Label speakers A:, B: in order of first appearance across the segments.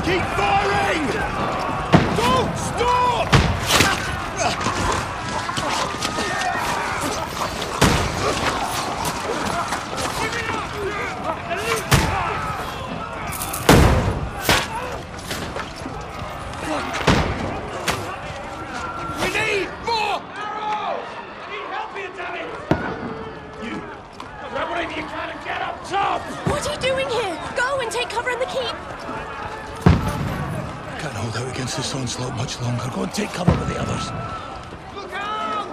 A: Keep firing! Don't stop! We need more arrows! I need help here, damn it! You, grab whatever you can and get up top!
B: What are you doing here? Go and take cover in the keep.
A: Can't hold out against this onslaught much longer. Go and take cover with the others. Look out!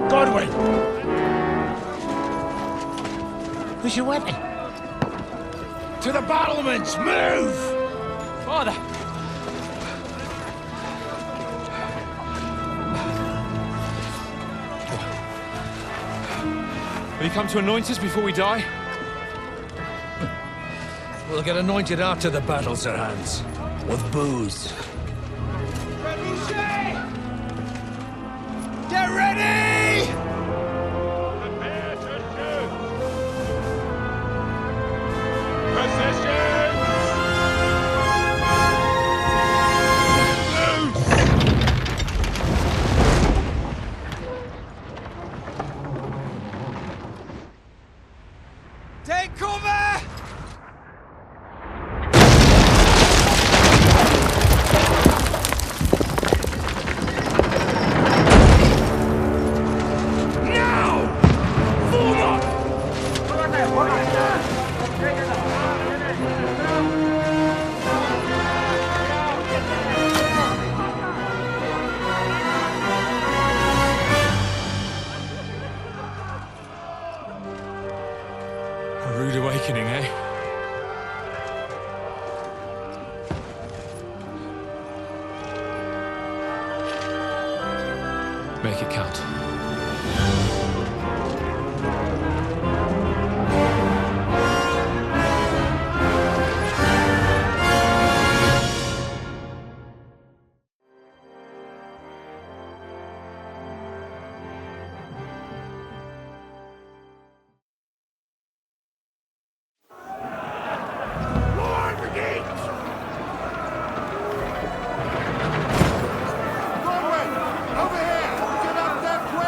A: Godwin! Where's your weapon? To the battlements! Move!
C: Father! Will you come to anoint us before we die?
D: We'll get anointed after the battles are hands. With booze.
A: Get ready!
E: Prepare to shoot! Positions! Loose!
A: Take cover!
C: A rude awakening, eh? Make it count.
A: Lord Brigade!
E: Over here! Get up that way!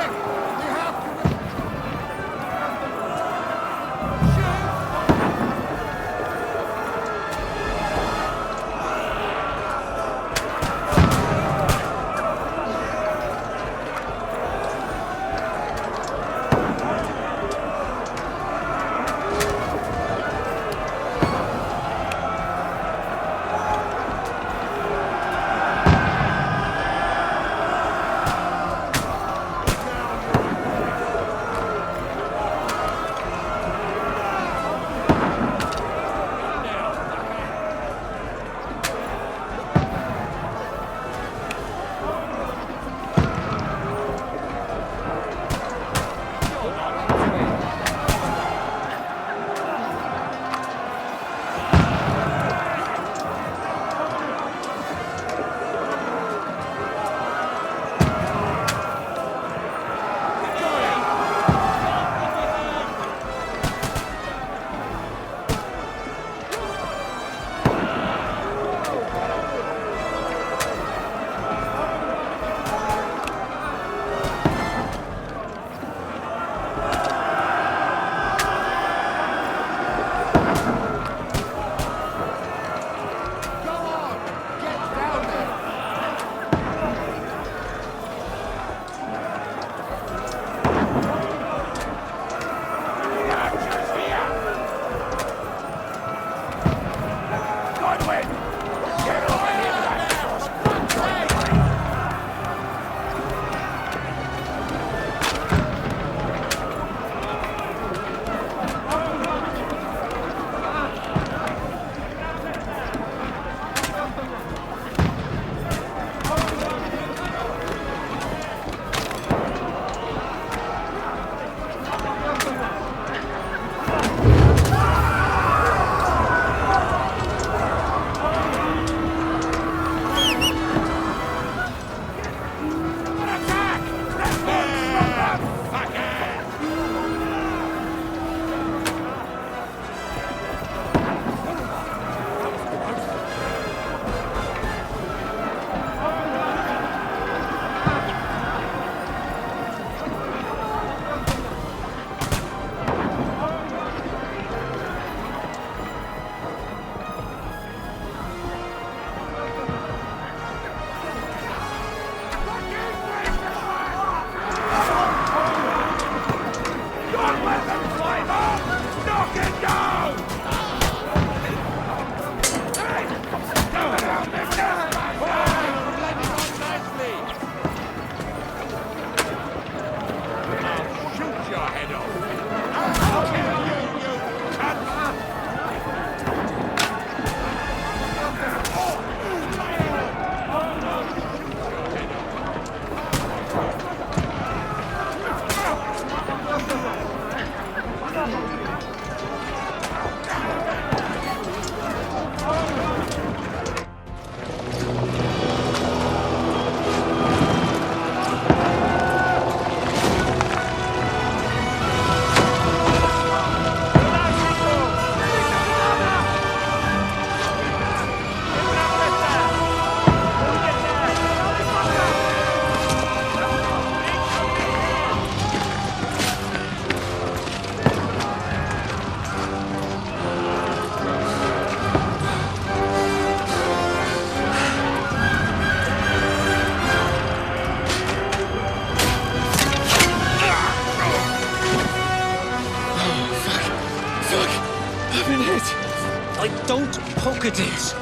D: poke it is.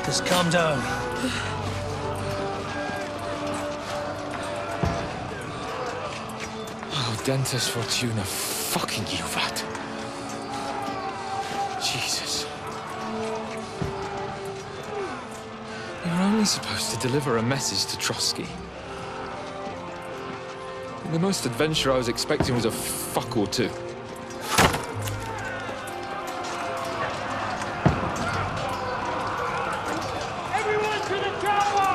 D: Just calm down.
C: Oh, Dentist Fortuna, fucking you, that. Jesus. You're only supposed to deliver a message to Trotsky. The most adventure I was expecting was a fuck or two.
A: Everyone to the chopper!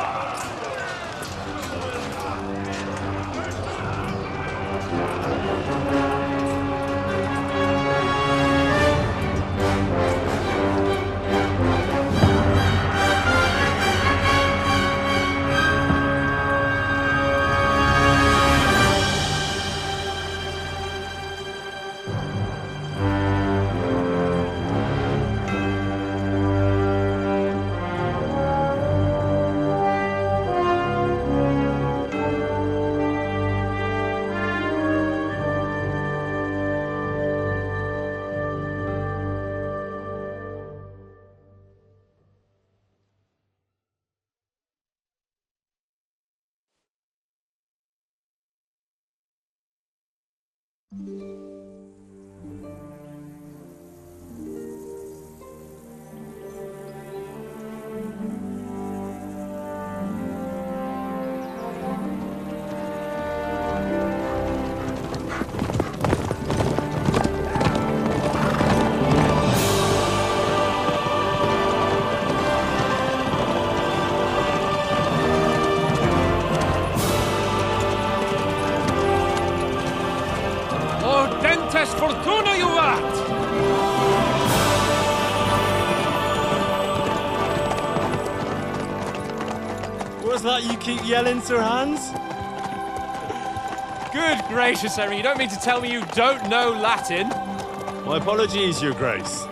C: Dentist Fortuna, you rat!
F: What's that you keep yelling, Sir Hans?
C: Good gracious, Henry, you don't mean to tell me you don't know Latin?
F: My apologies, Your Grace.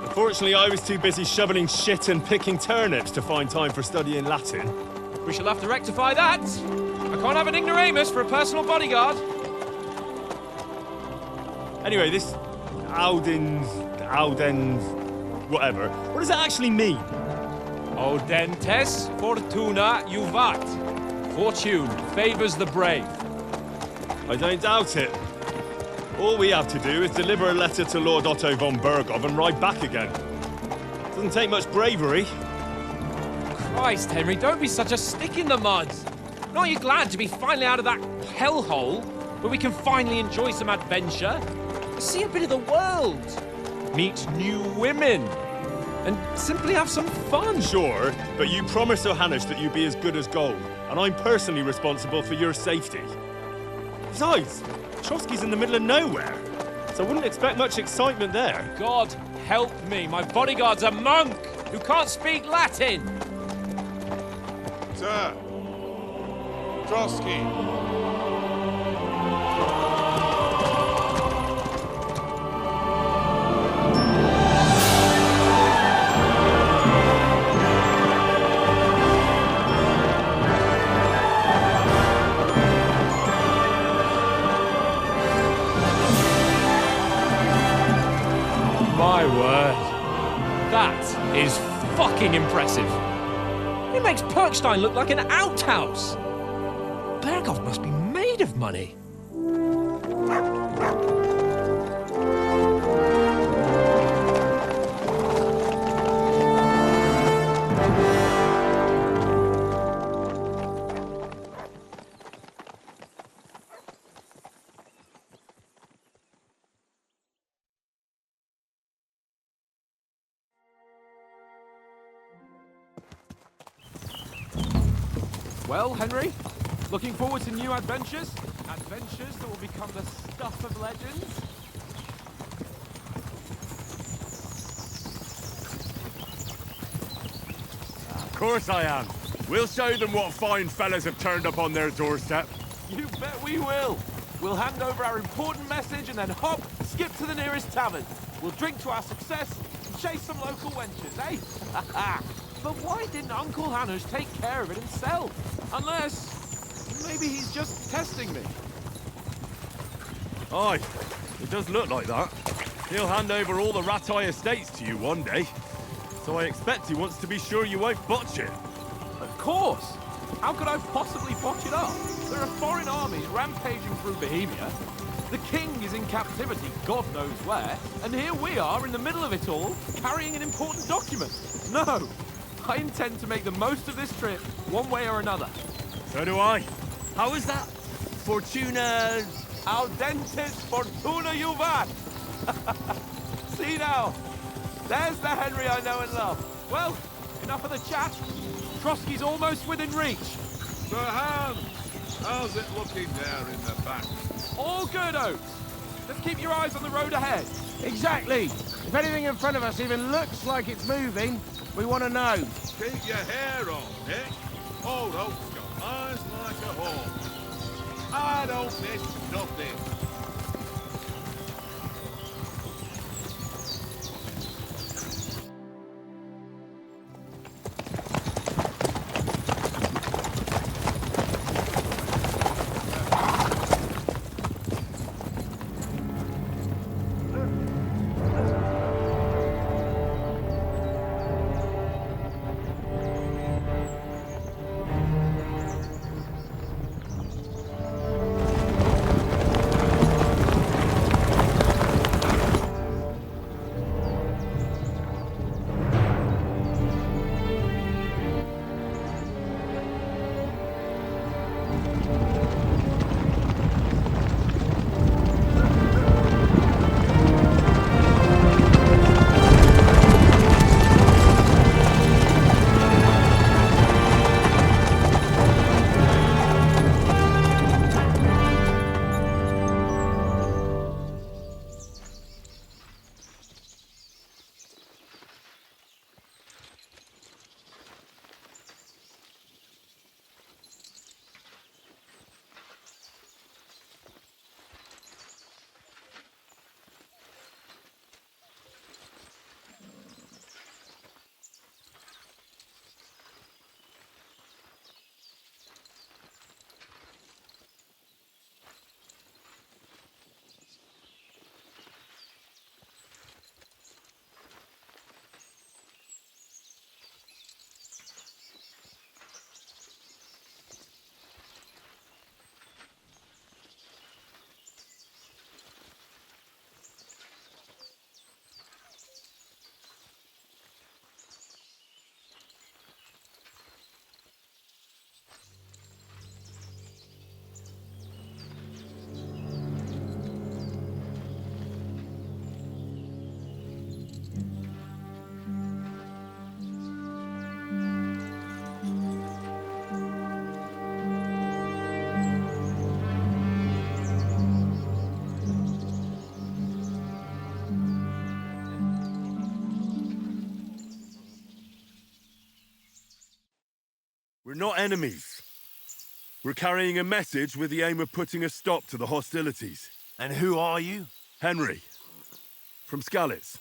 F: Unfortunately, I was too busy shoveling shit and picking turnips to find time for studying Latin.
C: We shall have to rectify that. I can't have an ignoramus for a personal bodyguard.
F: Anyway, this Audens, whatever. What does it actually mean?
C: O Dentes Fortuna Juvat. Fortune favors the brave.
F: I don't doubt it. All we have to do is deliver a letter to Lord Otto von Bergov and ride back again. Doesn't take much bravery.
C: Christ, Henry, don't be such a stick in the mud. Aren't you glad to be finally out of that hellhole where we can finally enjoy some adventure? See a bit of the world, meet new women, and simply have some fun.
F: Sure, but you promised Johannes that you'd be as good as gold, and I'm personally responsible for your safety. Besides, Trotsky's in the middle of nowhere, so I wouldn't expect much excitement there.
C: God help me, my bodyguard's a monk who can't speak Latin.
E: Sir. Trotsky.
C: My word. That is fucking impressive. It makes Perkstein look like an outhouse. Bergov must be made of money. Well, Henry, looking forward to new adventures? Adventures that will become the stuff of legends?
E: Of course I am. We'll show them what fine fellas have turned up on their doorstep.
G: You bet we will. We'll hand over our important message and then hop, skip to the nearest tavern. We'll drink to our success and chase some local wenches, eh? But why didn't Uncle Hannes take care of it himself? Unless, maybe he's just testing me.
E: Aye, it does look like that. He'll hand over all the Ratai estates to you one day. So I expect he wants to be sure you won't botch it.
G: Of course! How could I possibly botch it up? There are foreign armies rampaging through Bohemia. The king is in captivity, God knows where, and here we are in the middle of it all, carrying an important document. No! I intend to make the most of this trip, one way or another.
E: So do I. How is that? Fortuna...
G: Audentes fortuna juvat! See now, there's the Henry I know and love. Well, enough of the chat. Trotsky's almost within reach.
H: Sir Hans, how's it looking there in the back?
G: All good, Oates. Just keep your eyes on the road ahead.
I: Exactly. If anything in front of us even looks like it's moving, we want to know.
H: Keep your hair on, Nick. Old Oak's got eyes like a hawk. I don't miss nothing.
E: We're not enemies. We're carrying a message with the aim of putting a stop to the hostilities.
J: And who are you?
E: Henry. From Skalitz.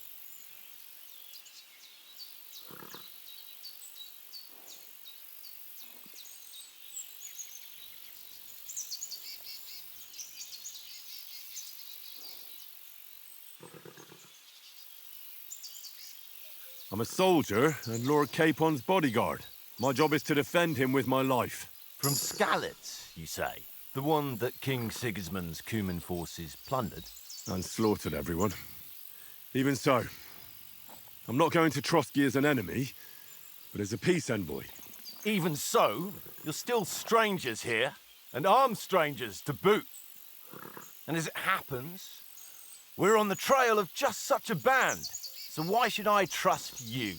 E: I'm a soldier and Lord Capon's bodyguard. My job is to defend him with my life.
J: From Skalitz, you say? The one that King Sigismund's Cuman forces plundered?
E: And slaughtered everyone. Even so, I'm not going to Trotsky as an enemy, but as a peace envoy.
J: Even so, you're still strangers here, and armed strangers to boot. And as it happens, we're on the trail of just such a band, so why should I trust you?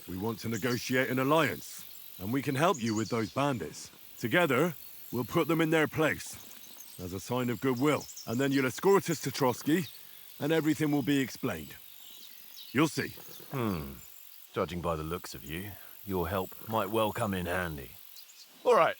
E: We want to negotiate an alliance, and we can help you with those bandits. Together, we'll put them in their place. as a sign of goodwill. And then you'll escort us to Trotsky, and everything will be explained. You'll see.
J: Judging by the looks of you, your help might well come in handy. All right.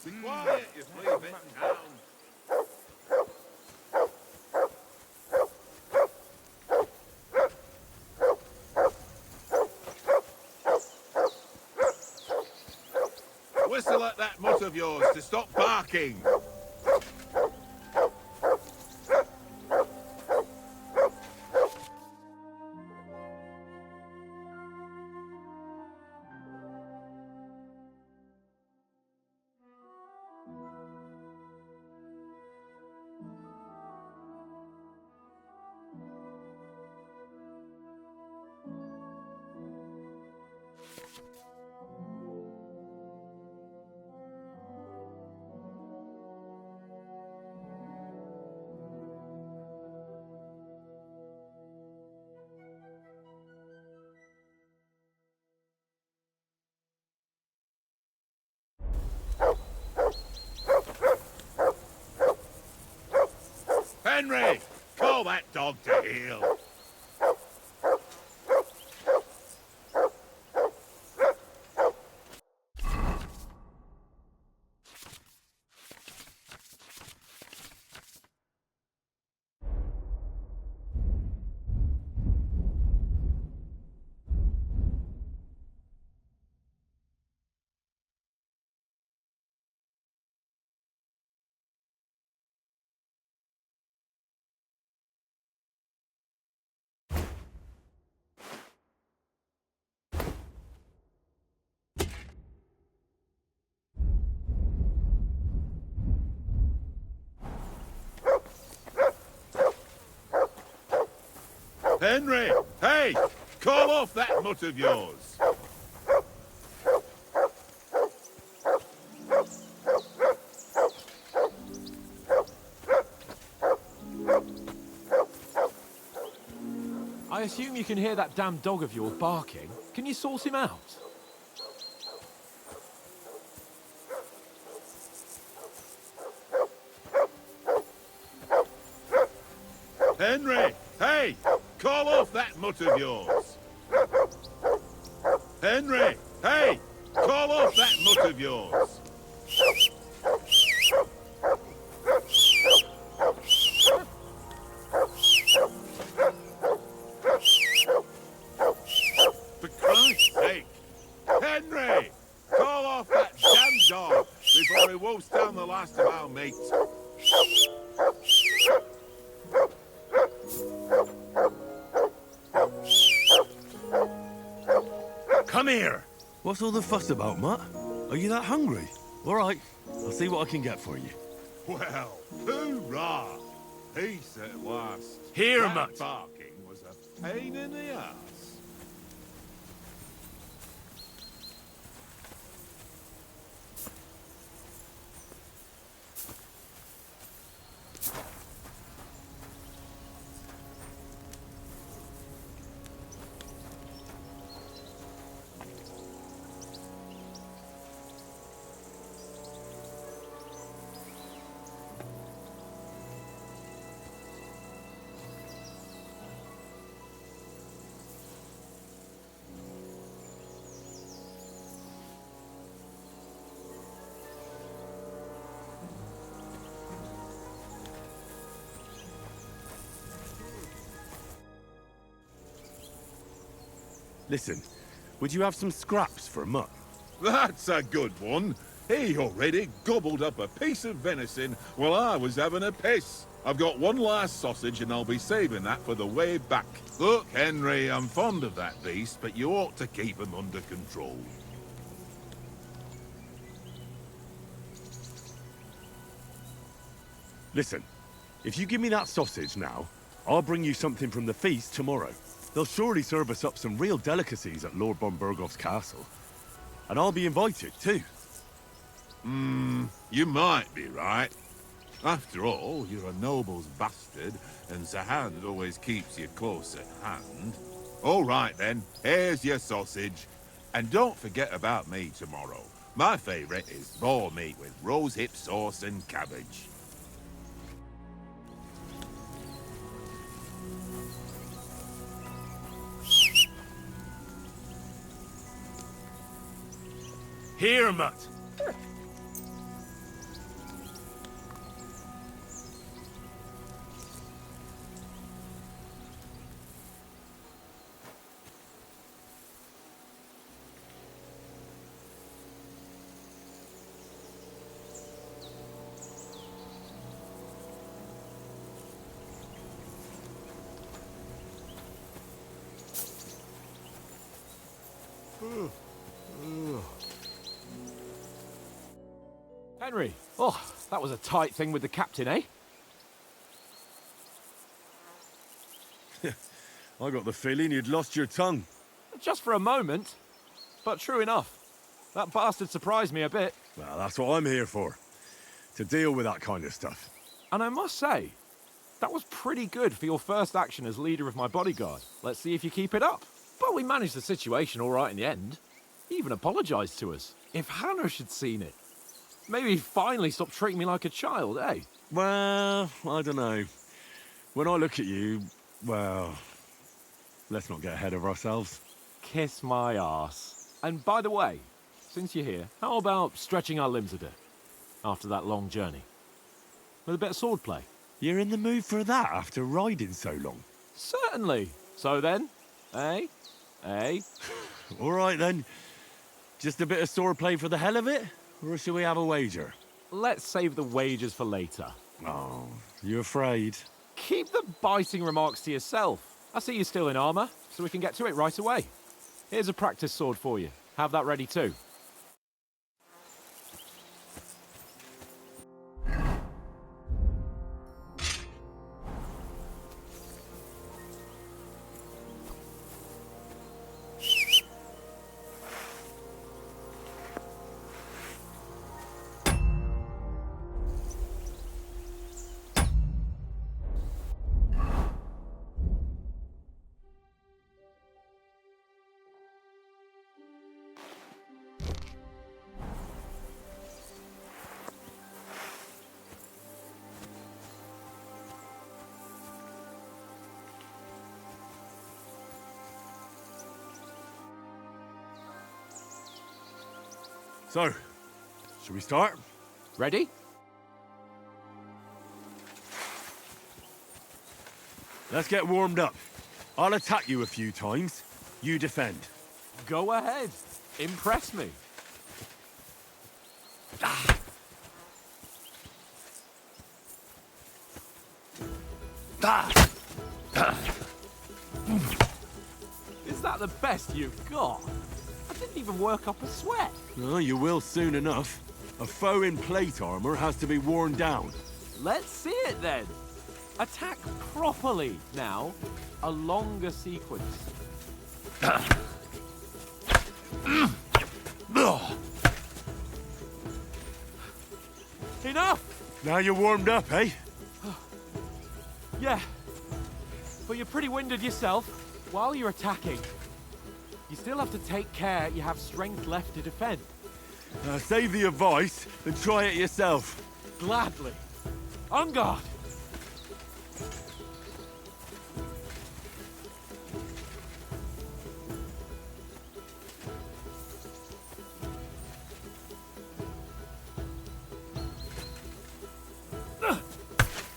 H: Be quiet, you flea-bitten hound. Whistle at that mutt of yours to stop barking. Henry, call that dog to heel. Henry, hey, call off that mutt of yours.
G: I assume you can hear that damn dog of yours barking. Can you sort him out?
H: Henry, hey, call off that mutt of yours. Henry, hey, call off that mutt of yours.
D: Come here!
E: What's all the fuss about, Mutt? Are you that hungry? All right, I'll see what I can get for you.
H: Well, hoorah! Peace at last.
D: Here,
H: That
D: Mutt.
H: barking was a pain in the ass.
E: Listen, would you have some scraps for Mutt?
H: That's a good one. He already gobbled up a piece of venison while I was having a piss. I've got one last sausage and I'll be saving that for the way back. Look, Henry, I'm fond of that beast, but you ought to keep him under control.
E: Listen, if you give me that sausage now, I'll bring you something from the feast tomorrow. They'll surely serve us up some real delicacies at Lord von Burgoff's castle. And I'll be invited, too.
H: You might be right. After all, you're a noble's bastard, and Sir Hand always keeps you close at hand. All right, then. Here's your sausage. And don't forget about me tomorrow. My favourite is boar meat with rosehip sauce and cabbage.
D: Here, Mutt.
C: Henry, oh, that was a tight thing with the captain, eh?
E: I got the feeling you'd lost your tongue.
C: Just for a moment. But true enough. That bastard surprised me a bit.
E: Well, that's what I'm here for. To deal with that kind of stuff.
C: And I must say, that was pretty good for your first action as leader of my bodyguard. Let's see if you keep it up. But we managed the situation all right in the end. He even apologized to us. If Hannah had seen it. Maybe he'd finally stop treating me like a child, eh?
E: Well, I don't know. When I look at you, well, let's not get ahead of ourselves.
C: Kiss my arse. And by the way, since you're here, how about stretching our limbs a bit? After that long journey. With a bit of swordplay.
E: You're in the mood for that after riding so long?
C: Certainly. So then, eh? Eh?
E: All right then. Just a bit of swordplay for the hell of it? Or shall we have a wager?
C: Let's save the wagers for later.
E: Oh, you afraid?
C: Keep the biting remarks to yourself. I see you're still in armor, so we can get to it right away. Here's a practice sword for you. Have that ready too.
E: So, shall we start?
C: Ready?
E: Let's get warmed up. I'll attack you a few times. You defend.
C: Go ahead. Impress me. Is that the best you've got? I
G: didn't even work up a sweat.
E: No, you will soon enough. A foe in plate armor has to be worn down.
G: Let's see it then. Attack properly now. A longer sequence. Enough!
E: Now you're warmed up, eh?
G: Yeah. But you're pretty winded yourself while you're attacking. You still have to take care you have strength left to defend.
E: Save the advice and try it yourself.
G: Gladly. On guard!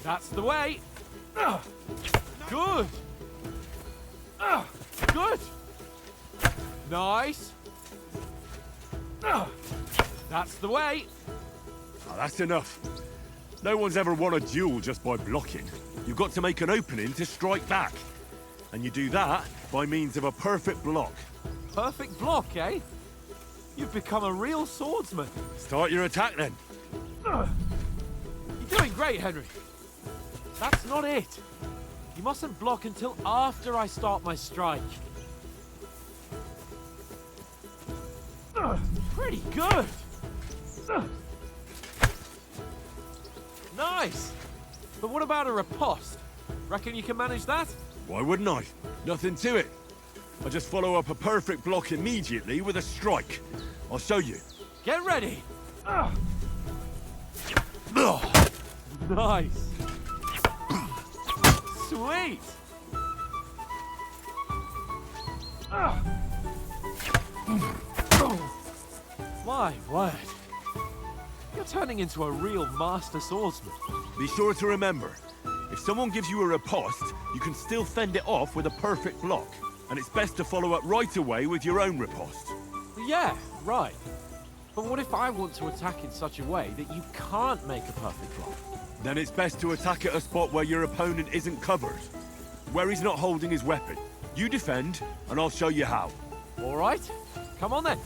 G: That's the way. Good. Good. Nice. That's the way.
E: Oh, that's enough. No one's ever won a duel just by blocking. You've got to make an opening to strike back. And you do that by means of a perfect block.
G: Perfect block, eh? You've become a real swordsman.
E: Start your attack then.
G: You're doing great, Henry. That's not it. You mustn't block until after I start my strike. Pretty good. Nice. But what about a riposte? Reckon you can manage that?
E: Why wouldn't I? Nothing to it. I just follow up a perfect block immediately with a strike. I'll show you.
G: Get ready. Nice. Sweet. My word. You're turning into a real master swordsman.
E: Be sure to remember, if someone gives you a riposte, you can still fend it off with a perfect block. And it's best to follow up right away with your own riposte.
G: Yeah, right. But what if I want to attack in such a way that you can't make a perfect block?
E: Then it's best to attack at a spot where your opponent isn't covered. Where he's not holding his weapon. You defend, and I'll show you how.
G: All right. Come on then.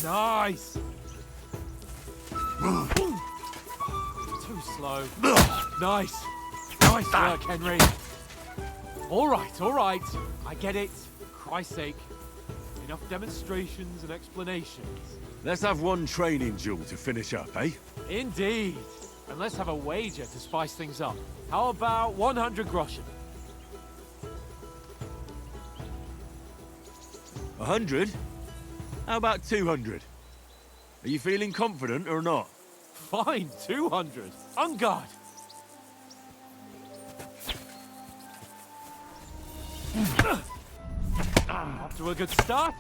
G: Nice. Too slow. Nice. Nice work, Henry. All right. I get it. Christ's sake. Enough demonstrations and explanations.
E: Let's have one training duel to finish up, eh?
G: Indeed. And let's have a wager to spice things up. How about 100 groschen?
E: 100? How about 200? Are you feeling confident or not?
G: Fine, 200. On guard. Off to a good start.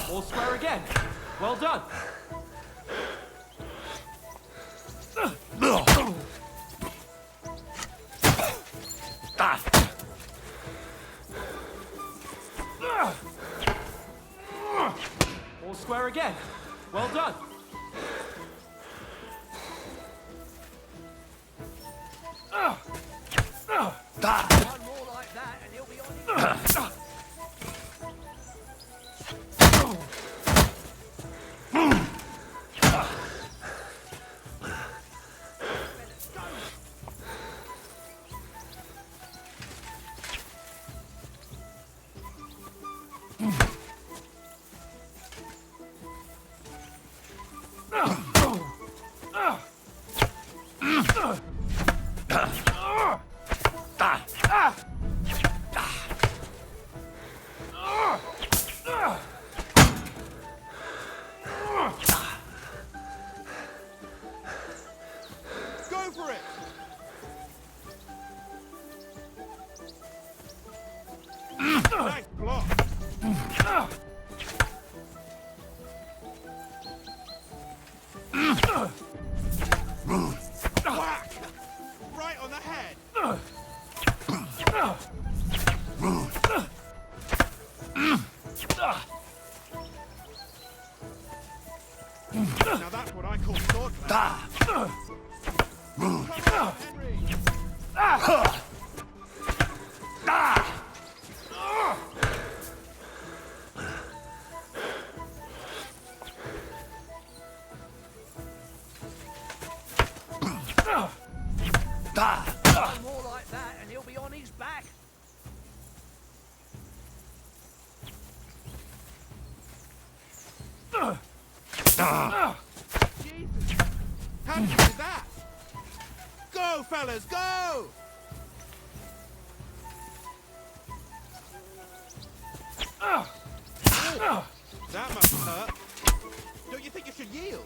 G: All square again. Well done. All square again. Well done.
A: One more like that and he'll be on his
J: for it!
H: Nice block!
J: Whack! Right on the head!
H: Now that's what I call sword play.
J: Come on, Henry!
I: More like that, and he'll be on his back.
J: Jesus! How did you do that? Go, fellas, go! That must hurt. Don't you think you should yield?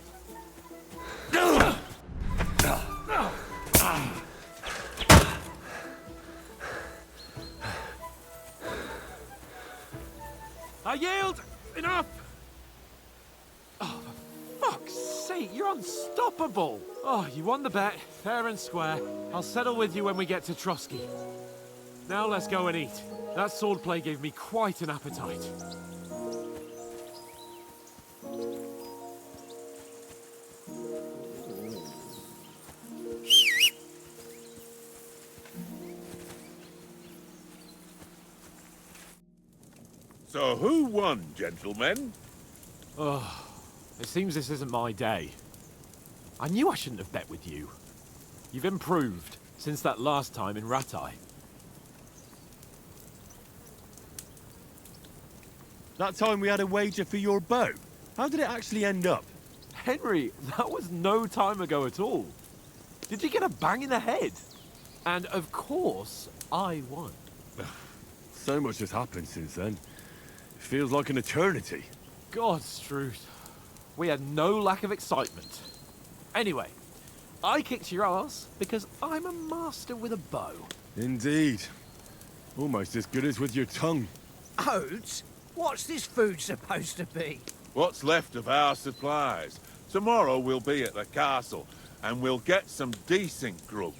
C: I yield! Enough! Oh, for fuck's sake, you're unstoppable! Oh, you won the bet, fair and square. I'll settle with you when we get to Trotsky. Now let's go and eat. That swordplay gave me quite an appetite.
H: So who won, gentlemen?
C: Oh, it seems this isn't my day. I knew I shouldn't have bet with you. You've improved since that last time in Ratai.
E: That time we had a wager for your bow. How did it actually end up?
C: Henry, that was no time ago at all. Did you get a bang in the head? And of course, I won.
E: So much has happened since then. It feels like an eternity.
C: God's truth. We had no lack of excitement. Anyway, I kicked your ass because I'm a master with a bow.
E: Indeed. Almost as good as with your tongue.
I: Oats? What's this food supposed to be?
H: What's left of our supplies. Tomorrow we'll be at the castle, and we'll get some decent grub.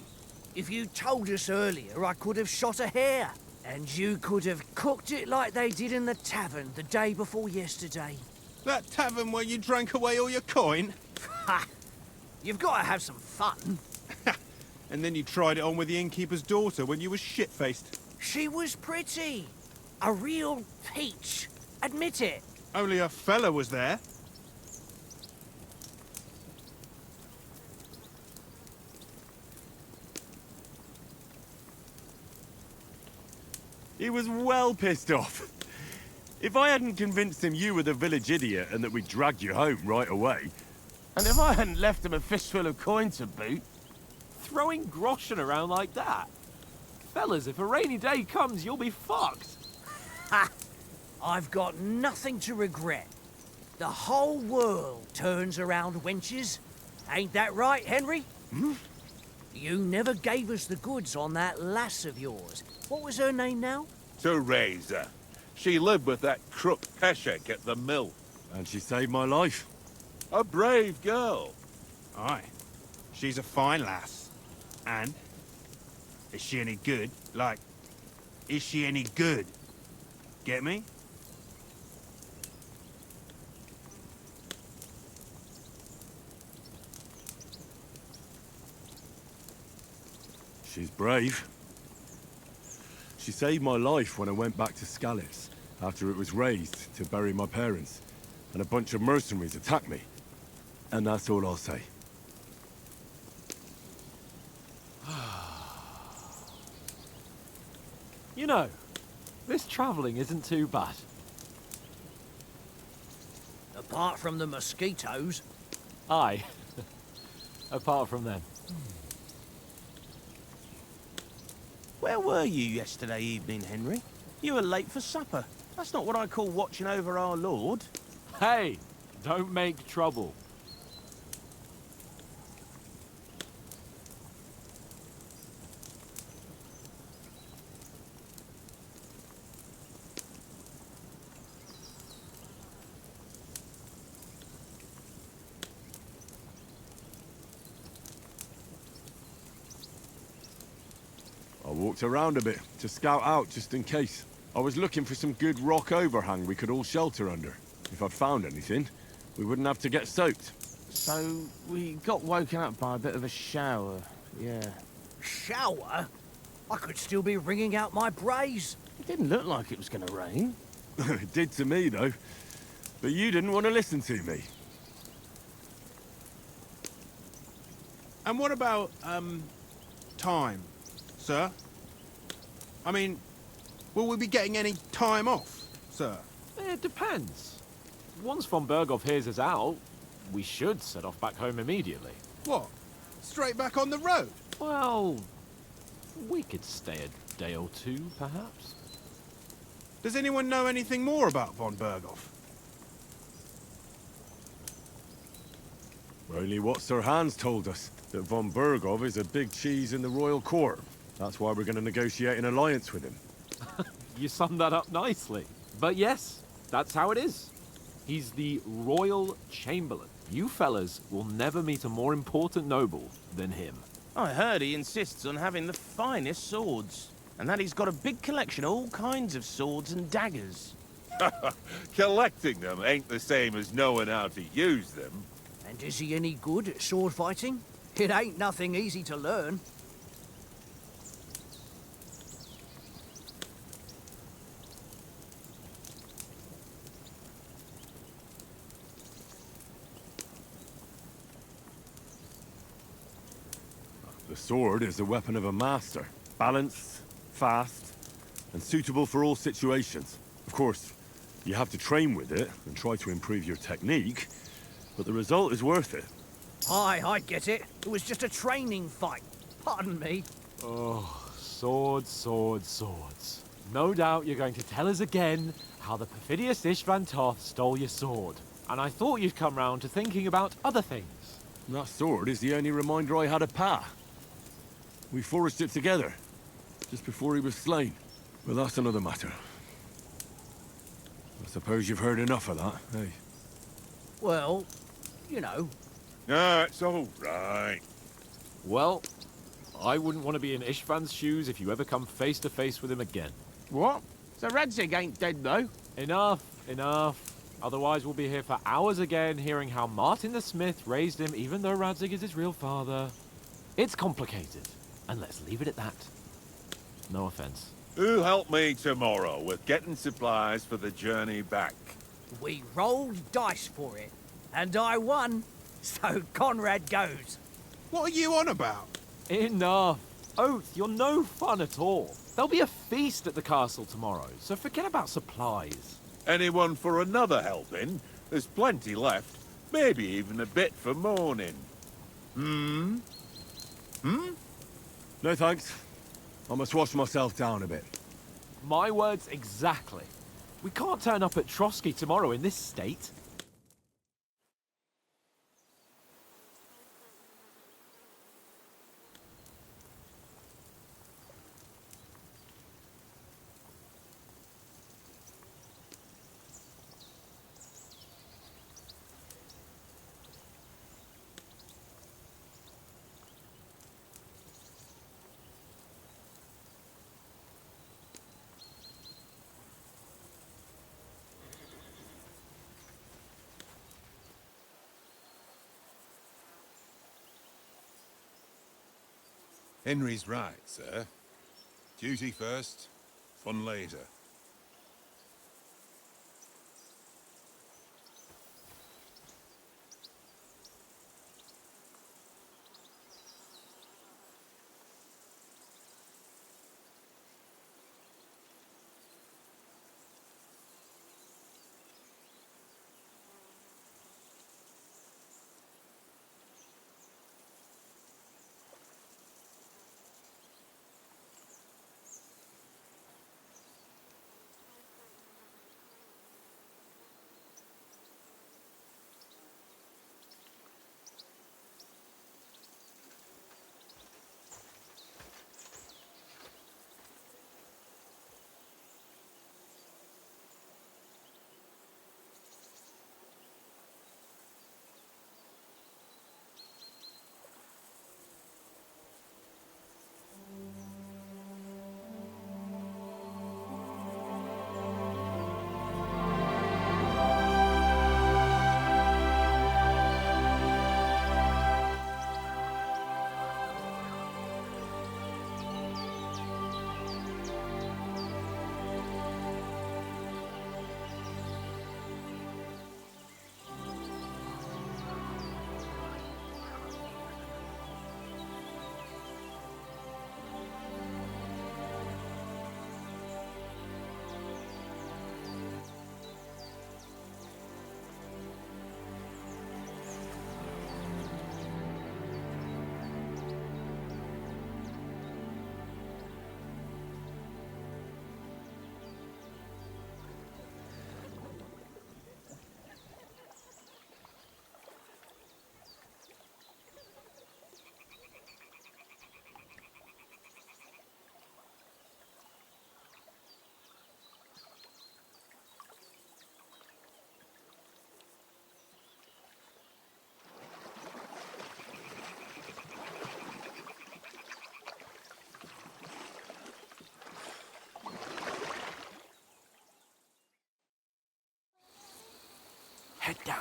I: If you told us earlier, I could have shot a hare. And you could have cooked it like they did in the tavern the day before yesterday.
J: That tavern where you drank away all your coin?
I: Ha! You've got to have some fun.
J: And then you tried it on with the innkeeper's daughter when you were shit-faced.
I: She was pretty. A real peach. Admit it.
J: Only a fella was there.
E: He was well pissed off. If I hadn't convinced him you were the village idiot and that we dragged you home right away...
I: And if I hadn't left him a fistful of coin to boot...
C: Throwing groschen around like that? Fellas, if a rainy day comes, you'll be fucked.
I: Ha! I've got nothing to regret. The whole world turns around wenches. Ain't that right, Henry?
E: Hmm?
I: You never gave us the goods on that lass of yours. What was her name now?
H: Teresa. She lived with that crook Peshek at the mill.
E: And she saved my life.
H: A brave girl.
J: Aye. She's a fine lass. And? Is she any good? Like, is she any good? Get me?
E: She's brave. She saved my life when I went back to Skalitz after it was razed to bury my parents, and a bunch of mercenaries attacked me. And that's all I'll say.
C: You know, this travelling isn't too bad.
I: Apart from the mosquitoes.
C: Aye. Apart from them.
K: Where were you yesterday evening, Henry? You were late for supper. That's not what I call watching over our Lord.
C: Hey, don't make trouble.
E: walked around a bit to scout out just in case. I was looking for some good rock overhang we could all shelter under. If I'd found anything, we wouldn't have to get soaked.
K: So, we got woken up by a bit of a shower, yeah.
I: Shower? I could still be wringing out my brace.
K: It didn't look like it was gonna rain.
E: It did to me, though. But you didn't want to listen to me.
L: And what about, time, sir? I mean, will we be getting any time off, sir?
C: It depends. Once von Berghoff hears us out, we should set off back home immediately.
L: What? Straight back on the road?
C: Well, we could stay a day or two, perhaps.
L: Does anyone know anything more about von Berghoff?
E: Only what Sir Hans told us, that von Berghoff is a big cheese in the royal court. That's why we're going to negotiate an alliance with him.
C: You summed that up nicely. But yes, that's how it is. He's the Royal Chamberlain. You fellas will never meet a more important noble than him.
K: I heard he insists on having the finest swords, and that he's got a big collection of all kinds of swords and daggers.
H: Collecting them ain't the same as knowing how to use them.
I: And is he any good at sword fighting? It ain't nothing easy to learn.
E: The sword is the weapon of a master. Balanced, fast, and suitable for all situations. Of course, you have to train with it and try to improve your technique, but the result is worth it.
I: Aye, I get it. It was just a training fight. Pardon me.
C: Oh, swords, swords, swords. No doubt you're going to tell us again how the perfidious Istvan Toth stole your sword. And I thought you'd come round to thinking about other things.
E: And that sword is the only reminder I had of Pa. We forged it together, just before he was slain. But that's another matter. I suppose you've heard enough of that, eh?
I: Well, you know.
H: No, it's all right.
C: Well, I wouldn't want to be in Istvan's shoes if you ever come face to face with him again.
K: What? So Radzig ain't dead, though?
C: Enough, enough. Otherwise we'll be here for hours again hearing how Martin the Smith raised him even though Radzig is his real father. It's complicated, and let's leave it at that. No offense.
H: Who'll help me tomorrow with getting supplies for the journey back?
I: We rolled dice for it, and I won. So Conrad goes.
L: What are you on about?
C: Enough. Oath, you're no fun at all. There'll be a feast at the castle tomorrow, so forget about supplies.
H: Anyone for another helping? There's plenty left. Maybe even a bit for morning. Hmm?
E: No thanks. I must wash myself down a bit.
C: My words exactly. We can't turn up at Trotsky tomorrow in this state.
H: Henry's right, sir. Duty first, fun later.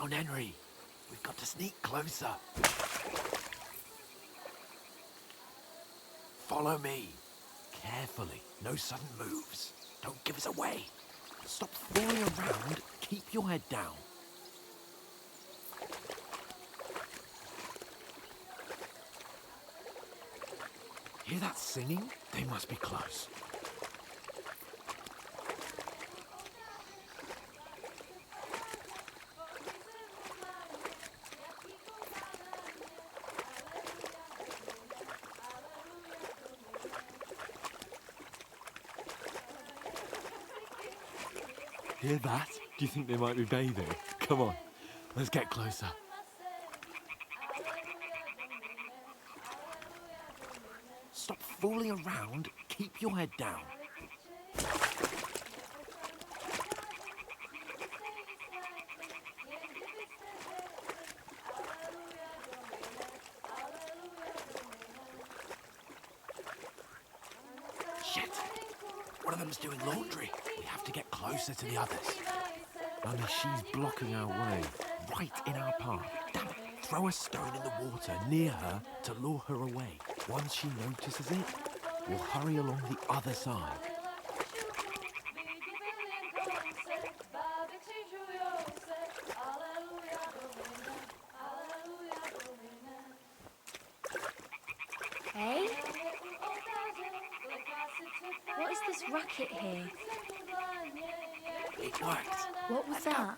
G: down, Henry. We've got to sneak closer. Follow me. Carefully. No sudden moves. Don't give us away. Stop falling around. Keep your head down. Hear that singing? They must be close. Hear that? Do you think they might be bathing? Come on, let's get closer. Stop fooling around. Keep your head down. Shit! One of them's doing laundry. We have to get closer to the others. Only she's blocking our way, right in our path. Damn it! Throw a stone in the water near her to lure her away. Once she notices it, we'll hurry along the other side.
B: Hey? What is this racket here?
G: It worked.
B: What was that?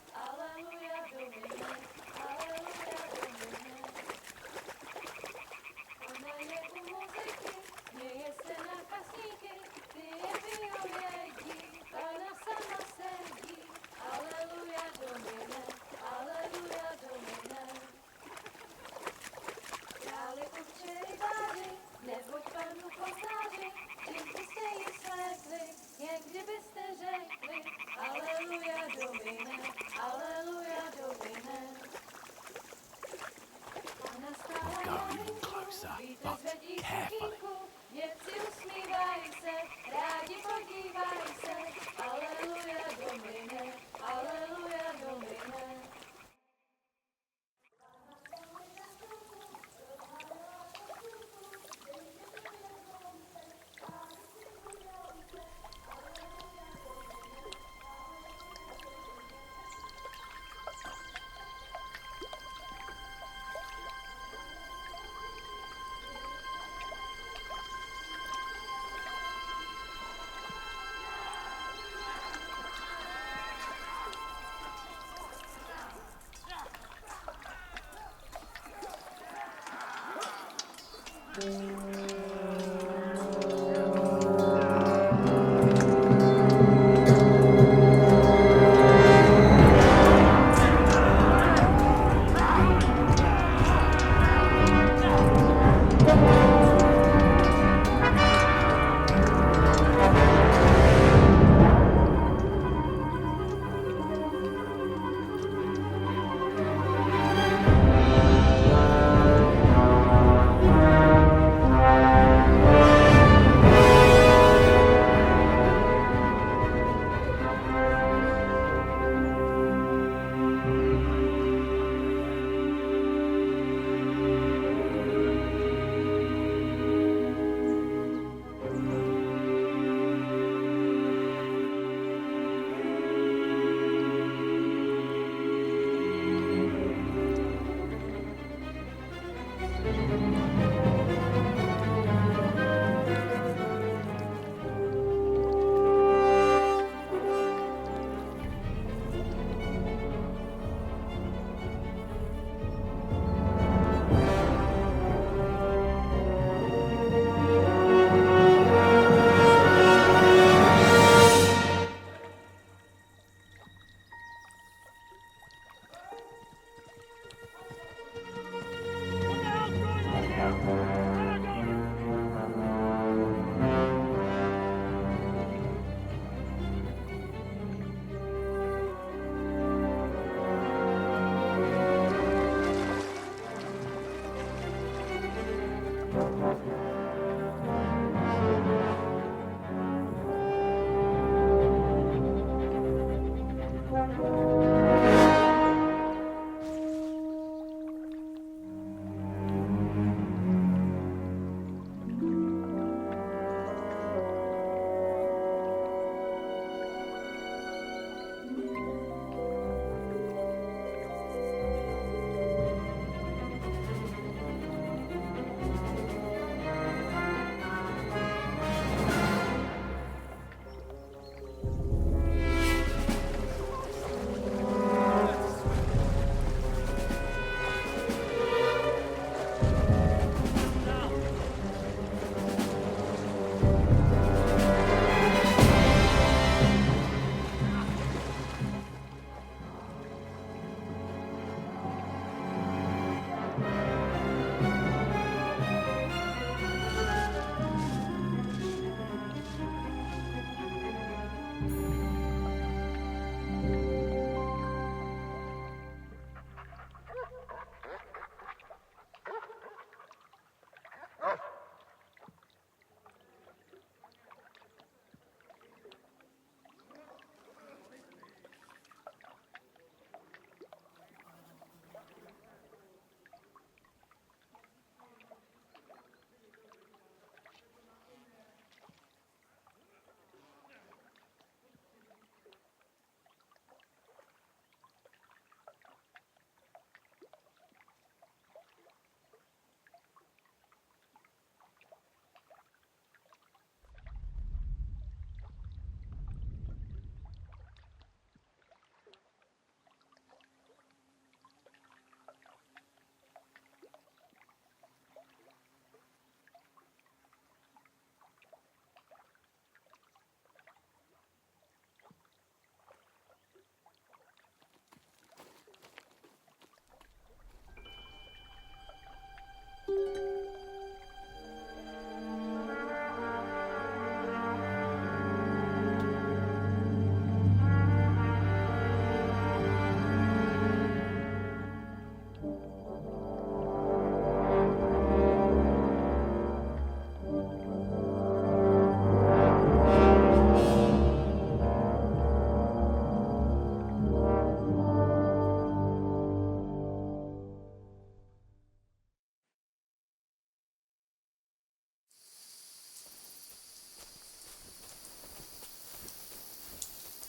G: We'll go even closer, but carefully.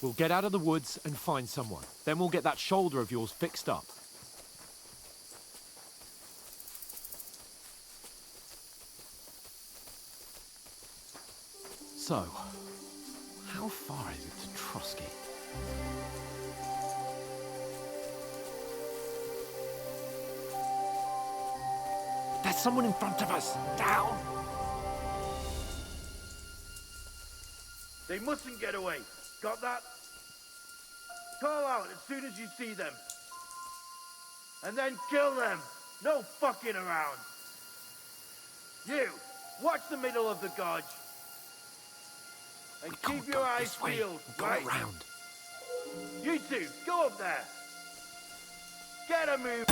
C: We'll get out of the woods and find someone. Then we'll get that shoulder of yours fixed up. So, how far is it to Trotsky? There's someone in front of us! Down!
J: They mustn't get away. Got that? Call out as soon as you see them. And then kill them. No fucking around. You, watch the middle of the gorge. And keep your eyes peeled, right?
C: Go around.
J: You two, go up there. Get a move.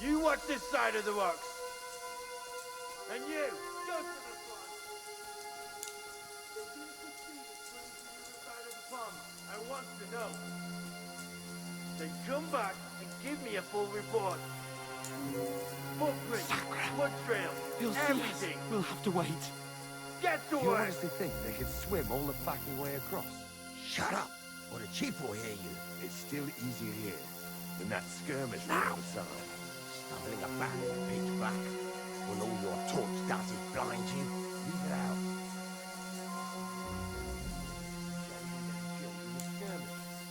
J: You watch this side of the rocks. And you, go to the front. Side of the pond. I want to know. Then come back and give me a full report. Footprints, blood trail,
C: He'll see us.
J: everything.
C: We'll have to wait.
J: Get to
M: You
J: work.
M: honestly think they could swim all the fucking way across? Shut up, or the chief will hear you.
H: It's still easier here than that skirmish
M: Now.
H: outside.
M: Stumbling about in the pitch black, when all your torch does is blind you. Leave it out.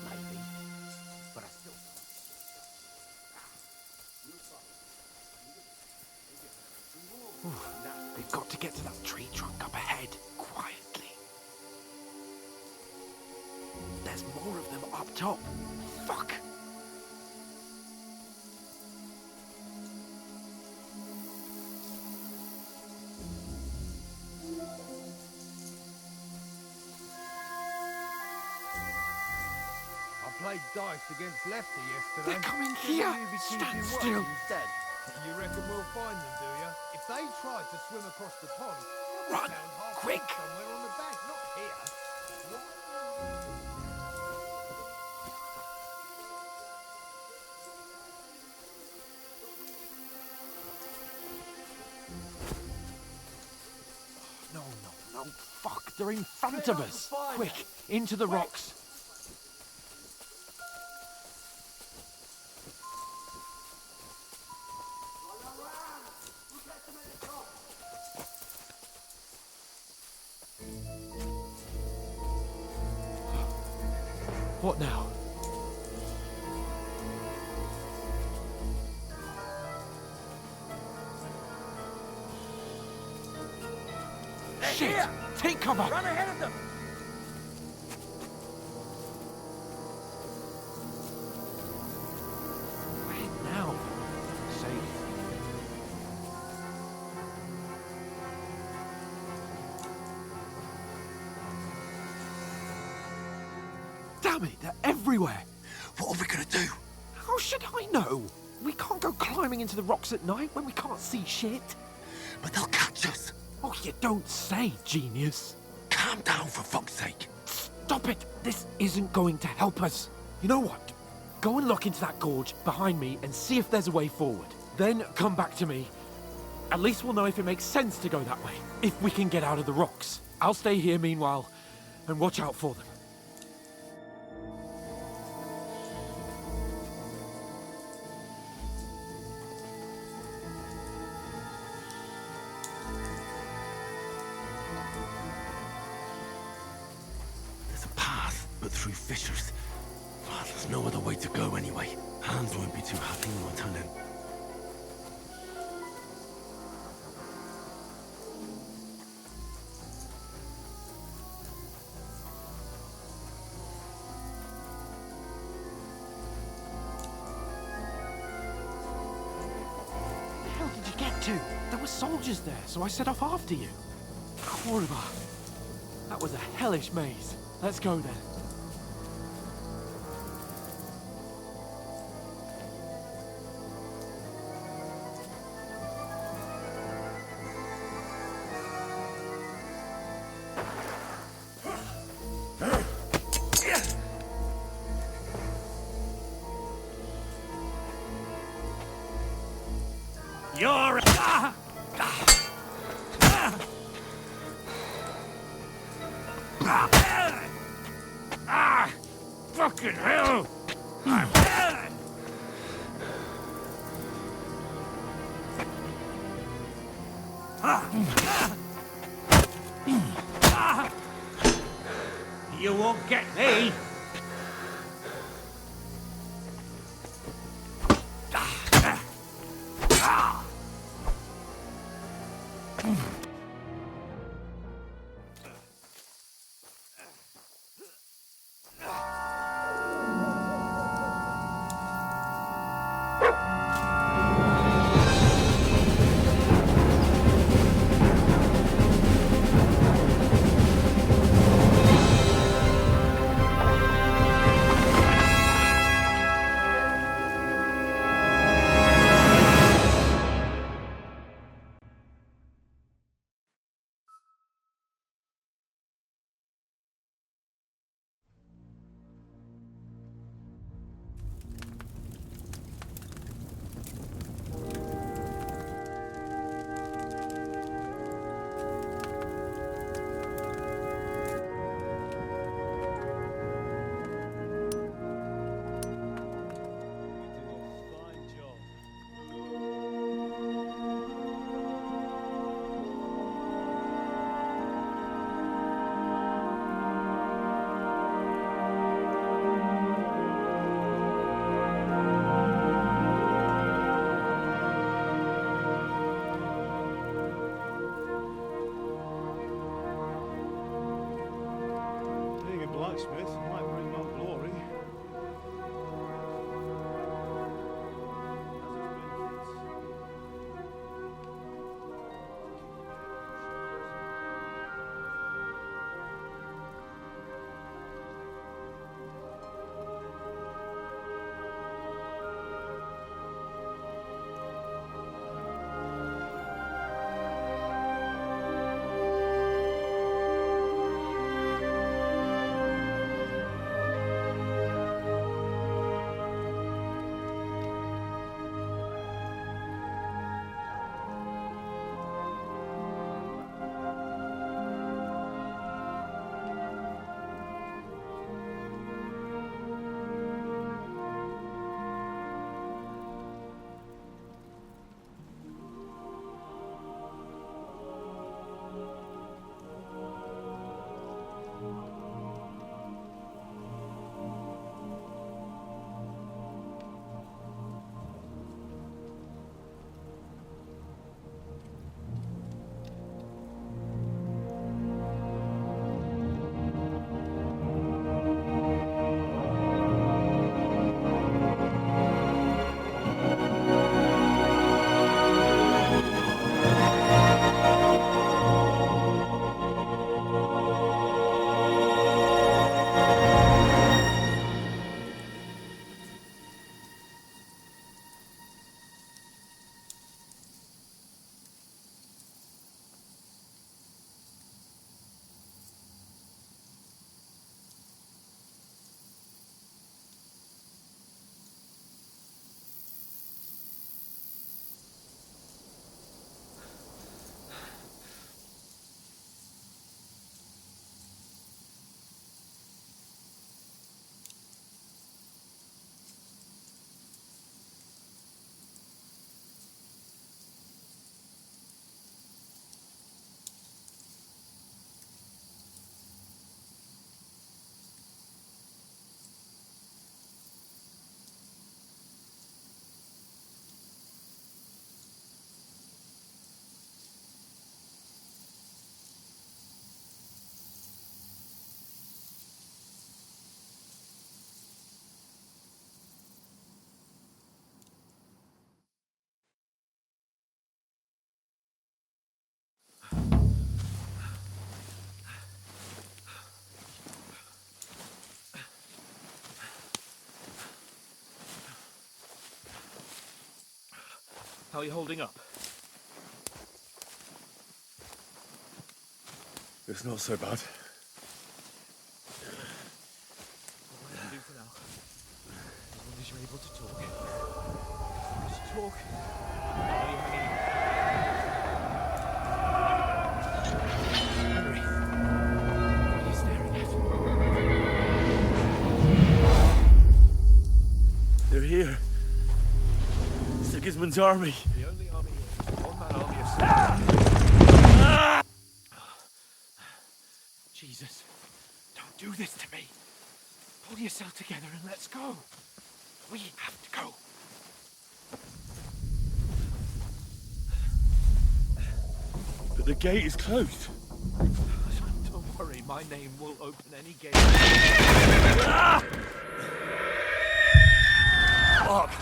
M: Maybe, but I still.
C: We've got to get to that tree trunk up ahead, quietly. There's more of them up top. Fuck!
M: I played dice against Lefty yesterday.
C: They're coming
M: Who
C: here.
M: will you be
C: Stand
M: keeping watch
C: still.
M: Instead? You reckon we'll find them, do you? If they tried to swim across the pond, they'll
C: Run,
M: be found half
C: quick.
M: dead somewhere on the bank, not here.
C: No, no, no. Fuck, they're in front of us. Quick, into the rocks. What now? Shit!
J: Here.
C: Take cover!
J: Run ahead of them.
C: Where now? Safe. Damn it, they're everywhere!
D: What are we gonna do?
C: How should I know? We can't go climbing into the rocks at night when we can't see shit.
D: But they'll catch us.
C: Oh, you don't say, genius.
D: Calm down, for fuck's sake.
C: Stop it! This isn't going to help us. You know what? Go and look into that gorge behind me and see if there's a way forward. Then come back to me. At least we'll know if it makes sense to go that way. If we can get out of the rocks. I'll stay here meanwhile and watch out for them.
D: There's a path, but through fissures. Well, there's no other way to go anyway. Hans won't be too happy when we're turning.
C: Where the hell did you get to? There were soldiers there, so I set off after you. Kurva. That was a hellish maze. Let's go then.
A: You're... Ah! Fucking hell! I'm... You won't get me!
L: Blacksmith might bring no glory.
G: How are you holding up?
E: It's not so bad.
G: What will I do for now? As long as you're able to talk. Just talk. Why are you hanging in? Henry, what are you staring
J: Khan's army.
G: The only army here. One-man army of... Jesus. Don't do this to me. Pull yourself together and let's go. We have to go.
J: But the gate is closed.
G: Don't worry, my name will open any gate.
J: Fuck.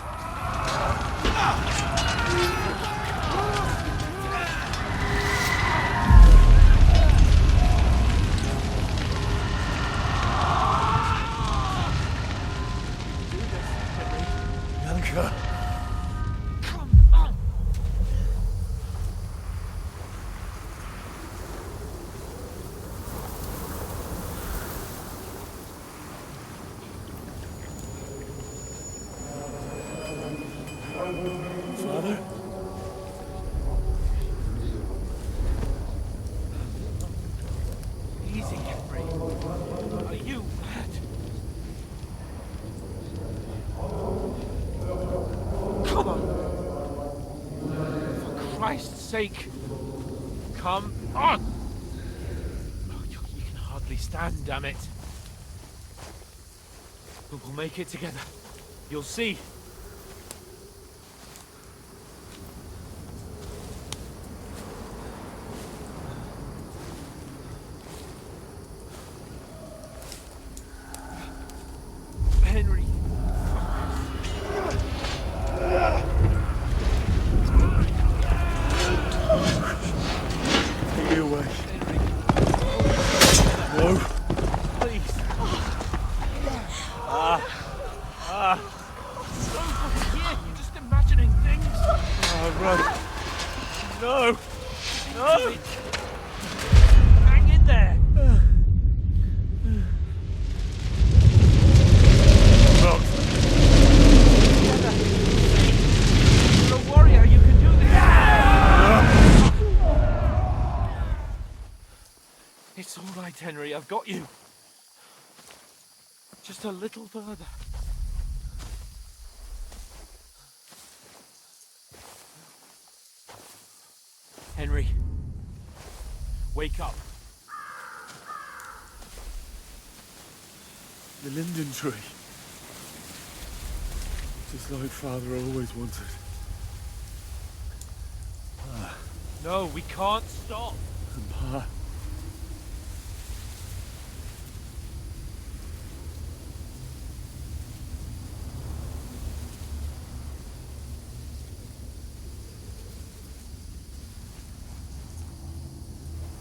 J: Bianca.
G: Come on.
J: Father?
G: Easy, Henry. Are you mad? Come on! For Christ's sake! Come on! Oh, you can hardly stand, damn it. But we'll make it together. You'll see. Henry.
J: Take me away.
G: Henry.
J: No.
G: Please. Here, you're just imagining things.
J: Oh, run. No. No.
G: Hang in there. You're a warrior, you can do this. It's all right, Henry, I've got you. Just a little further. Henry, wake up.
J: The linden tree. Just like Father always wanted.
G: No, we can't stop.
J: And Pa.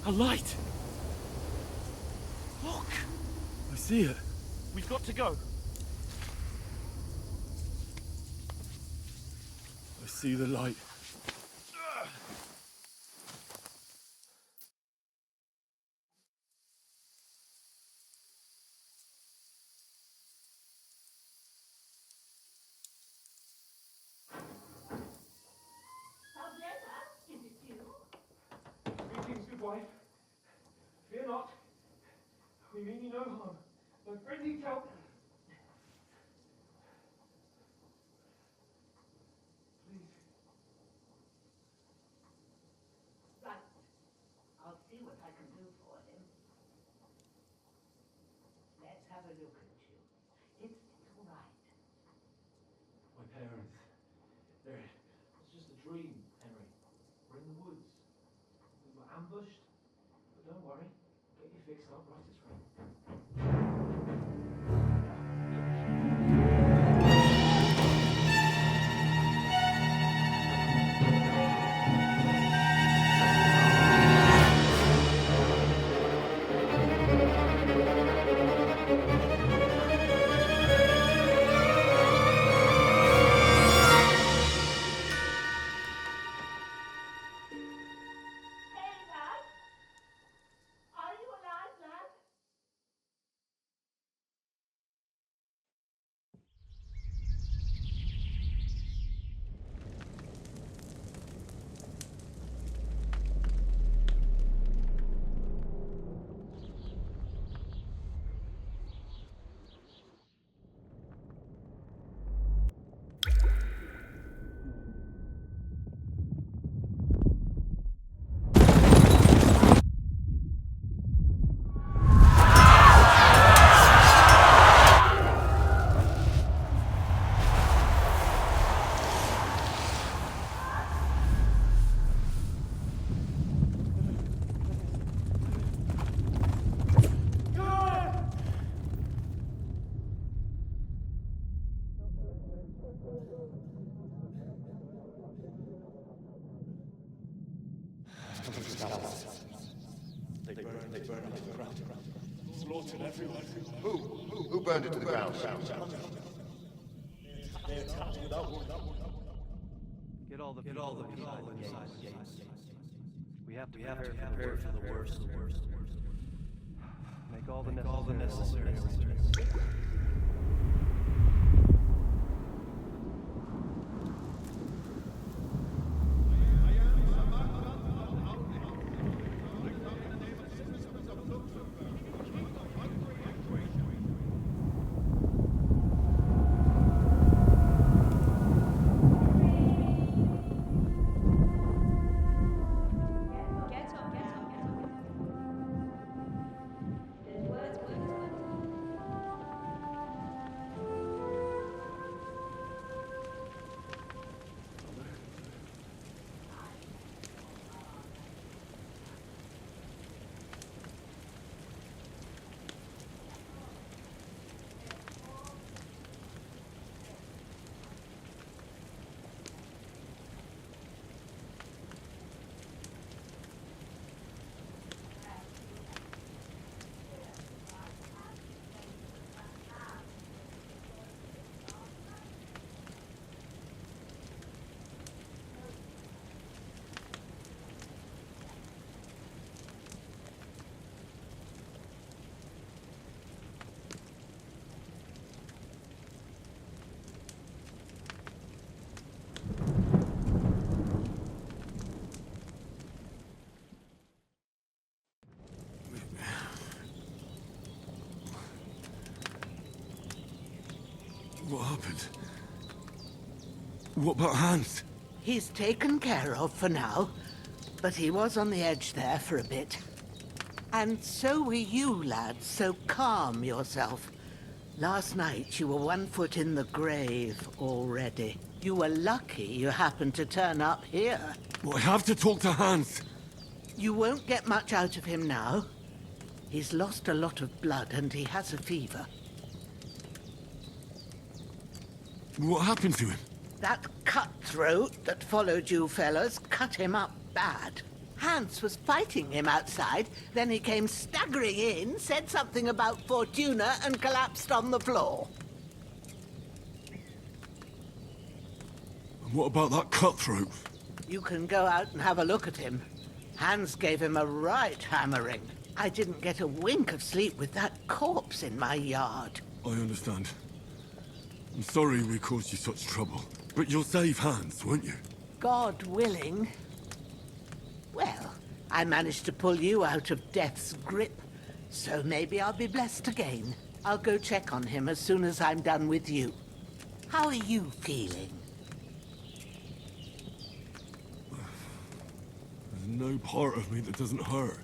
G: A light. Look.
J: I see it.
G: We've got to go.
J: I see the light.
C: Greetings, good wife. Fear not. We mean you no harm. My friend needs help. Please.
N: Right. I'll see what I can do for him. Let's have a look at you. It's all right.
C: My parents. It's just a dream, Henry. We're in the woods. We were ambushed. But don't worry. I'll get you fixed up right as rain.
N: Hey, Dad! Are you alive, lad?
A: scouts. They burned it to the ground. Slaughtered everyone.
O: Who burned it to the ground?
A: They attacked without warning.
P: Get all the people inside the gates. We have to prepare for the worst. Make all the necessary arrangements.
E: What happened? What about Hans?
Q: He's taken care of for now, but he was on the edge there for a bit. And so were you, lad, so calm yourself. Last night you were 1 foot in the grave already. You were lucky you happened to turn up here.
E: Well, I have to talk to Hans.
Q: You won't get much out of him now. He's lost a lot of blood and he has a fever.
E: What happened to him?
Q: That cutthroat that followed you fellas cut him up bad. Hans was fighting him outside, then he came staggering in, said something about Fortuna, and collapsed on the floor.
E: And what about that cutthroat?
Q: You can go out and have a look at him. Hans gave him a right hammering. I didn't get a wink of sleep with that corpse in my yard.
E: I understand. I'm sorry we caused you such trouble. But you'll save Hans, won't you?
Q: God willing. Well, I managed to pull you out of death's grip, so maybe I'll be blessed again. I'll go check on him as soon as I'm done with you. How are you feeling?
E: There's no part of me that doesn't hurt.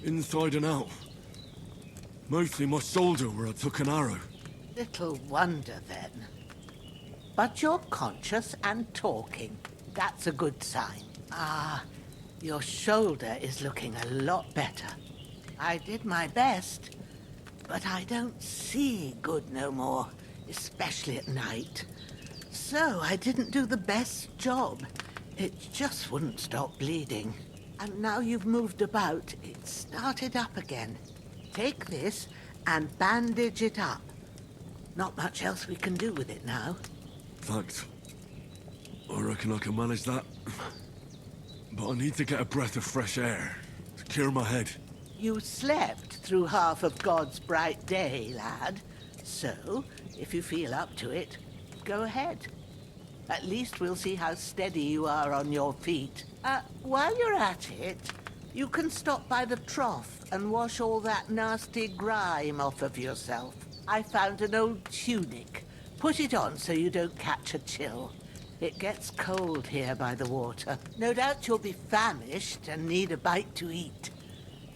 E: Inside and out. Mostly my shoulder where I took an arrow.
Q: Little wonder, then. But you're conscious and talking. That's a good sign. Ah, your shoulder is looking a lot better. I did my best, but I don't see good no more, especially at night. So I didn't do the best job. It just wouldn't stop bleeding. And now you've moved about, it started up again. Take this and bandage it up. Not much else we can do with it now.
E: Thanks. I reckon I can manage that. But I need to get a breath of fresh air to clear my head.
Q: You slept through half of God's bright day, lad. So, if you feel up to it, go ahead. At least we'll see how steady you are on your feet. While you're at it, you can stop by the trough and wash all that nasty grime off of yourself. I found an old tunic. Put it on so you don't catch a chill. It gets cold here by the water. No doubt you'll be famished and need a bite to eat.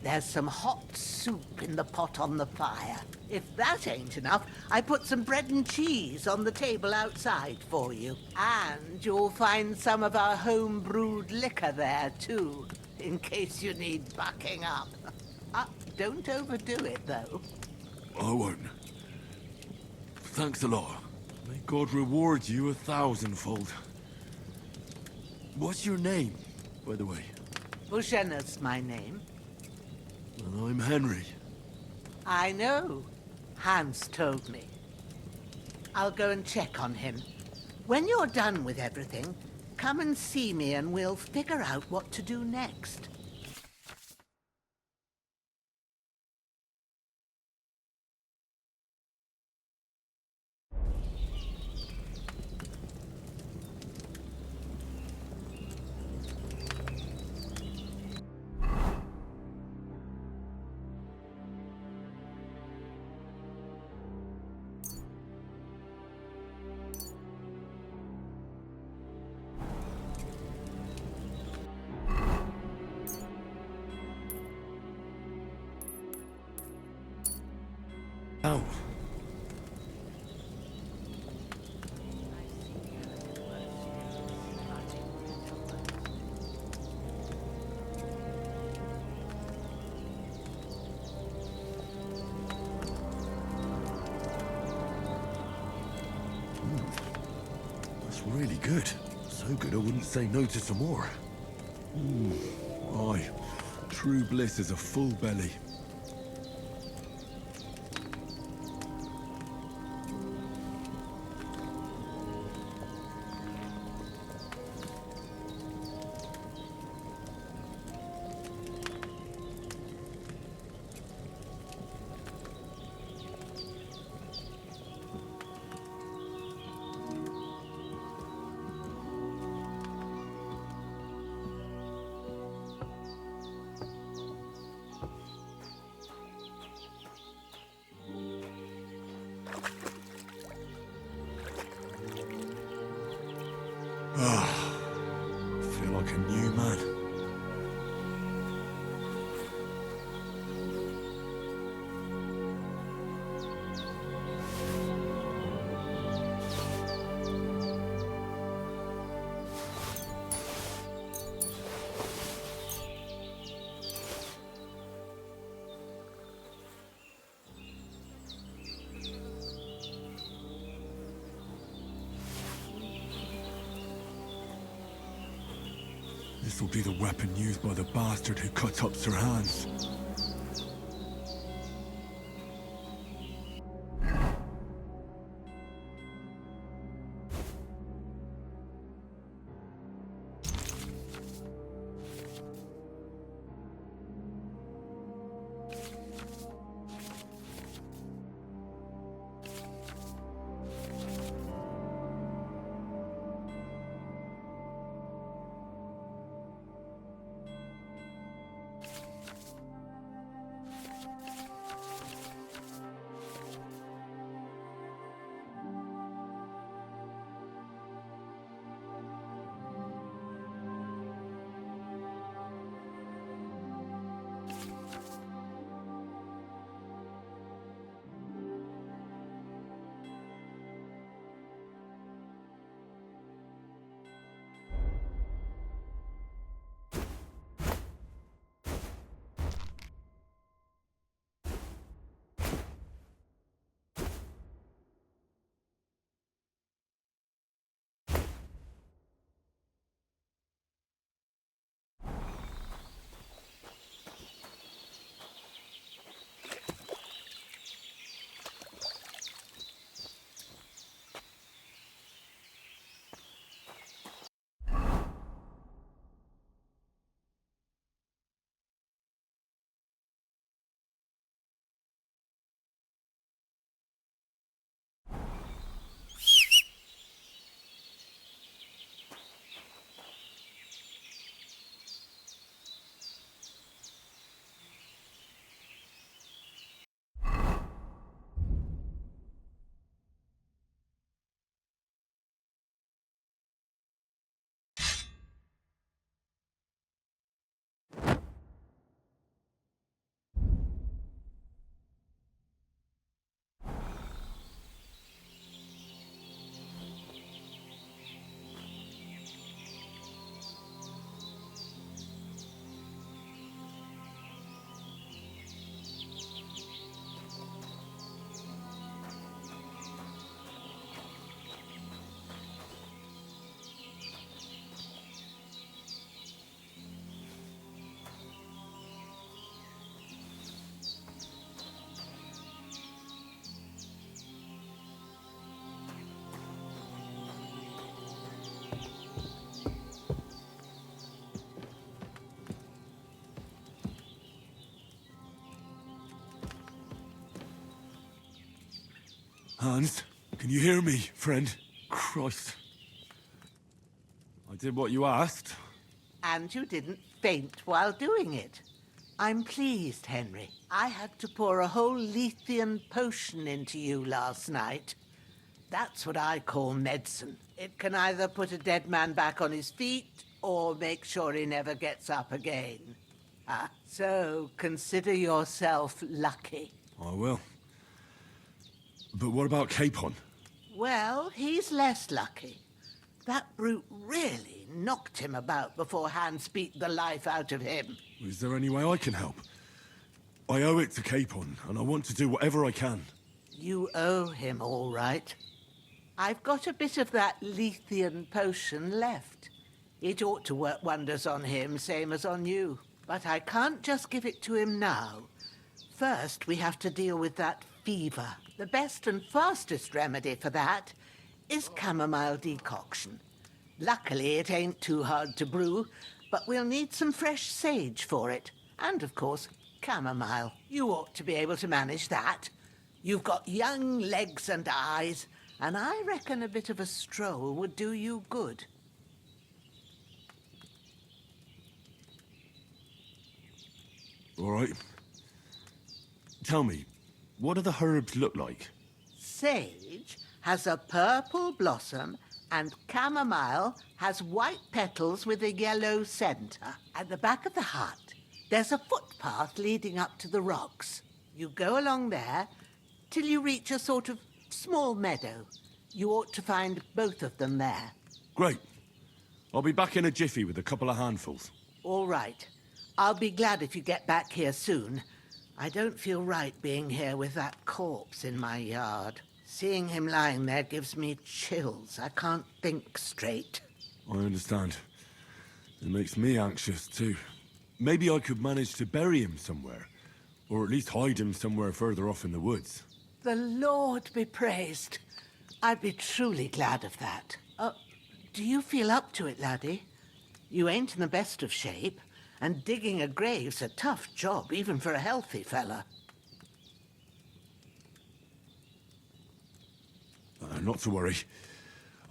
Q: There's some hot soup in the pot on the fire. If that ain't enough, I put some bread and cheese on the table outside for you. And you'll find some of our home-brewed liquor there, too, in case you need bucking up. Don't overdo it, though.
E: I won't. Thanks a lot. May God reward you 1,000-fold. What's your name, by the way?
Q: Bushenna's my name.
E: And I'm Henry.
Q: I know. Hans told me. I'll go and check on him. When you're done with everything, come and see me and we'll figure out what to do next.
E: Oh. That's really good. So good I wouldn't say no to some more. Aye. True bliss is a full belly. I feel like a new man. This will be the weapon used by the bastard who cut up Sir Hans. Hans, can you hear me, friend? Christ. I did what you asked.
Q: And you didn't faint while doing it. I'm pleased, Henry. I had to pour a whole Lethean potion into you last night. That's what I call medicine. It can either put a dead man back on his feet or make sure he never gets up again. So consider yourself lucky.
E: I will. But what about Capon?
Q: Well, he's less lucky. That brute really knocked him about before Hans beat the life out of him.
E: Is there any way I can help? I owe it to Capon, and I want to do whatever I can.
Q: You owe him, all right. I've got a bit of that Lethean potion left. It ought to work wonders on him, same as on you. But I can't just give it to him now. First, we have to deal with that fever. The best and fastest remedy for that is chamomile decoction. Luckily, it ain't too hard to brew, but we'll need some fresh sage for it. And, of course, chamomile. You ought to be able to manage that. You've got young legs and eyes, and I reckon a bit of a stroll would do you good.
E: All right. Tell me, what do the herbs look like?
Q: Sage has a purple blossom, and chamomile has white petals with a yellow centre. At the back of the hut, there's a footpath leading up to the rocks. You go along there till you reach a sort of small meadow. You ought to find both of them there.
E: Great. I'll be back in a jiffy with a couple of handfuls.
Q: All right. I'll be glad if you get back here soon. I don't feel right being here with that corpse in my yard. Seeing him lying there gives me chills. I can't think straight.
E: I understand. It makes me anxious, too. Maybe I could manage to bury him somewhere. Or at least hide him somewhere further off in the woods.
Q: The Lord be praised. I'd be truly glad of that. Do you feel up to it, laddie? You ain't in the best of shape, and digging a grave's a tough job, even for a healthy fella.
E: Not to worry.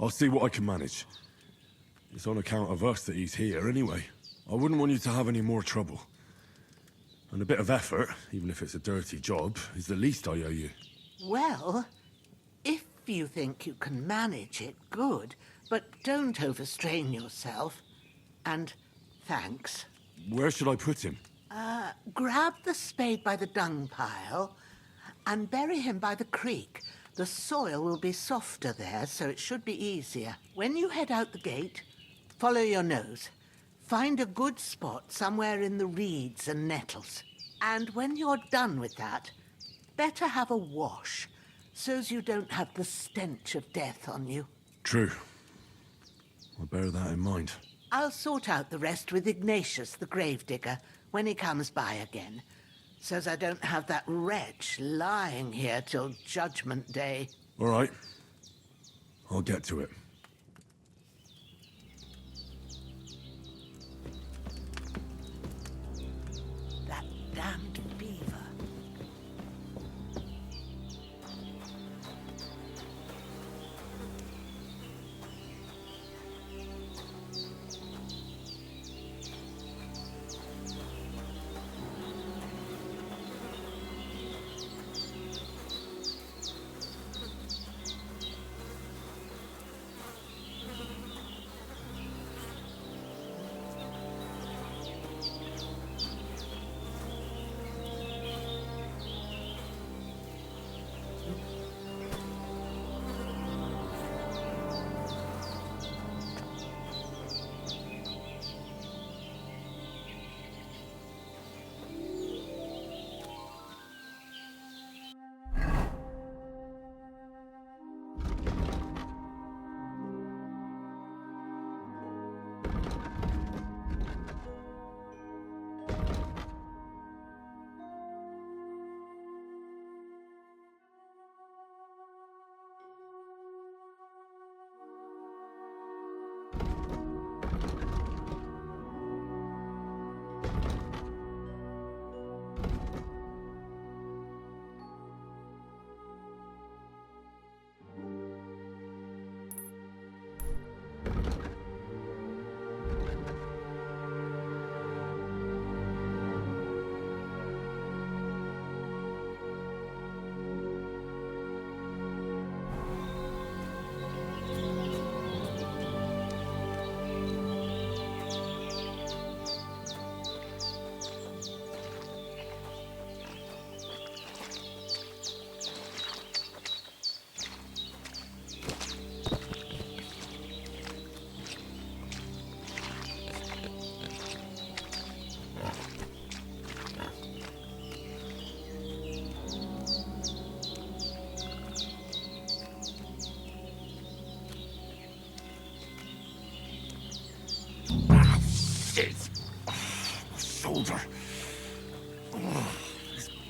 E: I'll see what I can manage. It's on account of us that he's here, anyway. I wouldn't want you to have any more trouble. And a bit of effort, even if it's a dirty job, is the least I owe you.
Q: Well, if you think you can manage it, good. But don't overstrain yourself. And thanks.
E: Where should I put him?
Q: Grab the spade by the dung pile and bury him by the creek. The soil will be softer there, so it should be easier. When you head out the gate, follow your nose. Find a good spot somewhere in the reeds and nettles. And when you're done with that, better have a wash, so's you don't have the stench of death on you.
E: True. I'll bear that in mind.
Q: I'll sort out the rest with Ignatius, the gravedigger, when he comes by again, so's I don't have that wretch lying here till Judgment Day.
E: All right. I'll get to it.
Q: That damned beaver.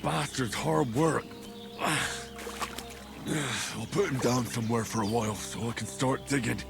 E: bastard's hard work. I'll put him down somewhere for a while so I can start digging.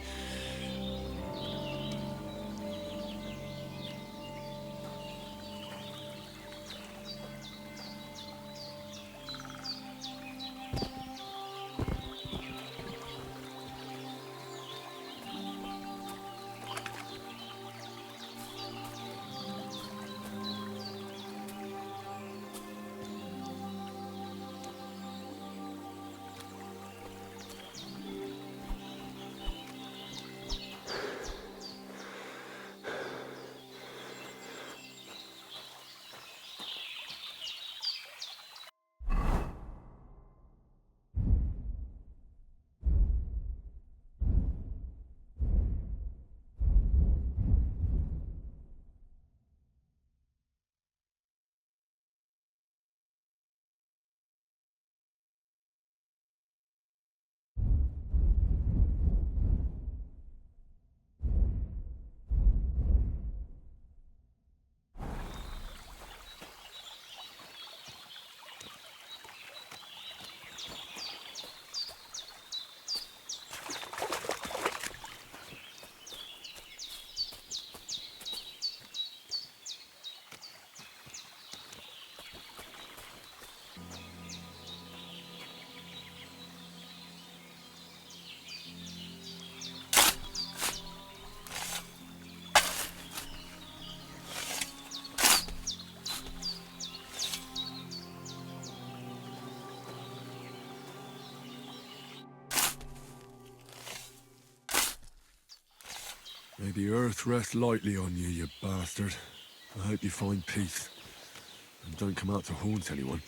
E: May the earth rest lightly on you, you bastard. I hope you find peace. And don't come out to haunt anyone.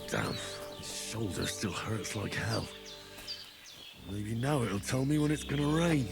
E: Damn, his shoulder still hurts like hell. Maybe now it'll tell me when it's gonna rain.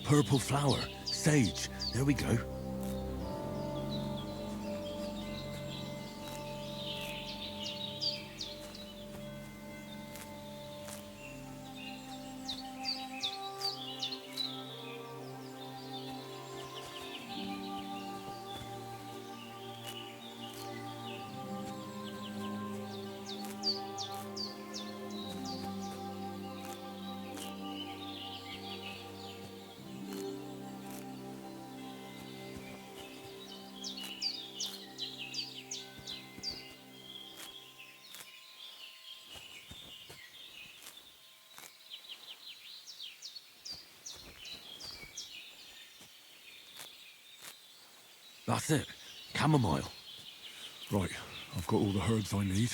E: Purple flower, sage, there we go. That's it. Chamomile. Right, I've got all the herbs I need.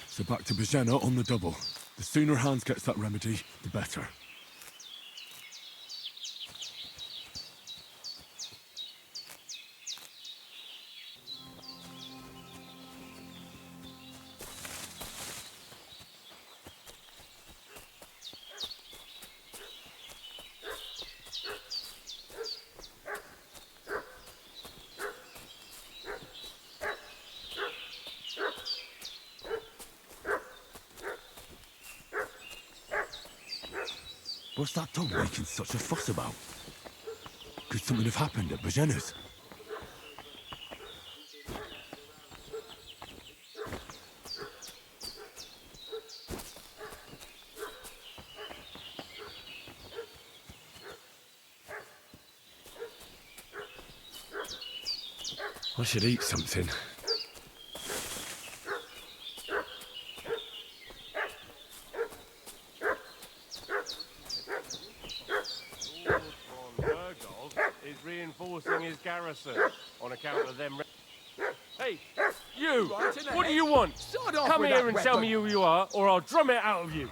E: So back to Bajena on the double. The sooner Hans gets that remedy, the better. What's that dog making such a fuss about? Could something have happened at Bajena's? I should eat something.
R: Reinforcing his garrison on account of them. Hey, you! What do you want? Come here and tell me who you are, or I'll drum it out of you.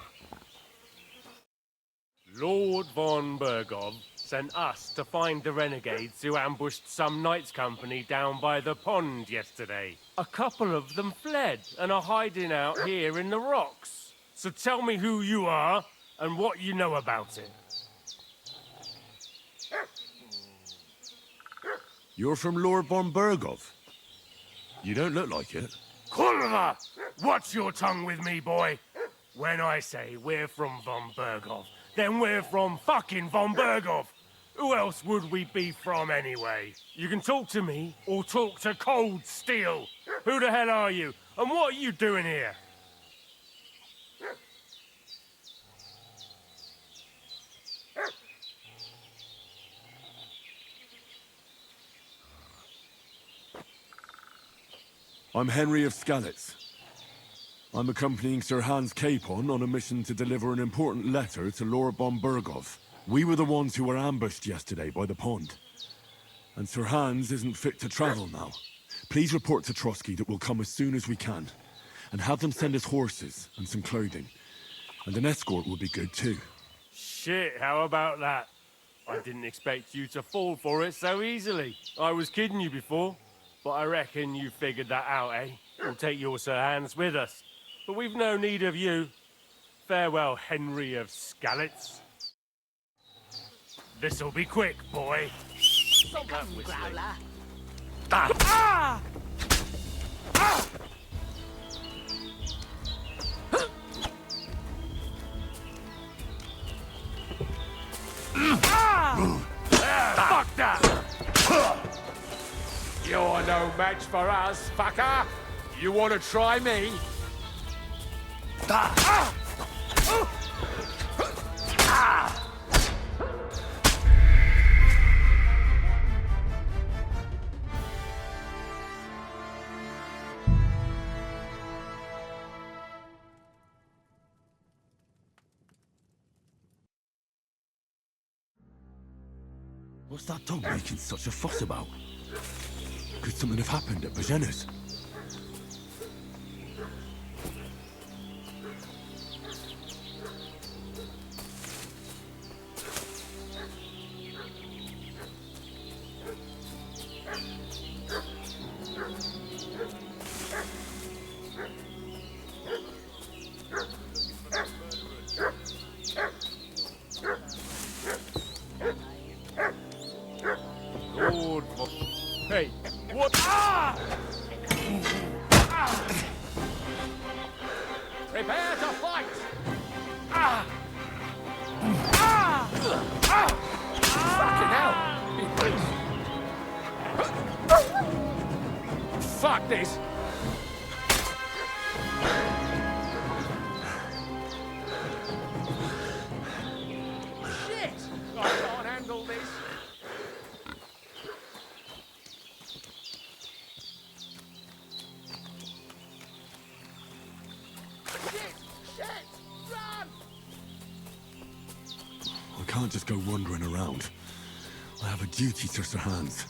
R: Lord von Bergov sent us to find the renegades who ambushed some knights' company down by the pond yesterday. A couple of them fled and are hiding out here in the rocks. So tell me who you are and what you know about it.
E: You're from Lord von Bergov? You don't look like it.
R: Kulva! Watch your tongue with me, boy. When I say we're from von Bergov, then we're from fucking von Bergov. Who else would we be from anyway? You can talk to me or talk to Cold Steel. Who the hell are you? And what are you doing here?
E: I'm Henry of Skalitz. I'm accompanying Sir Hans Capon on a mission to deliver an important letter to Lord von Bergov. We were the ones who were ambushed yesterday by the pond. And Sir Hans isn't fit to travel now. Please report to Trotsky that we'll come as soon as we can. And have them send us horses and some clothing. And an escort would be good too.
R: Shit, how about that? I didn't expect you to fall for it so easily. I was kidding you before. But I reckon you figured that out, eh? We'll take your Sir Hans with us. But we've no need of you. Farewell, Henry of Skalitz. This'll be quick, boy.
Q: Come, Growler.
R: Ah! Ah! Ah! Ah! Fuck that! You're no match for us, fucker! You want to try me? Ah! Ah!
E: What's that dog making such a fuss about? Could something have happened at Bajena's?
R: Lord, hey, what? Ah! Ah! Prepare to fight! Ah! Ah! Ah! Fucking hell! Fuck this! Shit! I can't handle this.
E: I can't just go wandering around. I have a duty to Sir Hans.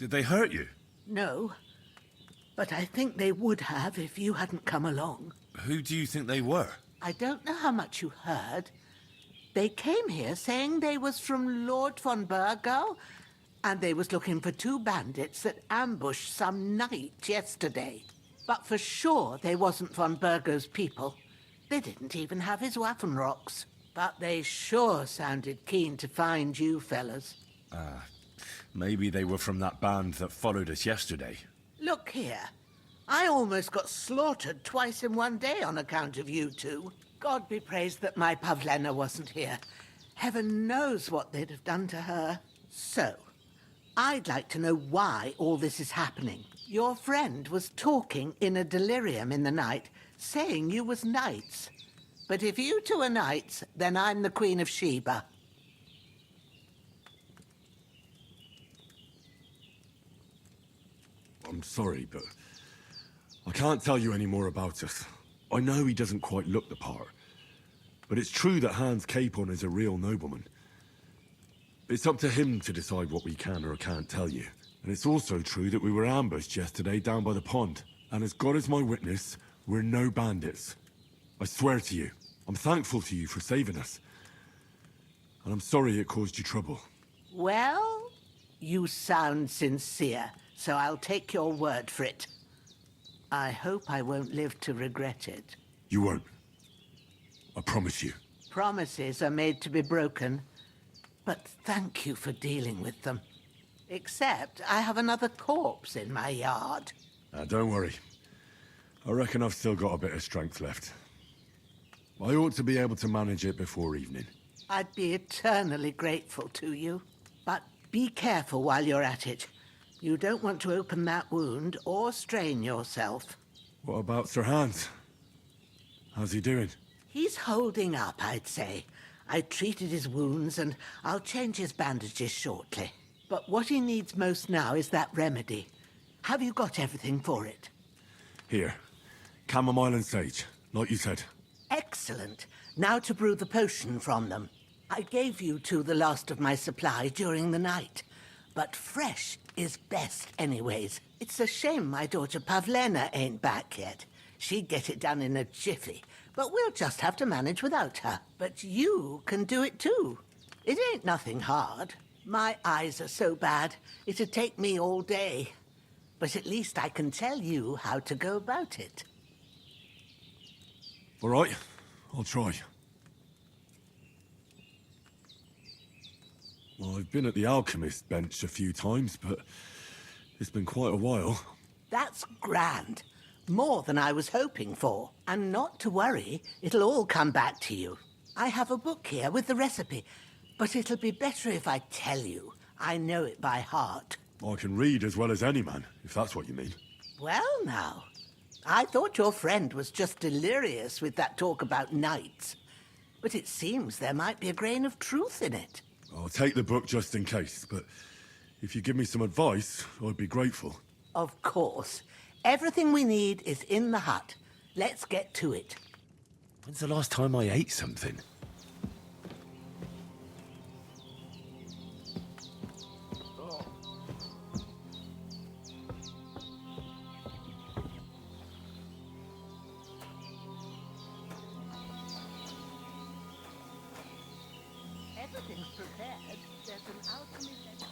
D: Did they hurt you?
Q: No, but I think they would have if you hadn't come along.
D: Who do you think they were?
Q: I don't know how much you heard. They came here saying they was from Lord von Burgo, and they was looking for 2 bandits that ambushed some knight yesterday. But for sure they wasn't von Burgo's people. They didn't even have his Waffenrocks. But they sure sounded keen to find you fellas.
D: Maybe they were from that band that followed us yesterday.
Q: Look here. I almost got slaughtered twice in one day on account of you two. God be praised that my Pavlena wasn't here. Heaven knows what they'd have done to her. So, I'd like to know why all this is happening. Your friend was talking in a delirium in the night, saying you was knights. But if you two are knights, then I'm the Queen of Sheba.
E: I'm sorry, but I can't tell you any more about us. I know he doesn't quite look the part, but it's true that Hans Capon is a real nobleman. It's up to him to decide what we can or can't tell you. And it's also true that we were ambushed yesterday down by the pond. And as God is my witness, we're no bandits. I swear to you, I'm thankful to you for saving us. And I'm sorry it caused you trouble.
Q: Well, you sound sincere, so I'll take your word for it. I hope I won't live to regret it.
E: You won't. I promise you.
Q: Promises are made to be broken, but thank you for dealing with them. Except I have another corpse in my yard.
E: Don't worry. I reckon I've still got a bit of strength left. I ought to be able to manage it before evening.
Q: I'd be eternally grateful to you. But be careful while you're at it. You don't want to open that wound or strain yourself.
E: What about Sir Hans? How's he doing?
Q: He's holding up, I'd say. I treated his wounds and I'll change his bandages shortly. But what he needs most now is that remedy. Have you got everything for it?
E: Here. Chamomile and sage, like you said.
Q: Excellent. Now to brew the potion from them. I gave you two the last of my supply during the night. But fresh is best anyways. It's a shame my daughter Pavlena ain't back yet. She'd get it done in a jiffy. But we'll just have to manage without her. But you can do it too. It ain't nothing hard. My eyes are so bad, it'd take me all day. But at least I can tell you how to go about it.
E: All right, I'll try. Well, I've been at the alchemist bench a few times, but it's been quite a while.
Q: That's grand. More than I was hoping for. And not to worry, it'll all come back to you. I have a book here with the recipe, but it'll be better if I tell you. I know it by heart.
E: I can read as well as any man, if that's what you mean.
Q: Well now, I thought your friend was just delirious with that talk about knights. But it seems there might be a grain of truth in it.
E: I'll take the book just in case, but if you give me some advice, I'd be grateful.
Q: Of course. Everything we need is in the hut. Let's get to it.
D: When's the last time I ate something?
Q: Everything's prepared. There's an alchemy bench.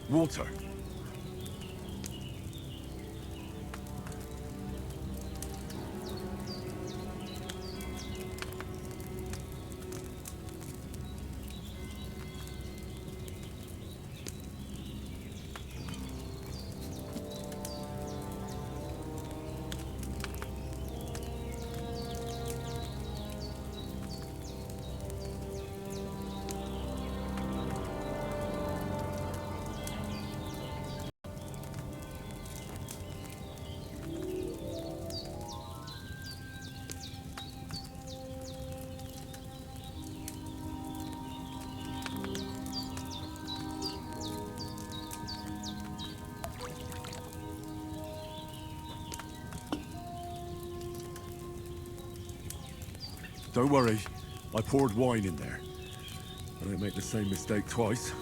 E: Water. Don't worry, I poured wine in there. I don't make the same mistake twice.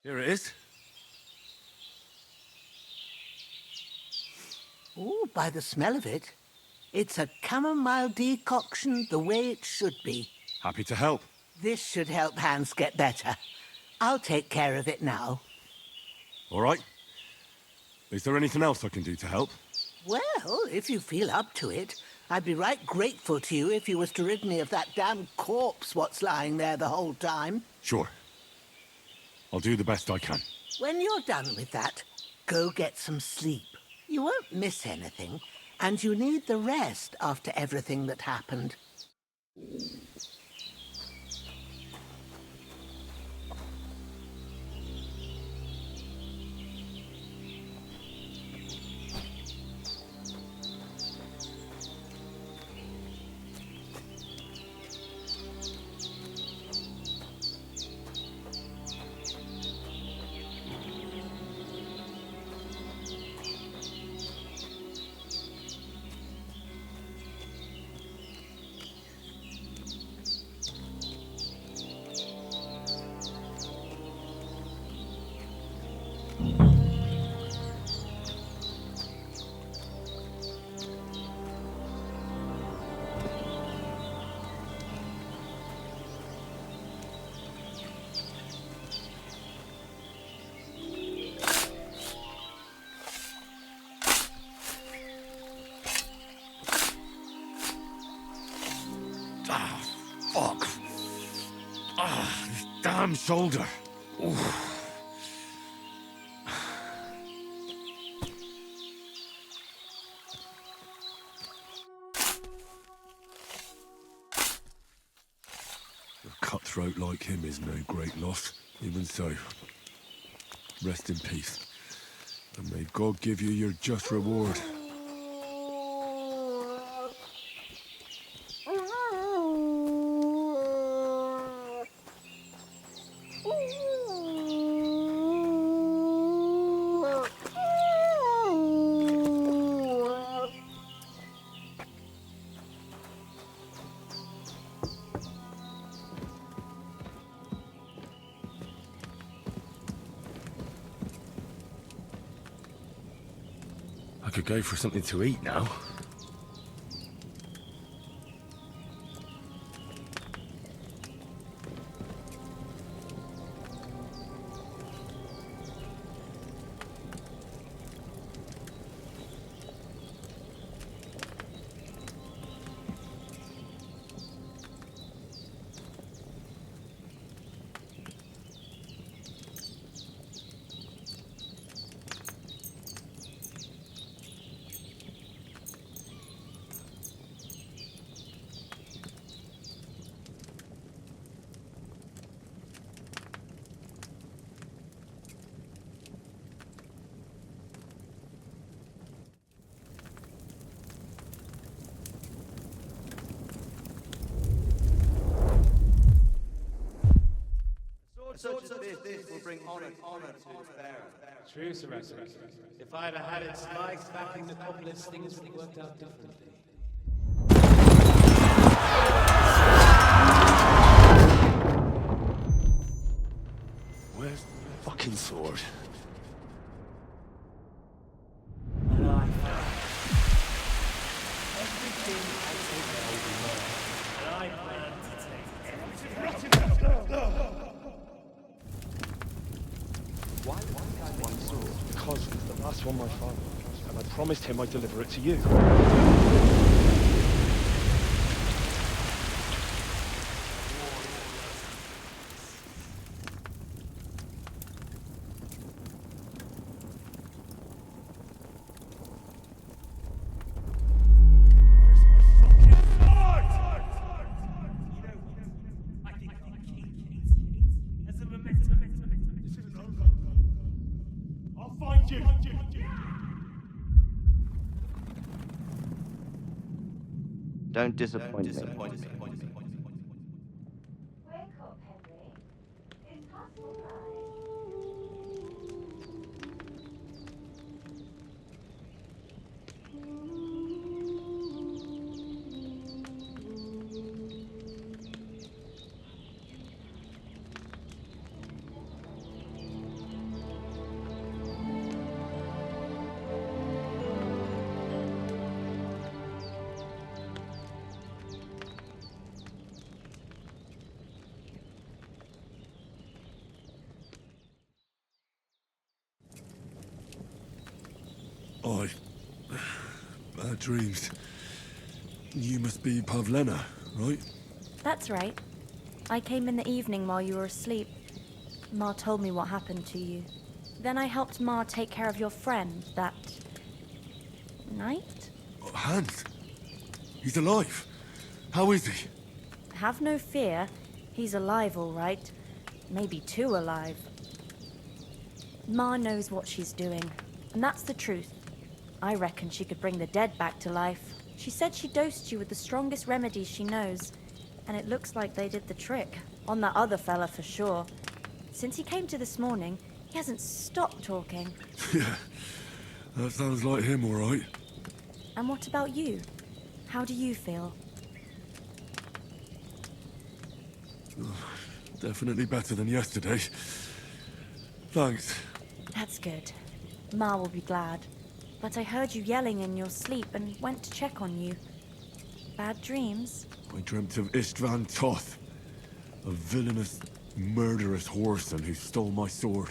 E: Here it is.
Q: Oh, by the smell of it, it's a chamomile decoction the way it should be.
E: Happy to help.
Q: This should help Hans get better. I'll take care of it now.
E: All right. Is there anything else I can do to help?
Q: Well, if you feel up to it, I'd be right grateful to you if you was to rid me of that damn corpse what's lying there the whole time.
E: Sure. I'll do the best I can.
Q: When you're done with that, go get some sleep. You won't miss anything, and you need the rest after everything that happened.
E: Fuck. This damn shoulder. Oof. A cutthroat like him is no great loss. Even so, rest in peace. And may God give you your just reward. I could go for something to eat now.
P: Such as this will bring honor to its bearer.
C: True, Sir Ezra. If I'd have had its spikes backing the couplets, things would have worked out differently.
E: Where's the fucking sword?
S: Why did I want one sword? Because it's the last one my father left, and I promised him I'd deliver it to you.
P: Don't disappoint me.
N: Wake up, Henry. It's past
E: Oh, bad dreams. You must be Pavlena, right?
B: That's right. I came in the evening while you were asleep. Ma told me what happened to you. Then I helped Ma take care of your friend that night?
E: Oh, Hans. He's alive. How is he?
B: Have no fear. He's alive, all right. Maybe too alive. Ma knows what she's doing, and that's the truth. I reckon she could bring the dead back to life. She said she dosed you with the strongest remedies she knows, and it looks like they did the trick. On that other fella for sure. Since he came to this morning, he hasn't stopped talking.
E: Yeah, that sounds like him, all right.
B: And what about you? How do you feel?
E: Definitely better than yesterday. Thanks.
B: That's good. Ma will be glad. But I heard you yelling in your sleep and went to check on you. Bad dreams?
E: I dreamt of Istvan Toth, a villainous, murderous whoreson who stole my sword.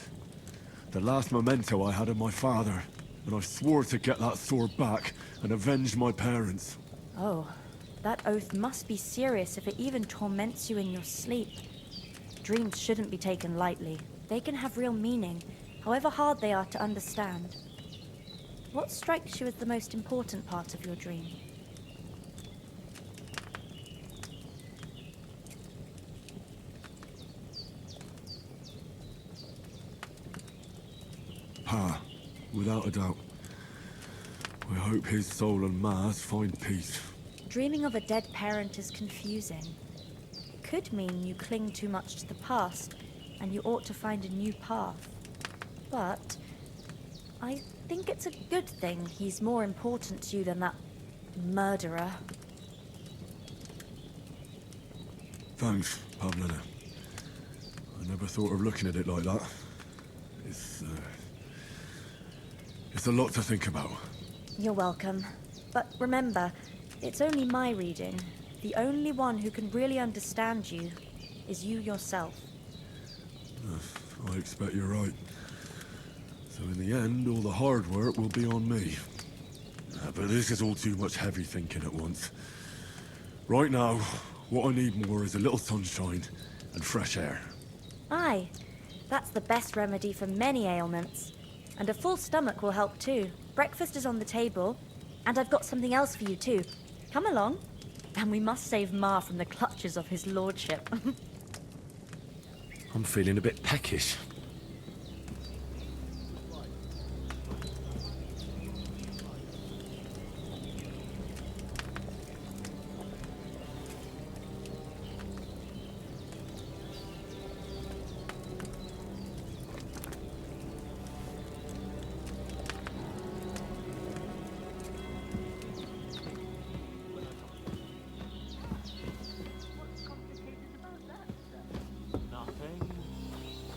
E: The last memento I had of my father, and I swore to get that sword back and avenge my parents.
B: Oh, that oath must be serious if it even torments you in your sleep. Dreams shouldn't be taken lightly. They can have real meaning, however hard they are to understand. What strikes you as the most important part of your dream?
E: Pa, without a doubt. I hope his soul and Ma's find peace.
B: Dreaming of a dead parent is confusing. Could mean you cling too much to the past, and you ought to find a new path. But I think it's a good thing he's more important to you than that murderer.
E: Thanks, Pavlena. I never thought of looking at it like that. It's a lot to think about.
B: You're welcome. But remember, it's only my reading. The only one who can really understand you is you yourself.
E: I expect you're right. So in the end, all the hard work will be on me. But this is all too much heavy thinking at once. Right now, what I need more is a little sunshine and fresh air.
B: Aye, that's the best remedy for many ailments. And a full stomach will help too. Breakfast is on the table, and I've got something else for you too. Come along. And we must save Ma from the clutches of his lordship.
E: I'm feeling a bit peckish.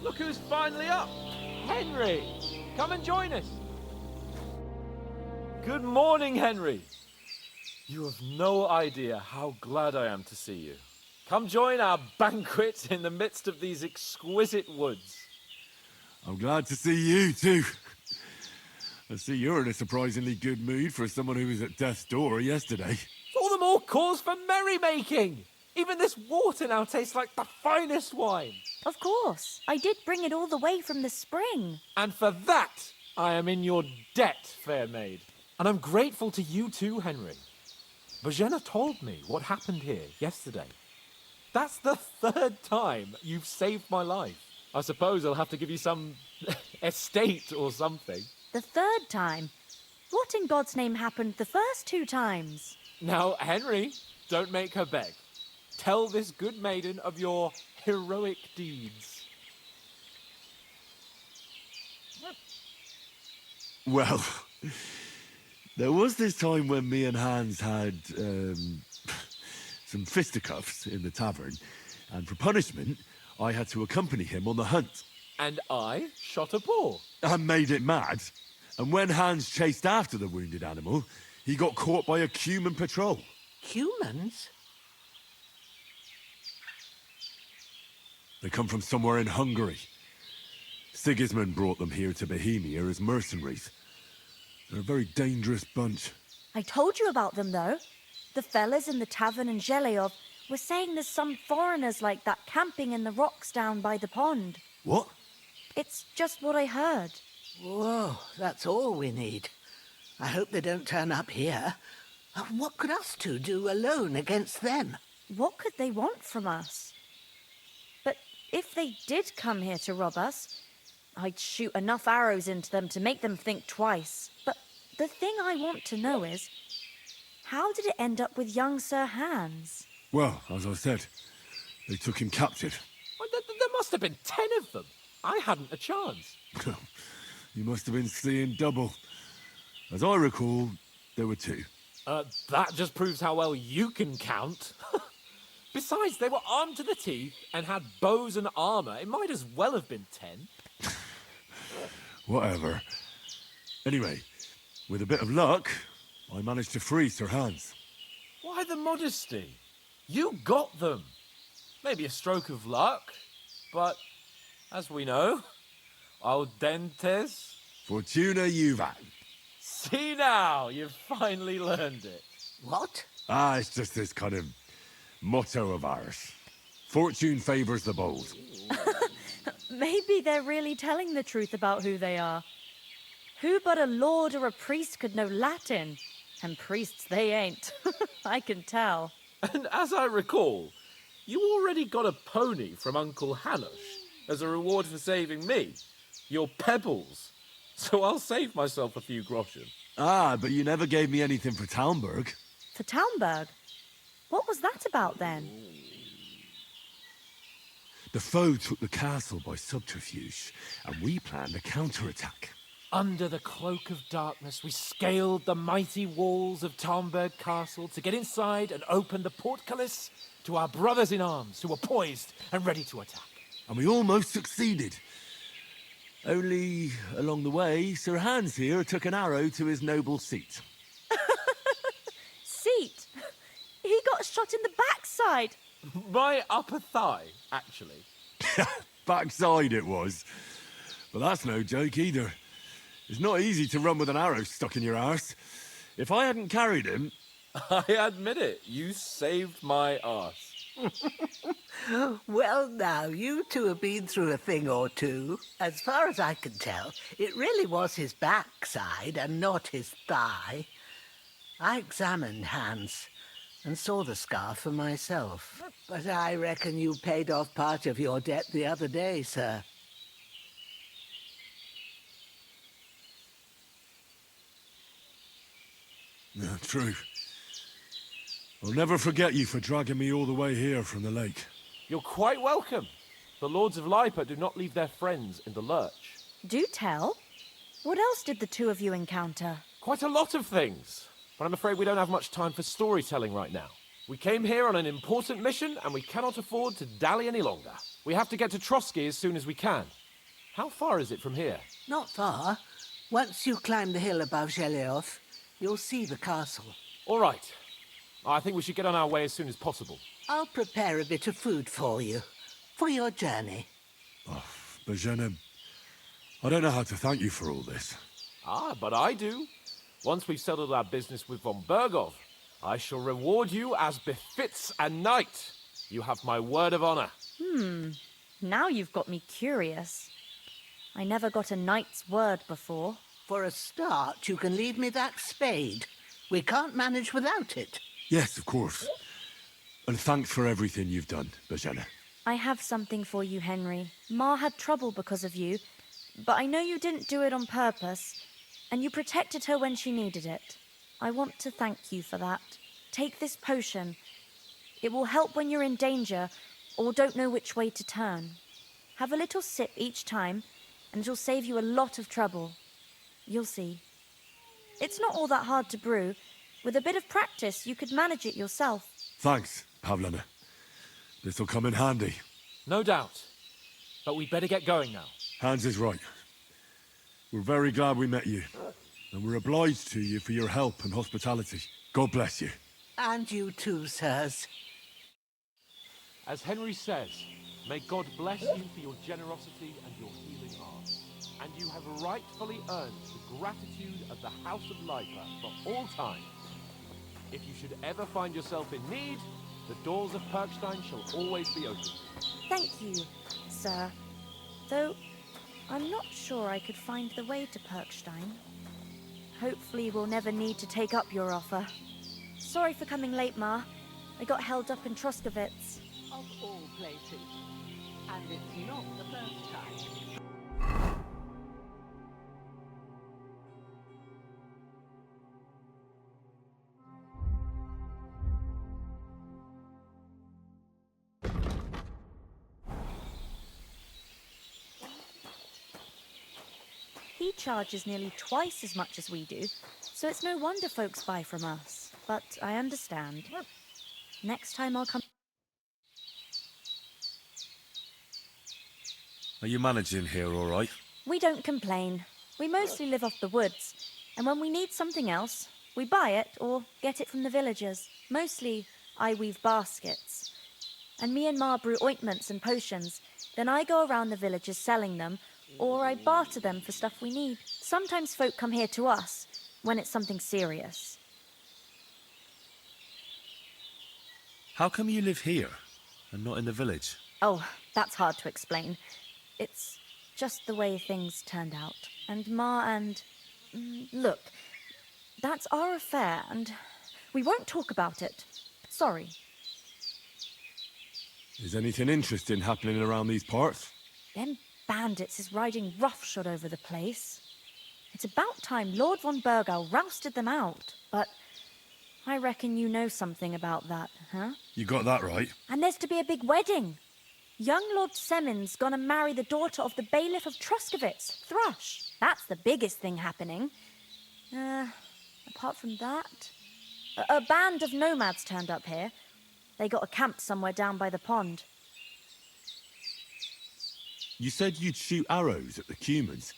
C: Look who's finally up! Henry! Come and join us! Good morning, Henry! You have no idea how glad I am to see you. Come join our banquet in the midst of these exquisite woods.
E: I'm glad to see you, too. I see you're in a surprisingly good mood for someone who was at death's door yesterday.
C: All the more cause for merrymaking! Even this water now tastes like the finest wine.
B: Of course. I did bring it all the way from the spring.
C: And for that, I am in your debt, fair maid. And I'm grateful to you too, Henry. Bojena told me what happened here yesterday. That's the third time you've saved my life. I suppose I'll have to give you some estate or something.
B: The third time? What in God's name happened the first 2 times?
C: Now, Henry, don't make her beg. Tell this good maiden of your heroic deeds.
E: Well, there was this time when me and Hans had, some fisticuffs in the tavern, and for punishment, I had to accompany him on the hunt.
C: And I shot a boar.
E: And made it mad. And when Hans chased after the wounded animal, he got caught by a Cuman patrol.
Q: Humans?
E: They come from somewhere in Hungary. Sigismund brought them here to Bohemia as mercenaries. They're a very dangerous bunch.
B: I told you about them, though. The fellas in the tavern in Zhelyov were saying there's some foreigners like that camping in the rocks down by the pond.
J: What?
B: It's just what I heard.
Q: Whoa, that's all we need. I hope they don't turn up here. What could us two do alone against them?
B: What could they want from us? But if they did come here to rob us, I'd shoot enough arrows into them to make them think twice. But the thing I want to know is, how did it end up with young Sir Hans?
E: Well, as I said, they took him captive.
C: Well, there must have been 10 of them. I hadn't a chance.
E: You must have been seeing double. As I recall, there were 2.
C: That just proves how well you can count. Besides, they were armed to the teeth and had bows and armor. It might as well have been 10.
E: Whatever. Anyway, with a bit of luck, I managed to free Sir Hans.
C: Why the modesty? You got them. Maybe a stroke of luck, but as we know, al dentes...
E: Fortuna juvat.
C: See now, you've finally learned it.
Q: What?
E: It's just this kind of motto of ours. Fortune favors the bold.
B: Maybe they're really telling the truth about who they are. Who but a lord or a priest could know Latin? And priests they ain't. I can tell.
C: And as I recall, you already got a pony from Uncle Hanush as a reward for saving me. Your pebbles. So I'll save myself a few groschen.
E: But you never gave me anything for Talmberg.
B: For Talmberg? What was that about then?
E: The foe took the castle by subterfuge, and we planned a counterattack.
C: Under the cloak of darkness, we scaled the mighty walls of Talmberg Castle to get inside and open the portcullis to our brothers in arms who were poised and ready to attack.
E: And we almost succeeded. Only, along the way, Sir Hans here took an arrow to his noble seat.
B: Seat? He got shot in the backside.
C: My upper thigh, actually.
E: Backside it was. But that's no joke either. It's not easy to run with an arrow stuck in your arse. If I hadn't carried him...
C: I admit it, you saved my arse.
Q: Well, now, you two have been through a thing or two. As far as I can tell, it really was his backside and not his thigh. I examined Hans and saw the scar for myself. But I reckon you paid off part of your debt the other day, sir.
E: Yeah, true. I'll never forget you for dragging me all the way here from the lake.
C: You're quite welcome. The Lords of Lipa do not leave their friends in the lurch.
B: Do tell. What else did the two of you encounter?
C: Quite a lot of things. But I'm afraid we don't have much time for storytelling right now. We came here on an important mission, and we cannot afford to dally any longer. We have to get to Trotsky as soon as we can. How far is it from here?
Q: Not far. Once you climb the hill above Zhelyov, you'll see the castle.
C: All right. I think we should get on our way as soon as possible.
Q: I'll prepare a bit of food for you, for your journey.
E: Oh, Bozhena, I don't know how to thank you for all this.
C: But I do. Once we've settled our business with von Bergov, I shall reward you as befits a knight. You have my word of honor.
B: Now you've got me curious. I never got a knight's word before.
Q: For a start, you can leave me that spade. We can't manage without it.
E: Yes, of course. And thanks for everything you've done, Bozhena.
B: I have something for you, Henry. Ma had trouble because of you, but I know you didn't do it on purpose, and you protected her when she needed it. I want to thank you for that. Take this potion. It will help when you're in danger or don't know which way to turn. Have a little sip each time, and it'll save you a lot of trouble. You'll see. It's not all that hard to brew. With a bit of practice, you could manage it yourself.
E: Thanks, Pavlena. This'll come in handy.
C: No doubt. But we'd better get going now.
E: Hans is right. We're very glad we met you. And we're obliged to you for your help and hospitality. God bless you.
Q: And you too, sirs.
C: As Henry says, may God bless you for your generosity and your healing arts.
G: and you have rightfully earned the gratitude of the House of Lipa for all time. If you should ever find yourself in need, the doors of Perkstein shall always be open.
B: Thank you, sir. Though, I'm not sure I could find the way to Perkstein. Hopefully we'll never need to take up your offer. Sorry for coming late, Ma. I got held up in Troskovitz.
Q: Of all places. And it's not the first time.
B: He charges nearly twice as much as we do, so it's no wonder folks buy from us. But I understand. Next time I'll come...
T: Are you managing here all right?
B: We don't complain. We mostly live off the woods, and when we need something else, we buy it or get it from the villagers. Mostly, I weave baskets. And me and Ma brew ointments and potions. Then I go around the villages selling them, or I barter them for stuff we need. Sometimes folk come here to us, when it's something serious.
T: How come you live here, and not in the village?
B: Oh, that's hard to explain. It's just the way things turned out. And Ma and... Look, that's our affair, and we won't talk about it. Sorry.
E: Is anything interesting happening around these parts?
B: Them bandits is riding roughshod over the place. It's about time Lord von Burgau rousted them out, but I reckon you know something about that, huh?
T: You got that right.
B: And there's to be a big wedding. Young Lord Semon's gonna marry the daughter of the bailiff of Troskovitz, Thrush. That's the biggest thing happening. Apart from that... A band of nomads turned up here. They got a camp somewhere down by the pond.
E: You said you'd shoot arrows at the humans.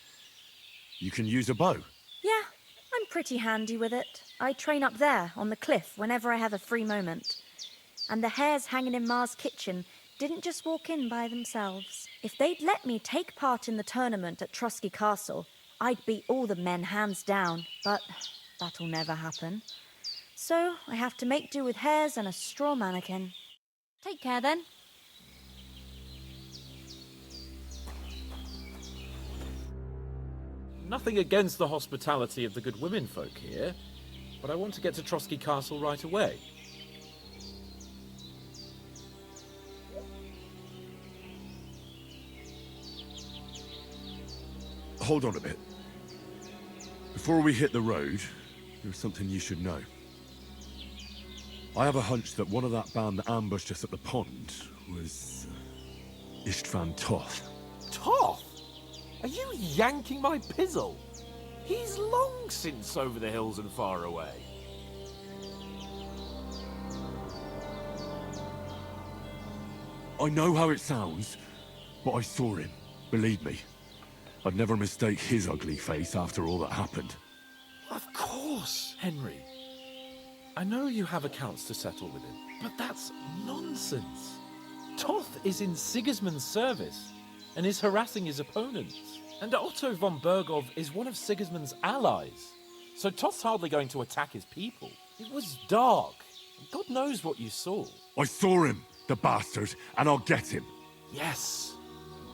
E: You can use a bow.
B: Yeah, I'm pretty handy with it. I train up there, on the cliff, whenever I have a free moment. And the hares hanging in Ma's kitchen didn't just walk in by themselves. If they'd let me take part in the tournament at Trotsky Castle, I'd beat all the men hands down, but that'll never happen. So I have to make do with hares and a straw mannequin. Take care then.
C: Nothing against the hospitality of the good women folk here, but I want to get to Trotsky Castle right away.
E: Hold on a bit. Before we hit the road, there's something you should know. I have a hunch that one of that band that ambushed us at the pond was... Istvan Toth.
G: Toth? Are you yanking my pizzle? He's long since over the hills and far away.
E: I know how it sounds, but I saw him. Believe me. I'd never mistake his ugly face after all that happened.
C: Of course, Henry. I know you have accounts to settle with him, but that's nonsense. Toth is in Sigismund's service and is harassing his opponents. And Otto von Bergov is one of Sigismund's allies. So Toth's hardly going to attack his people. It was dark. God knows what you saw.
E: I saw him, the bastard, and I'll get him.
C: Yes.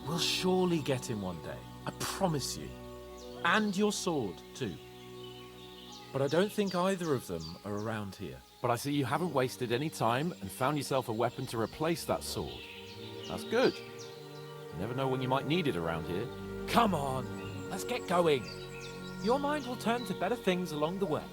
C: We'll surely get him one day. I promise you. And your sword, too. But I don't think either of them are around here. But I see you haven't wasted any time and found yourself a weapon to replace that sword. That's good. You never know when you might need it around here. Come on, let's get going. Your mind will turn to better things along the way.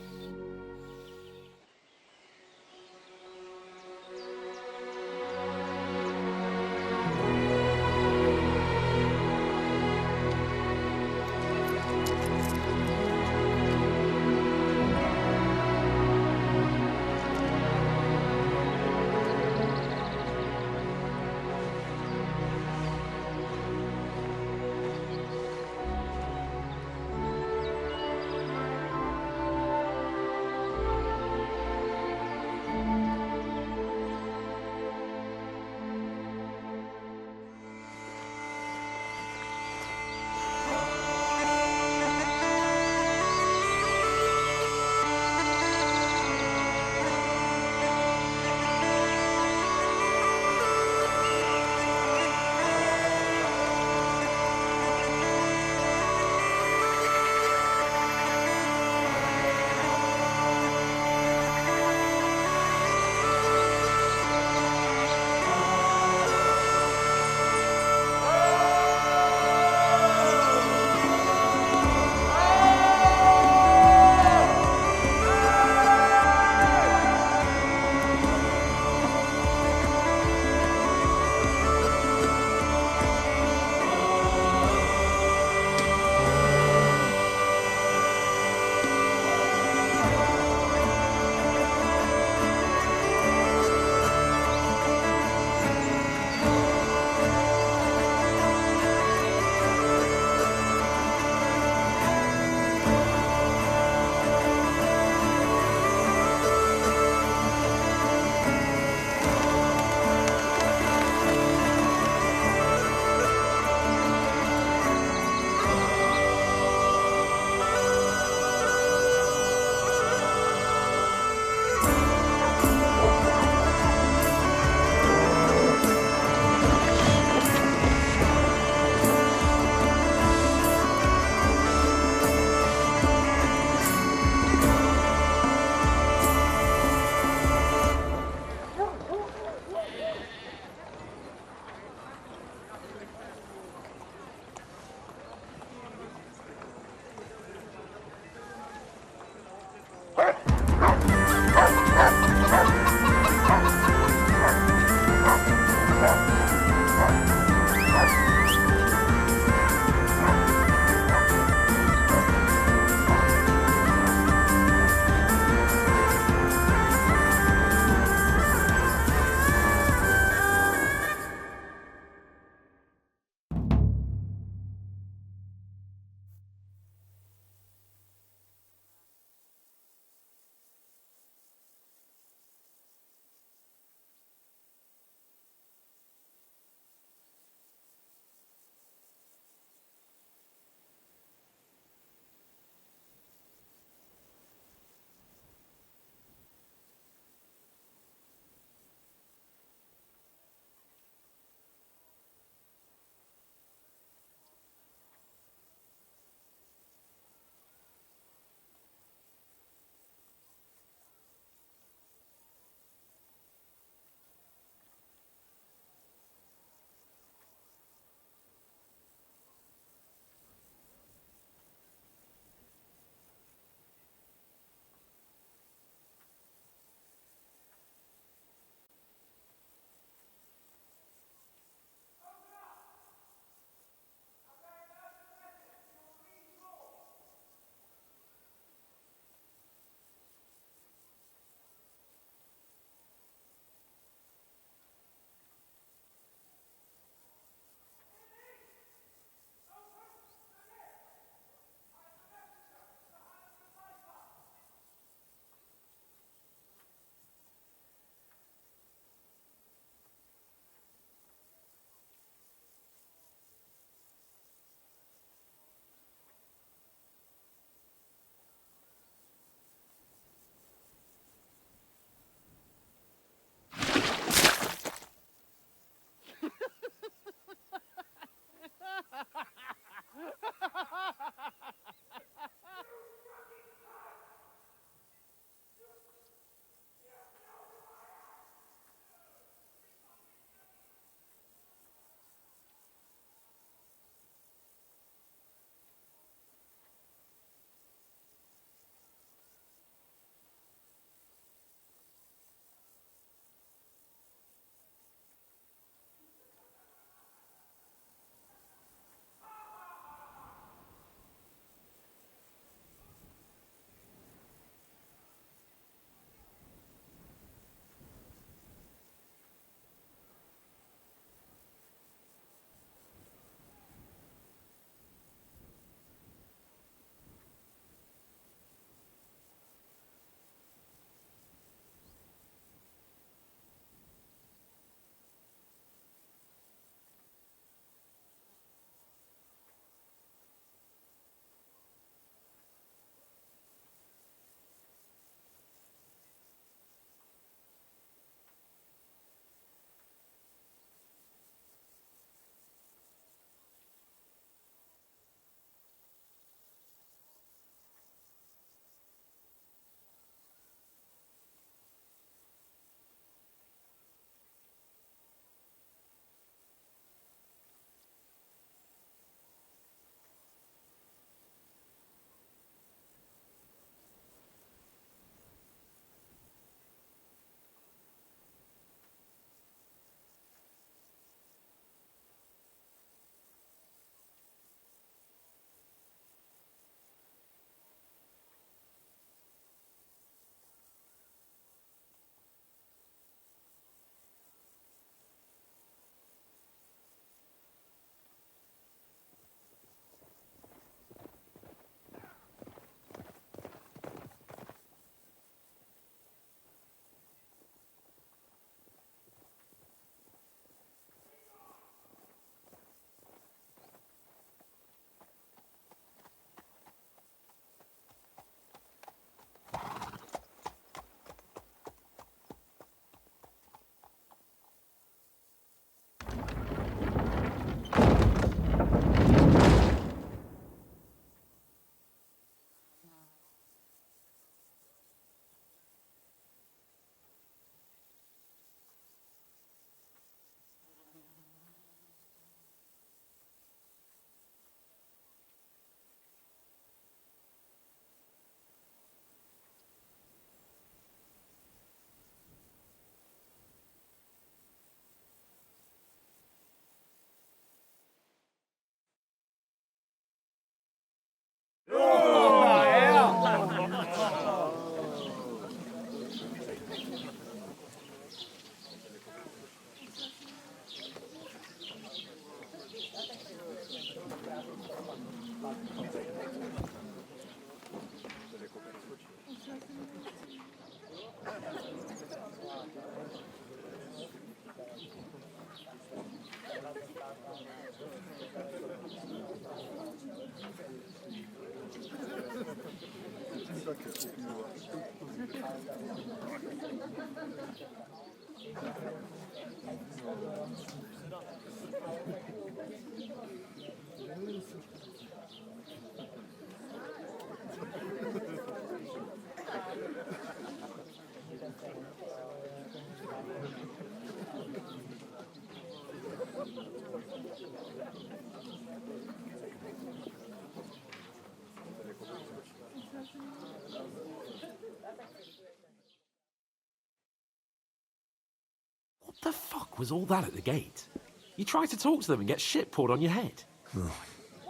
G: The fuck was all that at the gate? You try to talk to them and get shit poured on your head.
E: Oh,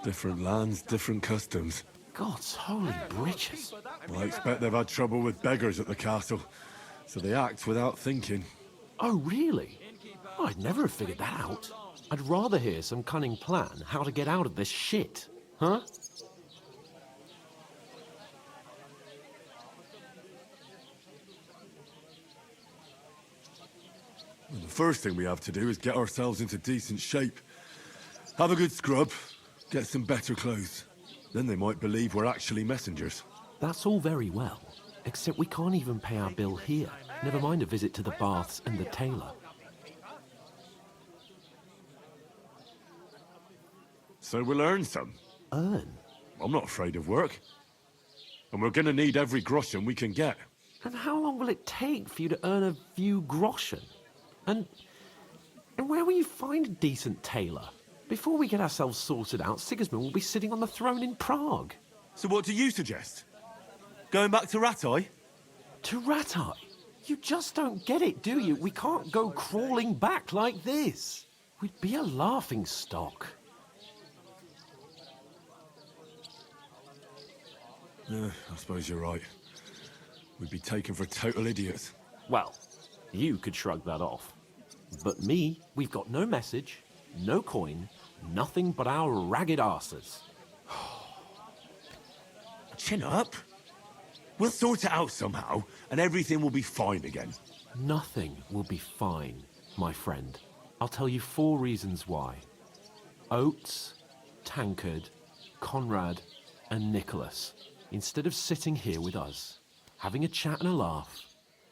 E: different lands, different customs.
G: God's holy britches.
E: Well, I expect they've had trouble with beggars at the castle, so they act without thinking.
G: Oh, really? I'd never have figured that out. I'd rather hear some cunning plan how to get out of this shit. Huh?
E: Well, the first thing we have to do is get ourselves into decent shape. Have a good scrub, get some better clothes. Then they might believe we're actually messengers.
G: That's all very well, except we can't even pay our bill here. Never mind a visit to the baths and the tailor.
E: So we'll earn some.
G: Earn?
E: I'm not afraid of work. And we're gonna need every groschen we can get.
G: And how long will it take for you to earn a few groschen? And where will you find a decent tailor? Before we get ourselves sorted out, Sigismund will be sitting on the throne in Prague.
E: So what do you suggest? Going back to Ratai?
G: To Ratai? You just don't get it, do you? We can't go crawling back like this. We'd be a laughing stock.
E: I suppose you're right. We'd be taken for total idiots.
G: Well, you could shrug that off. But me, we've got no message, no coin, nothing but our ragged arses.
E: Chin up. We'll sort it out somehow, and everything will be fine again.
G: Nothing will be fine, my friend. I'll tell you 4 reasons why. Oates, Tankard, Conrad, and Nicholas. Instead of sitting here with us, having a chat and a laugh,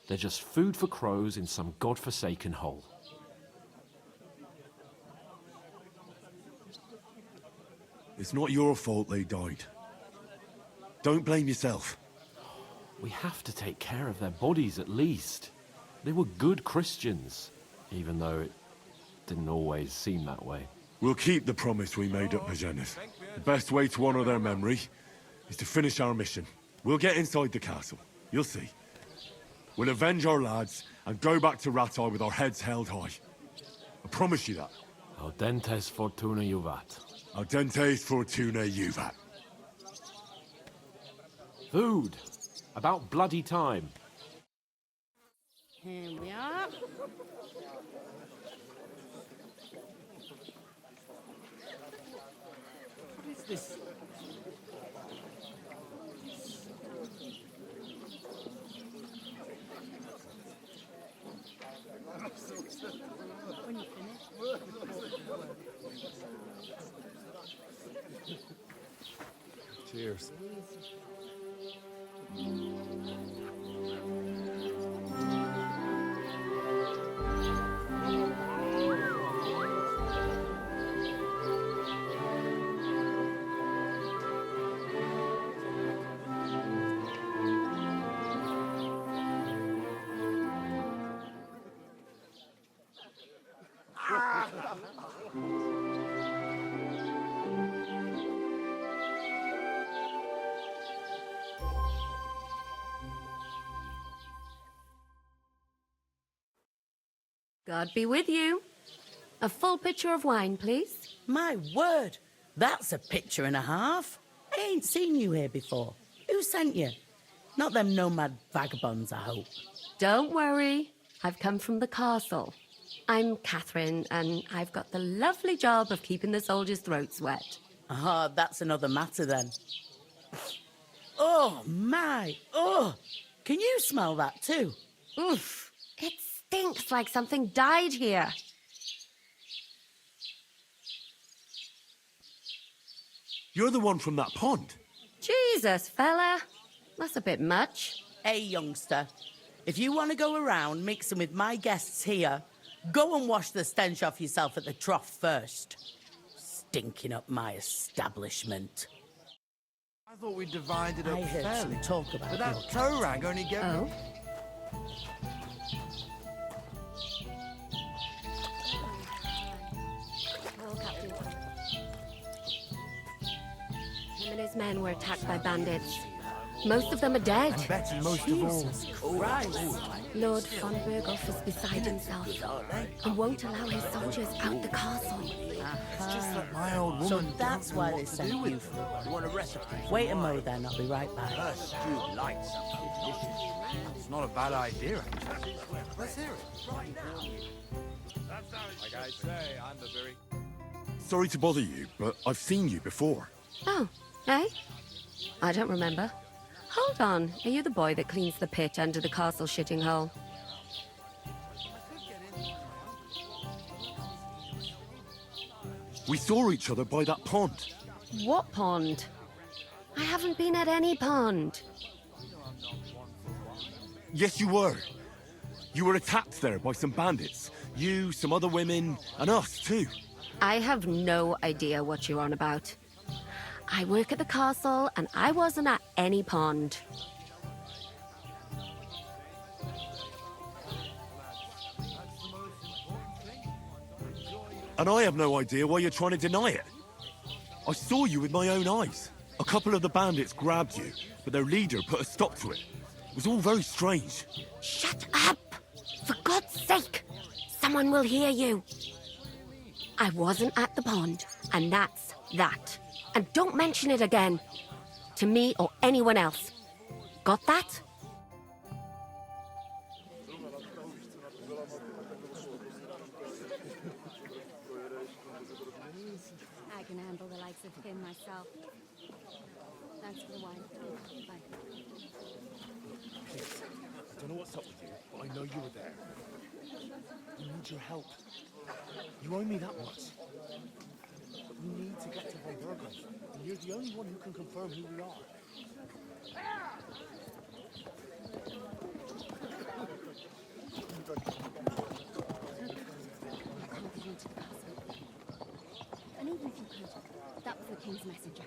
G: they're just food for crows in some godforsaken hole.
E: It's not your fault they died. Don't blame yourself.
G: We have to take care of their bodies at least. They were good Christians, even though it didn't always seem that way.
E: We'll keep the promise we made at Bajenis. The best way to honor their memory is to finish our mission. We'll get inside the castle. You'll see. We'll avenge our lads and go back to Ratai with our heads held high. I promise you that.
G: Audentes fortuna juvat.
E: Audentes fortuna juvat.
G: Food. About bloody time.
U: Here we are.
G: What is this?
U: When you finish.
E: Cheers.
U: God be with you. A full pitcher of wine, please.
V: My word, that's a picture and a half. I ain't seen you here before. Who sent you? Not them nomad vagabonds, I hope.
U: Don't worry. I've come from the castle. I'm Catherine, and I've got the lovely job of keeping the soldiers' throats wet.
V: Ah, that's another matter then. Oh, my. Oh, can you smell that too?
U: Oof. It stinks like something died here.
E: You're the one from that pond.
U: Jesus, fella. That's a bit much.
V: Hey, youngster. If you want to go around mixing with my guests here, go and wash the stench off yourself at the trough first. Stinking up my establishment.
J: I thought we divided up
V: I heard
J: fairly.
V: some talk about
J: But that
V: your
J: toe rag only gave me...
U: Him and his men were attacked by bandits. Most of them are dead.
J: And better most of all.
V: Christ.
U: Lord von Berghoff is beside himself and won't allow his soldiers out the castle.
J: It's just that my old woman.
V: So that's why they sent you.
M: You want a recipe?
V: Wait a mo then, I'll be right back.
M: Her stew likes something delicious.
J: It's not a bad idea, actually. Let's hear it.
M: Right now.
E: Like I say, I'm the very... Sorry to bother you, but I've seen you before.
U: Oh, eh? I don't remember. Hold on, are you the boy that cleans the pit under the castle shitting hole?
E: We saw each other by that pond.
U: What pond? I haven't been at any pond.
E: Yes, you were. You were attacked there by some bandits. You, some other women, and us too.
U: I have no idea what you're on about. I work at the castle, and I wasn't at any pond.
E: And I have no idea why you're trying to deny it. I saw you with my own eyes. A couple of the bandits grabbed you, but their leader put a stop to it. It was all very strange.
U: Shut up! For God's sake! Someone will hear you. I wasn't at the pond, and that's that. And don't mention it again. To me or anyone else. Got that?
F: I can handle the likes of him myself. Thanks for the wine. Bye.
S: I don't know what's up with you, but I know you were there. I need your help. You owe me that much. We need to get to Von Berghoff, and you're the only one who can confirm who we are.
F: And even if you could, that was the king's messenger.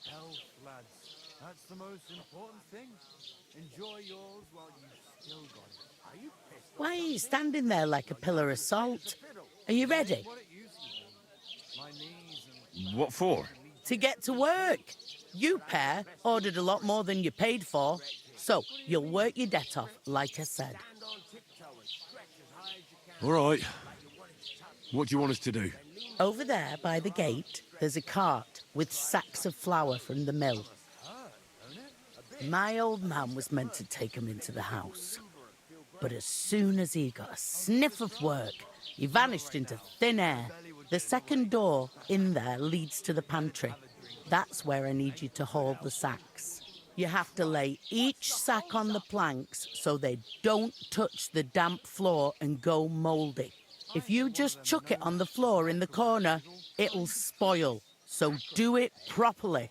J: Health, lads. That's the most important thing. Enjoy yours while you've still got it. Are you pissed?
V: Why are you standing there like a pillar of salt? Are you ready?
E: What for?
V: To get to work. You pair ordered a lot more than you paid for, so you'll work your debt off, like I said.
E: All right. What do you want us to do?
V: Over there by the gate, there's a cart with sacks of flour from the mill. My old man was meant to take 'em into the house. But as soon as he got a sniff of work, he vanished into thin air. The second door in there leads to the pantry. That's where I need you to haul the sacks. You have to lay each sack on the planks so they don't touch the damp floor and go mouldy. If you just chuck it on the floor in the corner, it'll spoil. So do it properly.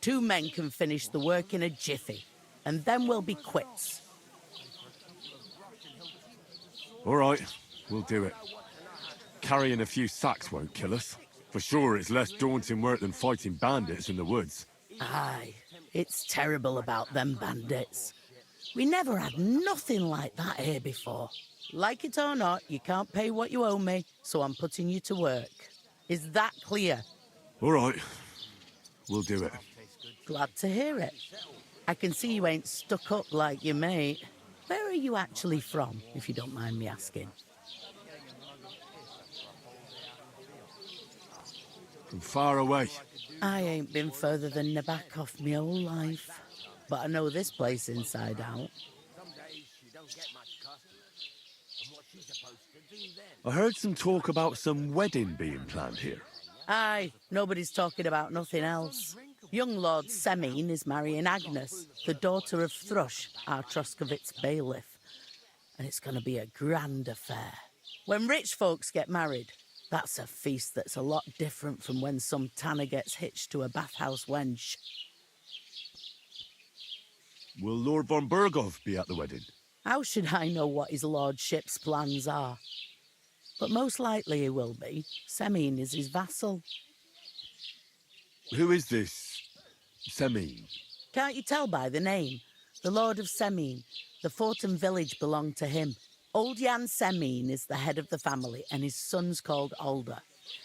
V: 2 men can finish the work in a jiffy, and then we'll be quits.
E: All right, we'll do it. Carrying a few sacks won't kill us. For sure, it's less daunting work than fighting bandits in the woods.
V: Aye, it's terrible about them bandits. We never had nothing like that here before. Like it or not, you can't pay what you owe me, so I'm putting you to work. Is that clear?
E: All right, we'll do it.
V: Glad to hear it. I can see you ain't stuck up like your mate. Where are you actually from, if you don't mind me asking?
E: From far away.
V: I ain't been further than Nabokov my whole life. But I know this place inside out.
E: I heard some talk about some wedding being planned here.
V: Aye, nobody's talking about nothing else. Young Lord Semine is marrying Agnes, the daughter of Thrush, our Troskovitz bailiff. And it's going to be a grand affair. When rich folks get married, that's a feast that's a lot different from when some tanner gets hitched to a bathhouse wench.
E: Will Lord von Berghoff be at the wedding?
V: How should I know what his lordship's plans are? But most likely he will be. Semine is his vassal.
E: Who is this Semine?
V: Can't you tell by the name? The Lord of Semine. The fort and village belong to him. Old Jan Semine is the head of the family, and his son's called Alder.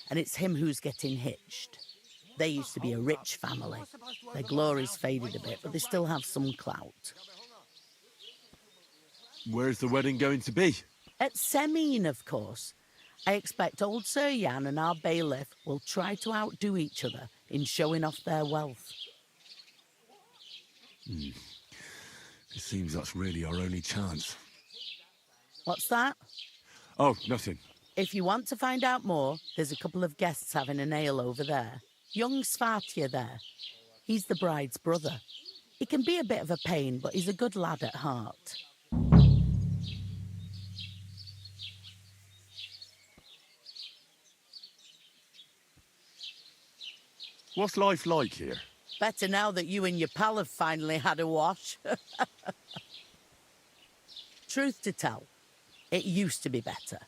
V: And it's him who's getting hitched. They used to be a rich family. Their glory's faded a bit, but they still have some clout.
E: Where's the wedding going to be?
V: At Semine, of course. I expect old Sir Jan and our bailiff will try to outdo each other in showing off their wealth.
E: It seems that's really our only chance.
V: What's that?
E: Oh, nothing.
V: If you want to find out more, there's a couple of guests having an ale over there. Young Svartje there. He's the bride's brother. He can be a bit of a pain, but he's a good lad at heart.
E: What's life like here?
V: Better now that you and your pal have finally had a wash. Truth to tell, it used to be better.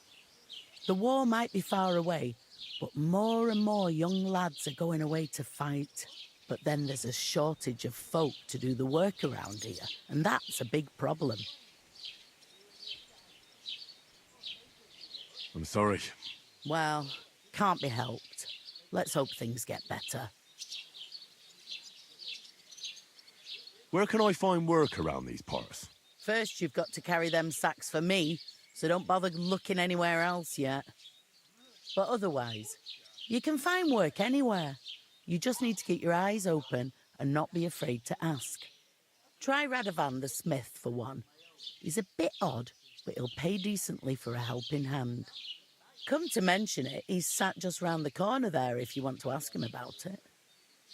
V: The war might be far away, but more and more young lads are going away to fight. But then there's a shortage of folk to do the work around here, and that's a big problem.
E: I'm sorry.
V: Well, can't be helped. Let's hope things get better.
E: Where can I find work around these parts?
V: First, you've got to carry them sacks for me, so don't bother looking anywhere else yet. But otherwise, you can find work anywhere. You just need to keep your eyes open and not be afraid to ask. Try Radovan the smith for one. He's a bit odd, but he'll pay decently for a helping hand. Come to mention it, he's sat just round the corner there if you want to ask him about it.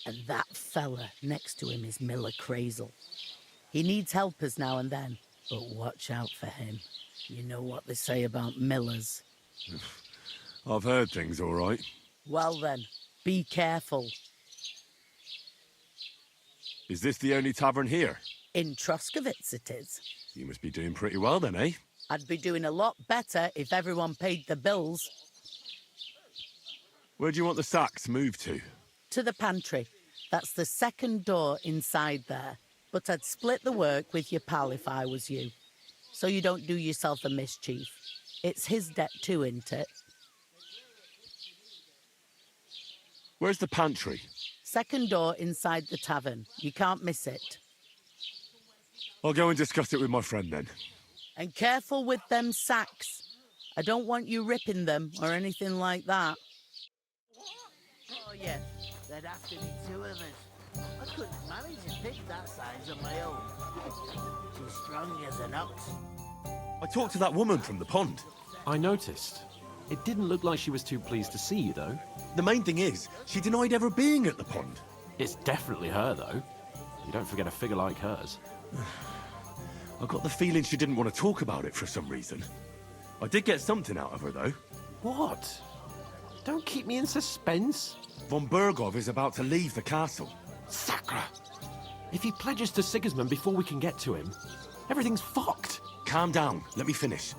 V: And that fella next to him is Miller Crazel. He needs helpers now and then, but watch out for him. You know what they say about Millers.
E: I've heard things, all right.
V: Well then, be careful.
E: Is this the only tavern here?
V: In Troskovitz it is.
E: You must be doing pretty well then, eh?
V: I'd be doing a lot better if everyone paid the bills.
E: Where do you want the sacks moved to?
V: To the pantry. That's the second door inside there. But I'd split the work with your pal if I was you. So you don't do yourself a mischief. It's his debt too, isn't it?
E: Where's the pantry?
V: Second door inside the tavern. You can't miss it.
E: I'll go and discuss it with my friend then.
V: And careful with them sacks. I don't want you ripping them or anything like that.
Q: Oh, yeah. There'd have to be two of us. I couldn't manage to pick that size on my own. She's strong as an ox.
E: I talked to that woman from the pond.
C: I noticed. It didn't look like she was too pleased to see you, though.
E: The main thing is, she denied ever being at the pond.
C: It's definitely her, though. You don't forget a figure like hers.
E: I got the feeling she didn't want to talk about it for some reason. I did get something out of her, though.
C: What? Don't keep me in suspense.
E: Von Berghoff is about to leave the castle.
C: Sacre! If he pledges to Sigismund before we can get to him, everything's fucked.
E: Calm down. Let me finish.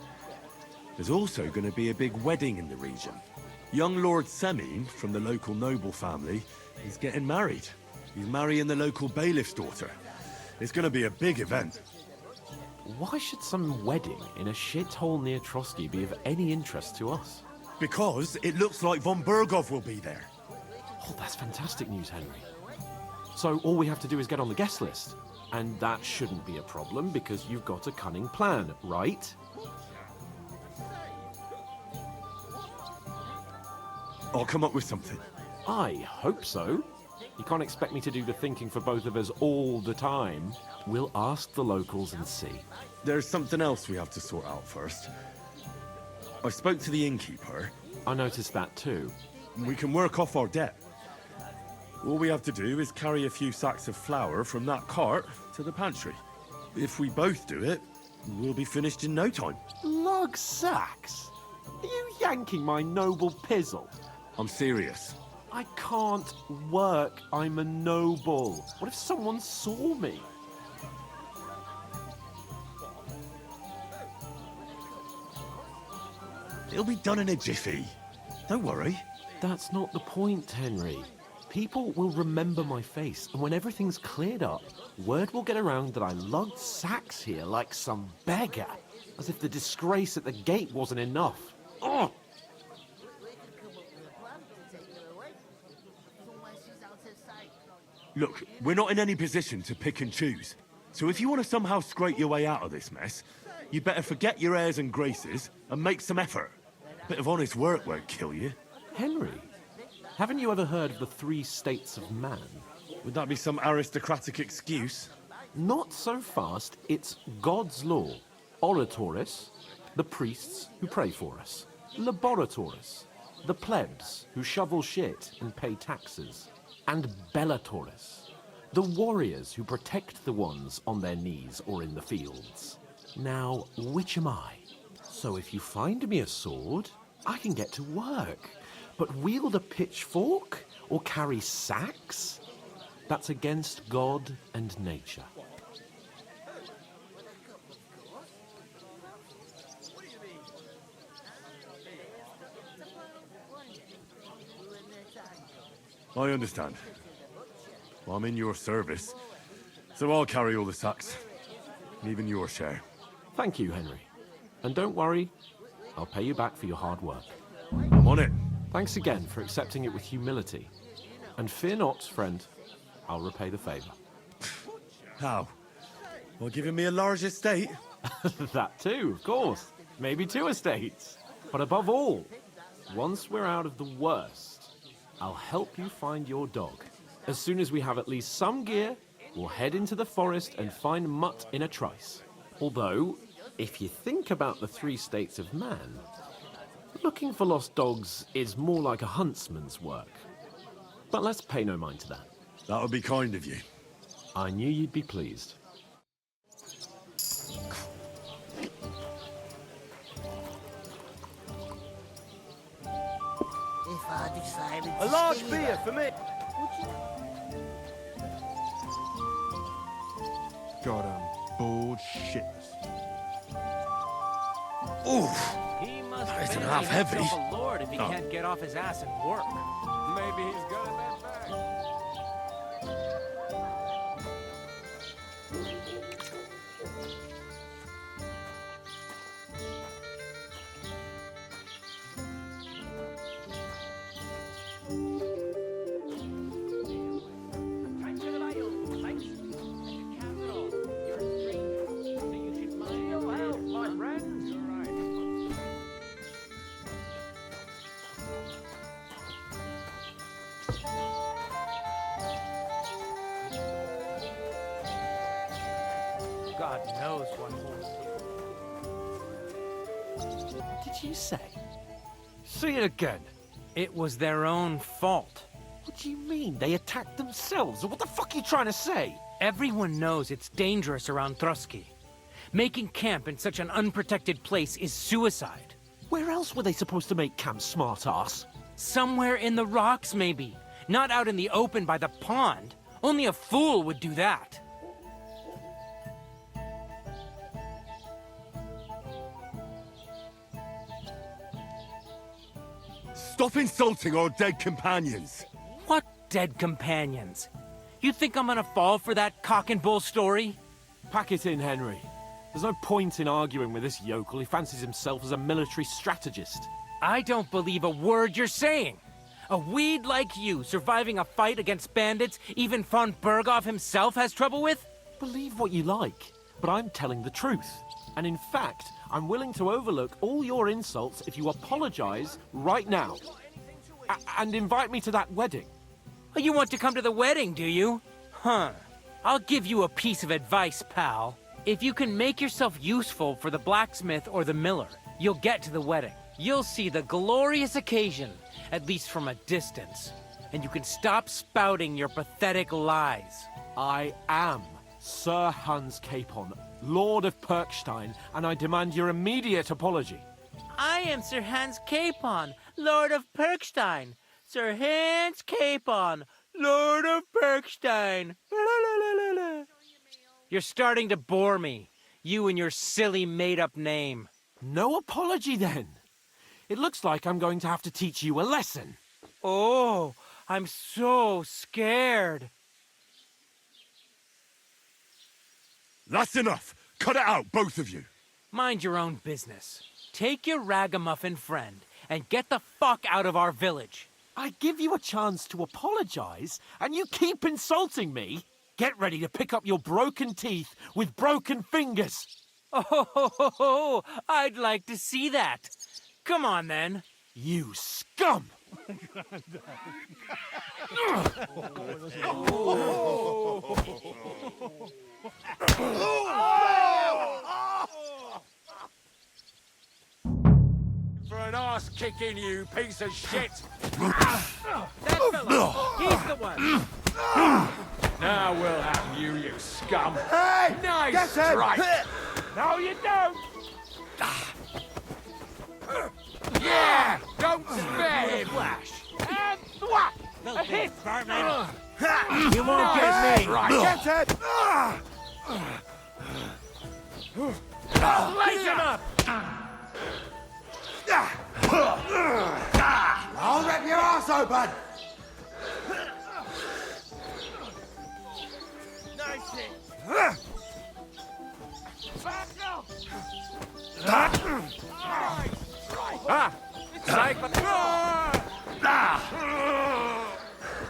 E: There's also going to be a big wedding in the region. Young Lord Semine, from the local noble family, is getting married. He's marrying the local bailiff's daughter. It's going to be a big event.
C: Why should some wedding in a shithole near Trotsky be of any interest to us?
E: Because it looks like von Berghoff will be there.
C: Oh, that's fantastic news, Henry. So all we have to do is get on the guest list. And that shouldn't be a problem because you've got a cunning plan, right?
E: I'll come up with something.
C: I hope so. You can't expect me to do the thinking for both of us all the time. We'll ask the locals and see.
E: There's something else we have to sort out first. I spoke to the innkeeper.
C: I noticed that too.
E: We can work off our debt. All we have to do is carry a few sacks of flour from that cart to the pantry. If we both do it, we'll be finished in no time.
C: Lug sacks? Are you yanking my noble pizzle?
E: I'm serious.
C: I can't work. I'm a noble. What if someone saw me?
E: It'll be done in a jiffy. Don't worry.
G: That's not the point, Henry. People will remember my face, and when everything's cleared up, word will get around that I lugged sacks here like some beggar, as if the disgrace at the gate wasn't enough. Ugh!
E: Look, we're not in any position to pick and choose. So if you want to somehow scrape your way out of this mess, you better forget your airs and graces and make some effort. Bit of honest work won't kill you.
G: Henry, haven't you ever heard of the 3 states of man?
E: Would that be some aristocratic excuse?
G: Not so fast. It's God's law. Oratoris, the priests who pray for us. Laboratoris, the plebs who shovel shit and pay taxes. And Bellatoris, the warriors who protect the ones on their knees or in the fields. Now, which am I? So if you find me a sword, I can get to work. But wield a pitchfork or carry sacks? That's against God and nature.
E: I understand. Well, I'm in your service, so I'll carry all the sacks. Even your share.
G: Thank you, Henry. And don't worry, I'll pay you back for your hard work.
E: I'm on it.
G: Thanks again for accepting it with humility. And fear not, friend, I'll repay the favor.
E: How? Well, giving me a large estate?
G: That too, of course. Maybe 2 estates. But above all, once we're out of the worst, I'll help you find your dog. As soon as we have at least some gear, we'll head into the forest and find Mutt in a trice. Although, if you think about the 3 states of man, looking for lost dogs is more like a huntsman's work. But let's pay no mind to that.
E: That would be kind of you.
G: I knew you'd be pleased.
Q: If I decided
J: A
Q: to
J: large
Q: stay
J: beer
Q: there,
J: for me.
L: God, I'm bored shitless.
E: Oof!
C: He must
E: That isn't
C: fancy
E: half heavy.
C: himself a lord if he
E: Oh.
C: can't get off his ass and work.
G: Maybe he's got it that bad.
C: God knows what holds.
G: Did you say?
C: Say it again. It was their own fault.
G: What do you mean? They attacked themselves? What the fuck are you trying to say?
C: Everyone knows it's dangerous around Trotsky. Making camp in such an unprotected place is suicide.
G: Where else were they supposed to make camp, smartass?
C: Somewhere in the rocks, maybe. Not out in the open by the pond. Only a fool would do that.
E: Stop insulting our dead companions!
C: What dead companions? You think I'm gonna fall for that cock and bull story?
G: Pack it in, Henry. There's no point in arguing with this yokel. He fancies himself as a military strategist.
C: I don't believe a word you're saying. A weed like you surviving a fight against bandits even von Berghoff himself has trouble with?
G: Believe what you like, but I'm telling the truth. And in fact, I'm willing to overlook all your insults if you apologize right now. And invite me to that wedding.
C: Oh, you want to come to the wedding, do you? Huh. I'll give you a piece of advice, pal. If you can make yourself useful for the blacksmith or the miller, you'll get to the wedding. You'll see the glorious occasion, at least from a distance. And you can stop spouting your pathetic lies.
G: I am Sir Hans Capon, Lord of Perkstein, and I demand your immediate apology.
C: I am Sir Hans Capon, Lord of Perkstein. Sir Hans Capon, Lord of Perkstein. You're starting to bore me. You and your silly made-up name.
G: No apology, then. It looks like I'm going to have to teach you a lesson.
I: Oh, I'm so scared.
E: That's enough. Cut it out, both of you.
I: Mind your own business. Take your ragamuffin friend and get the fuck out of our village.
G: I give you a chance to apologize, and you keep insulting me? Get ready to pick up your broken teeth with broken fingers.
I: Oh, I'd like to see that. Come on, then.
G: You scum!
R: For an arse kicking, you piece of shit!
I: That fella, he's the one.
R: Now we'll have you, you scum!
M: Hey!
R: Nice
M: Get him!
R: strike! No, you don't! Yeah! Don't spare him!
I: Flash.
R: And what? A hit!
I: You won't get me.
R: Right.
M: Get him!
I: Lace him up.
M: I'll rip your ass open!
I: Nice hit.
R: Back up!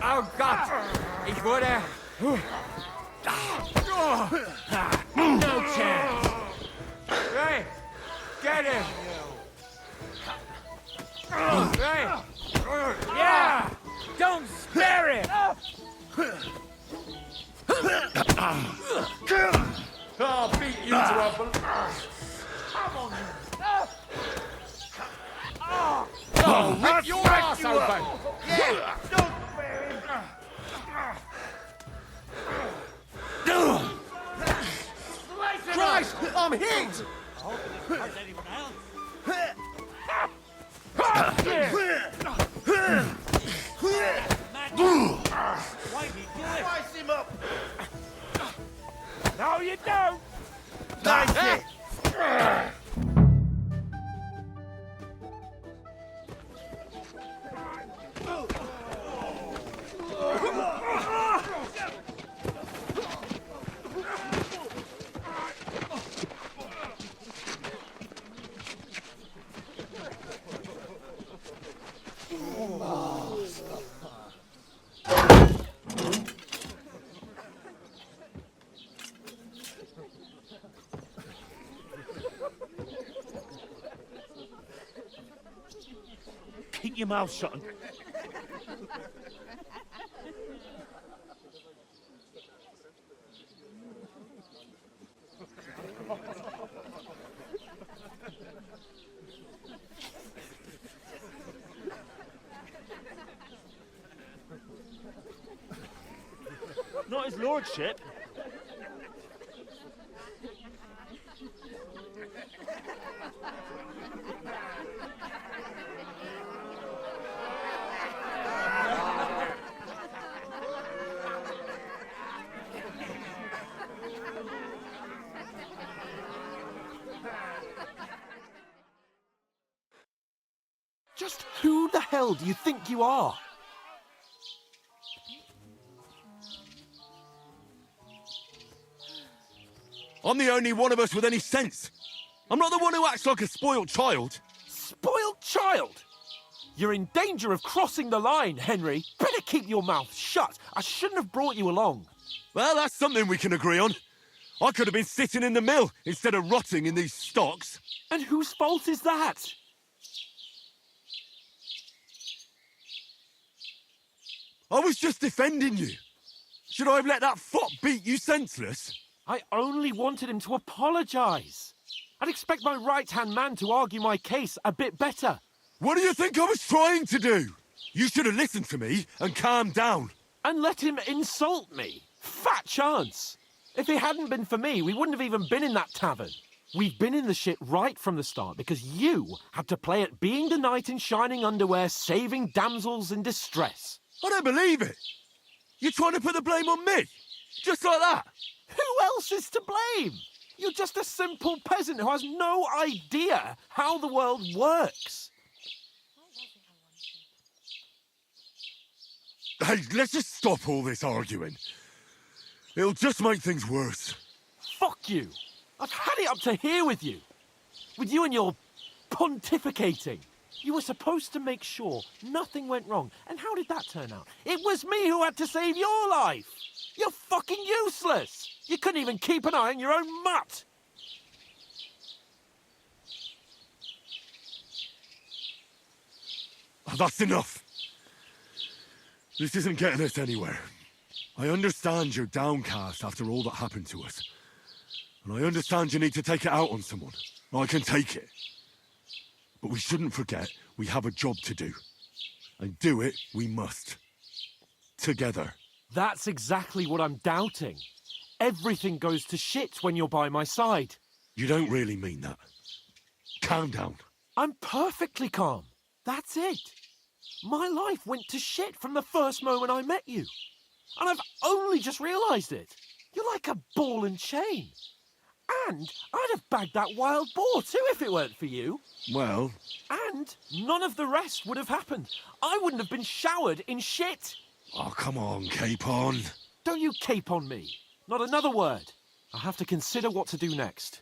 R: Oh Gott! Ich wurde...
I: No chance.
R: Hey! Get him! Hey!
I: Yeah! Don't spare him!
R: I'll beat you to a... Come on! Oh, rip your ass open!
I: Yeah! Don't spare him!
R: Christ! I'm hit!
I: I hope it doesn't hurt anyone else. Why did he do it?
M: Slice him up!
R: No, you don't!
M: Nice hit!
S: Keep your mouth shut. Not his lordship.
G: Just who the hell do you think you are?
E: I'm the only one of us with any sense. I'm not the one who acts like a spoiled child.
G: Spoiled child? You're in danger of crossing the line, Henry. Better keep your mouth shut. I shouldn't have brought you along.
E: Well, that's something we can agree on. I could have been sitting in the mill instead of rotting in these stocks.
G: And whose fault is that?
E: I was just defending you. Should I have let that fop beat you senseless?
G: I only wanted him to apologise. I'd expect my right-hand man to argue my case a bit better.
E: What do you think I was trying to do? You should have listened to me and calmed down.
G: And let him insult me. Fat chance. If it hadn't been for me, we wouldn't have even been in that tavern. We've been in the shit right from the start because you had to play at being the knight in shining underwear, saving damsels in distress.
E: I don't believe it. You're trying to put the blame on me? Just like that?
G: Who else is to blame? You're just a simple peasant who has no idea how the world works.
E: Hey, let's just stop all this arguing. It'll just make things worse.
G: Fuck you! I've had it up to here with you. With you and your pontificating. You were supposed to make sure nothing went wrong. And how did that turn out? It was me who had to save your life. You're fucking useless. You couldn't even keep an eye on your own mutt.
E: Oh, that's enough. This isn't getting us anywhere. I understand you're downcast after all that happened to us. And I understand you need to take it out on someone. I can take it. But we shouldn't forget we have a job to do. And do it we must. Together.
G: That's exactly what I'm doubting. Everything goes to shit when you're by my side.
E: You don't really mean that. Calm down.
G: I'm perfectly calm. That's it. My life went to shit from the first moment I met you. And I've only just realised it. You're like a ball and chain. And I'd have bagged that wild boar too if it weren't for you.
E: Well...
G: And none of the rest would have happened. I wouldn't have been showered in shit.
E: Oh, come on, Capon.
G: Don't you cape on me. Not another word. I have to consider what to do next.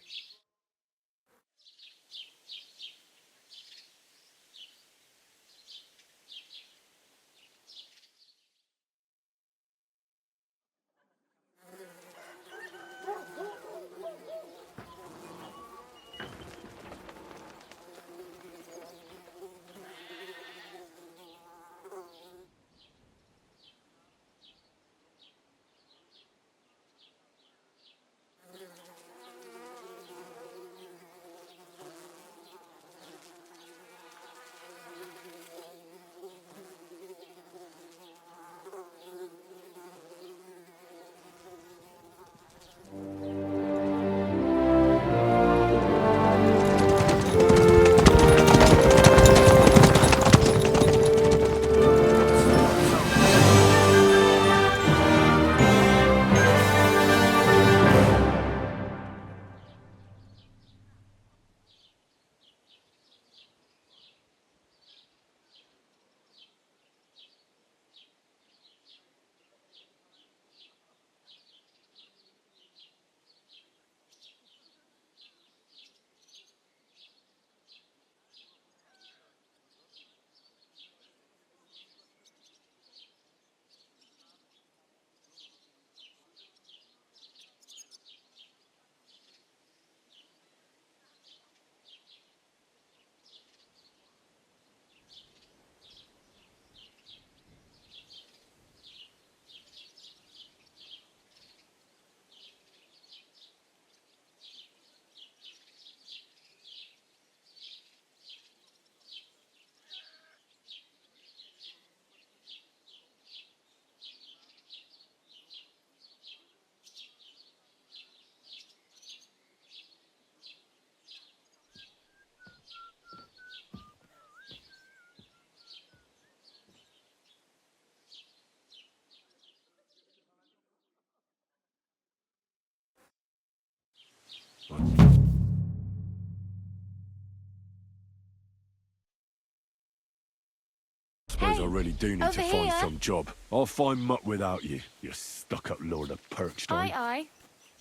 E: Suppose I really do need to
B: over
E: find
B: here.
E: some job. I'll find mutt without you, you stuck-up lord of Perkstein.
B: Aye, aye.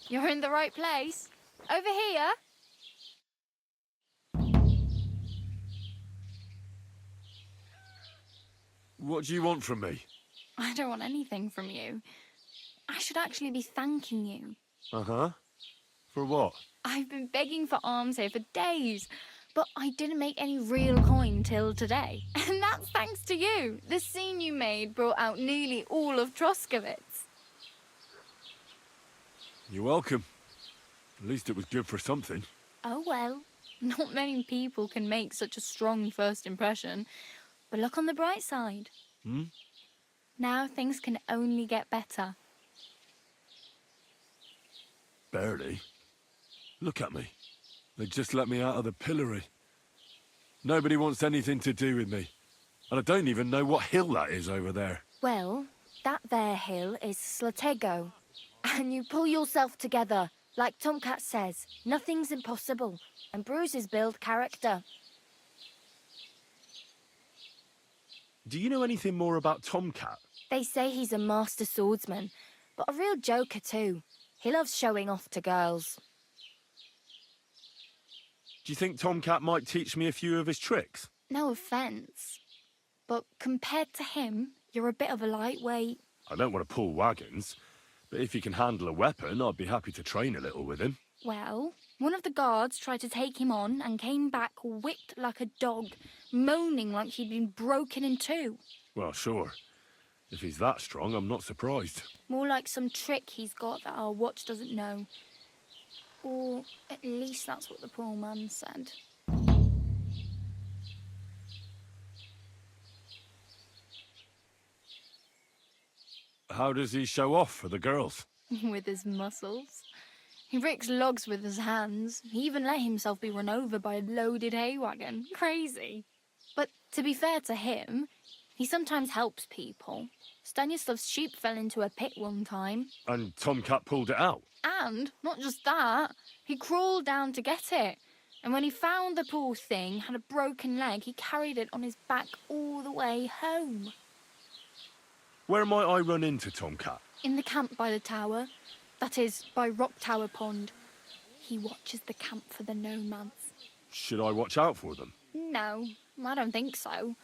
B: You're in the right place. Over here.
E: What do you want from me?
B: I don't want anything from you. I should actually be thanking you.
E: Uh-huh. For what?
B: I've been begging for alms here for days, but I didn't make any real coin till today. And that's thanks to you. The scene you made brought out nearly all of Troskowitz.
E: You're welcome. At least it was good for something.
B: Oh well, not many people can make such a strong first impression. But look on the bright side.
E: Hmm?
B: Now things can only get better.
E: Barely. Look at me. They just let me out of the pillory. Nobody wants anything to do with me. And I don't even know what hill that is over there.
B: Well, that there hill is Slatego. And you pull yourself together. Like Tomcat says, nothing's impossible. And bruises build character.
E: Do you know anything more about Tomcat?
H: They say he's a master swordsman, but a real joker too. He loves showing off to girls.
E: Do you think Tomcat might teach me a few of his tricks?
H: No offence, but compared to him, you're a bit of a lightweight.
E: I don't want to pull wagons, but if he can handle a weapon, I'd be happy to train a little with him.
H: Well, one of the guards tried to take him on and came back whipped like a dog, moaning like he'd been broken in two.
E: Well, sure. If he's that strong, I'm not surprised.
H: More like some trick he's got that our watch doesn't know. Or at least that's what the poor man said.
E: How does he show off for the girls?
H: With his muscles. He breaks logs with his hands. He even let himself be run over by a loaded hay wagon. Crazy. But to be fair to him, he sometimes helps people. Stanislav's sheep fell into a pit one time.
E: And Tomcat pulled it out?
H: And, not just that, he crawled down to get it. And when he found the poor thing had a broken leg, he carried it on his back all the way home.
E: Where might I run into Tomcat?
H: In the camp by the tower. That is, by Rock Tower Pond. He watches the camp for the nomads.
E: Should I watch out for them?
H: No, I don't think so.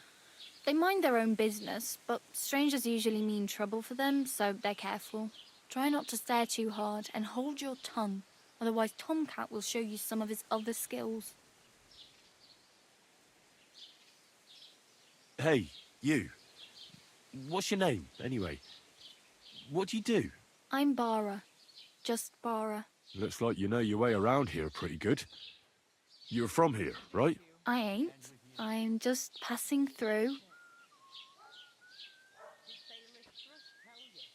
H: They mind their own business, but strangers usually mean trouble for them, so they're careful. Try not to stare too hard and hold your tongue, otherwise Tomcat will show you some of his other skills.
E: Hey, you. What's your name, anyway? What do you do?
H: I'm Bara. Just Bara.
E: Looks like you know your way around here pretty good. You're from here, right?
H: I ain't. I'm just passing through.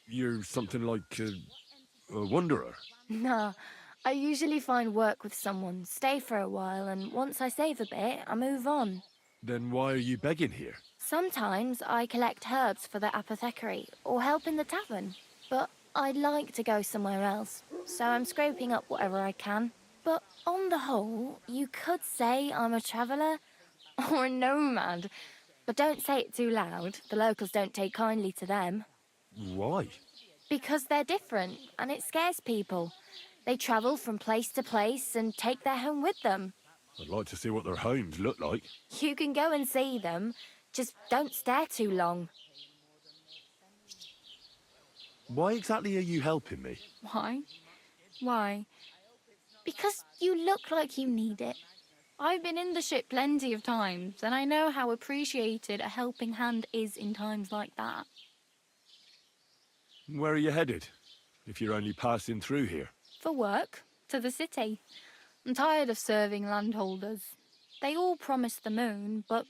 E: You're something like a wanderer?
H: Nah, I usually find work with someone, stay for a while, and once I save a bit, I move on.
E: Then why are you begging here?
H: Sometimes I collect herbs for the apothecary, or help in the tavern. But I'd like to go somewhere else, so I'm scraping up whatever I can. But on the whole, you could say I'm a traveller, or a nomad. But don't say it too loud, the locals don't take kindly to them.
E: Why?
H: Because they're different, and it scares people. They travel from place to place and take their home with them.
E: I'd like to see what their homes look like.
H: You can go and see them, just don't stare too long.
E: Why exactly are you helping me?
H: Why? Why? Because you look like you need it. I've been in the ship plenty of times, and I know how appreciated a helping hand is in times like that.
E: Where are you headed, if you're only passing through here?
H: For work, to the city. I'm tired of serving landholders. They all promise the moon, but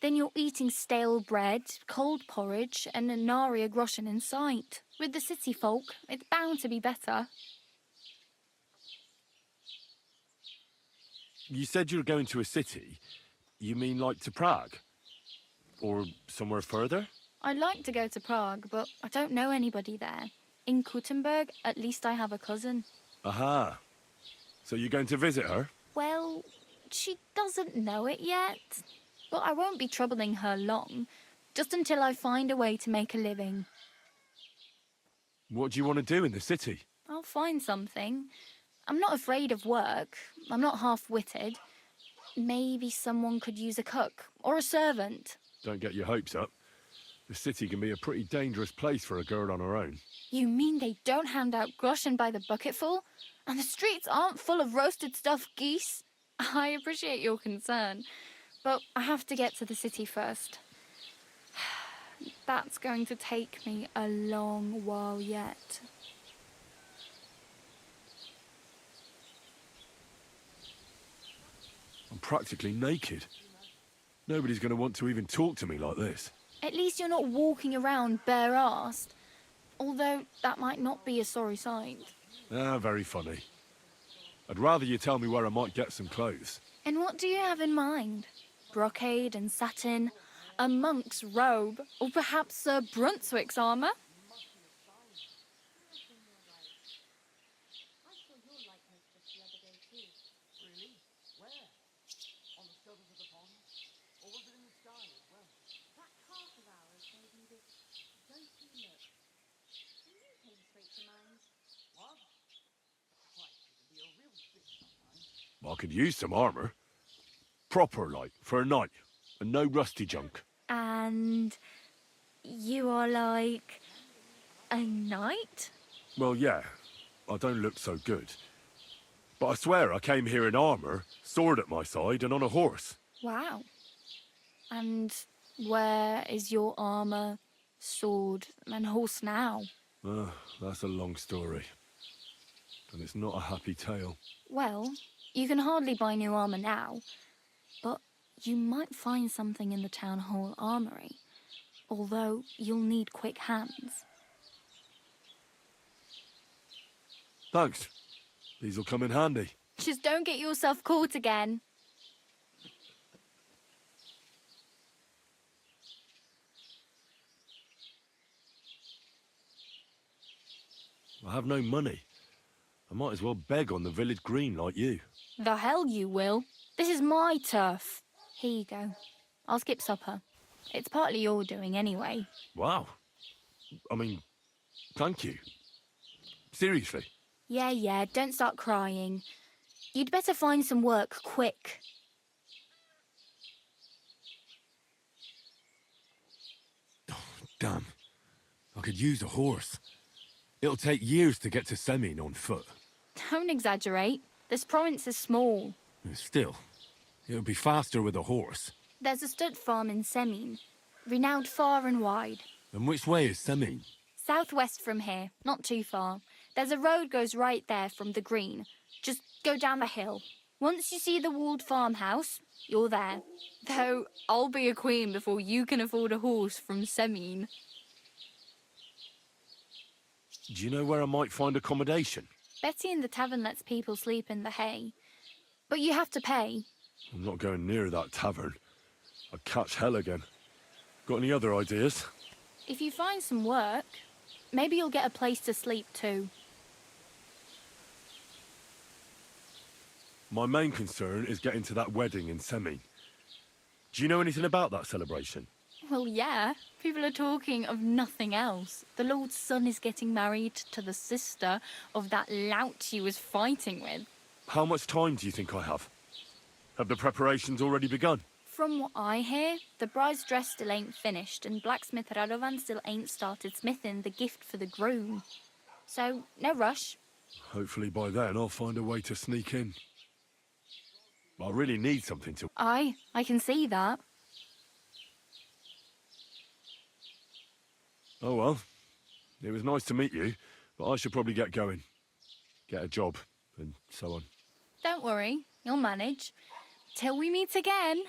H: then you're eating stale bread, cold porridge, and a nary a groschen in sight. With the city folk, it's bound to be better.
E: You said you're going to a city. You mean like to Prague? Or somewhere further?
H: I'd like to go to Prague, but I don't know anybody there. In Kuttenberg, at least I have a cousin.
E: Aha. So you're going to visit her?
H: Well, she doesn't know it yet. But I won't be troubling her long, just until I find a way to make a living.
E: What do you want to do in the city?
H: I'll find something. I'm not afraid of work. I'm not half-witted. Maybe someone could use a cook or a servant.
E: Don't get your hopes up. The city can be a pretty dangerous place for a girl on her own.
H: You mean they don't hand out groschen by the bucketful? And the streets aren't full of roasted stuffed geese? I appreciate your concern, but I have to get to the city first. That's going to take me a long while yet.
E: I'm practically naked. Nobody's going to want to even talk to me like this.
H: At least you're not walking around bare-assed. Although that might not be a sorry sight.
E: Ah, very funny. I'd rather you tell me where I might get some clothes.
H: And what do you have in mind? Brocade and satin, a monk's robe, or perhaps Sir Brunswick's armour?
E: could use some armor. Proper, like, for a knight, and no rusty junk.
B: And you are like a knight?
E: Well, yeah, I don't look so good. But I swear I came here in armor, sword at my side, and on a horse.
B: Wow. And where is your armor, sword, and horse now?
E: That's a long story. And it's not a happy tale.
B: Well, you can hardly buy new armor now, but you might find something in the town hall armory, although you'll need quick hands.
E: Thanks. These'll come in handy.
B: Just don't get yourself caught again.
E: I have no money. I might as well beg on the village green like you.
B: The hell you will. This is my turf. Here you go. I'll skip supper. It's partly your doing anyway.
E: Wow. I mean, thank you. Seriously.
B: Yeah, don't start crying. You'd better find some work quick.
E: Damn. I could use a horse. It'll take years to get to Semin on foot.
B: Don't exaggerate. This province is small.
E: Still, it'll be faster with a horse.
B: There's a stud farm in Semin, renowned far and wide.
E: And which way is Semin?
B: Southwest from here, not too far. There's a road goes right there from the green. Just go down the hill. Once you see the walled farmhouse, you're there. Though I'll be a queen before you can afford a horse from Semin.
E: Do you know where I might find accommodation?
B: Betty in the tavern lets people sleep in the hay. But you have to pay.
E: I'm not going near that tavern. I'd catch hell again. Got any other ideas?
B: If you find some work, maybe you'll get a place to sleep too.
E: My main concern is getting to that wedding in Semin. Do you know anything about that celebration?
B: Well, yeah. People are talking of nothing else. The Lord's son is getting married to the sister of that lout he was fighting with.
E: How much time do you think I have? Have the preparations already begun?
B: From what I hear, the bride's dress still ain't finished, and blacksmith Radovan still ain't started smithing the gift for the groom. So, no rush.
E: Hopefully by then I'll find a way to sneak in. I really need something to...
B: I can see that.
E: Oh well, it was nice to meet you, but I should probably get going. Get a job, and so on.
B: Don't worry, you'll manage. Till we meet again.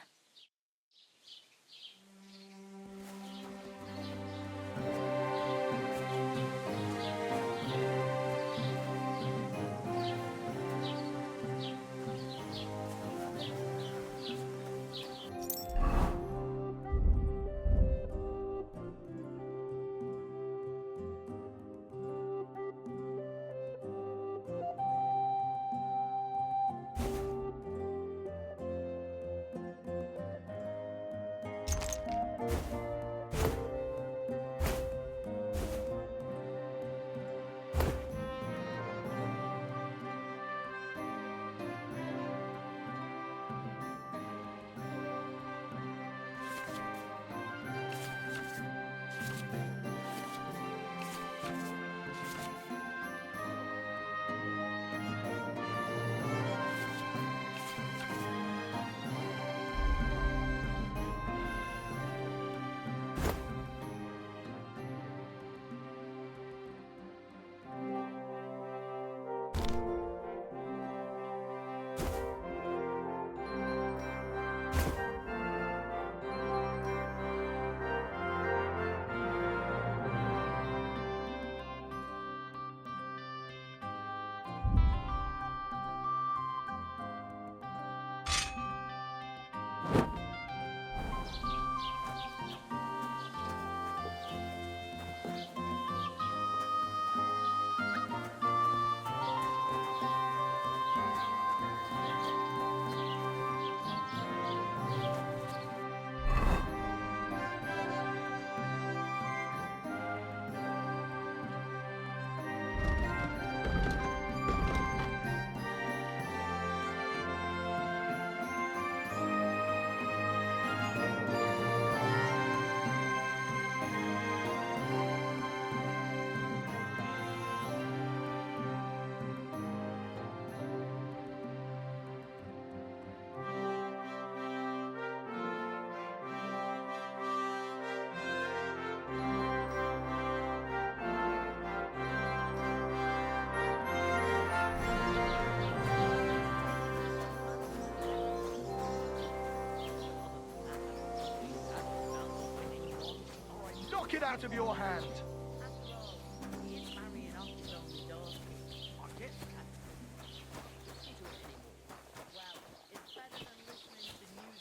M: knock it out of your hand.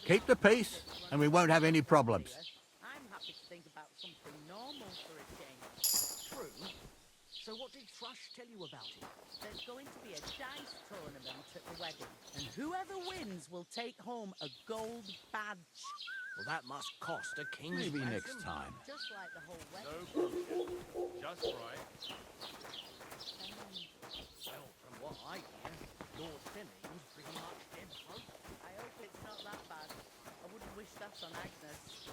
K: Keep the peace, and we won't have any problems.
V: I'm happy to think about something normal for a change. True. So what did Thrush tell you about it? There's going to be a dice tournament at the wedding, and whoever wins will take home a gold badge.
M: Well, that must cost a king's
K: Maybe
M: ransom.
K: next time.
V: Just like the whole wedding.
G: No bullshit. Just right.
M: Well, from what I hear, Lord Simmons pretty much dead broke.
V: I hope it's not that bad. I wouldn't wish that on Agnes.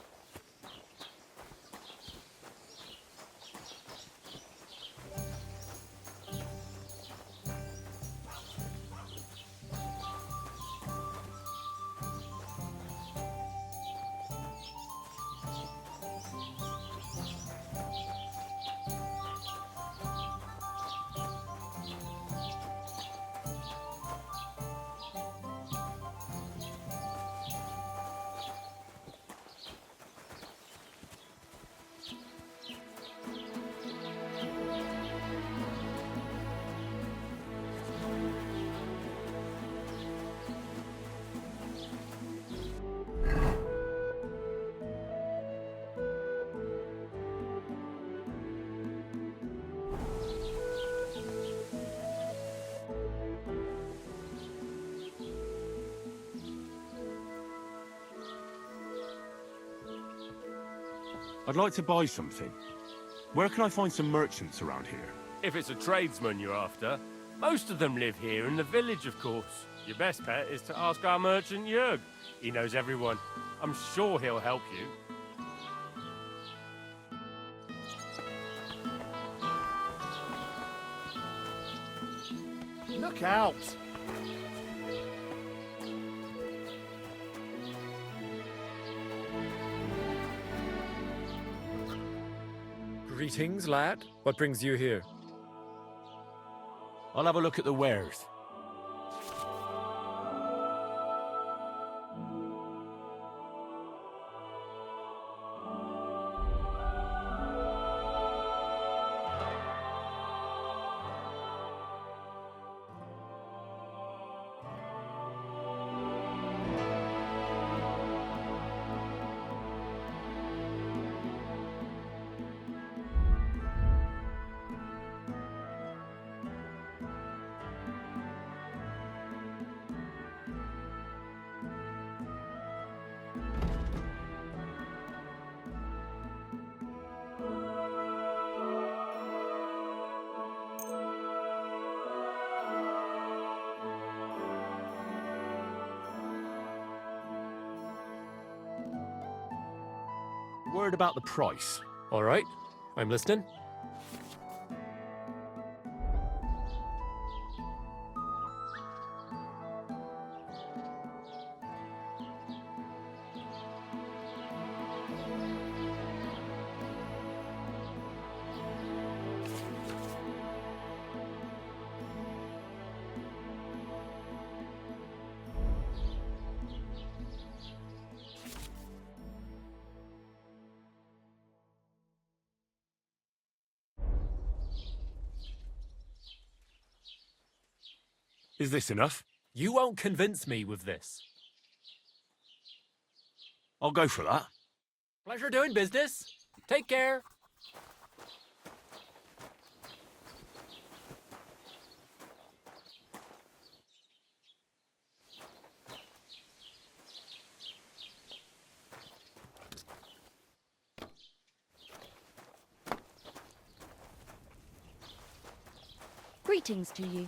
E: I'd like to buy something. Where can I find some merchants around here?
R: If it's a tradesman you're after, most of them live here in the village, of course. Your best bet is to ask our merchant Jörg. He knows everyone. I'm sure he'll help you.
M: Look out!
O: Greetings, lad. What brings you here?
D: I'll have a look at the wares. Word about the price.
O: All right, I'm listening.
E: Is this enough?
O: You won't convince me with this.
D: I'll go for that.
O: Pleasure doing business. Take care.
B: Greetings to you.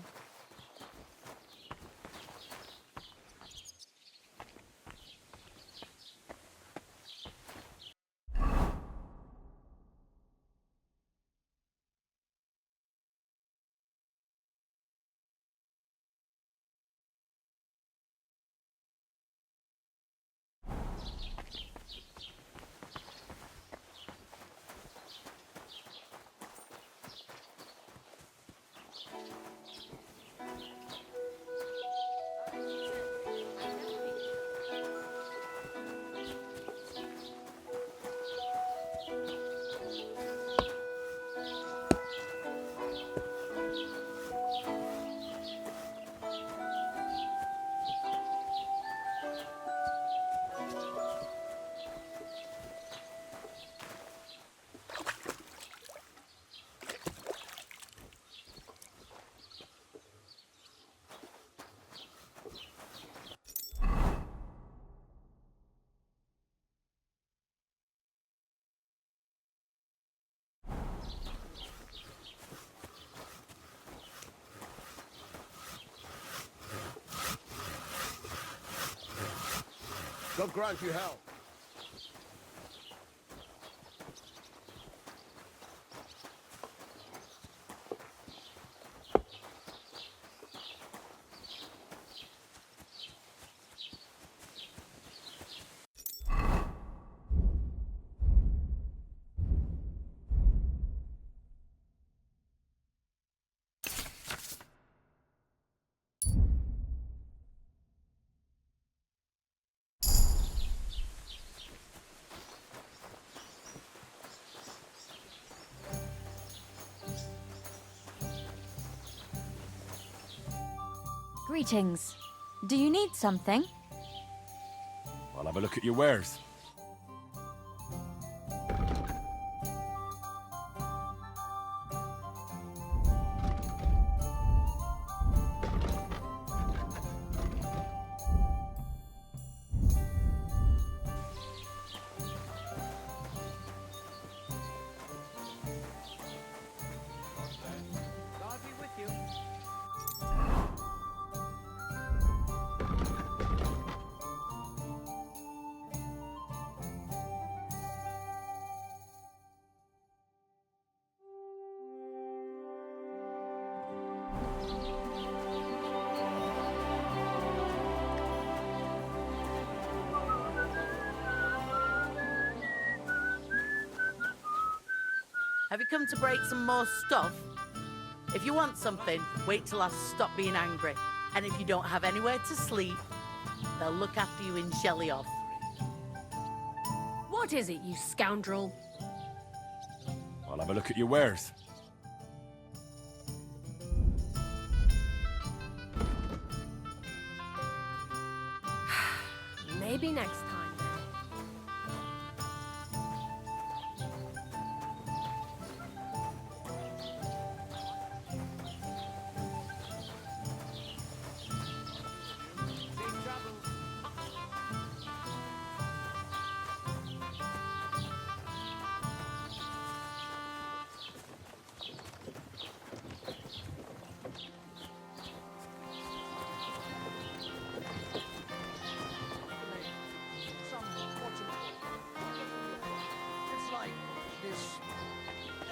M: God grant you help.
B: Greetings. Do you need something?
E: I'll have a look at your wares.
I: God be with you.
V: Have you come to break some more stuff? If you want something, wait till I stop being angry. And if you don't have anywhere to sleep, they'll look after you in Shelly-off.
F: What is it, you scoundrel?
E: I'll have a look at your wares.
F: Maybe next time.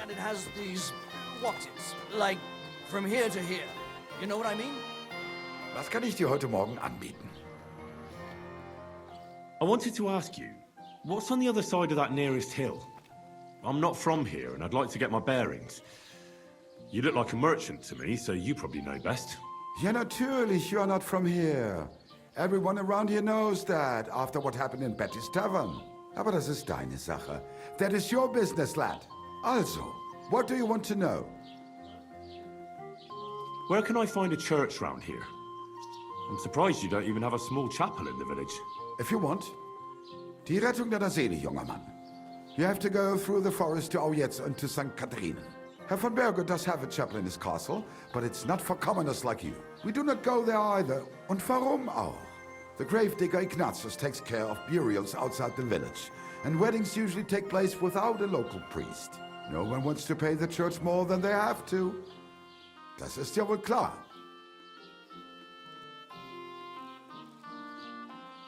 A: And it has these watches, like from here to here. You know what I mean?
P: Was kann ich dir heute Morgen anbieten?
E: I wanted to ask you, what's on the other side of that nearest hill? I'm not from here, and I'd like to get my bearings. You look like a merchant to me, so you probably know best.
P: Ja, natürlich, you're not from here. Everyone around here knows that, after what happened in Betty's Tavern. Aber das ist deine Sache. That is your business, lad. Also, what do you want to know?
E: Where can I find a church round here? I'm surprised you don't even have a small chapel in the village.
P: If you want. Die Rettung deiner Seele, junger Mann. You have to go through the forest to Aujetz and to St. Katharinen. Herr von Berger does have a chapel in his castle, but it's not for commoners like you. We do not go there either. Und warum auch? The gravedigger Ignatius takes care of burials outside the village, and weddings usually take place without a local priest. No one wants to pay the church more than they have to. Das ist ja wohl klar.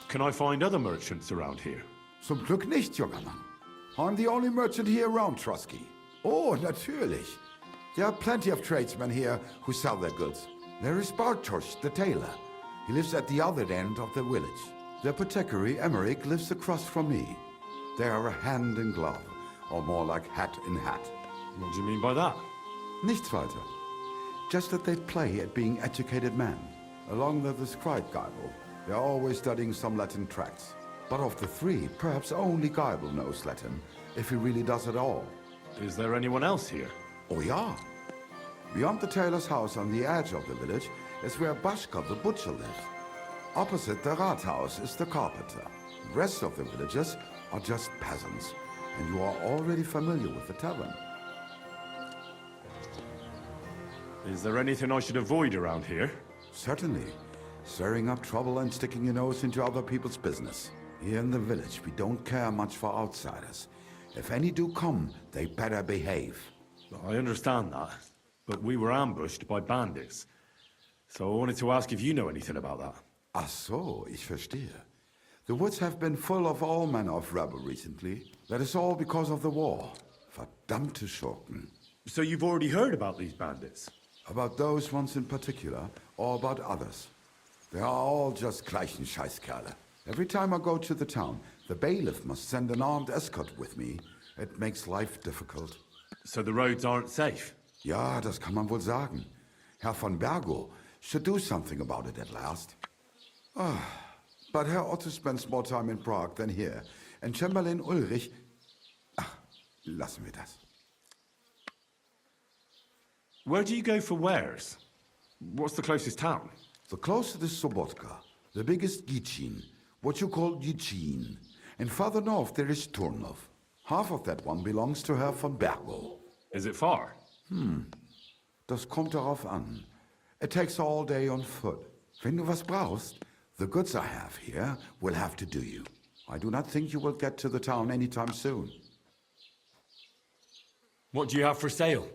E: Can I find other merchants around here?
P: Zum Glück nicht, junger Mann. I'm the only merchant here around, Trusky. Oh, natürlich. There are plenty of tradesmen here who sell their goods. There is Bartosz, the tailor. He lives at the other end of the village. The apothecary, Emmerich, lives across from me. They are a hand in glove, or more like hat in hat.
E: What do you mean by that?
P: Nichts weiter. Just that they play at being educated men. Along with the scribe Geibel, they are always studying some Latin tracts. But of the three, perhaps only Geibel knows Latin, if he really does at all.
E: Is there anyone else here?
P: Oh ja. Beyond the tailor's house on the edge of the village is where Bashka the butcher lives. Opposite the Rathaus is the carpenter. The rest of the villagers are just peasants, and you are already familiar with the tavern.
E: Is there anything I should avoid around here?
P: Certainly. Stirring up trouble and sticking your nose into other people's business. Here in the village, we don't care much for outsiders. If any do come, they better behave.
E: I understand that, but we were ambushed by bandits. So I wanted to ask if you know anything about that.
P: Ach so, ich verstehe. The woods have been full of all manner of rebel recently. That is all because of the war. Verdammte Schurken.
E: So you've already heard about these bandits?
P: About those ones in particular, or about others? They are all just gleichen Scheißkerle. Every time I go to the town, the bailiff must send an armed escort with me. It makes life difficult.
E: So the roads aren't safe?
P: Ja, das kann man wohl sagen. Herr von Bergo should do something about it at last. But Herr Otto spends more time in Prague than here. And Chamberlain Ulrich... Ach, lassen wir das.
E: Where do you go for wares? What's the closest town?
P: The closest is Sobotka. The biggest Gichin. What you call Gichin. And farther north there is Turnov. Half of that one belongs to Herr von Bergo.
E: Is it far?
P: Das kommt darauf an. It takes all day on foot. Wenn du was brauchst, the goods I have here will have to do you. I do not think you will get to the town anytime soon.
E: What do you have for sale?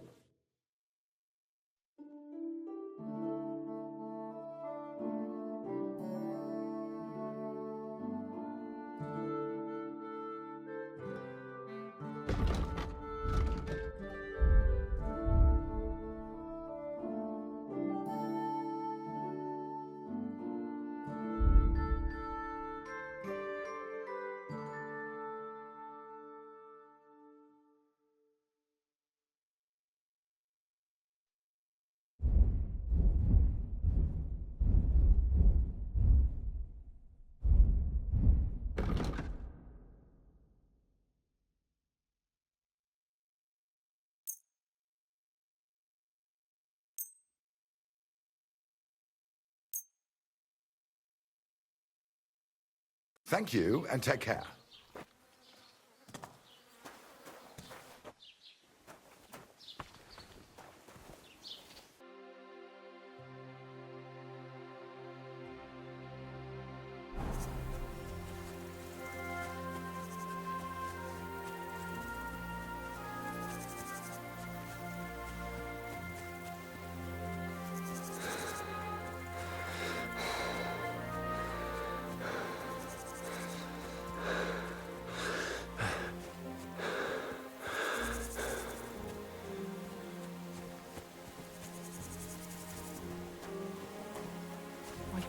P: Thank you, and take care.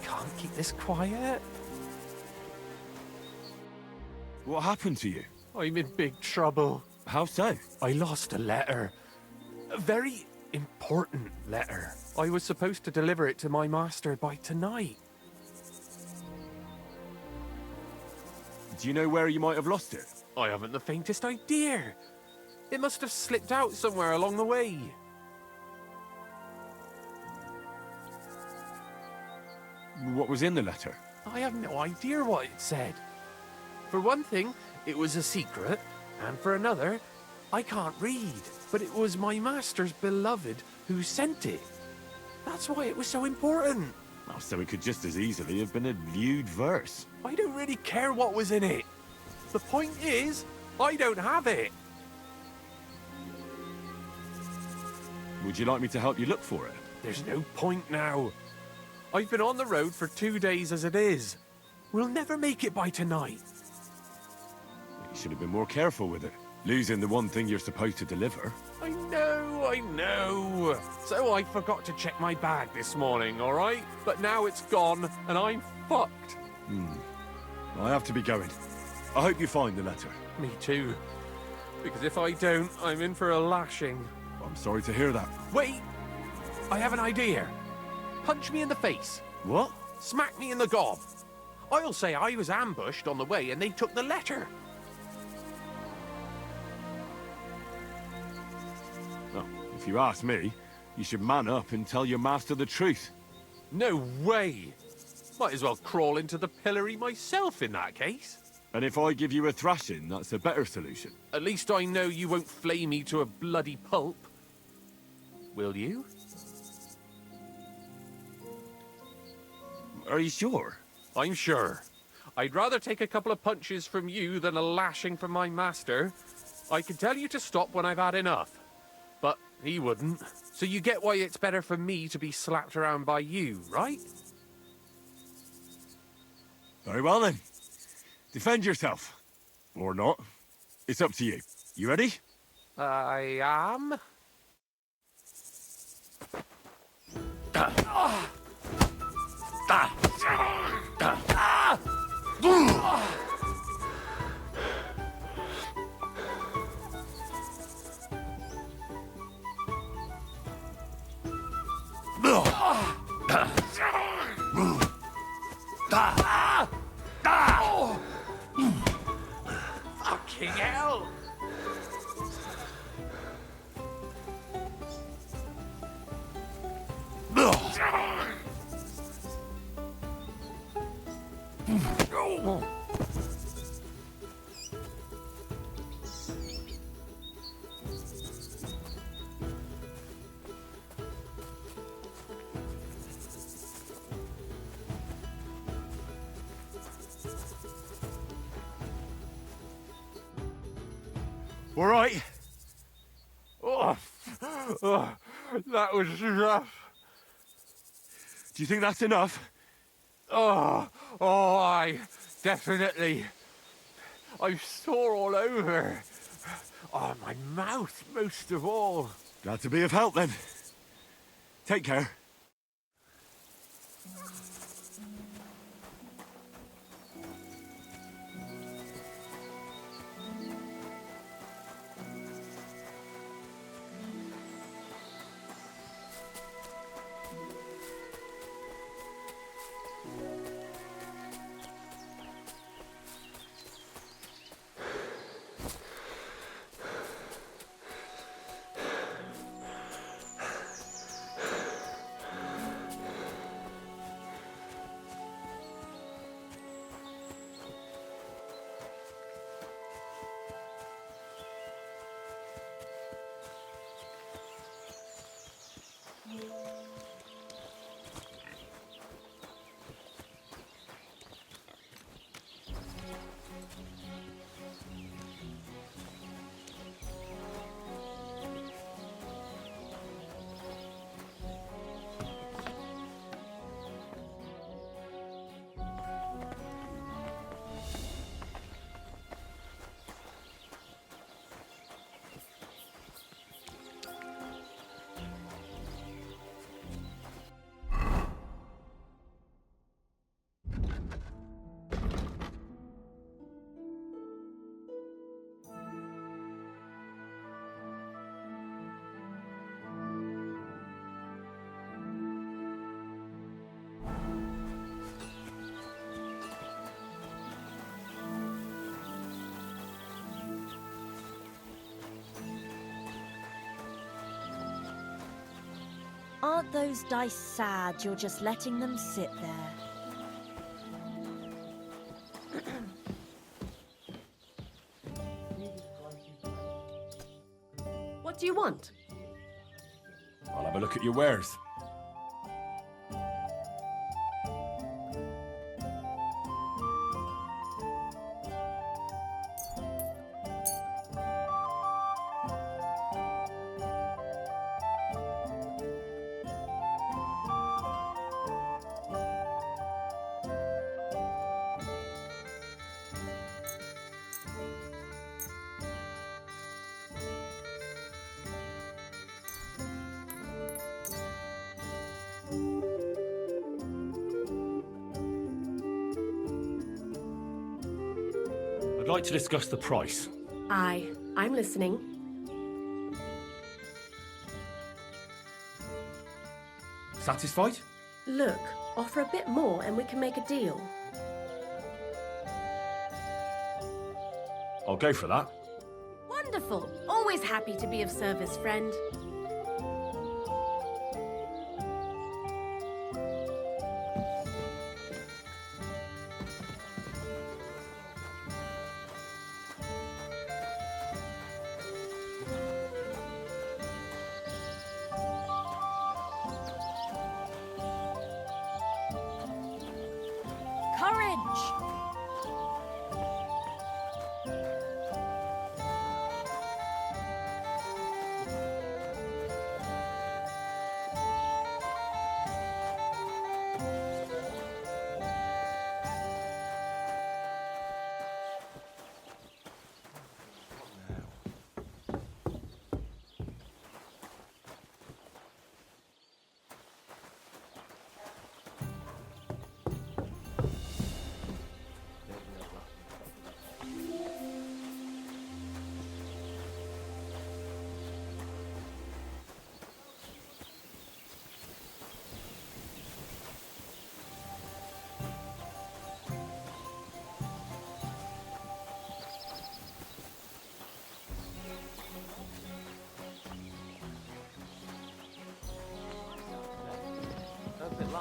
G: Can't keep this quiet.
E: What happened to you?
G: I'm in big trouble.
E: How so?
G: I lost a letter. A very important letter. I was supposed to deliver it to my master by tonight.
E: Do you know where you might have lost it?
G: I haven't the faintest idea. It must have slipped out somewhere along the way.
E: What was in the letter?
G: I have no idea what it said. For one thing, it was a secret, and for another, I can't read. But it was my master's beloved who sent it. That's why it was so important.
E: Oh, so it could just as easily have been a lewd verse.
G: I don't really care what was in it. The point is, I don't have it.
E: Would you like me to help you look for it?
G: There's no point now. I've been on the road for 2 days as it is. We'll never make it by tonight.
E: You should have been more careful with it. Losing the one thing you're supposed to deliver.
G: I know. So I forgot to check my bag this morning, all right? But now it's gone, and I'm fucked.
E: I have to be going. I hope you find the letter.
G: Me too. Because if I don't, I'm in for a lashing.
E: I'm sorry to hear that.
G: Wait! I have an idea. Punch me in the face.
E: What?
G: Smack me in the gob. I'll say I was ambushed on the way and they took the letter.
E: Oh, if you ask me, you should man up and tell your master the truth.
G: No way. Might as well crawl into the pillory myself in that case.
E: And if I give you a thrashing, that's a better solution.
G: At least I know you won't flay me to a bloody pulp. Will you?
E: Are you sure?
G: I'm sure. I'd rather take a couple of punches from you than a lashing from my master. I could tell you to stop when I've had enough. But he wouldn't. So you get why it's better for me to be slapped around by you, right?
E: Very well then. Defend yourself. Or not. It's up to you. You ready?
G: I am. Fucking hell!
E: All right.
G: That was rough.
E: Do you think that's enough?
G: I definitely. I'm sore all over. Oh, my mouth most of all.
E: Glad to be of help then. Take care.
B: Aren't those dice sad you're just letting them sit there?
N: What do you want?
E: I'll have a look at your wares.
R: I'd like to discuss the price.
N: Aye, I'm listening.
R: Satisfied?
N: Look, offer a bit more and we can make a deal.
R: I'll go for that.
N: Wonderful. Always happy to be of service, friend.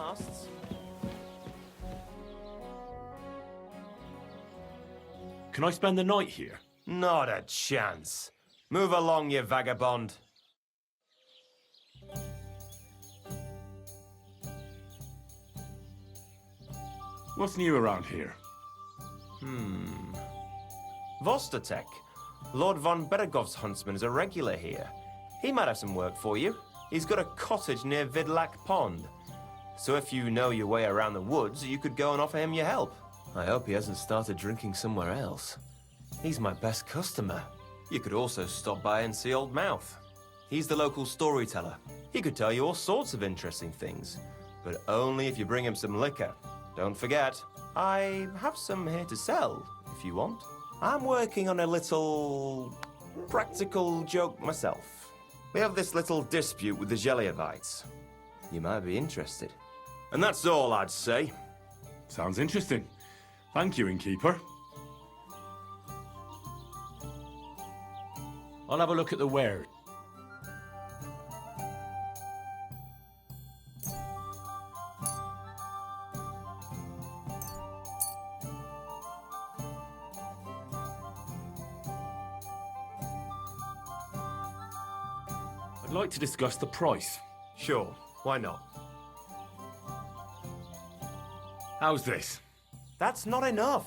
J: lasts.
E: Can I spend the night here?
J: Not a chance. Move along, you vagabond.
E: What's new around here?
J: Vostatek. Lord von Beregov's huntsman is a regular here. He might have some work for you. He's got a cottage near Vidlak Pond. So if you know your way around the woods, you could go and offer him your help. I hope he hasn't started drinking somewhere else. He's my best customer. You could also stop by and see Old Mouth. He's the local storyteller. He could tell you all sorts of interesting things, but only if you bring him some liquor. Don't forget, I have some here to sell, if you want. I'm working on a little practical joke myself. We have this little dispute with the Zhelyevites. You might be interested. And that's all I'd say.
E: Sounds interesting. Thank you, innkeeper. I'll have a look at the ware. I'd like to discuss the price.
J: Sure, why not?
E: How's this?
J: That's not enough.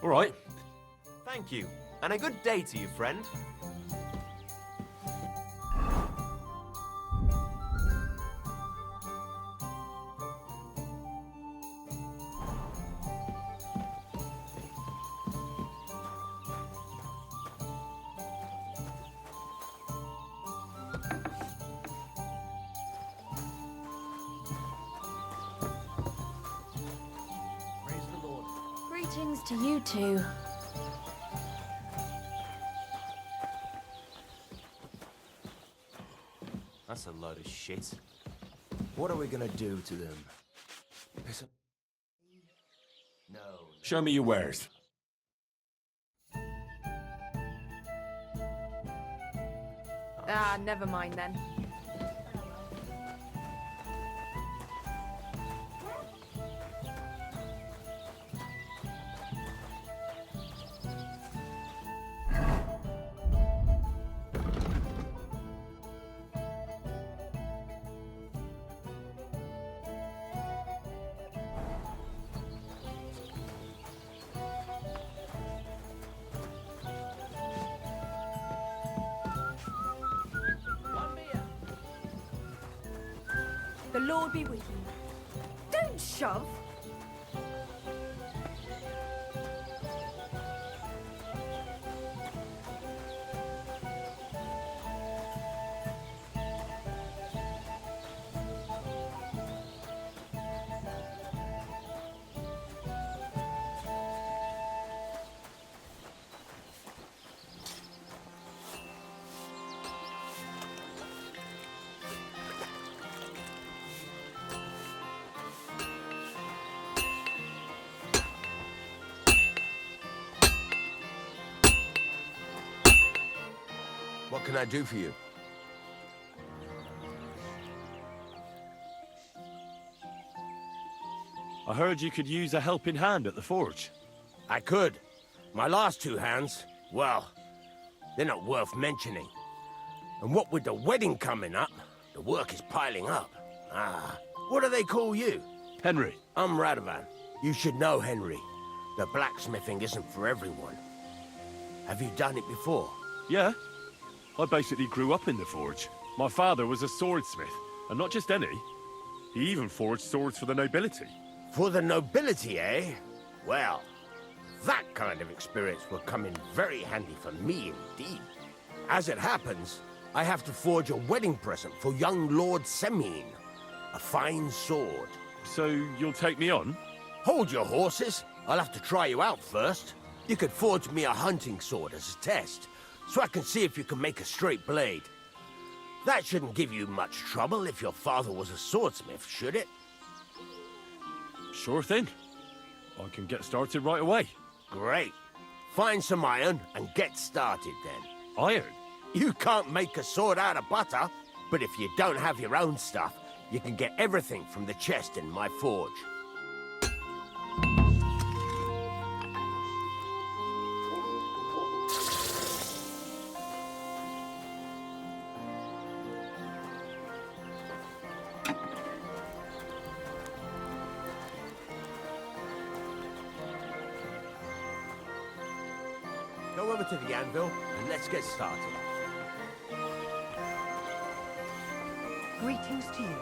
E: All right.
J: Thank you, and a good day to you, friend.
B: Greetings to you two.
J: That's a load of shit. What are we gonna do to them? No.
E: Show me your wares.
N: Ah, never mind then. The Lord be with you. Don't shove.
M: What can I do for you?
E: I heard you could use a helping hand at the forge.
M: I could. My last two hands, well, they're not worth mentioning. And what with the wedding coming up, the work is piling up. What do they call you?
E: Henry.
M: I'm Radovan. You should know Henry. The blacksmithing isn't for everyone. Have you done it before?
E: Yeah. I basically grew up in the forge. My father was a swordsmith, and not just any. He even forged swords for the nobility.
M: For the nobility, eh? Well, that kind of experience will come in very handy for me indeed. As it happens, I have to forge a wedding present for young Lord Semine. A fine sword.
E: So you'll take me on?
M: Hold your horses. I'll have to try you out first. You could forge me a hunting sword as a test, so I can see if you can make a straight blade. That shouldn't give you much trouble if your father was a swordsmith, should it?
E: Sure thing. I can get started right away.
M: Great. Find some iron and get started then.
E: Iron?
M: You can't make a sword out of butter. But if you don't have your own stuff, you can get everything from the chest in my forge. Go over to the anvil and let's get started.
T: Greetings to you.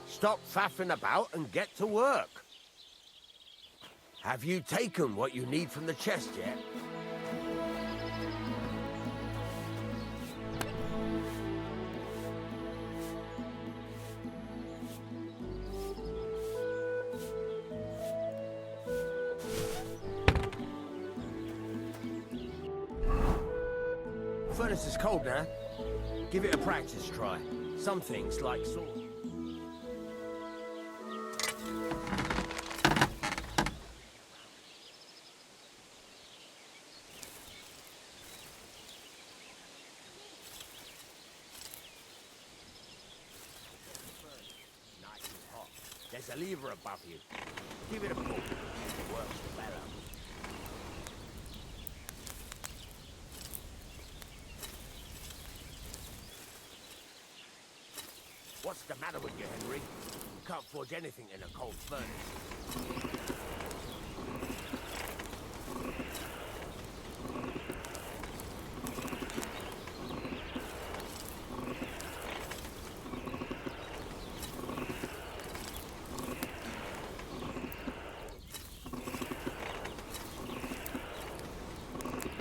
M: Stop faffing about and get to work. Have you taken what you need from the chest yet? Furnace is cold now. Give it a practice try. Some things, like sword. Nice and hot. There's a lever above you. Give it a pull. It works better. What's the matter with you, Henry? You can't forge anything in a cold furnace.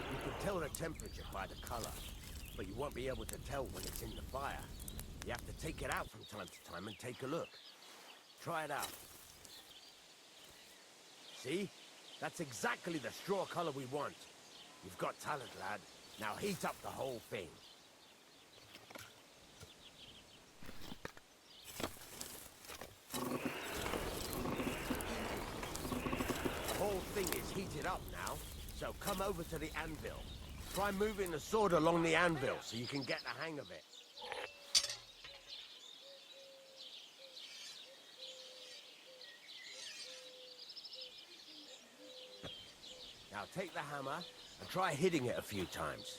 M: You can tell the temperature by the color, but you won't be able to tell when it's in the fire. You have to take it out from time to time and take a look. Try it out. See? That's exactly the straw color we want. You've got talent, lad. Now heat up the whole thing. The whole thing is heated up now, so come over to the anvil. Try moving the sword along the anvil so you can get the hang of it. Now take the hammer and try hitting it a few times.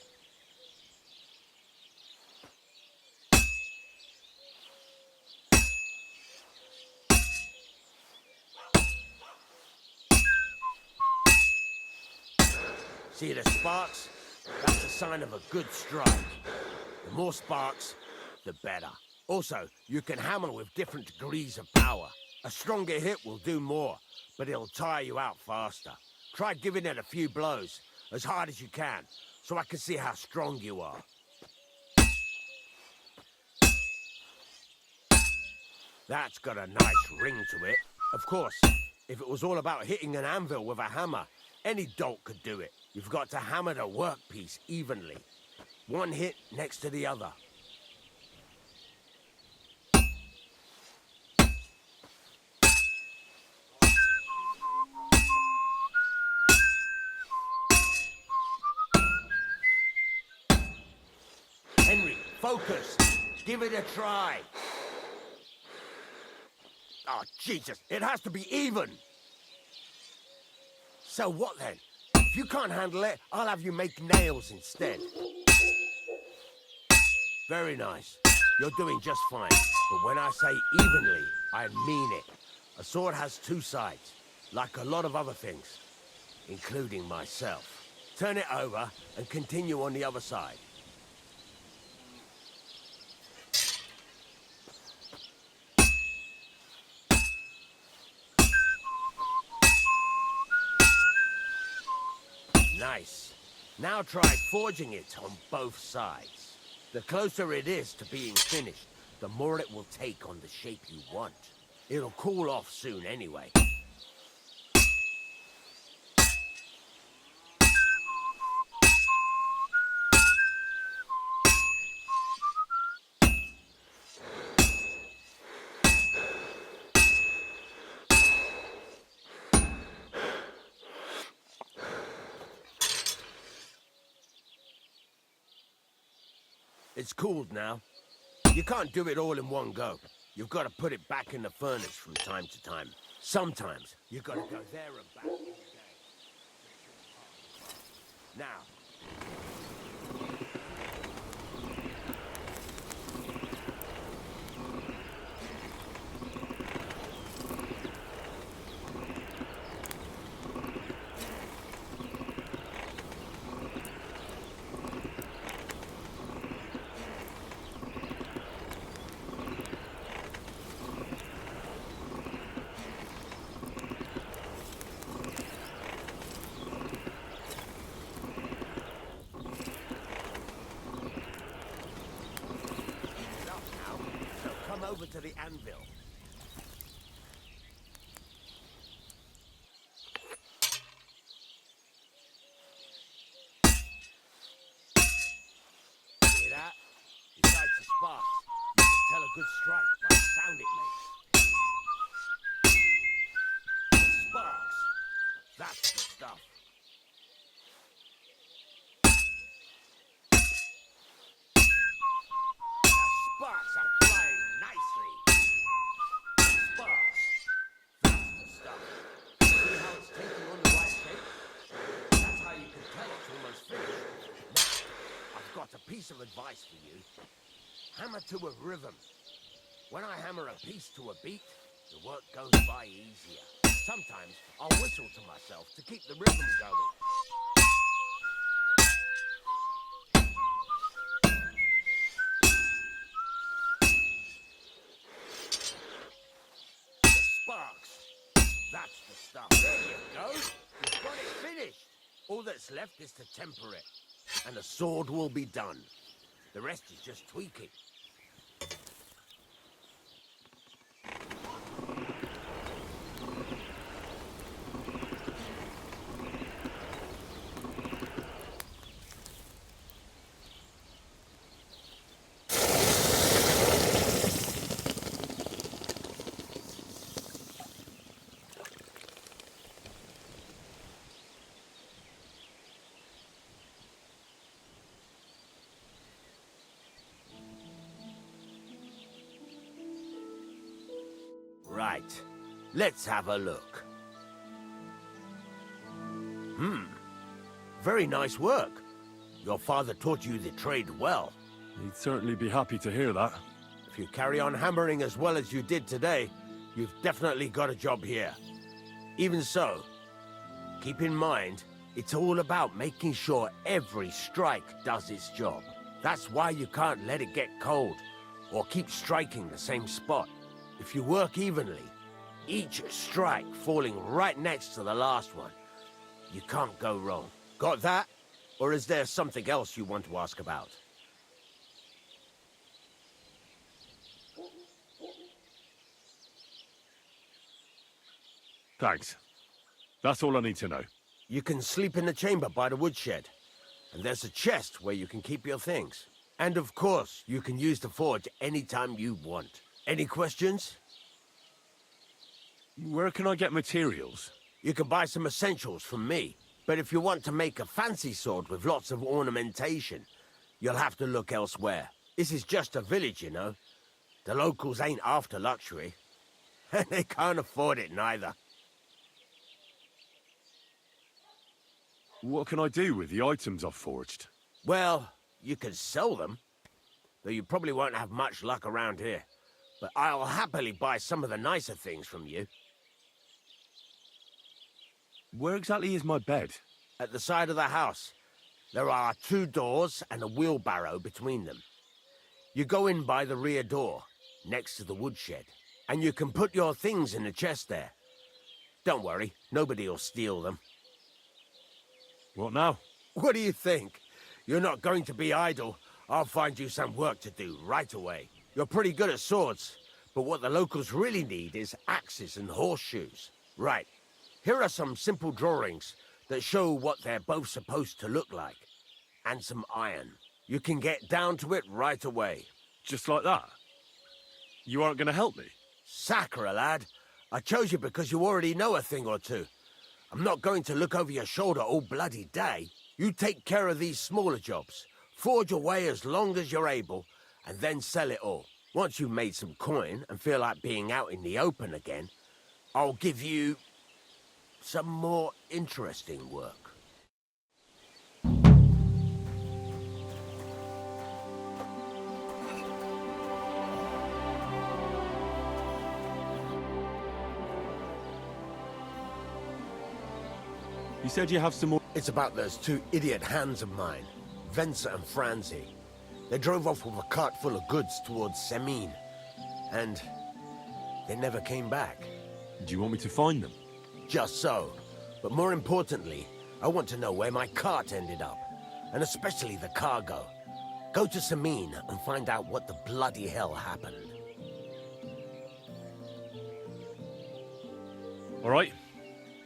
M: See the sparks? That's a sign of a good strike. The more sparks, the better. Also, you can hammer with different degrees of power. A stronger hit will do more, but it'll tire you out faster. Try giving it a few blows, as hard as you can, so I can see how strong you are. That's got a nice ring to it. Of course, if it was all about hitting an anvil with a hammer, any dolt could do it. You've got to hammer the workpiece evenly. One hit next to the other. Henry, focus. Give it a try. Oh, Jesus, it has to be even. So what then? If you can't handle it, I'll have you make nails instead. Very nice. You're doing just fine. But when I say evenly, I mean it. A sword has two sides, like a lot of other things, including myself. Turn it over and continue on the other side. Nice. Now try forging it on both sides. The closer it is to being finished, the more it will take on the shape you want. It'll cool off soon anyway. It's cooled now. You can't do it all in one go. You've got to put it back in the furnace from time to time. Sometimes you've got to go there and back all day. Now. Over to the anvil. Hear that? Besides the sparks, you can tell a good strike by the sound it makes. The sparks. That's the stuff. Sparks are flying nicely. Sparks. That's the stuff. See how it's taking on the right shape? That's how you can tell it's almost finished. Now, I've got a piece of advice for you. Hammer to a rhythm. When I hammer a piece to a beat, the work goes by easier. Sometimes I'll whistle to myself to keep the rhythm going. Sparks. That's the stuff. There you go. You've got it finished. All that's left is to temper it. And the sword will be done. The rest is just tweaking. Right. Let's have a look. Very nice work. Your father taught you the trade well.
E: He'd certainly be happy to hear that.
M: If you carry on hammering as well as you did today, you've definitely got a job here. Even so, keep in mind, it's all about making sure every strike does its job. That's why you can't let it get cold, or keep striking the same spot. If you work evenly, each strike falling right next to the last one, you can't go wrong. Got that? Or is there something else you want to ask about?
E: Thanks. That's all I need to know.
M: You can sleep in the chamber by the woodshed. And there's a chest where you can keep your things. And of course, you can use the forge anytime you want. Any questions?
E: Where can I get materials?
M: You can buy some essentials from me. But if you want to make a fancy sword with lots of ornamentation, you'll have to look elsewhere. This is just a village, you know. The locals ain't after luxury. And they can't afford it neither.
E: What can I do with the items I've forged?
M: Well, you can sell them. Though you probably won't have much luck around here. But I'll happily buy some of the nicer things from you.
E: Where exactly is my bed?
M: At the side of the house. There are 2 doors and a wheelbarrow between them. You go in by the rear door, next to the woodshed, and you can put your things in the chest there. Don't worry, nobody'll steal them.
E: What now?
M: What do you think? You're not going to be idle. I'll find you some work to do right away. You're pretty good at swords, but what the locals really need is axes and horseshoes. Right. Here are some simple drawings that show what they're both supposed to look like. And some iron. You can get down to it right away.
E: Just like that? You aren't going to help me?
M: Sacre, lad. I chose you because you already know a thing or two. I'm not going to look over your shoulder all bloody day. You take care of these smaller jobs. Forge away as long as you're able, and then sell it all. Once you've made some coin and feel like being out in the open again, I'll give you some more interesting work.
E: You said you have some more...
M: It's about those two idiot hands of mine, Venza and Franzi. They drove off with a cart full of goods towards Semine, and they never came back.
E: Do you want me to find them?
M: Just so. But more importantly, I want to know where my cart ended up, and especially the cargo. Go to Semine and find out what the bloody hell happened.
E: All right.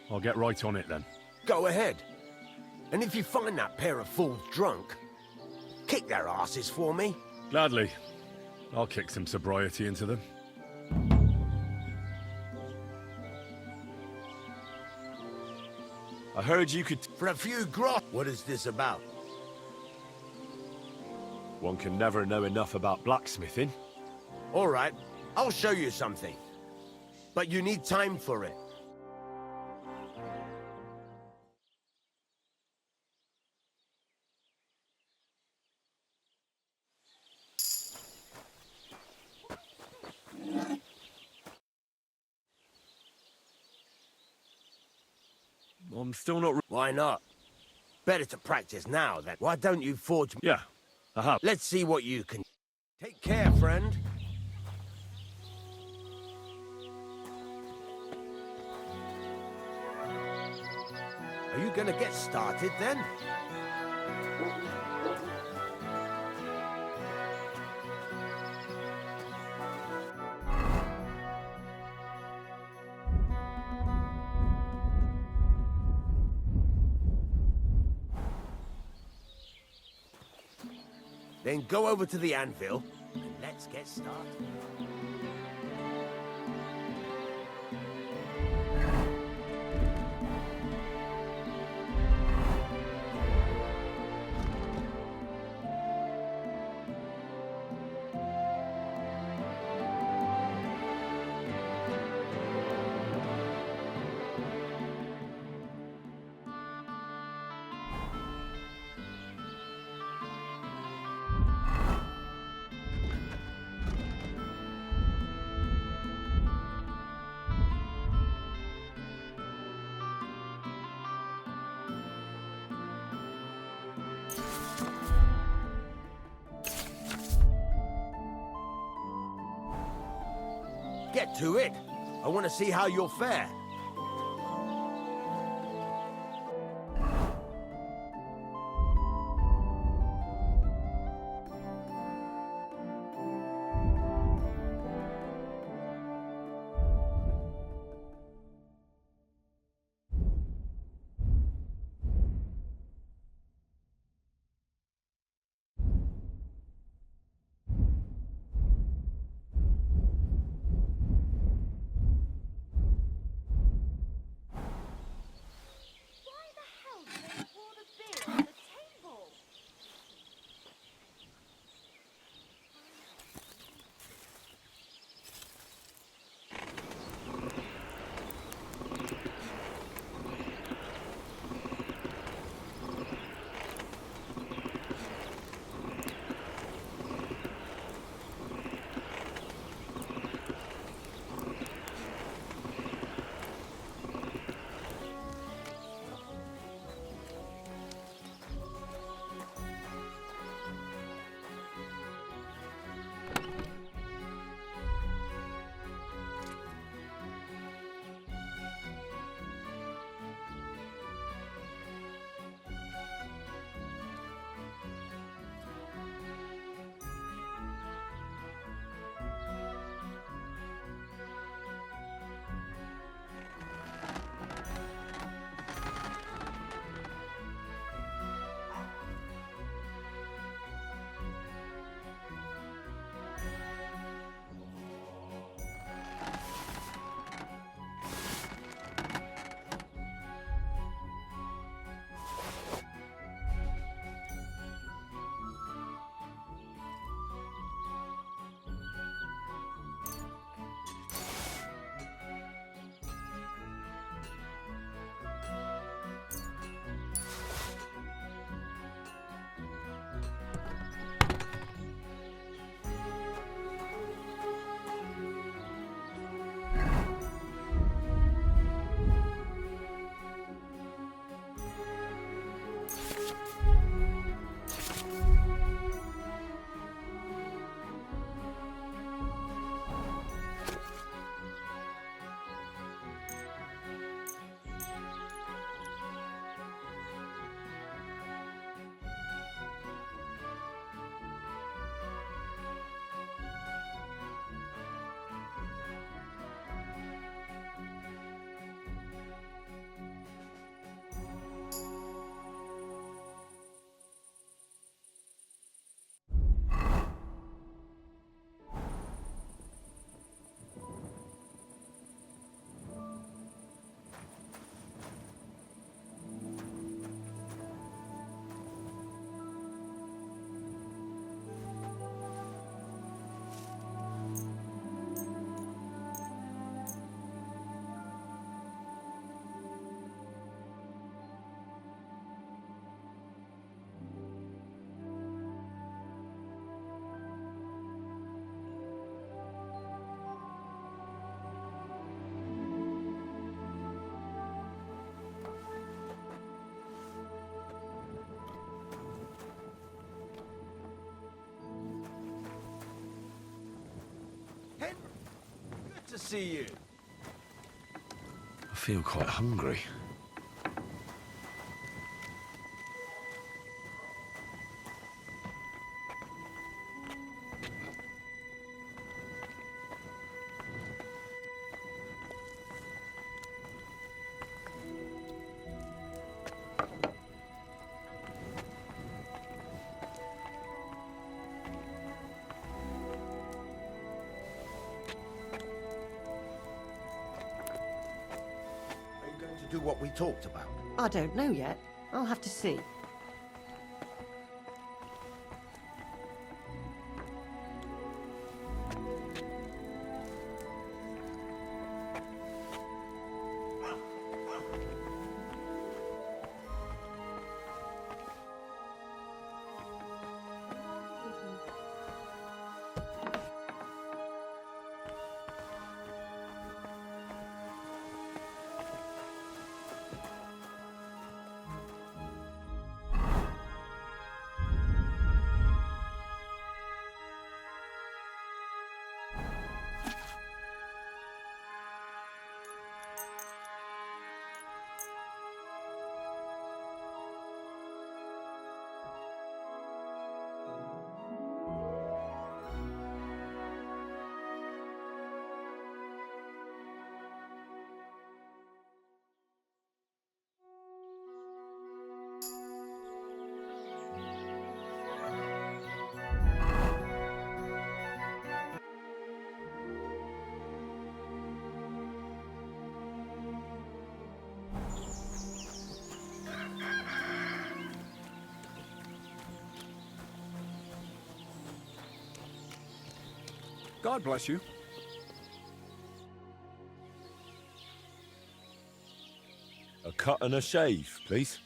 E: I'll get right on it then.
M: Go ahead. And if you find that pair of fools drunk, kick their asses for me.
E: Gladly. I'll kick some sobriety into them. I heard you could...
M: For a few gross. What is this about?
E: One can never know enough about blacksmithing.
M: All right, I'll show you something. But you need time for it.
E: I'm still not...
M: Why not? Better to practice now then. Why don't you forge...
E: Yeah, I have.
M: Let's see what you can... Take care, friend. Are you gonna get started then? Then go over to the anvil, and let's get started. Get to it. I want to see how you'll fare.
J: see you.
D: I feel quite hungry.
M: Do what we talked about.
T: I don't know yet. I'll have to see.
E: God bless you.
D: A cut and a shave, please.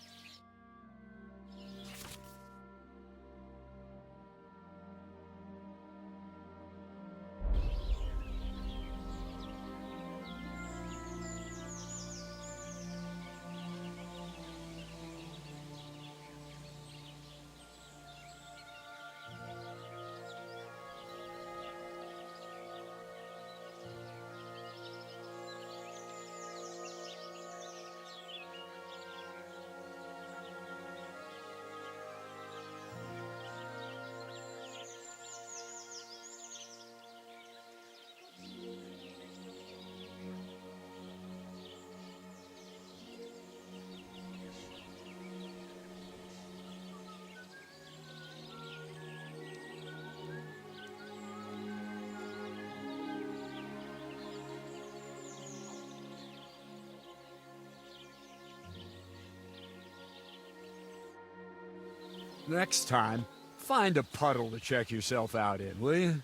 U: Next time, find a puddle to check yourself out in, will you?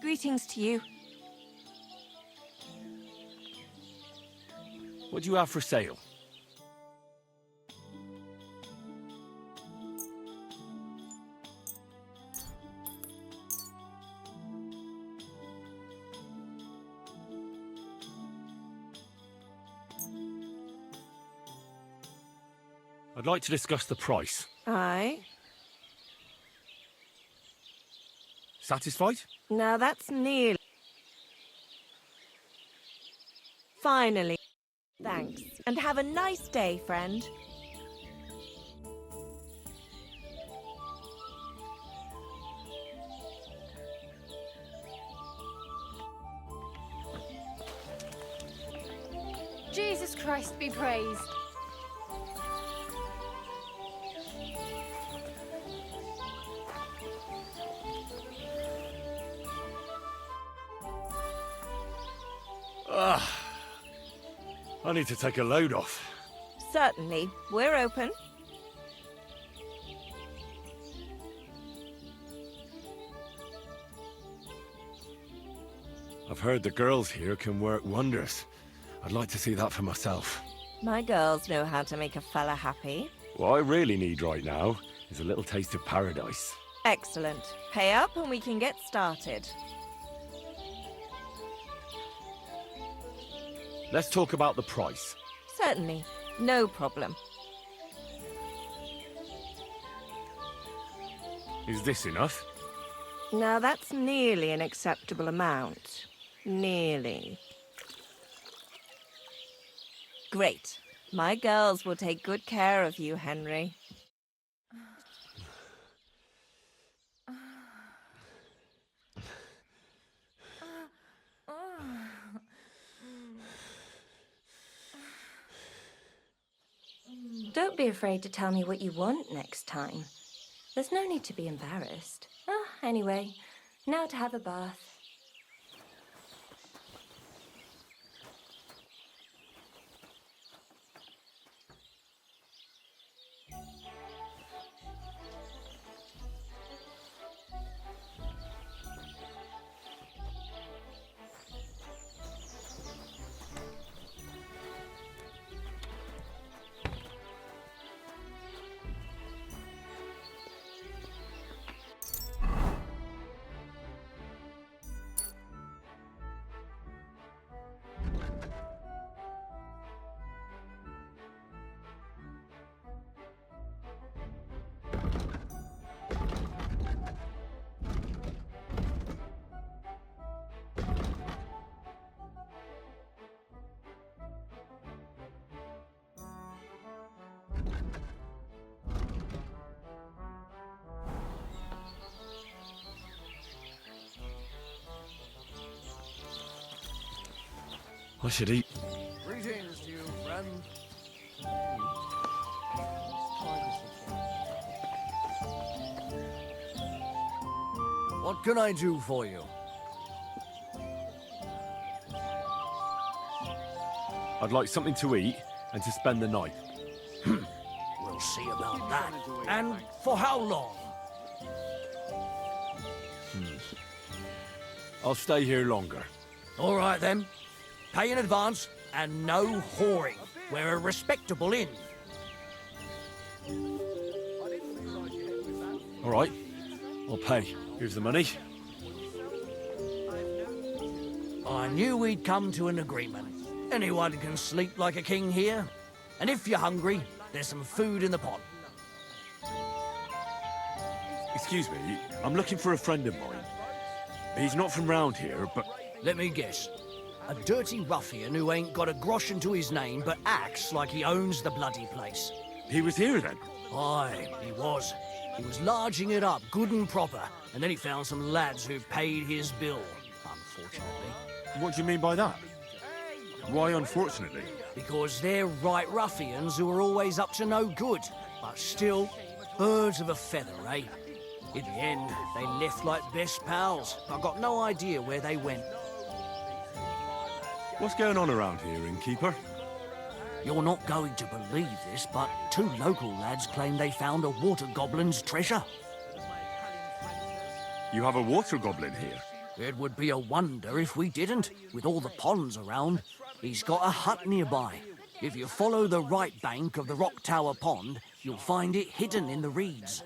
W: Greetings to you.
D: What do you have for sale? I'd like to discuss the price.
T: Aye.
D: Satisfied?
T: Now that's nearly... Finally. Thanks. And have a nice day, friend.
H: Jesus Christ be praised.
D: I need to take a load off.
T: Certainly. We're open.
D: I've heard the girls here can work wonders. I'd like to see that for myself.
T: My girls know how to make a fella happy.
D: What I really need right now is a little taste of paradise.
T: Excellent. Pay up and we can get started.
J: Let's talk about the price.
T: Certainly. No problem.
J: Is this enough?
T: Now that's nearly an acceptable amount. Nearly. Great. My girls will take good care of you, Henry.
B: Don't be afraid to tell me what you want next time. There's no need to be embarrassed. Anyway, now to have a bath.
E: I should eat.
A: Greetings to you, friend. What can I do for you?
E: I'd like something to eat and to spend the night.
A: We'll see about that. And for how long?
E: I'll stay here longer.
A: All right, then. Pay in advance, and no whoring. We're a respectable inn.
E: All right, I'll pay. Here's the money.
A: I knew we'd come to an agreement. Anyone can sleep like a king here. And if you're hungry, there's some food in the pot.
E: Excuse me, I'm looking for a friend of mine. He's not from round here, but...
A: Let me guess. A dirty ruffian who ain't got a groschen to his name, but acts like he owns the bloody place.
E: He was here then?
A: Aye, he was. He was larging it up good and proper, and then he found some lads who paid his bill, unfortunately.
E: What do you mean by that? Why unfortunately?
A: Because they're right ruffians who are always up to no good, but still birds of a feather, eh? In the end, they left like best pals. I've got no idea where they went.
E: What's going on around here, innkeeper?
A: You're not going to believe this, but 2 local lads claim they found a water goblin's treasure.
E: You have a water goblin here?
A: It would be a wonder if we didn't, with all the ponds around. He's got a hut nearby. If you follow the right bank of the Rock Tower Pond, you'll find it hidden in the reeds.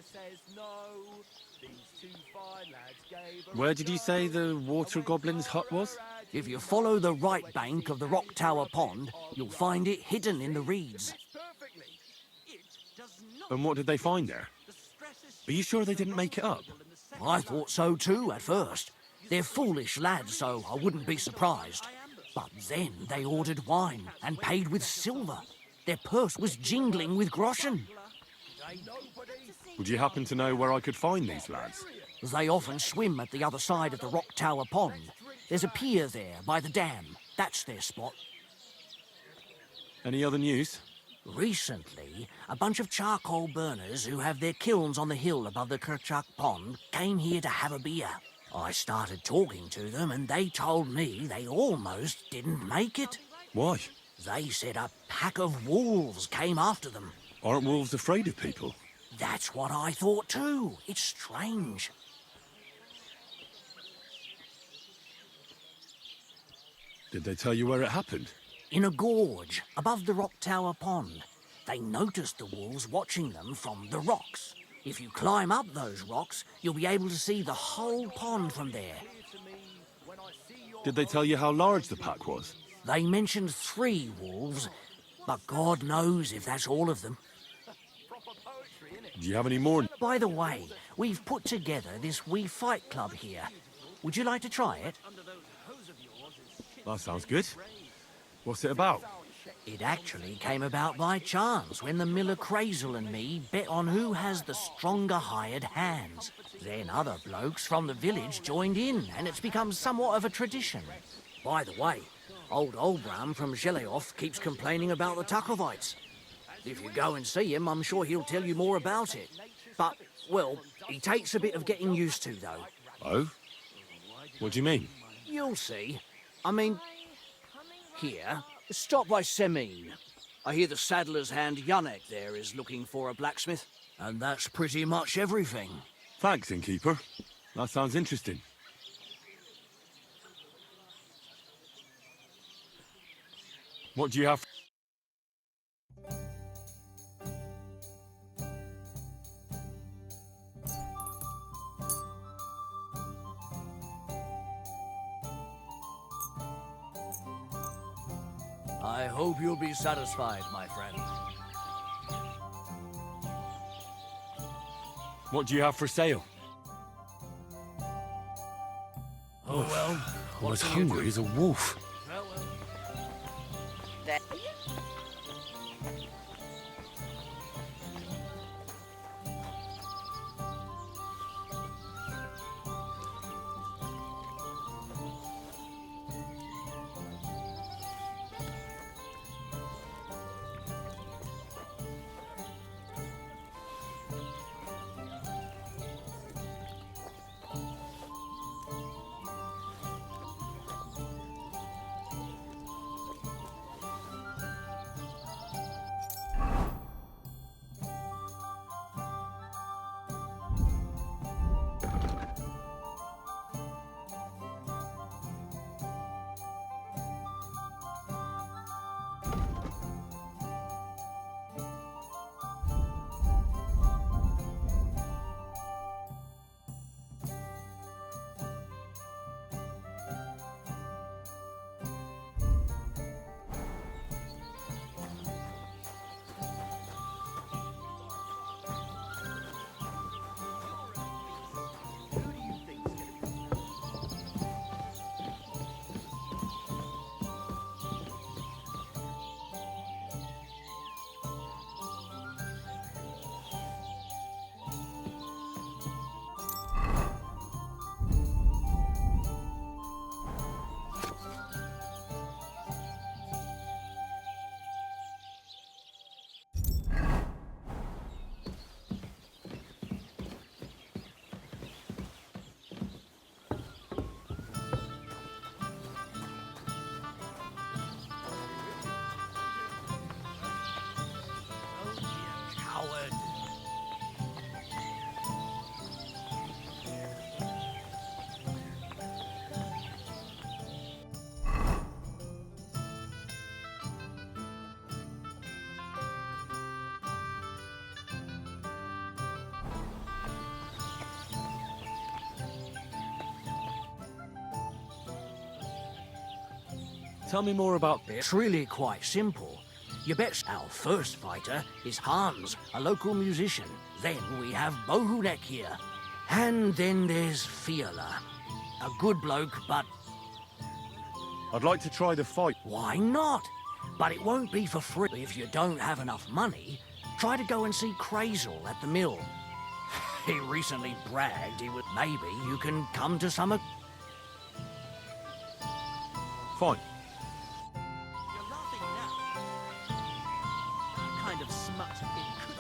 E: Where did you say the water goblin's hut was?
A: If you follow the right bank of the Rock Tower Pond, you'll find it hidden in the reeds.
E: And what did they find there? Are you sure they didn't make it up?
A: I thought so too at first. They're foolish lads, so I wouldn't be surprised. But then they ordered wine and paid with silver. Their purse was jingling with groschen.
E: Would you happen to know where I could find these lads?
A: They often swim at the other side of the Rock Tower Pond. There's a pier there by the dam. That's their spot.
E: Any other news?
A: Recently, a bunch of charcoal burners who have their kilns on the hill above the Kerchak Pond came here to have a beer. I started talking to them and they told me they almost didn't make it.
E: Why?
A: They said a pack of wolves came after them.
E: Aren't wolves afraid of people?
A: That's what I thought too. It's strange.
E: Did they tell you where it happened?
A: In a gorge, above the Rock Tower Pond. They noticed the wolves watching them from the rocks. If you climb up those rocks, you'll be able to see the whole pond from there.
E: Did they tell you how large the pack was?
A: They mentioned 3 wolves, but God knows if that's all of them.
E: Do you have any more?
A: By the way, we've put together this wee fight club here. Would you like to try it?
E: That sounds good. What's it about?
A: It actually came about by chance when the miller Crazel and me bet on who has the stronger hired hands. Then other blokes from the village joined in, and it's become somewhat of a tradition. By the way, old Olbram from Zheleoth keeps complaining about the Tuckovites. If you go and see him, I'm sure he'll tell you more about it. But, well, he takes a bit of getting used to, though.
E: Oh? What do you mean?
A: You'll see. I mean, here, stop by Semine. I hear the saddler's hand Yannick there is looking for a blacksmith. And that's pretty much everything.
E: Thanks, innkeeper. That sounds interesting. What do you have?
A: I hope you'll be satisfied, my friend.
E: What do you have for sale?
A: Oh, well.
E: I'm as hungry as a wolf. Tell me more about...
A: It's really quite simple. You bet our first fighter is Hans, a local musician. Then we have Bohunek here. And then there's Fiala. A good bloke, but...
E: I'd like to try the fight.
A: Why not? But it won't be for free. If you don't have enough money, try to go and see Crazel at the mill. He recently bragged he would... Maybe you can come to some...
E: Fine.
A: You're laughing now. That kind of smut it could...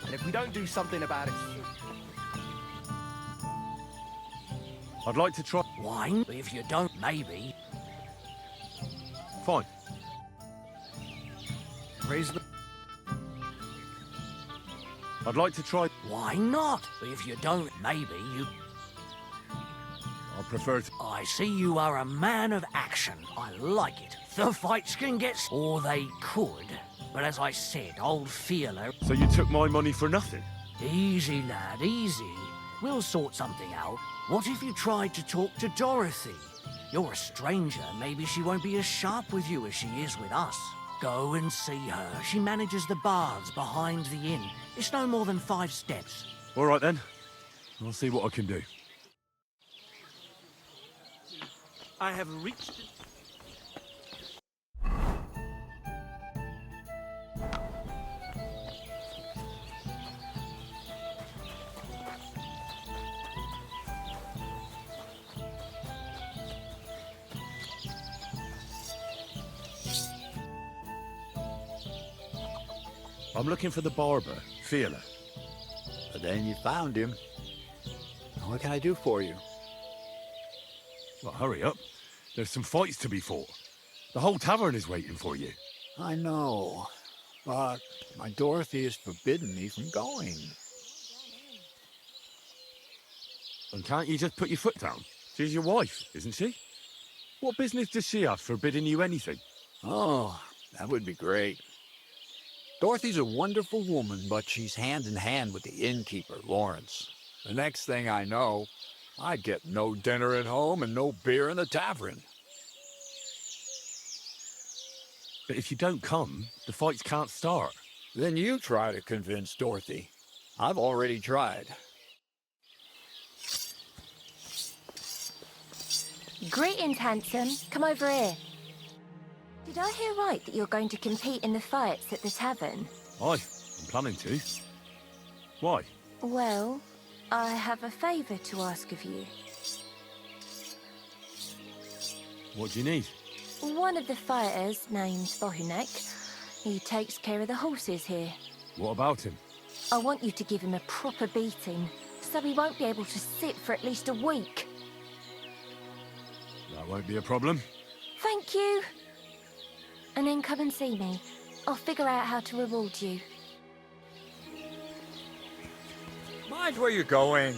L: And if we don't do something about it...
E: I'd like to try...
A: Wine? If you don't, maybe.
E: Fine.
A: Where's the...
E: I'd like to try...
A: Why not? If you don't, maybe you...
E: I prefer to...
A: I see you are a man of action. I like it. The fights can get... Or they could. But as I said, old Feeler...
E: So you took my money for nothing?
A: Easy, lad, easy. We'll sort something out. What if you tried to talk to Dorothy? You're a stranger. Maybe she won't be as sharp with you as she is with us. Go and see her. She manages the baths behind the inn. It's no more than 5 steps.
E: All right, then. I'll see what I can do.
C: I have reached...
E: I'm looking for the barber, Feeler.
U: But then you found him. What can I do for you?
E: Well, hurry up. There's some fights to be fought. The whole tavern is waiting for you.
U: I know, but my Dorothy has forbidden me from going.
E: And can't you just put your foot down? She's your wife, isn't she? What business does she have forbidding you anything?
U: Oh, that would be great. Dorothy's a wonderful woman, but she's hand in hand with the innkeeper, Lawrence. The next thing I know, I'd get no dinner at home and no beer in the tavern.
E: But if you don't come, the fights can't start.
U: Then you try to convince Dorothy. I've already tried.
H: Greetings, handsome. Come over here. Did I hear right that you're going to compete in the fights at the tavern?
E: Aye, I'm planning to. Why?
H: Well, I have a favour to ask of you.
E: What do you need?
H: One of the fighters, named Bohunek, he takes care of the horses here.
E: What about him?
H: I want you to give him a proper beating, so he won't be able to sit for at least a week.
E: That won't be a problem.
H: Thank you. And then come and see me. I'll figure out how to reward you.
U: Mind where you're going.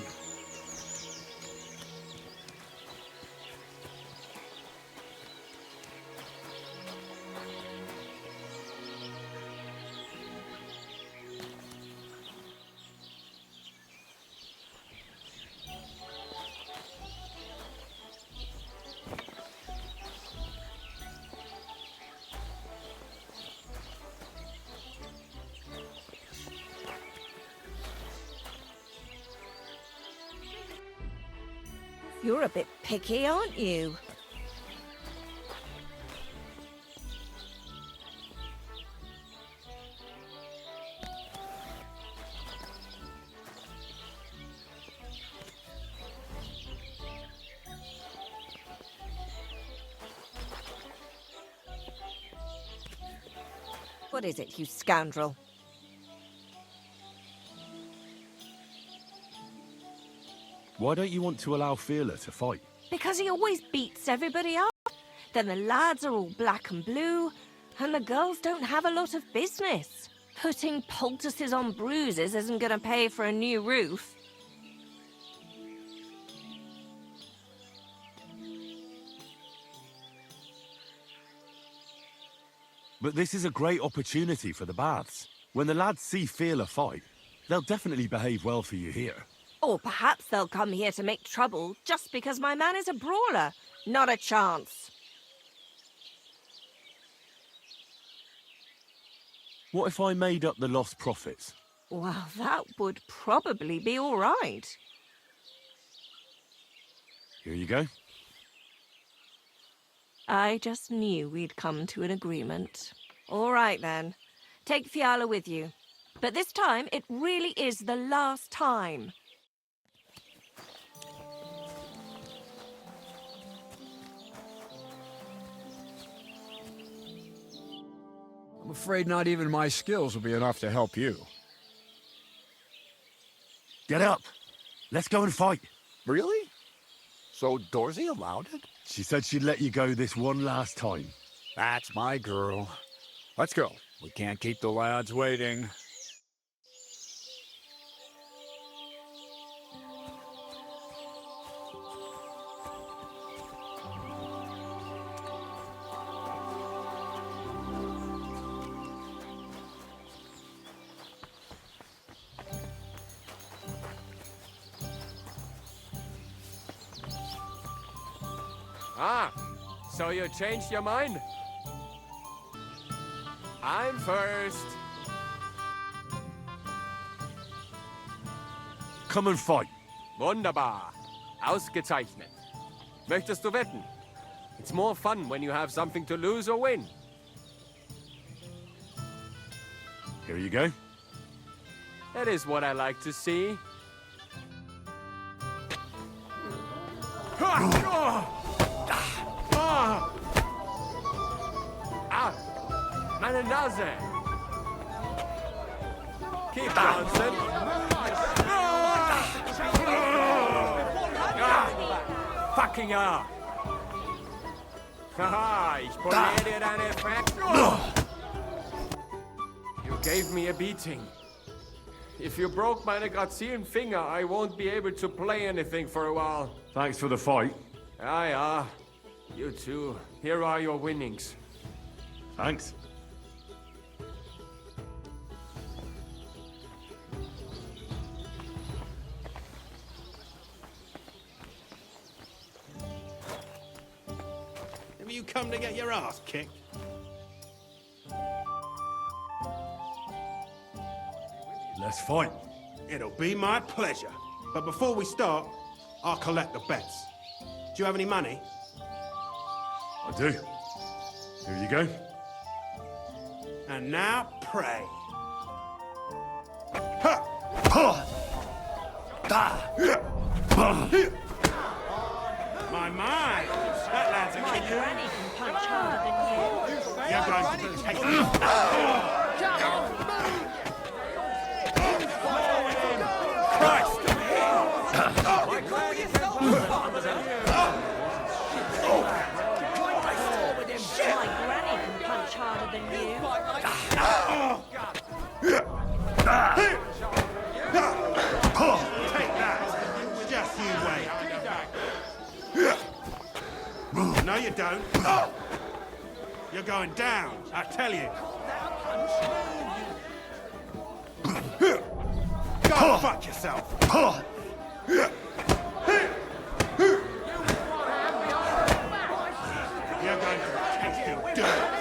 T: You're a bit picky, aren't you? What is it, you scoundrel?
E: Why don't you want to allow Feeler to fight?
T: Because he always beats everybody up. Then the lads are all black and blue, and the girls don't have a lot of business. Putting poultices on bruises isn't going to pay for a new roof.
E: But this is a great opportunity for the baths. When the lads see Feeler fight, they'll definitely behave well for you here.
T: Or perhaps they'll come here to make trouble just because my man is a brawler. Not a chance.
E: What if I made up the lost profits?
T: Well, that would probably be all right.
E: Here you go.
T: I just knew we'd come to an agreement. All right, then. Take Fiala with you. But this time, it really is the last time.
U: I'm afraid not even my skills will be enough to help you.
E: Get up. Let's go and fight.
U: Really? So Dorothy allowed it?
E: She said she'd let you go this one last time.
U: That's my girl. Let's go. We can't keep the lads waiting.
L: Ah, so you changed your mind? I'm first.
E: Come and fight.
L: Wunderbar. Ausgezeichnet. Möchtest du wetten? It's more fun when you have something to lose or win.
E: Here you go.
L: That is what I like to see. Meine Nase! Keep bouncing! Fucking hell! Haha, ich poliere dir deine You gave me a beating. If you broke meine grazilen Finger, I won't be able to play anything for a while.
E: Thanks for the fight.
L: Ja. You too. Here are your winnings.
E: Thanks.
Q: Have you come to get your ass kicked?
E: Let's fight.
Q: It'll be my pleasure. But before we start, I'll collect the bets. Do you have any money?
E: I do. Here you go.
Q: And now pray. My, that lad's a kicker.
T: Granny can punch harder than you.
Q: You're going to take Christ!
T: My granny can punch harder than you.
Q: Take that! Just you wait. No, you don't. You're going down, I tell you. Go fuck yourself. You're going to taste your dirt.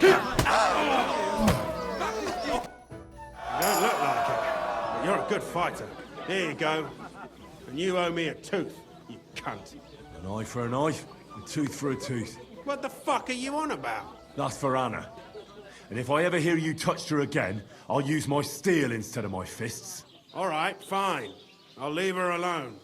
Q: You don't look like it, but you're a good fighter. Here you go. And you owe me a tooth, you cunt.
E: An eye for an eye, a tooth for a tooth.
Q: What the fuck are you on about?
E: That's for Anna. And if I ever hear you touched her again, I'll use my steel instead of my fists.
Q: All right, fine. I'll leave her alone.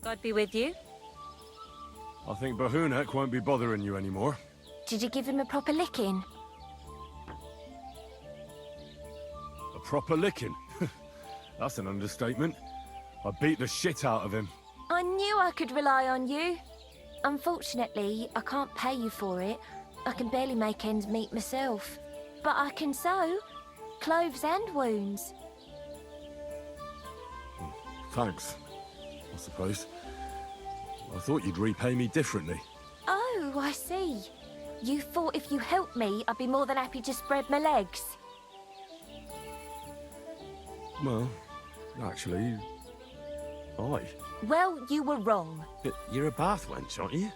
T: God be with you.
E: I think Bahunek won't be bothering you anymore.
H: Did you give him a proper licking?
E: A proper licking? That's an understatement. I beat the shit out of him.
H: I knew I could rely on you. Unfortunately, I can't pay you for it. I can barely make ends meet myself. But I can sew clothes and wounds.
E: Thanks, I suppose. I thought you'd repay me differently.
H: Oh, I see. You thought if you helped me, I'd be more than happy to spread my legs.
E: Well, actually, aye.
H: Well, you were wrong.
E: But you're a bath wench, aren't you?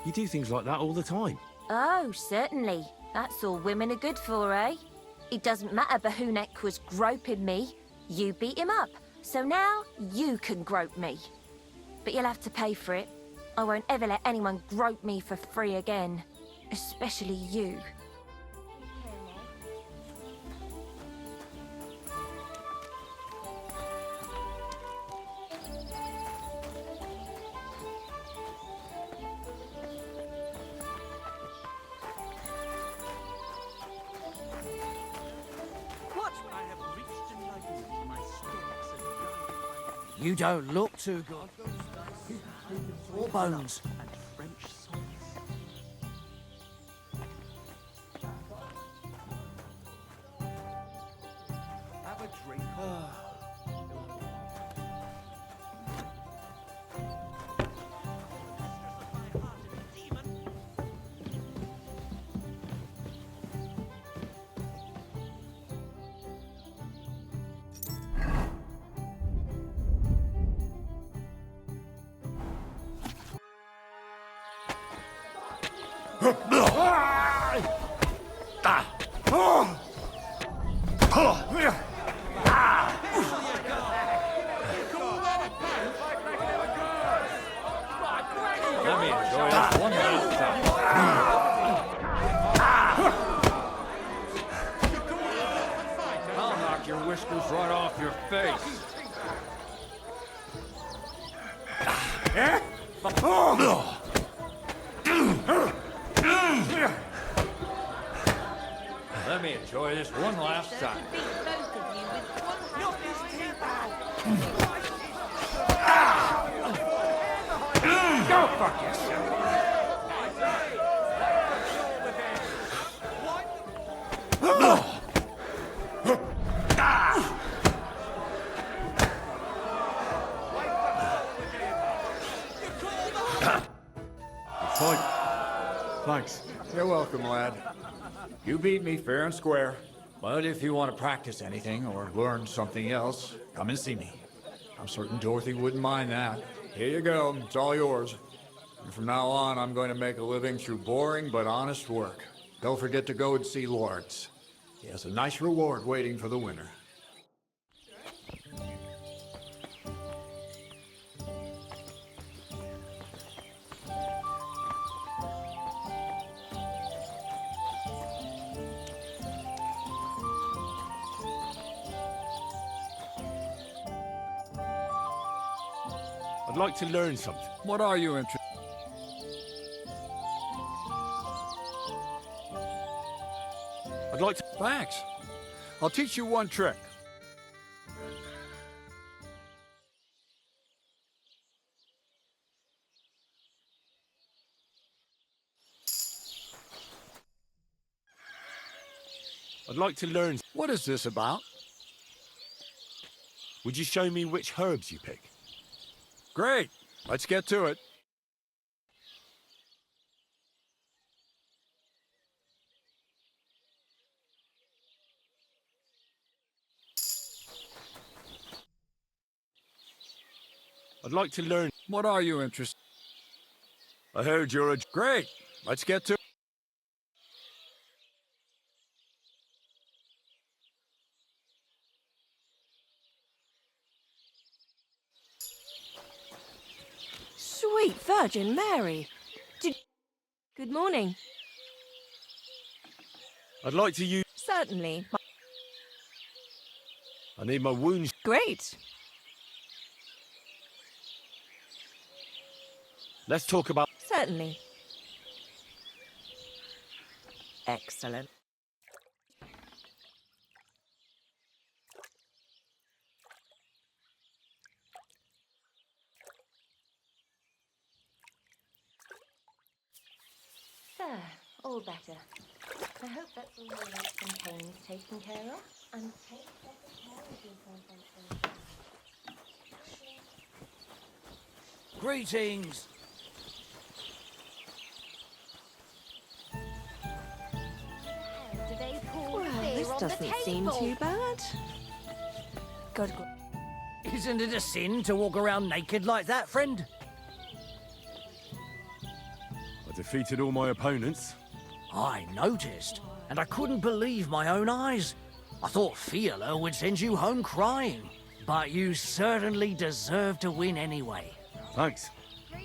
E: You do things like that all the time.
H: Oh, certainly. That's all women are good for, eh?
T: It doesn't matter Bahunek was groping me. You beat him up. So now you can grope me. But you'll have to pay for it. I won't ever let anyone grope me for free again. Especially you.
A: You don't look too good. Four bones.
U: Have a drink. Let me enjoy this one last time. I'll knock your whiskers right off your face. Let me enjoy this one last time. Go fuck yourself.
E: Fight. Thanks.
U: You're welcome, lad. You beat me fair and square. But if you want to practice anything or learn something else, come and see me. I'm certain Dorothy wouldn't mind that. Here you go. It's all yours. And from now on, I'm going to make a living through boring but honest work. Don't forget to go and see Lawrence. He has a nice reward waiting for the winner.
E: I'd like to learn something.
U: What are you interested
E: I'd like to...
U: Thanks. I'll teach you one trick.
E: I'd like to learn...
U: What is this about?
E: Would you show me which herbs you pick?
U: Great. Let's get to it.
E: I'd like to learn...
U: What are you interested?
E: I heard you're a...
U: Great. Let's get to it.
T: Sweet Virgin Mary. Good morning.
E: I'd like to use...
T: Certainly.
E: I need my wounds...
T: Great.
E: Let's talk about...
T: Certainly. Excellent.
H: There, all better. I hope that's all your aches and pains taken care of. And take better care of yourself.
A: Greetings.
T: Well, this doesn't seem too bad. God.
A: Isn't it a sin to walk around naked like that, friend?
E: I defeated all my opponents.
A: I noticed, and I couldn't believe my own eyes. I thought Fiala would send you home crying, but you certainly deserve to win anyway.
E: Thanks.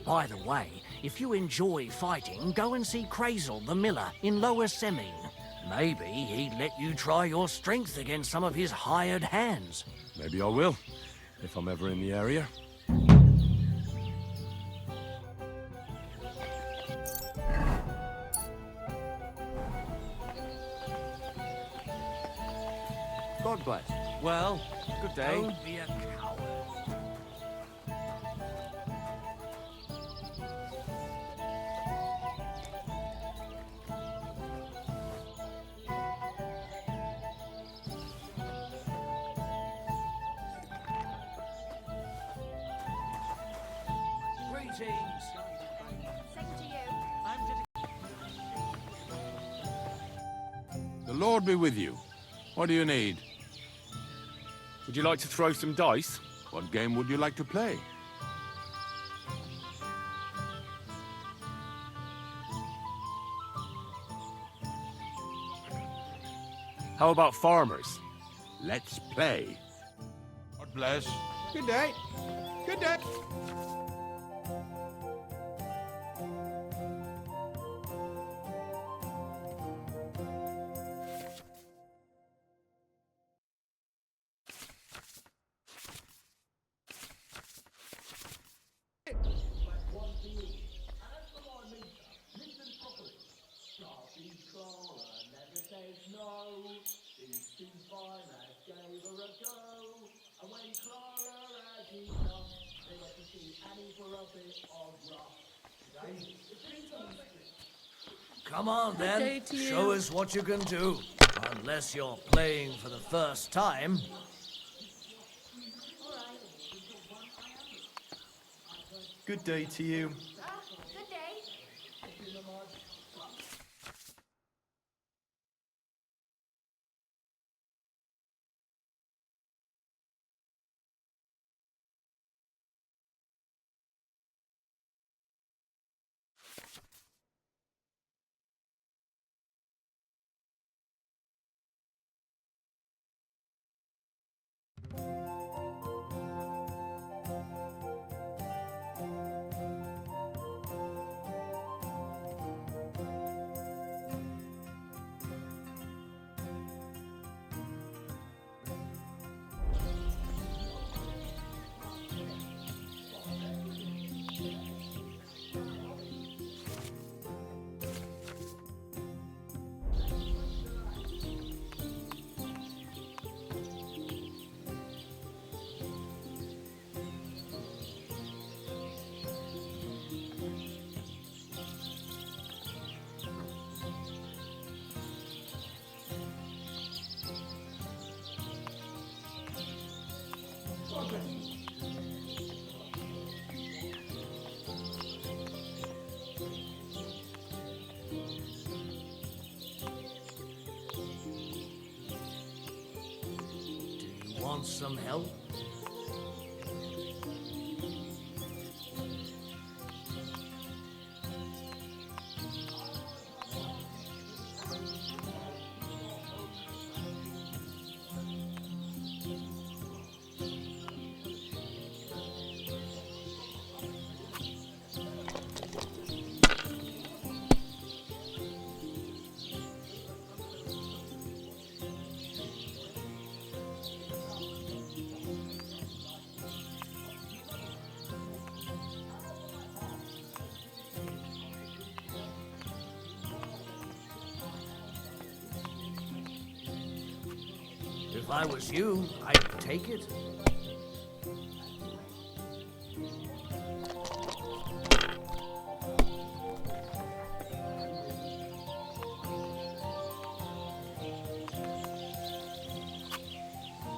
A: By the way, if you enjoy fighting, go and see Crazel the Miller in Lower Semine. Maybe he'd let you try your strength against some of his hired hands.
E: Maybe I will, if I'm ever in the area.
G: God bless. Well, good day.
A: Don't be a coward. Greetings.
F: Same to you.
Q: The Lord be with you. What do you need?
E: Would you like to throw some dice?
Q: What game would you like to play?
E: How about farmers?
Q: Let's play. God bless.
L: Good day. Good day.
A: Come on,
N: Good day
A: then.
N: to you.
A: Show us what you can do. Unless you're playing for the first time.
K: Good day to you.
F: Good day.
A: Do you want some help? If I was you, I'd take it.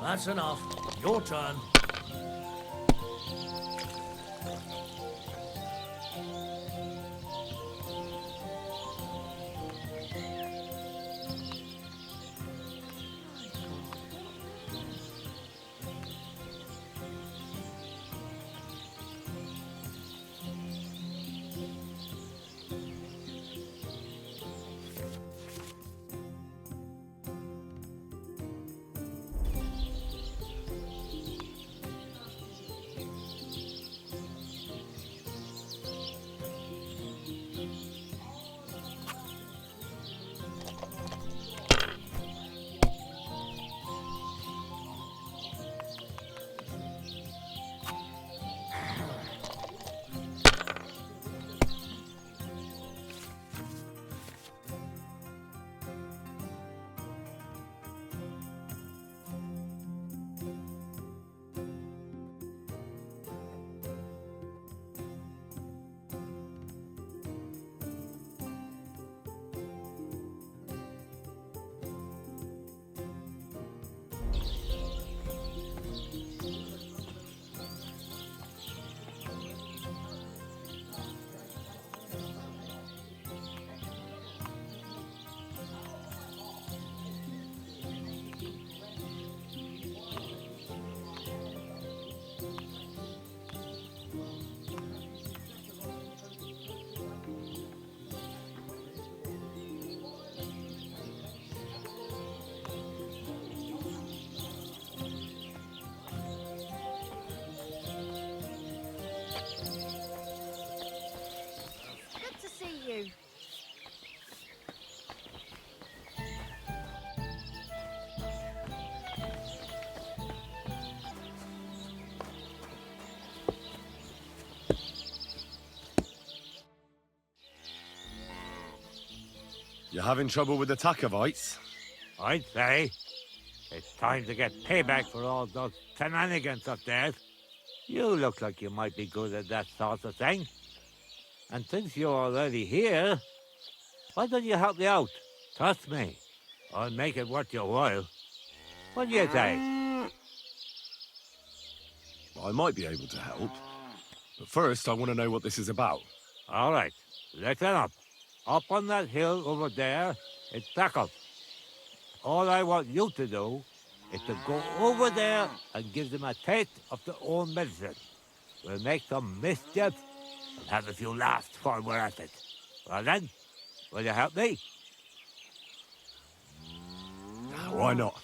A: That's enough. Your turn.
E: You having trouble with the Takovites?
O: I'd say it's time to get payback for all those shenanigans up there. You look like you might be good at that sort of thing. And since you're already here, why don't you help me out? Trust me, I'll make it worth your while. What do you say?
E: I might be able to help. But first, I want to know what this is about.
O: All right, listen up. Up on that hill over there, it's Tackle. All I want you to do is to go over there and give them a taste of their own medicine. We'll make some mischief and have a few laughs while we're at it. Well then, will you help me?
E: Why not?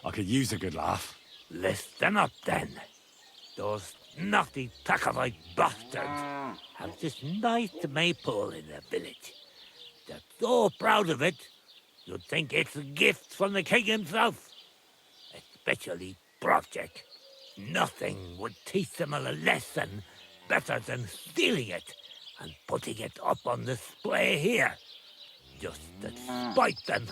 E: I could use a good laugh.
O: Listen up then. Those naughty Takovite bastards have this nice maypole in their village. They're so proud of it, you'd think it's a gift from the king himself. Especially Project. Nothing would teach them a lesson better than stealing it and putting it up on display here. Just to spite them.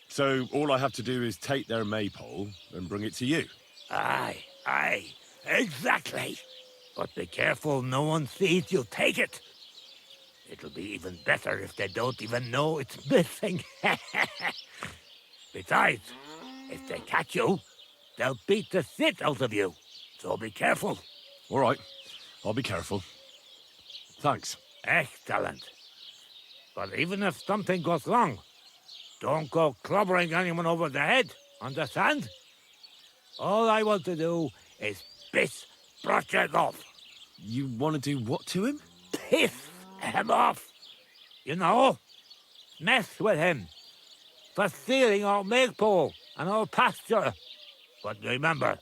E: So all I have to do is take their maypole and bring it to you?
O: Aye, exactly. But be careful no one sees you take it. It'll be even better if they don't even know it's missing. Besides, if they catch you, they'll beat the shit out of you. So be careful.
E: All right, I'll be careful. Thanks.
O: Excellent. But even if something goes wrong, don't go clobbering anyone over the head, understand? All I want to do is piss Project off.
E: You want to do what to him?
O: Piss him off. You know, mess with him. For stealing our maypole and our pasture. But remember,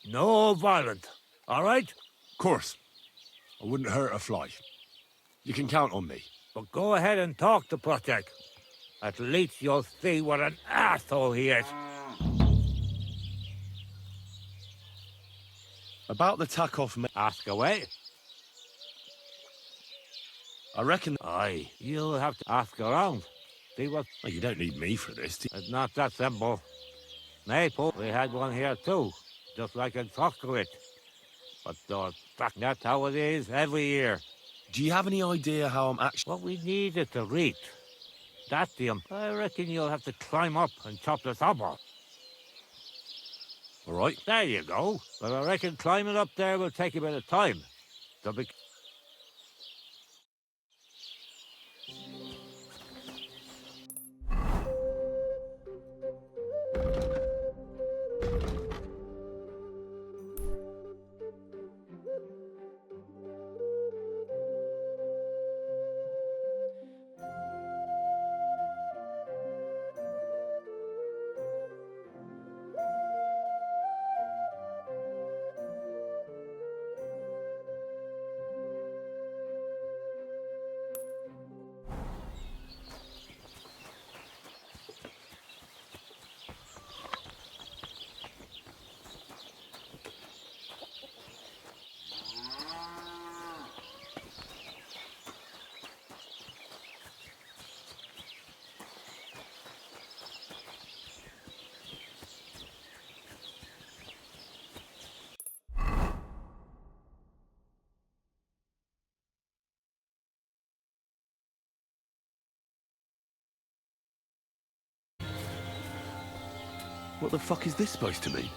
O: no violence, all right?
E: Of course. I wouldn't hurt a fly. You can count on me.
O: But go ahead and talk to Project. At least you'll see what an asshole he is.
E: About the tack-off...
O: Ask away.
E: I reckon...
O: Aye, you'll have to ask around. See what...
E: Well, you don't need me for this.
O: It's not that simple. Maple, we had one here too, just like in Toscovich. But that's how it is every year.
E: Do you have any idea how I'm actually...
O: What we need is to reach. That's the... I reckon you'll have to climb up and chop the top off.
E: All right.
O: There you go. But I reckon climbing up there will take a bit of time. So be...
E: What the fuck is this supposed to mean?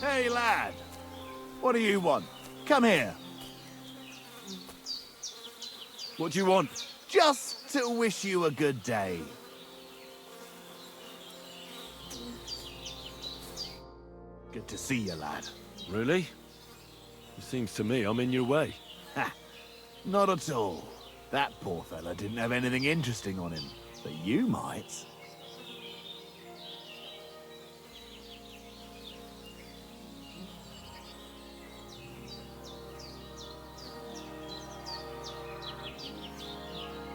S: Hey, lad. What do you want? Come here.
E: What do you want?
S: Just to wish you a good day. Good to see you, lad.
E: Really? It seems to me I'm in your way.
S: Ha! Not at all. That poor fella didn't have anything interesting on him. But you might.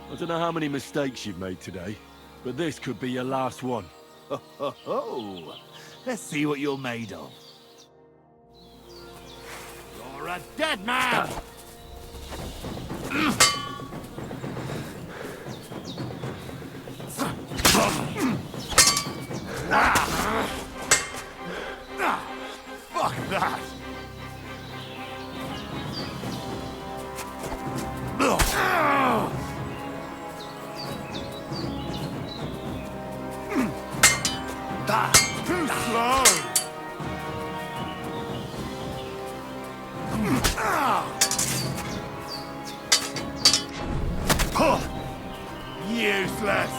E: I don't know how many mistakes you've made today, but this could be your last one.
S: ho. Let's see what you're made of. You're a dead man! Fuck that! Too slow! Useless!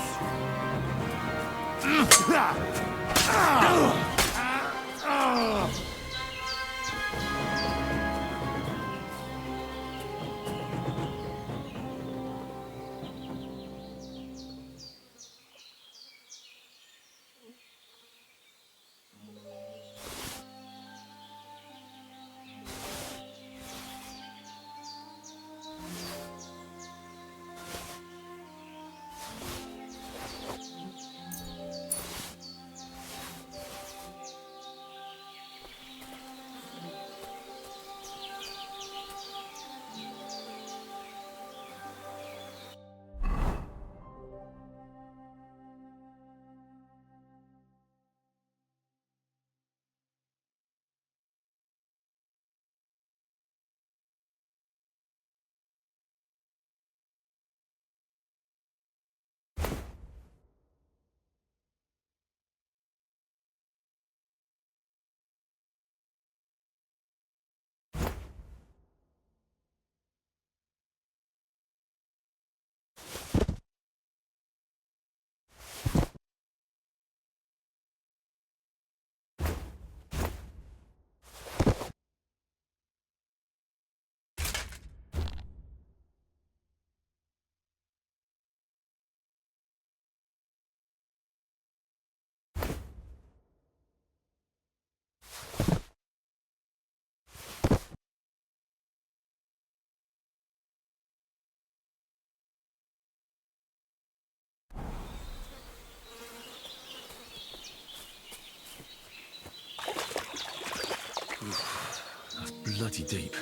D: That's bloody deep.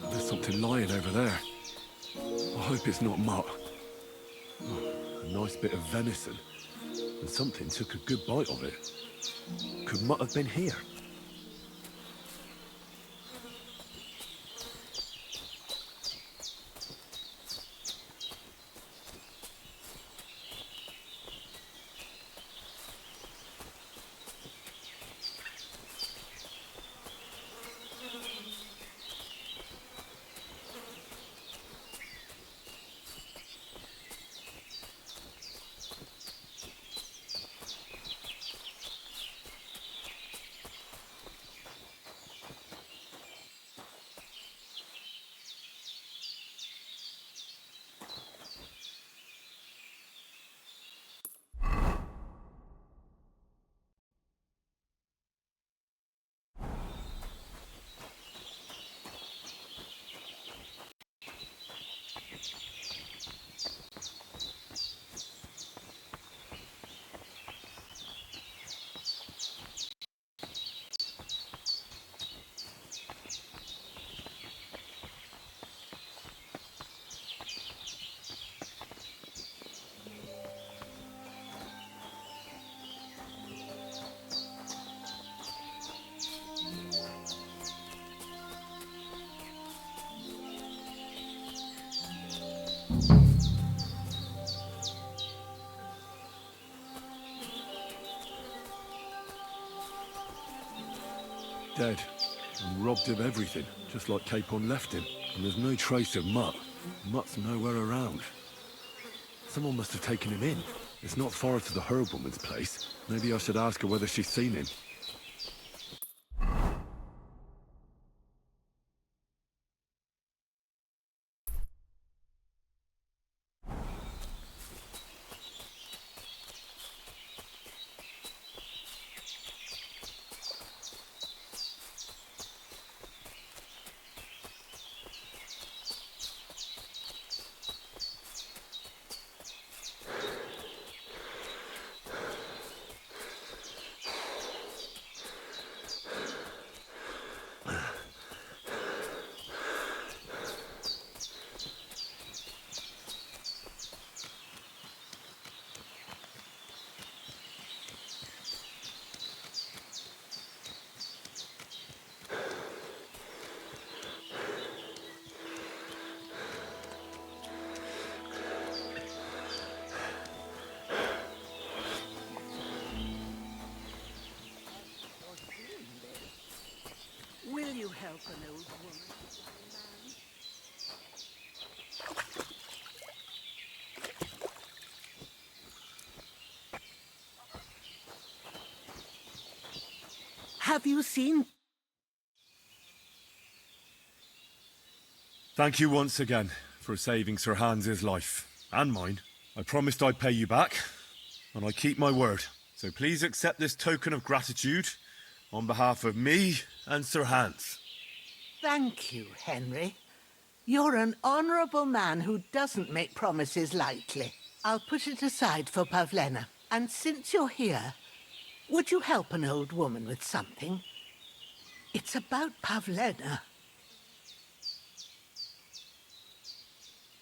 D: There's something lying over there. I hope it's not mutt. Oh, a nice bit of venison. And something took a good bite of it. Could mutt have been here? Dead. And robbed of everything, just like Capon left him. And there's no trace of Mutt. Mutt's nowhere around. Someone must have taken him in. It's not far to the herb woman's place. Maybe I should ask her whether she's seen him.
I: an old woman. Have you seen?
E: Thank you once again for saving Sir Hans's life, and mine. I promised I'd pay you back, and I keep my word. So please accept this token of gratitude on behalf of me and Sir Hans.
I: Thank you, Henry. You're an honourable man who doesn't make promises lightly. I'll put it aside for Pavlena. And since you're here, would you help an old woman with something? It's about Pavlena.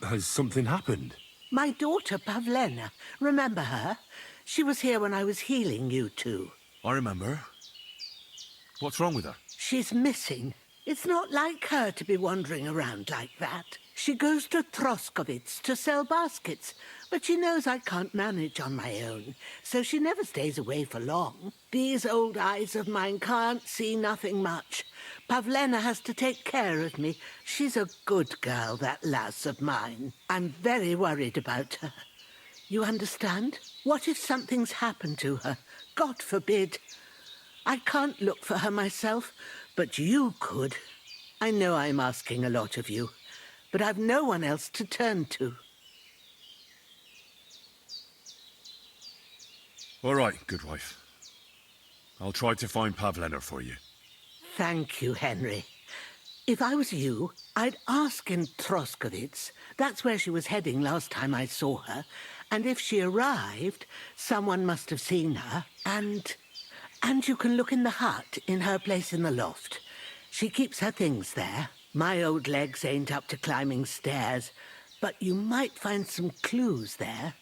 E: Has something happened?
I: My daughter, Pavlena. Remember her? She was here when I was healing you two.
E: I remember. What's wrong with her?
I: She's missing. It's not like her to be wandering around like that. She goes to Troskovitz to sell baskets, but she knows I can't manage on my own, so she never stays away for long. These old eyes of mine can't see nothing much. Pavlena has to take care of me. She's a good girl, that lass of mine. I'm very worried about her. You understand? What if something's happened to her? God forbid. I can't look for her myself, but you could. I know I'm asking a lot of you, but I've no one else to turn to.
E: All right, good wife. I'll try to find Pavlena for you.
I: Thank you, Henry. If I was you, I'd ask in Troskovitz. That's where she was heading last time I saw her. And if she arrived, someone must have seen her. And you can look in the hut in her place in the loft. She keeps her things there. My old legs ain't up to climbing stairs, but you might find some clues there.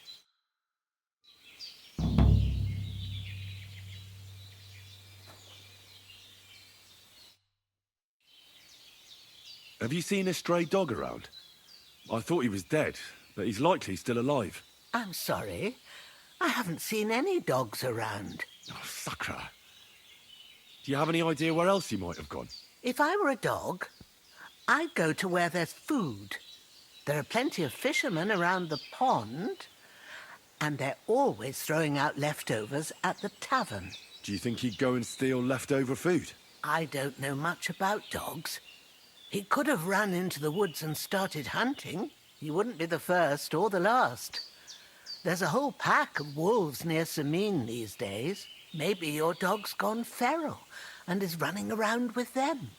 E: Have you seen a stray dog around? I thought he was dead, but he's likely still alive.
I: I'm sorry. I haven't seen any dogs around.
E: Oh, Sakra. Do you have any idea where else he might have gone?
I: If I were a dog, I'd go to where there's food. There are plenty of fishermen around the pond, and they're always throwing out leftovers at the tavern.
E: Do you think he'd go and steal leftover food?
I: I don't know much about dogs. He could have run into the woods and started hunting. He wouldn't be the first or the last. There's a whole pack of wolves near Samin these days. Maybe your dog's gone feral and is running around with them.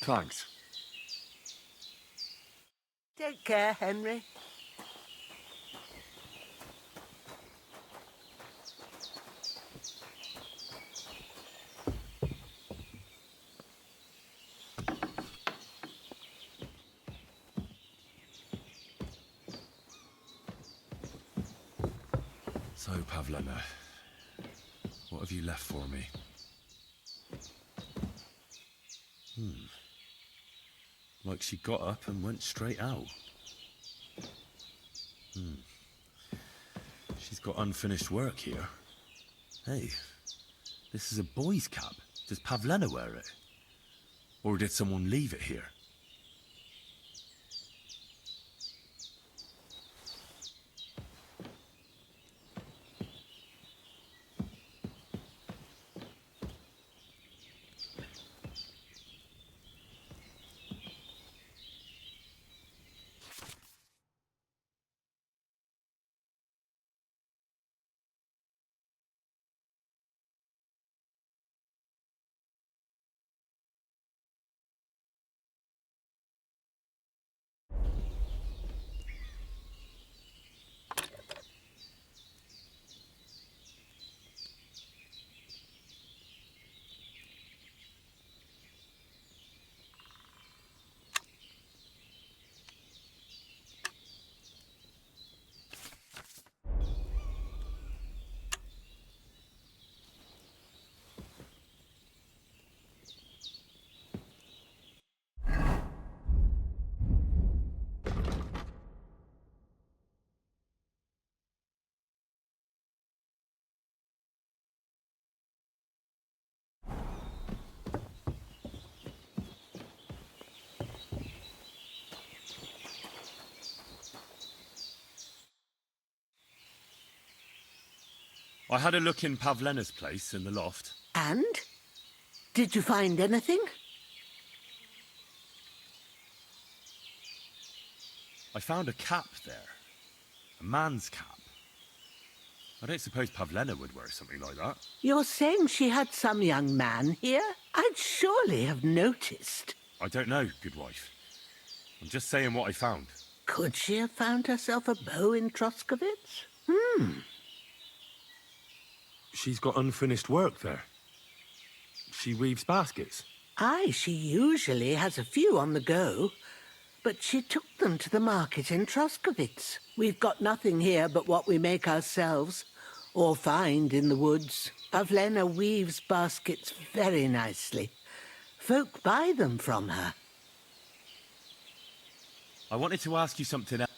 E: Thanks.
I: Take care, Henry.
E: So, Pavlena, what have you left for me? Like she got up and went straight out. She's got unfinished work here. Hey, this is a boy's cap. Does Pavlena wear it? Or did someone leave it here? I had a look in Pavlena's place in the loft.
I: And? Did you find anything?
E: I found a cap there. A man's cap. I don't suppose Pavlena would wear something like that.
I: You're saying she had some young man here? I'd surely have noticed.
E: I don't know, good wife. I'm just saying what I found.
I: Could she have found herself a beau in Troskovitz?
E: She's got unfinished work there. She weaves baskets.
I: Aye, she usually has a few on the go. But she took them to the market in Troskovitz. We've got nothing here but what we make ourselves, or find in the woods. Pavlena weaves baskets very nicely. Folk buy them from her.
E: I wanted to ask you something else.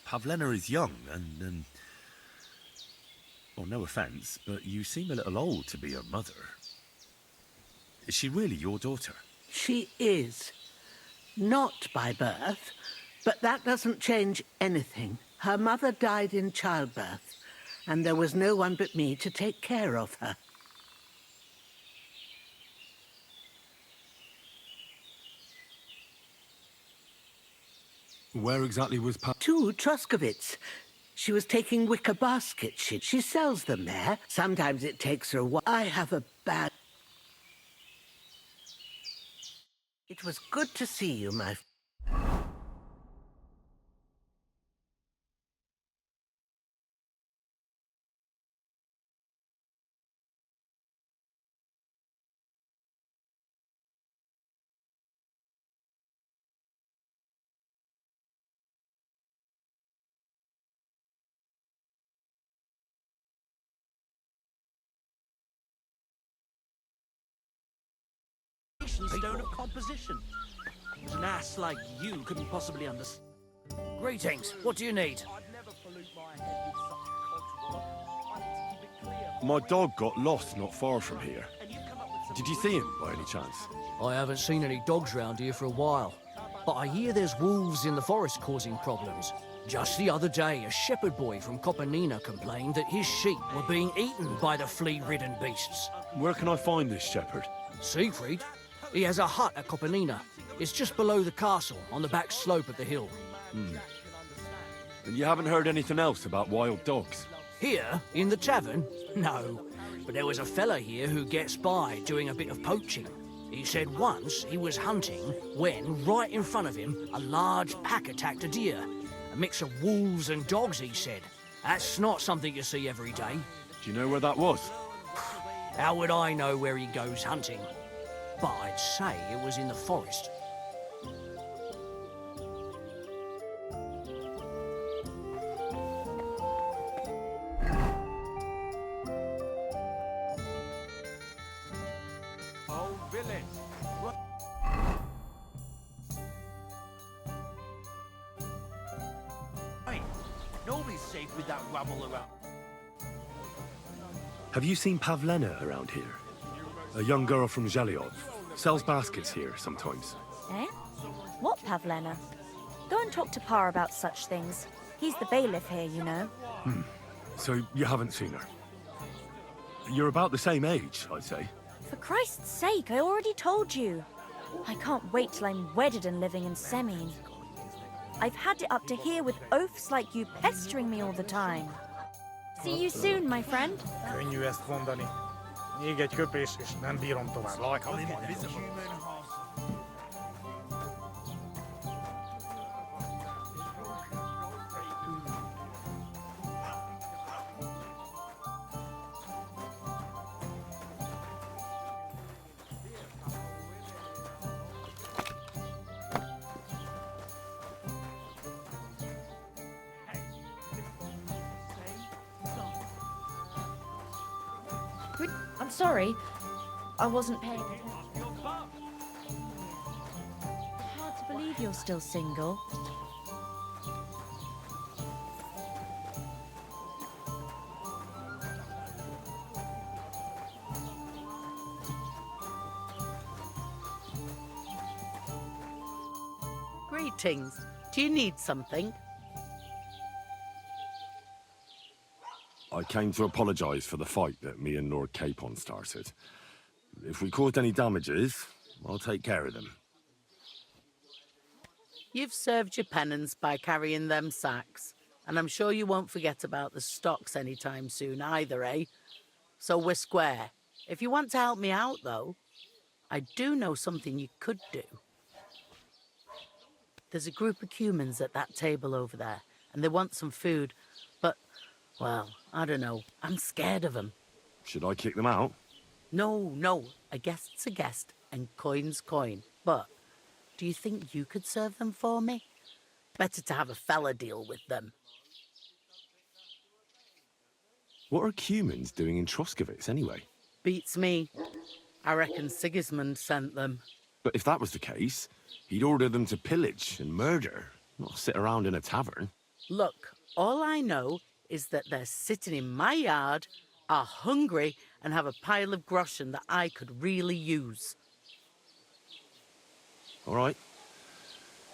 E: Pavlena is young and well, no offence, but you seem a little old to be her mother. Is she really your daughter?
I: She is. Not by birth, but that doesn't change anything. Her mother died in childbirth, and there was no one but me to take care of her.
E: Where exactly was
I: To Troskovitz. She was taking wicker baskets. She sells them there. Sometimes it takes her a while. I have a bad... It was good to see you, my...
A: Stone of composition. An ass like you couldn't possibly understand. Greetings. What do you need?
E: My dog got lost not far from here. Did you see him by any chance?
A: I haven't seen any dogs round here for a while, but I hear there's wolves in the forest causing problems. Just the other day, a shepherd boy from Kopanina complained that his sheep were being eaten by the flea-ridden beasts.
E: Where can I find this shepherd?
A: Siegfried? He has a hut at Kopanina. It's just below the castle, on the back slope of the hill.
E: And you haven't heard anything else about wild dogs?
A: Here, in the tavern? No. But there was a fella here who gets by doing a bit of poaching. He said once he was hunting when, right in front of him, a large pack attacked a deer. A mix of wolves and dogs, he said. That's not something you see every day.
E: Do you know where that was?
A: How would I know where he goes hunting? But I'd say it was in the forest.
G: Oh, villain!
A: Hey, nobody's safe with that rubble around.
E: Have you seen Pavlena around here? A young girl from Zhelyov. Sells baskets here sometimes.
B: Eh? What Pavlena? Go and talk to Pa about such things. He's the bailiff here, you know.
E: So you haven't seen her? You're about the same age, I'd say.
B: For Christ's sake, I already told you. I can't wait till I'm wedded and living in Semien. I've had it up to here with oafs like you pestering me all the time. See you soon, my friend.
P: Könnyű ezt mondani. Még egy köpés, és nem bírom tovább.
B: I'm sorry. I wasn't paying attention. Hard to believe you're still single.
I: Greetings. Do you need something?
E: I came to apologize for the fight that me and Lord Capon started. If we caused any damages, I'll take care of them.
R: You've served your penance by carrying them sacks, and I'm sure you won't forget about the stocks anytime soon either, eh? So we're square. If you want to help me out, though, I do know something you could do. There's a group of humans at that table over there, and they want some food, but, well, I don't know. I'm scared of them.
E: Should I kick them out?
R: No. A guest's a guest, and coin's coin. But do you think you could serve them for me? Better to have a fella deal with them.
E: What are humans doing in Troskovitz, anyway?
R: Beats me. I reckon Sigismund sent them.
E: But if that was the case, he'd order them to pillage and murder, not sit around in a tavern.
R: Look, all I know is that they're sitting in my yard, are hungry, and have a pile of groschen that I could really use.
E: All right.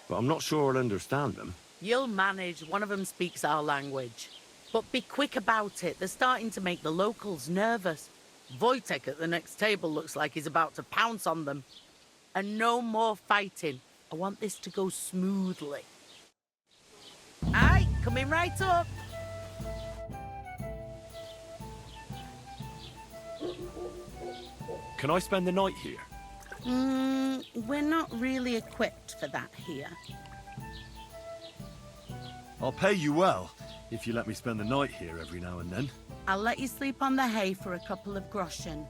E: But I'm not sure I'll understand them.
R: You'll manage. One of them speaks our language. But be quick about it. They're starting to make the locals nervous. Wojtek at the next table looks like he's about to pounce on them. And no more fighting. I want this to go smoothly. Aye, coming right up.
E: Can I spend the night here?
R: We're not really equipped for that here.
E: I'll pay you well, if you let me spend the night here every now and then.
R: I'll let you sleep on the hay for a couple of groschen.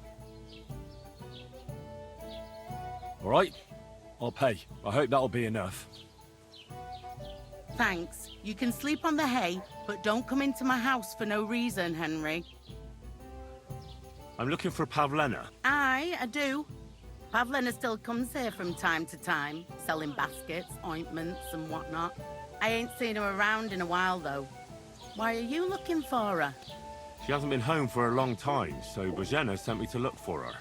E: All right, I'll pay. I hope that'll be enough.
R: Thanks. You can sleep on the hay, but don't come into my house for no reason, Henry.
E: I'm looking for Pavlena.
R: Aye, I do. Pavlena still comes here from time to time, selling baskets, ointments and whatnot. I ain't seen her around in a while, though. Why are you looking for her?
E: She hasn't been home for a long time, so Bozena sent me to look for her.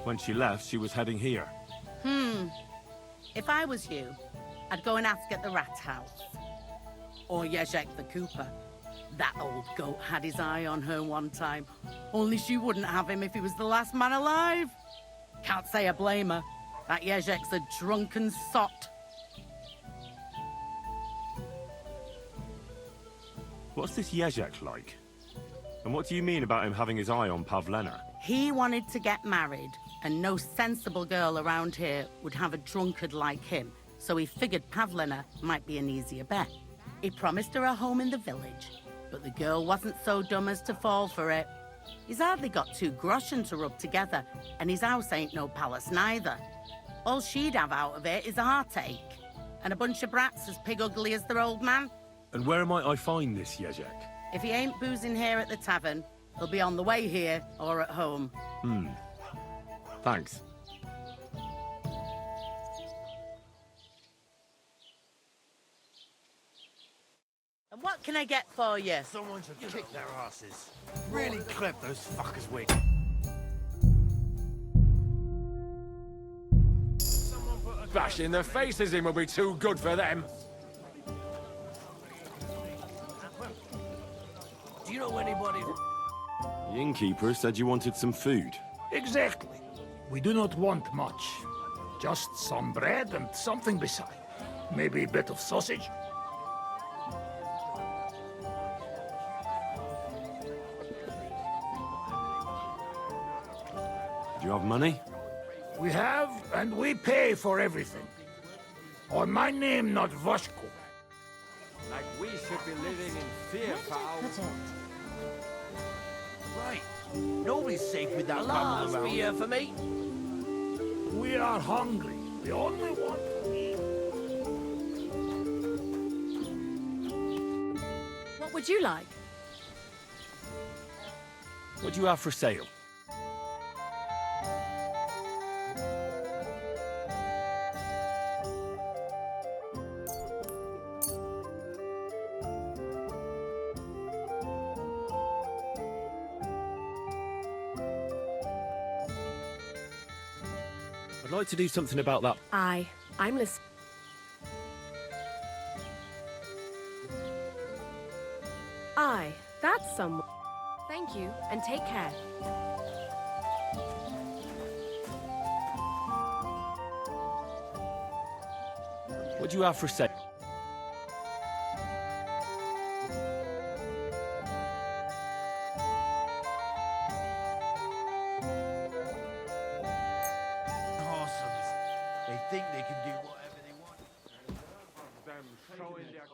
E: When she left, she was heading here.
R: If I was you, I'd go and ask at the rat house. Or Jezek the Cooper. That old goat had his eye on her one time. Only she wouldn't have him if he was the last man alive. Can't say I blame her. That Jezek's a drunken sot.
E: What's this Jezek like? And what do you mean about him having his eye on Pavlena?
R: He wanted to get married, and no sensible girl around here would have a drunkard like him, so he figured Pavlena might be an easier bet. He promised her a home in the village, but the girl wasn't so dumb as to fall for it. He's hardly got 2 groschen to rub together, and his house ain't no palace neither. All she'd have out of it is a heartache, and a bunch of brats as pig ugly as their old man.
E: And where might I find this Jezek?
R: If he ain't boozing here at the tavern, he'll be on the way here or at home.
E: Thanks.
R: And what can I get for you?
M: Someone should kick their asses. Really clip those fuckers' wig.
L: Bashing their faces in will be too good for them.
M: Do you know anybody?
E: The innkeeper said you wanted some food.
O: Exactly. We do not want much. Just some bread and something beside. Maybe a bit of sausage.
E: Do you have money?
O: We have, and we pay for everything. Or my name not Voshko.
L: Like we should be living in fear, pal.
M: Right. Nobody's safe with that
A: Alas,
M: rabble
A: be
M: around.
A: here for me.
O: We are hungry. We only want to eat.
N: What would you like?
E: What do you have for sale? I'd like to do something about that.
N: I'm listening. That's someone. Thank you, and take care.
E: What do you have for sale?
S: Awesomes. They think they can do whatever they want.
L: Them showing their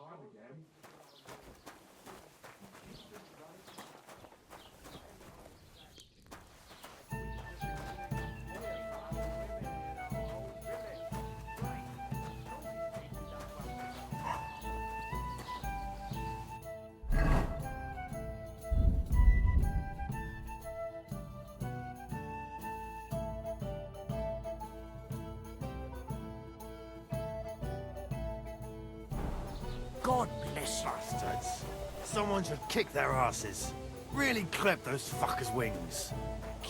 A: God bless you.
S: Bastards. Someone should kick their asses. Really clip those fuckers' wings.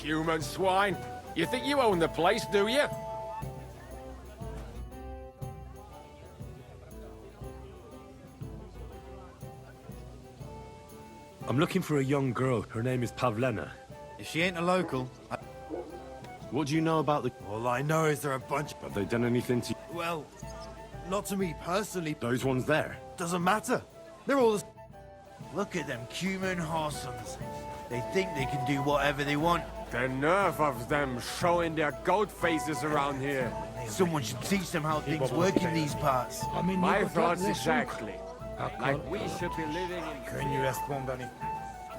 L: human swine. You think you own the place, do you?
E: I'm looking for a young girl. Her name is Pavlena.
S: If she ain't a local...
E: What do you know about the...
S: All I know is they're a bunch...
E: Have they done anything to...
S: Well, not to me personally.
E: Those ones there?
S: Doesn't matter. They're all the... Look at them human horsons. They think they can do whatever they want.
L: The nerve of them showing their goat faces around here.
S: Someone should teach them how things work in these parts.
L: My thoughts exactly. Like we should be living in...
P: Könnyű ezt mondani.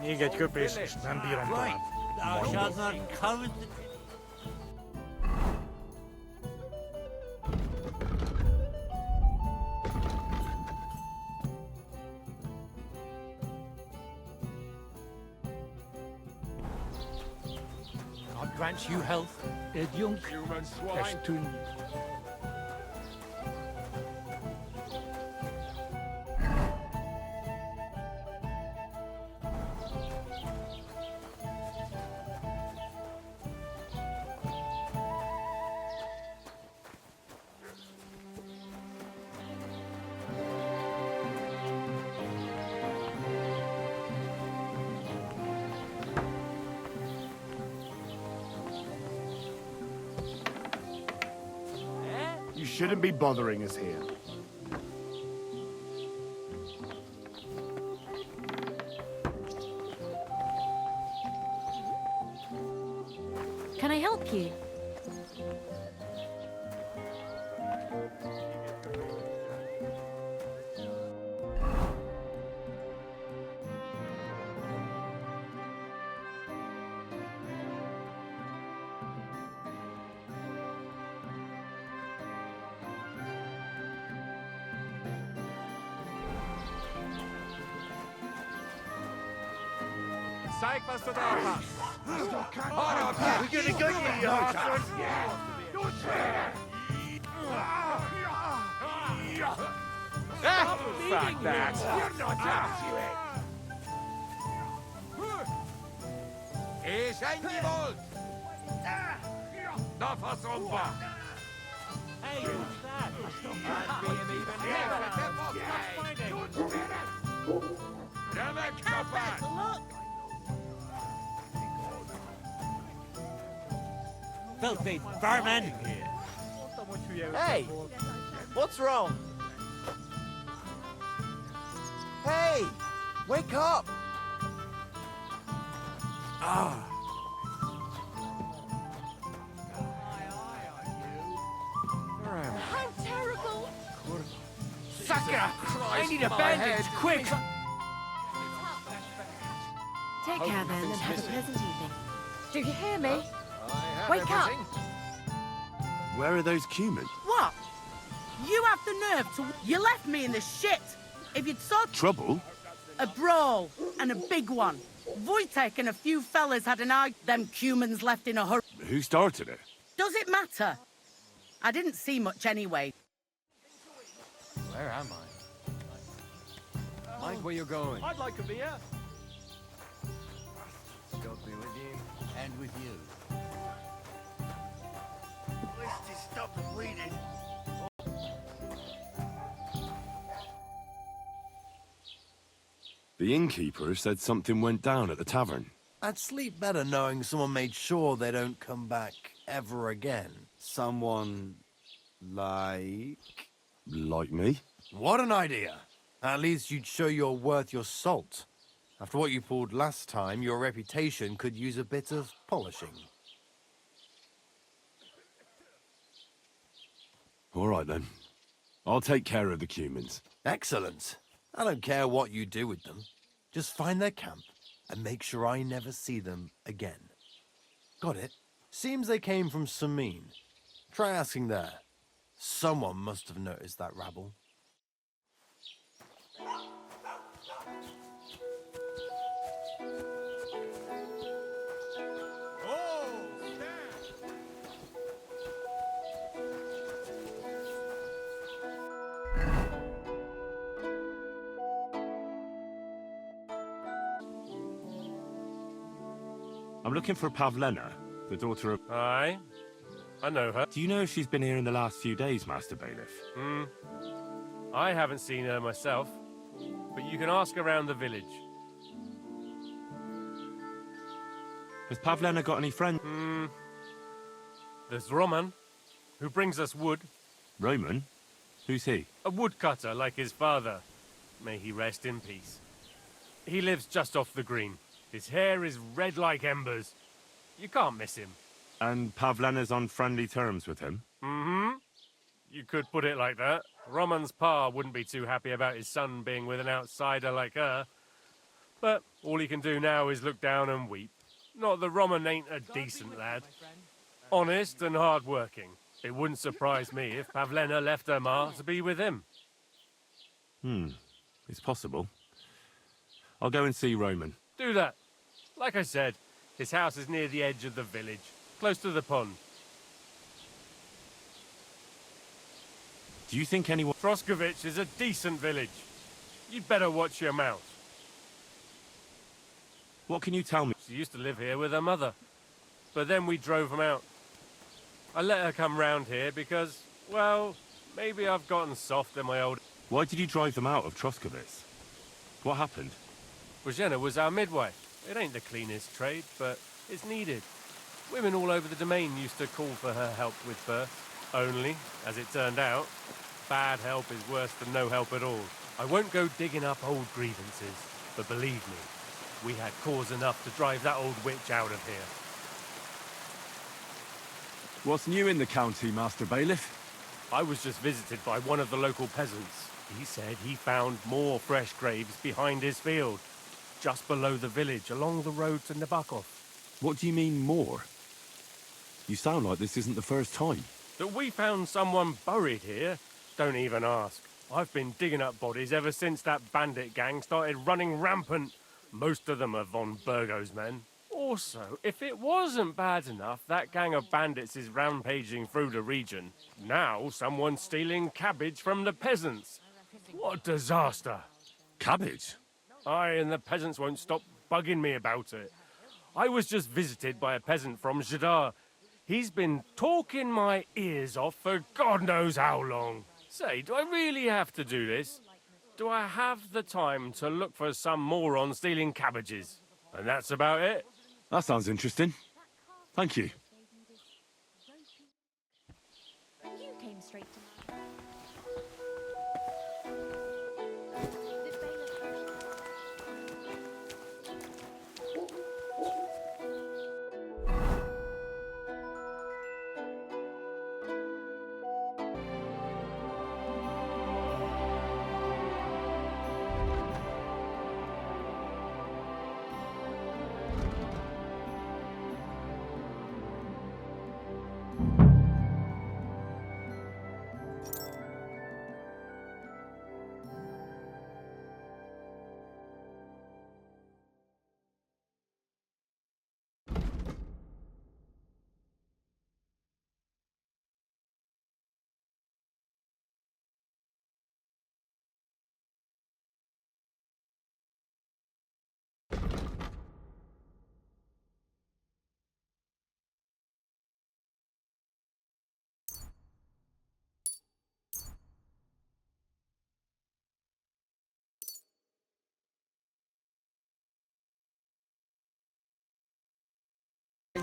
P: Még egy köpés, és nem bírom tovább.
O: Thou shalt not covet the...
S: God grant you health.
L: Human swine.
E: You shouldn't be bothering us here.
B: Can I help you?
L: Zeig, was du drauf hast.
S: We're gonna go, you horsons!
L: Fuck that.
M: És ennyi volt! Na faszomba!
O: Hey, what's that?
M: Remek csapás!
O: Filthy vermin!
J: Hey! What's wrong? Hey! Wake up!
S: Ah!
T: How terrible!
S: Sucker! I need a bandage, quick!
B: Take care then, and have a pleasant evening. Do you hear me?
M: Wake
B: up!
E: Where are those Cumans?
R: What? You have the nerve to... You left me in the shit! If you'd saw...
E: Trouble?
R: A brawl, and a big one. Wojtek and a few fellas had an arg... Them Cumans left in a hurry.
E: Who started it?
R: Does it matter? I didn't see much anyway.
L: Where am I? Mind where you're going.
G: I'd like a beer.
S: God be with you. And with you. Let's just stop the bleeding.
E: The innkeeper said something went down at the tavern.
J: I'd sleep better knowing someone made sure they don't come back ever again.
E: Someone like... Like me?
J: What an idea! At least you'd show you're worth your salt. After what you pulled last time, your reputation could use a bit of polishing.
E: All right, then. I'll take care of the humans.
J: Excellent. I don't care what you do with them. Just find their camp and make sure I never see them again. Got it? Seems they came from Samin. Try asking there. Someone must have noticed that rabble.
E: I'm looking for Pavlena, the daughter of...
L: Aye, I know her.
E: Do you know if she's been here in the last few days, Master Bailiff?
L: I haven't seen her myself, but you can ask around the village.
E: Has Pavlena got any friends?
L: There's Roman, who brings us wood.
E: Roman? Who's he?
L: A woodcutter like his father. May he rest in peace. He lives just off the green. His hair is red like embers. You can't miss him.
E: And Pavlena's on friendly terms with him?
L: You could put it like that. Roman's pa wouldn't be too happy about his son being with an outsider like her. But all he can do now is look down and weep. Not that Roman ain't a decent lad. Honest and hard-working. It wouldn't surprise me if Pavlena left her ma to be with him.
E: It's possible. I'll go and see Roman.
L: Do that. Like I said, his house is near the edge of the village, close to the pond.
E: Do you think anyone...
L: Troskovich is a decent village. You'd better watch your mouth.
E: What can you tell me?
L: She used to live here with her mother. But then we drove them out. I let her come round here because, well, maybe I've gotten soft in my old...
E: Why did you drive them out of Troskovitz? What happened?
L: Bozhena was our midwife. It ain't the cleanest trade, but it's needed. Women all over the domain used to call for her help with birth. Only, as it turned out, bad help is worse than no help at all. I won't go digging up old grievances, but believe me, we had cause enough to drive that old witch out of here.
E: What's new in the county, Master Bailiff?
L: I was just visited by one of the local peasants. He said he found more fresh graves behind his field, just below the village, along the road to Nabokov.
E: What do you mean, more? You sound like this isn't the first time.
L: That we found someone buried here? Don't even ask. I've been digging up bodies ever since that bandit gang started running rampant. Most of them are von Burgo's men. Also, if it wasn't bad enough, that gang of bandits is rampaging through the region. Now someone's stealing cabbage from the peasants. What a disaster.
E: Cabbage?
L: Aye, and the peasants won't stop bugging me about it. I was just visited by a peasant from Zhidar. He's been talking my ears off for God knows how long. Say, do I really have to do this? Do I have the time to look for some moron stealing cabbages? And that's about it.
E: That sounds interesting. Thank you.
B: You came straight to my...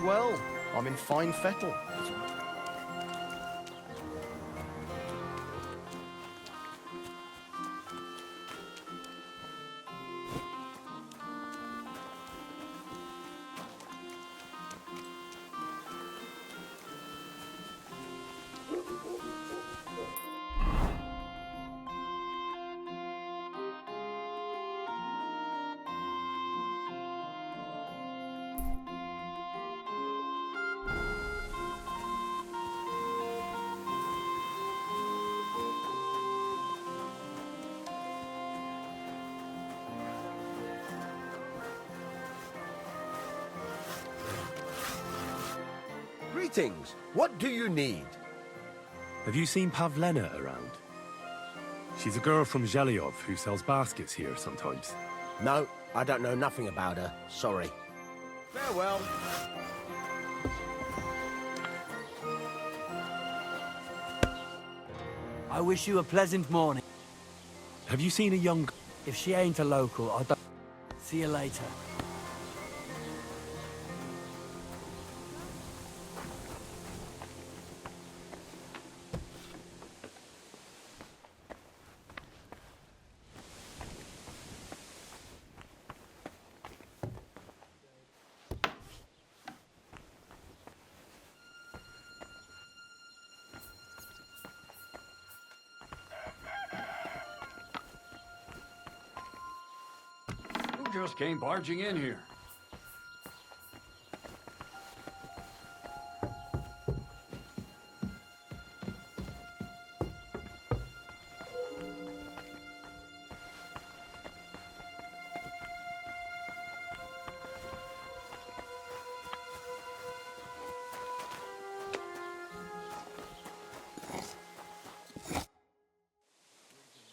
C: well. I'm in fine fettle.
M: Greetings. What do you need?
E: Have you seen Pavlena around? She's a girl from Zhelyov who sells baskets here sometimes.
M: No, I don't know nothing about her. Sorry. Farewell.
V: I wish you a pleasant morning.
E: Have you seen a young...
V: If she ain't a local, I don't... See you later.
W: Who just came barging in here?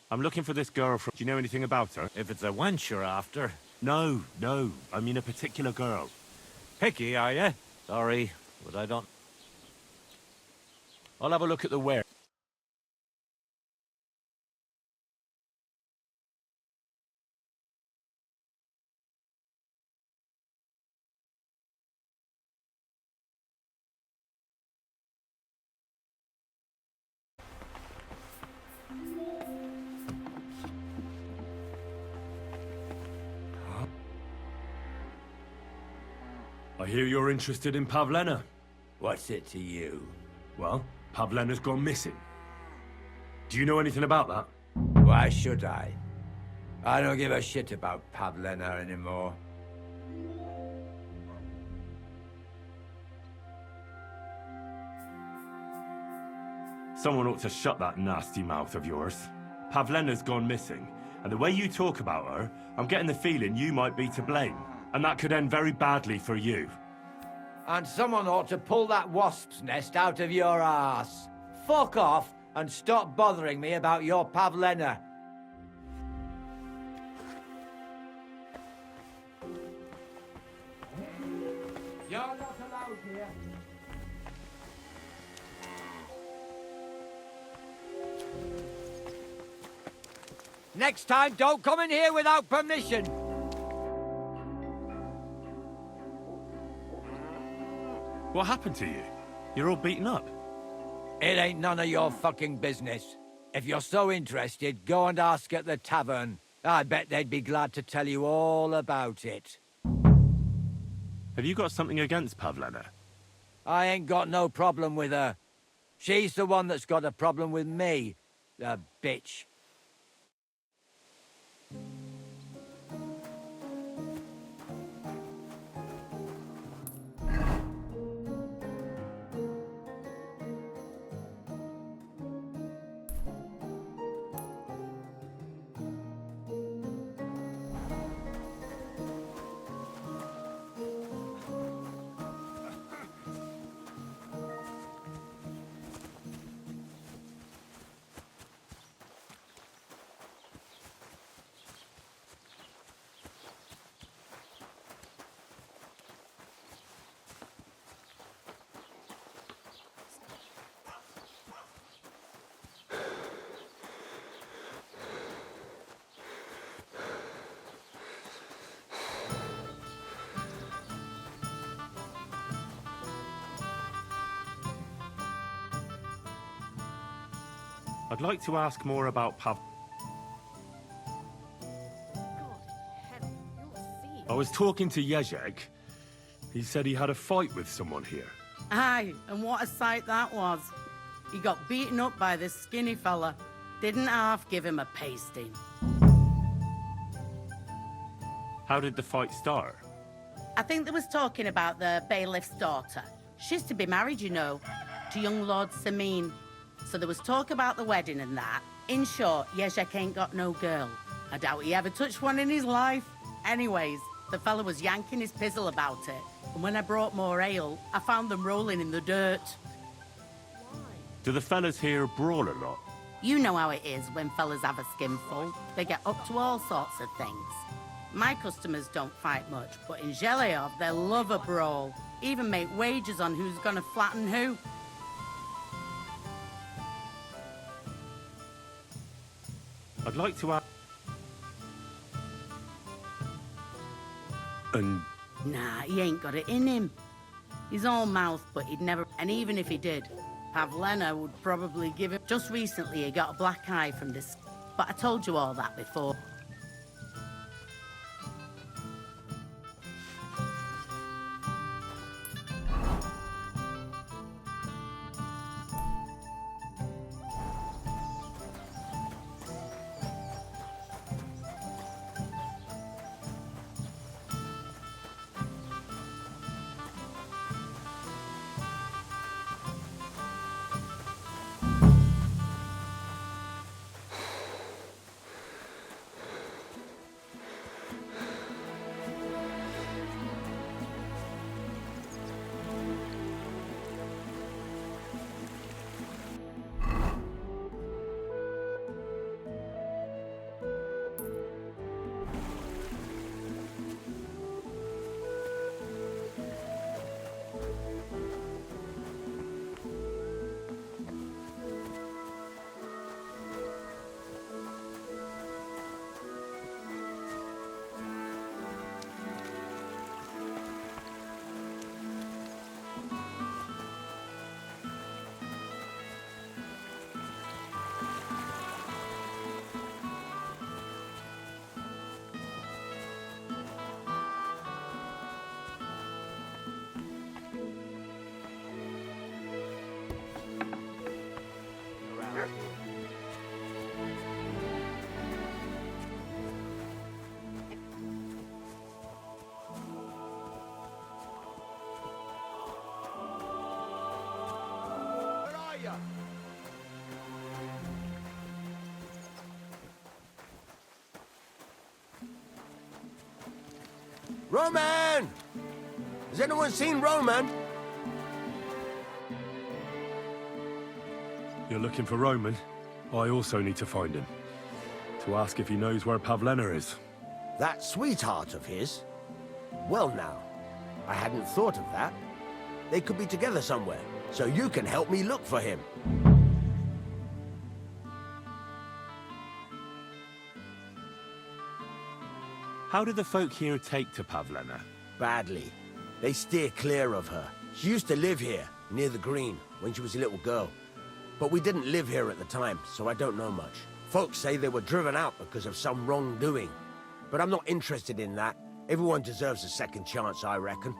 E: I'm looking for this girl from... Do you know anything about her?
O: If it's a wench you're after.
E: No, no. I mean a particular girl.
O: Picky, are you? Sorry, but I don't...
E: I'll have a look at the ware. I hear you're interested in Pavlena.
O: What's it to you?
E: Well, Pavlena's gone missing. Do you know anything about that?
O: Why should I? I don't give a shit about Pavlena anymore.
E: Someone ought to shut that nasty mouth of yours. Pavlena's gone missing, and the way you talk about her, I'm getting the feeling you might be to blame. And that could end very badly for you.
O: And someone ought to pull that wasp's nest out of your ass. Fuck off and stop bothering me about your Pavlena. You're not allowed here. Next time, don't come in here without permission.
E: What happened to you? You're all beaten up.
O: It ain't none of your fucking business. If you're so interested, go and ask at the tavern. I bet they'd be glad to tell you all about it.
E: Have you got something against Pavlena?
O: I ain't got no problem with her. She's the one that's got a problem with me, the bitch.
E: I'd like to ask more about I was talking to Jezek. He said he had a fight with someone here.
R: Aye, and what a sight that was. He got beaten up by this skinny fella. Didn't half give him a pasting.
E: How did the fight start?
R: I think they was talking about the bailiff's daughter. She's to be married, you know, to young Lord Samin. So there was talk about the wedding and that. In short, Jezek ain't got no girl. I doubt he ever touched one in his life. Anyways, the fella was yanking his pizzle about it. And when I brought more ale, I found them rolling in the dirt.
E: Do the fellas here brawl a lot?
R: You know how it is when fellas have a skinful. They get up to all sorts of things. My customers don't fight much, but in Zheleov, they love a brawl. Even make wagers on who's gonna flatten who.
E: I'd like to ask... And...
R: Nah, he ain't got it in him. He's all mouth, but he'd never... And even if he did, Pavlena would probably give him... Just recently, he got a black eye from this... But I told you all that before.
M: Roman! Has anyone seen Roman?
E: You're looking for Roman? I also need to find him. To ask if he knows where Pavlena is.
M: That sweetheart of his? Well now, I hadn't thought of that. They could be together somewhere, so you can help me look for him.
E: How did the folk here take to Pavlena?
M: Badly. They steer clear of her. She used to live here, near the green, when she was a little girl. But we didn't live here at the time, so I don't know much. Folks say they were driven out because of some wrongdoing. But I'm not interested in that. Everyone deserves a second chance, I reckon.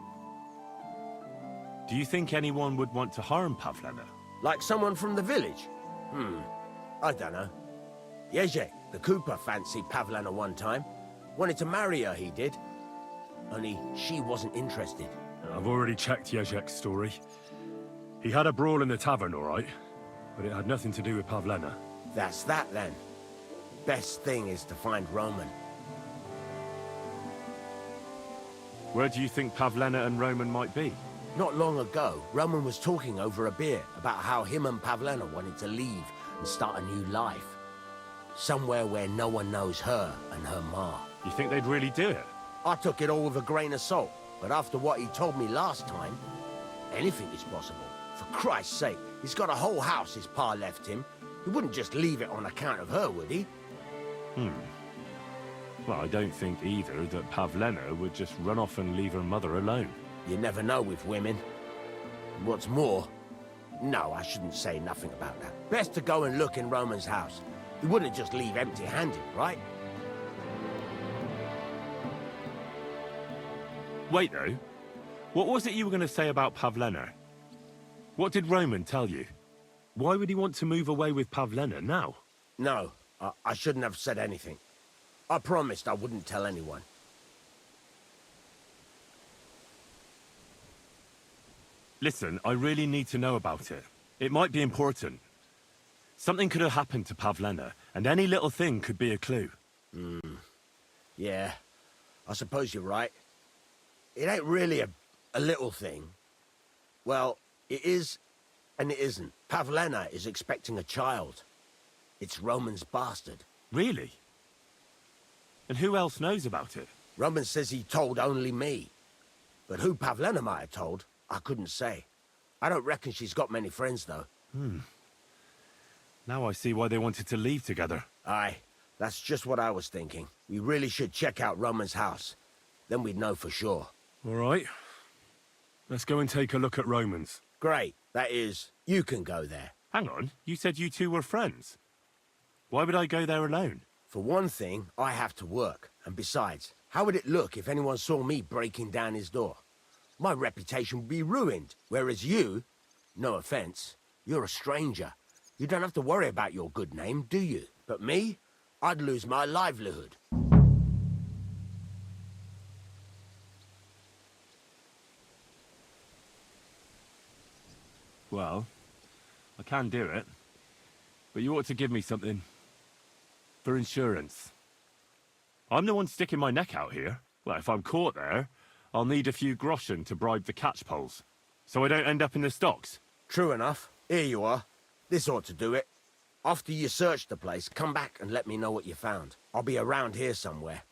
E: Do you think anyone would want to harm Pavlena?
M: Like someone from the village? I don't know. Jezek, the cooper, fancied Pavlena one time. Wanted to marry her, he did. Only she wasn't interested.
E: I've already checked Jezek's story. He had a brawl in the tavern, all right. But it had nothing to do with Pavlena.
M: That's that, then. Best thing is to find Roman.
E: Where do you think Pavlena and Roman might be?
M: Not long ago, Roman was talking over a beer about how him and Pavlena wanted to leave and start a new life. Somewhere where no one knows her and her ma.
E: You think they'd really do it?
M: I took it all with a grain of salt, but after what he told me last time, anything is possible. For Christ's sake, he's got a whole house his pa left him. He wouldn't just leave it on account of her, would he?
E: Well, I don't think either that Pavlena would just run off and leave her mother alone.
M: You never know with women. What's more, No, I shouldn't say nothing about that. Best to go and look in Roman's house. He wouldn't just leave empty-handed, right?
E: Wait, though. What was it you were going to say about Pavlena? What did Roman tell you? Why would he want to move away with Pavlena now?
M: No, I shouldn't have said anything. I promised I wouldn't tell anyone.
E: Listen, I really need to know about it. It might be important. Something could have happened to Pavlena, and any little thing could be a clue.
M: Yeah, I suppose you're right. It ain't really a little thing. Well, it is and it isn't. Pavlena is expecting a child. It's Roman's bastard.
E: Really? And who else knows about it?
M: Roman says he told only me. But who Pavlena might have told, I couldn't say. I don't reckon she's got many friends, though.
E: Now I see why they wanted to leave together.
M: Aye, that's just what I was thinking. We really should check out Roman's house. Then we'd know for sure.
E: All right. Let's go and take a look at Roman's.
M: Great. That is, you can go there.
E: Hang on, you said you two were friends. Why would I go there alone?
M: For one thing, I have to work. And besides, how would it look if anyone saw me breaking down his door? My reputation would be ruined. Whereas you, no offense, you're a stranger. You don't have to worry about your good name, do you? But me, I'd lose my livelihood.
E: Well, I can do it. But you ought to give me something. For insurance. I'm the one sticking my neck out here. Well, if I'm caught there, I'll need a few groschen to bribe the catchpoles. So I don't end up in the stocks.
M: True enough. Here you are. This ought to do it. After you search the place, come back and let me know what you found. I'll be around here somewhere.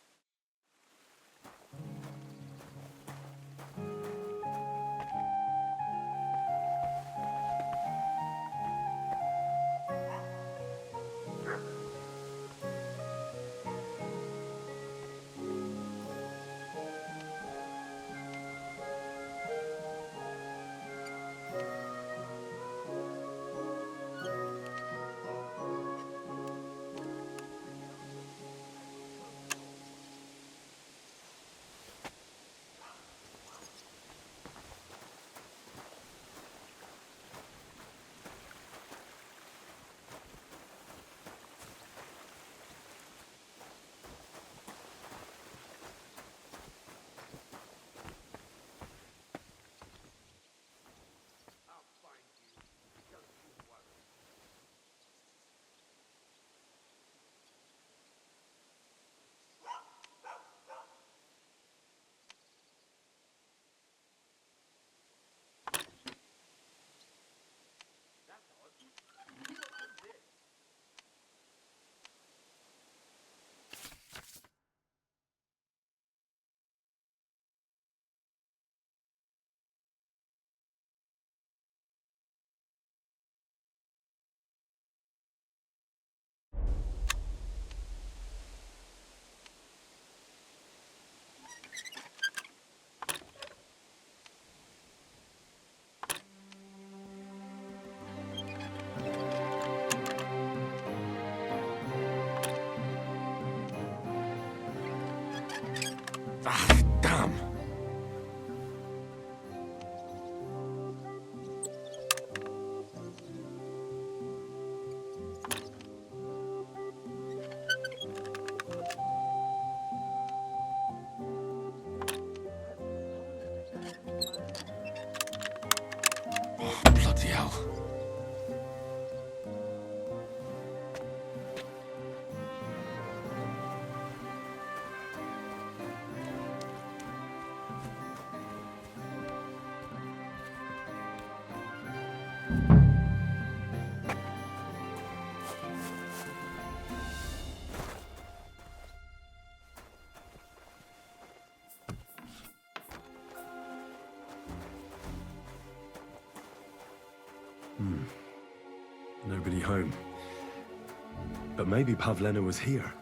E: Ah, damn. Oh, bloody hell. Nobody home. But maybe Pavlena was here.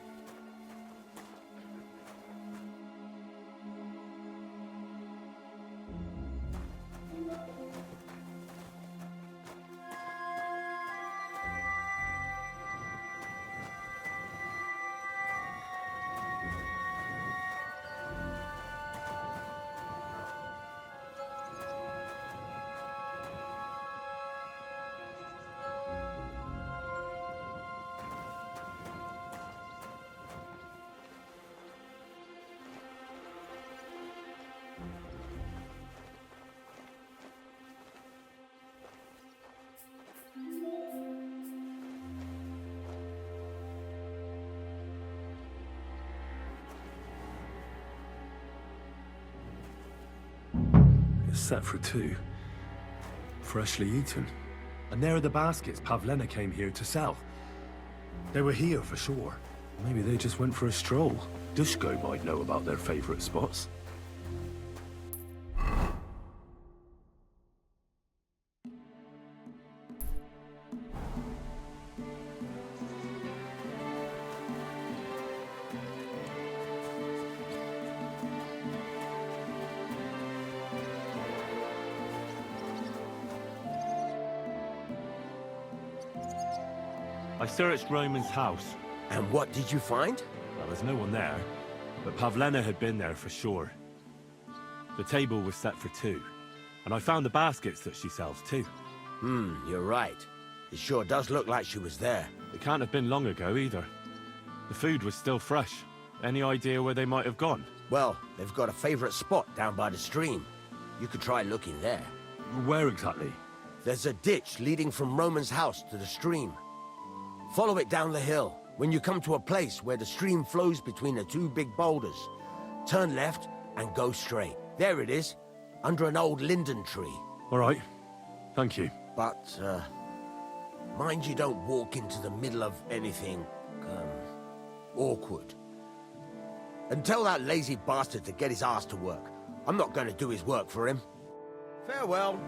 D: set for two. Freshly eaten. And there are the baskets Pavlena came here to sell. They were here for sure. Maybe they just went for a stroll. Dushko might know about their favorite spots.
E: I searched Roman's house.
M: And what did you find?
E: Well, there's no one there, but Pavlena had been there for sure. The table was set for two, and I found the baskets that she sells too.
M: You're right. It sure does look like she was there.
E: It can't have been long ago either. The food was still fresh. Any idea where they might have gone?
M: Well, they've got a favorite spot down by the stream. You could try looking there.
D: Where exactly?
M: There's a ditch leading from Roman's house to the stream. Follow it down the hill. When you come to a place where the stream flows between the two big boulders, turn left and go straight. There it is, under an old linden tree.
D: All right. Thank you.
M: But, mind you don't walk into the middle of anything, awkward. And tell that lazy bastard to get his ass to work. I'm not going to do his work for him. Farewell.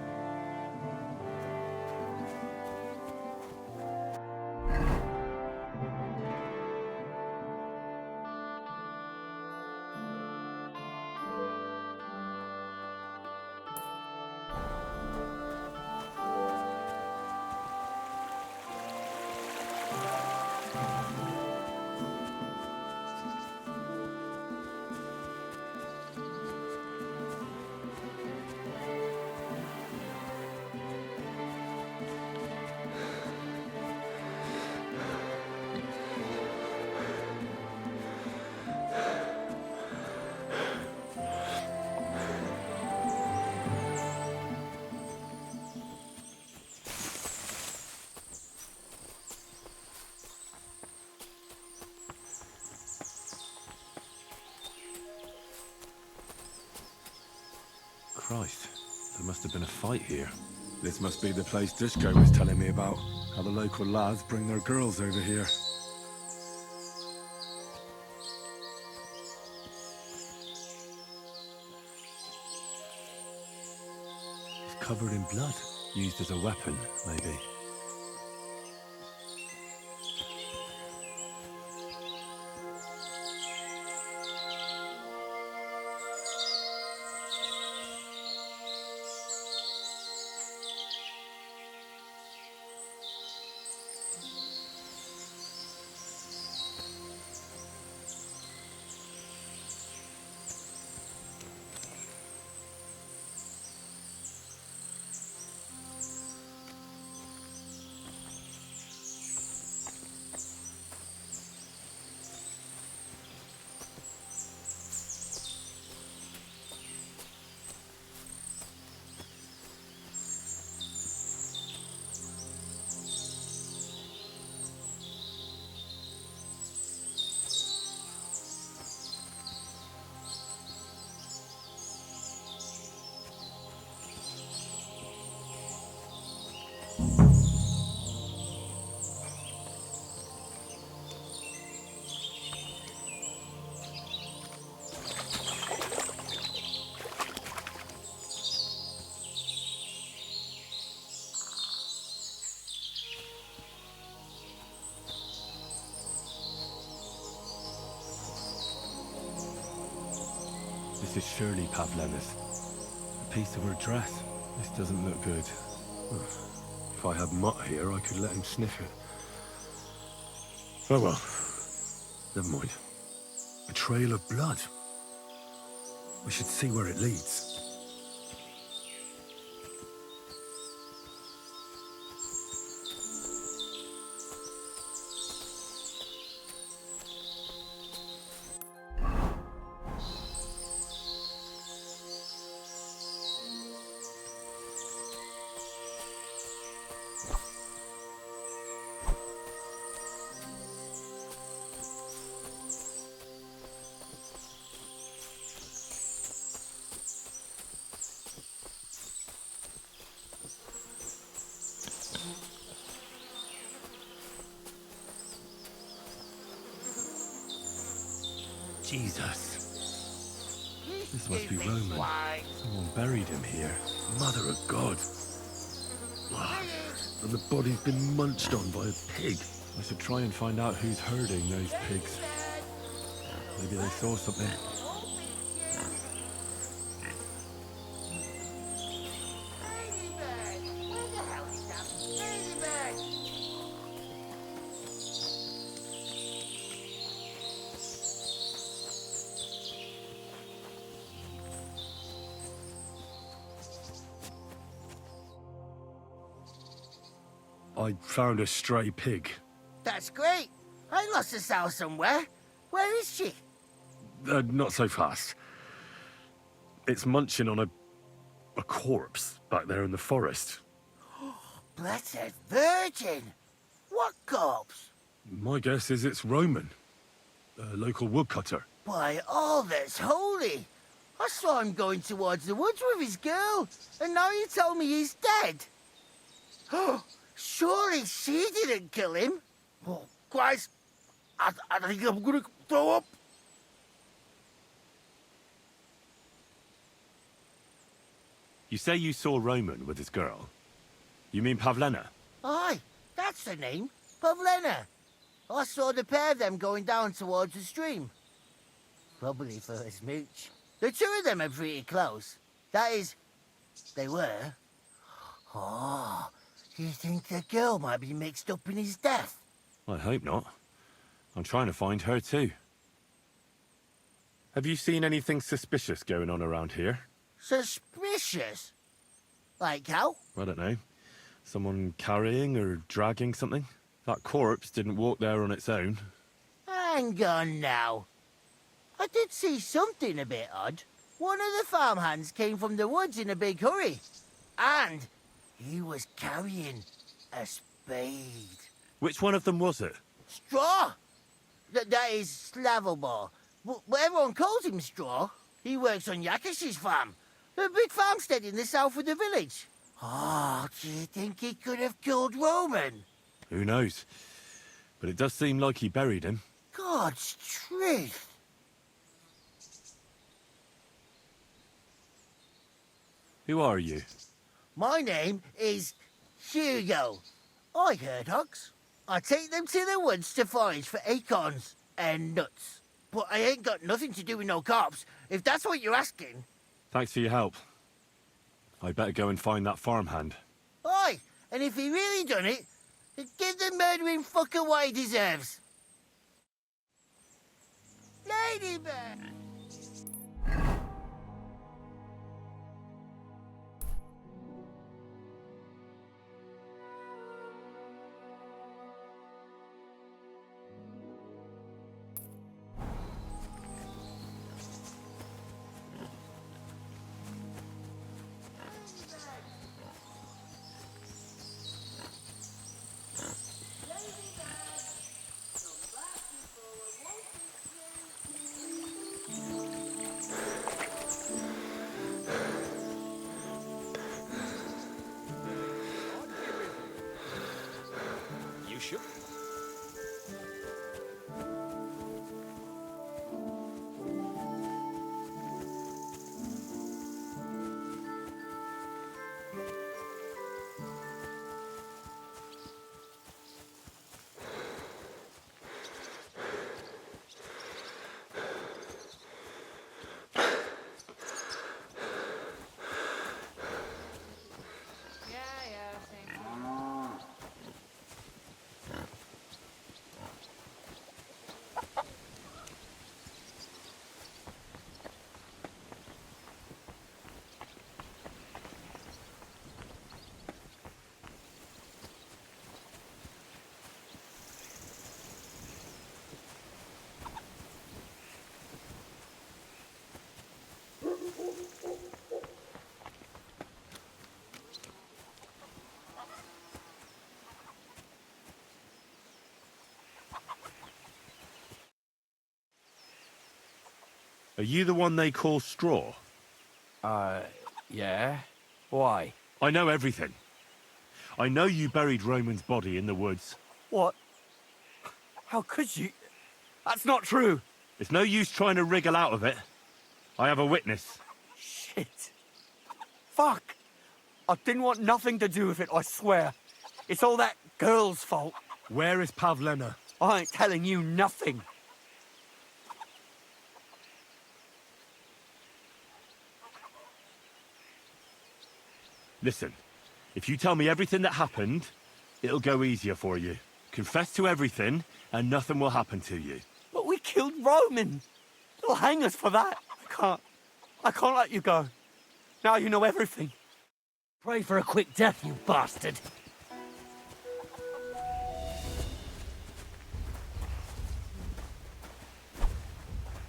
D: Christ, there must have been a fight here. This must be the place Dushko was telling me about. How the local lads bring their girls over here. It's covered in blood. Used as a weapon, maybe. This is surely Pavlena's. A piece of her dress. This doesn't look good. If I had Mutt here, I could let him sniff it. Oh well. Never mind. A trail of blood. We should see where it leads. Jesus. This must be Roman. Someone buried him here. Mother of God. And the body's been munched on by a pig. I should try and find out who's herding those pigs. Maybe they saw something. I found a stray pig.
M: That's great. I lost a sow somewhere. Where is she?
D: Not so fast. It's munching on a corpse back there in the forest.
M: Blessed Virgin! What corpse?
D: My guess is it's Roman, a local woodcutter.
M: By all that's holy! I saw him going towards the woods with his girl, and now you tell me he's dead. Surely she didn't kill him. Oh, Christ, I think I'm gonna throw up.
E: You say you saw Roman with his girl. You mean Pavlena?
M: Aye, that's the name. Pavlena. I saw the pair of them going down towards the stream. Probably for a smooch. The two of them are pretty close. That is, they were. Oh, you think the girl might be mixed up in his death?
E: I hope not. I'm trying to find her too. Have you seen anything suspicious going on around here?
M: Suspicious? Like how?
E: I don't know. Someone carrying or dragging something? That corpse didn't walk there on its own.
M: Hang on now. I did see something a bit odd. One of the farmhands came from the woods in a big hurry. And he was carrying a spade.
E: Which one of them was it?
M: Straw! That is Slavobor. But everyone calls him Straw. He works on Yakish's farm. A big farmstead in the south of the village. Oh, do you think he could have killed Roman?
E: Who knows? But it does seem like he buried him.
M: God's truth.
E: Who are you?
M: My name is Hugo. I herd hogs. I take them to the woods to forage for acorns and nuts. But I ain't got nothing to do with no cops, if that's what you're asking.
E: Thanks for your help. I'd better go and find that farmhand.
M: Aye, and if he really done it, give the murdering fucker what he deserves. Ladybird!
G: You should.
E: Are you the one they call Straw?
G: Yeah. Why?
E: I know everything. I know you buried Roman's body in the woods.
G: What? How could you? That's not true.
E: It's no use trying to wriggle out of it. I have a witness.
H: Shit. Fuck. I didn't want nothing to do with it, I swear. It's all that girl's fault.
E: Where is Pavlena?
H: I ain't telling you nothing.
E: Listen, if you tell me everything that happened, it'll go easier for you. Confess to everything, and nothing will happen to you.
H: But we killed Roman. They'll hang us for that. I can't let you go. Now you know everything.
O: Pray for a quick death, you bastard.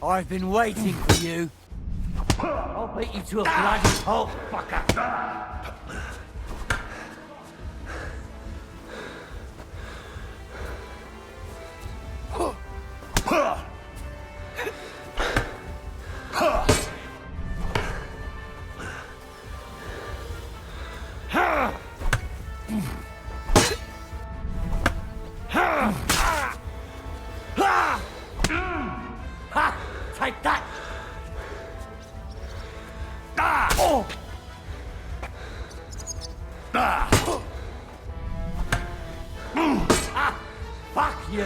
H: I've been waiting for you.
O: I'll beat you to a bloody pulp, fucker.
H: Take that!
O: Fuck you!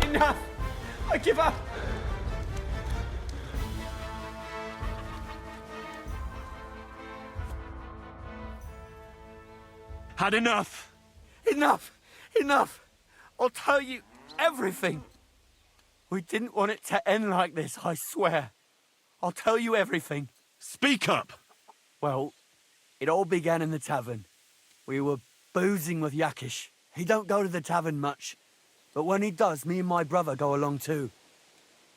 H: Enough! I give up!
E: Had enough!
H: Enough! Enough! I'll tell you everything. We didn't want it to end like this, I swear. I'll tell you everything.
E: Speak up!
H: Well, it all began in the tavern. We were boozing with Yakish. He don't go to the tavern much, but when he does, me and my brother go along too.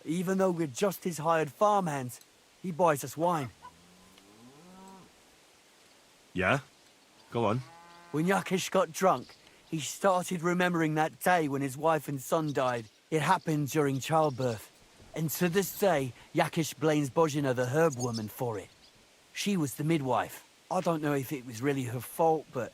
H: Even though we're just his hired farmhands, he buys us wine.
E: Yeah? Go on.
H: When Yakish got drunk, he started remembering that day when his wife and son died. It happened during childbirth. And to this day, Yakish blames Bozhina, the herb woman, for it. She was the midwife. I don't know if it was really her fault, but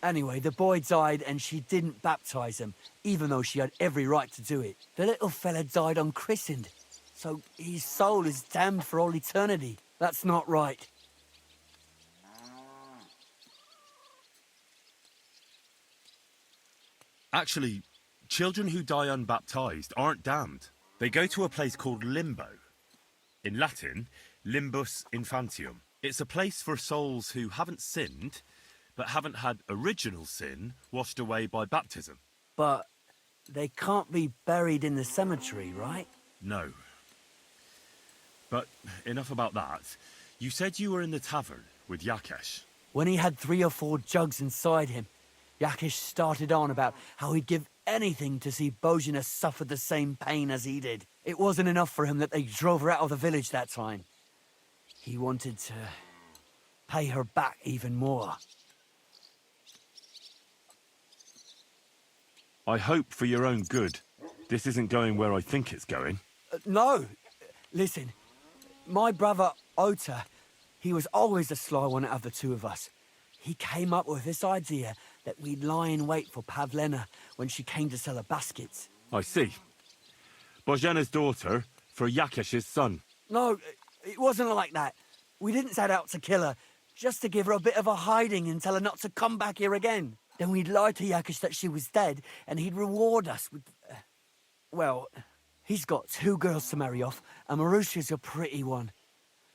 H: anyway, the boy died and she didn't baptize him, even though she had every right to do it. The little fella died unchristened, so his soul is damned for all eternity. That's not right.
E: Actually, children who die unbaptized aren't damned. They go to a place called Limbo. In Latin, limbus infantium. It's a place for souls who haven't sinned, but haven't had original sin washed away by baptism.
H: But they can't be buried in the cemetery, right?
E: No. But enough about that. You said you were in the tavern with Yakesh.
H: When he had 3 or 4 jugs inside him, Yakish started on about how he'd give anything to see Bozhina suffer the same pain as he did. It wasn't enough for him that they drove her out of the village that time. He wanted to pay her back even more.
E: I hope for your own good, this isn't going where I think it's going.
H: No. Listen, my brother, Ota, he was always the sly one out of the two of us. He came up with this idea that we'd lie in wait for Pavlena when she came to sell her baskets.
E: I see. Bozhina's daughter for Yakesh's son.
H: No, it wasn't like that. We didn't set out to kill her, just to give her a bit of a hiding and tell her not to come back here again. Then we'd lie to Yakesh that she was dead, and he'd reward us with... well, he's got 2 girls to marry off, and Marusha's a pretty one.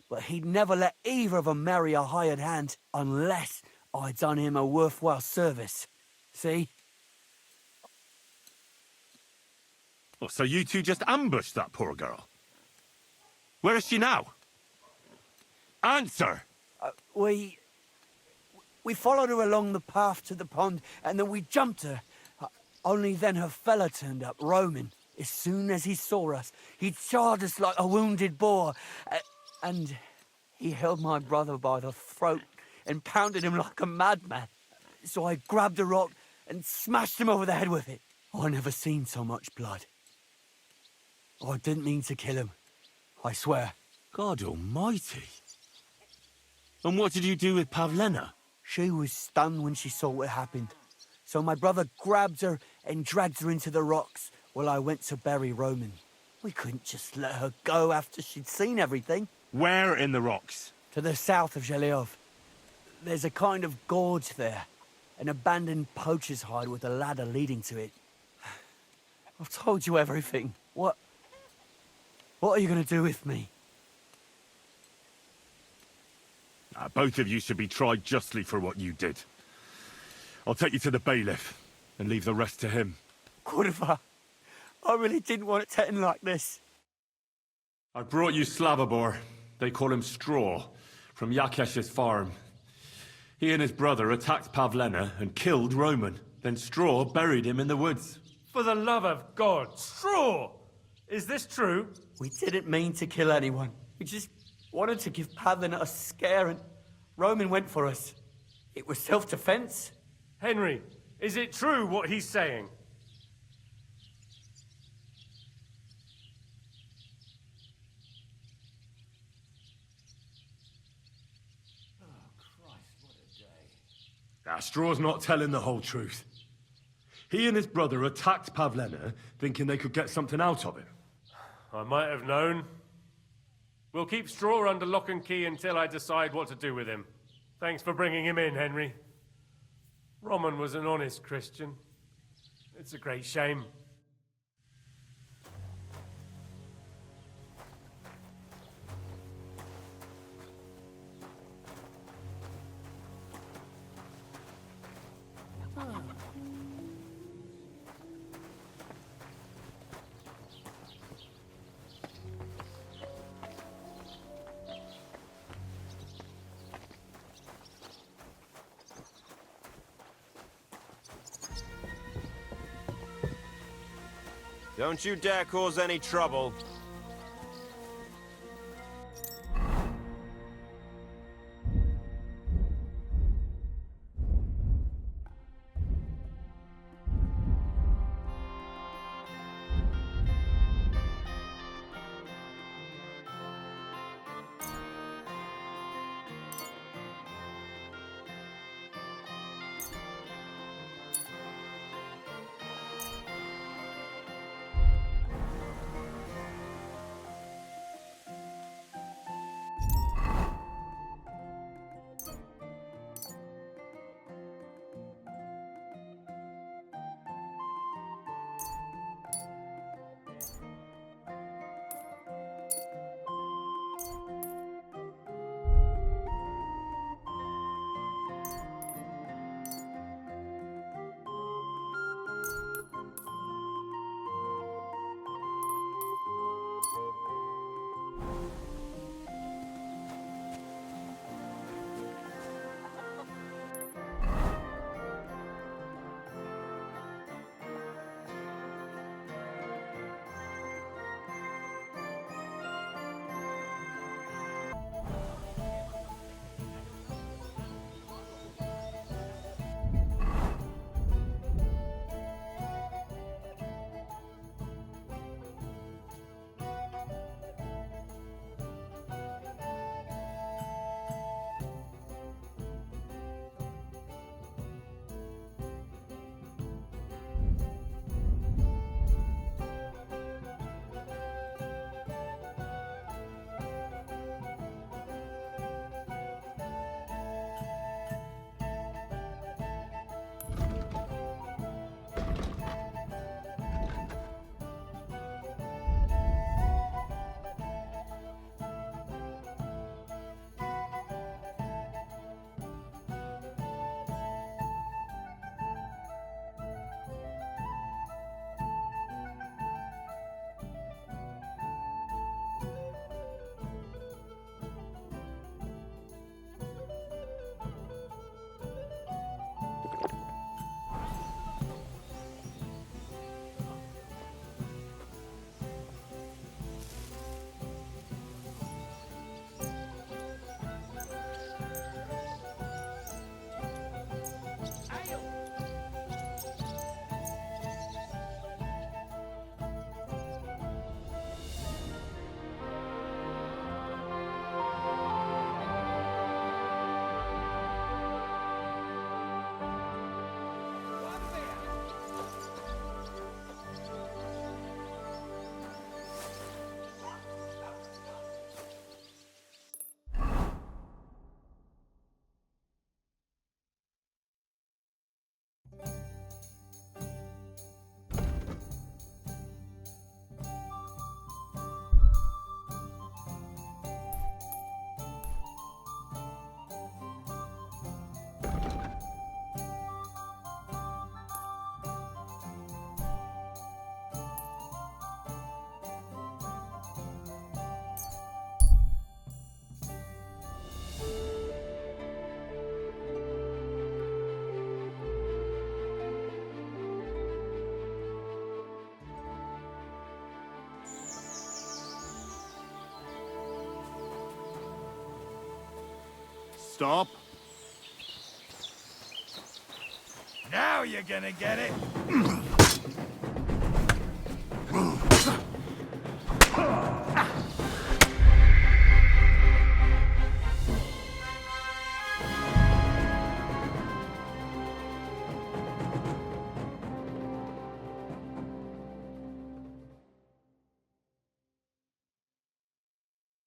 H: But he'd never let either of them marry a hired hand unless I'd done him a worthwhile service. See?
E: Oh, so you two just ambushed that poor girl? Where is she now? Answer!
H: We followed her along the path to the pond, and then we jumped her. Only then her fella turned up, Roman. As soon as he saw us, he charged us like a wounded boar. And he held my brother by the throat and pounded him like a madman. So I grabbed a rock and smashed him over the head with it. I never seen so much blood. I didn't mean to kill him, I swear.
E: God almighty. And what did you do with Pavlena?
H: She was stunned when she saw what happened. So my brother grabbed her and dragged her into the rocks while I went to bury Roman. We couldn't just let her go after she'd seen everything.
E: Where in the rocks?
H: To the south of Zhelyov. There's a kind of gorge there. An abandoned poacher's hide with a ladder leading to it. I've told you everything. What are you going to do with me?
E: Both of you should be tried justly for what you did. I'll take you to the bailiff and leave the rest to him.
H: Kurva, I really didn't want it to end like this.
E: I brought you Slavobor. They call him Straw, from Yakesh's farm. He and his brother attacked Pavlena and killed Roman. Then Straw buried him in the woods.
L: For the love of God, Straw! Is this true?
H: We didn't mean to kill anyone. We just wanted to give Pavlena a scare and Roman went for us. It was self-defense.
L: Henry, is it true what he's saying?
E: Straw's not telling the whole truth. He and his brother attacked Pavlena, thinking they could get something out of him.
L: I might have known. We'll keep Straw under lock and key until I decide what to do with him. Thanks for bringing him in, Henry. Roman was an honest Christian. It's a great shame.
K: Don't you dare cause any trouble.
E: Stop.
S: Now you're gonna get it.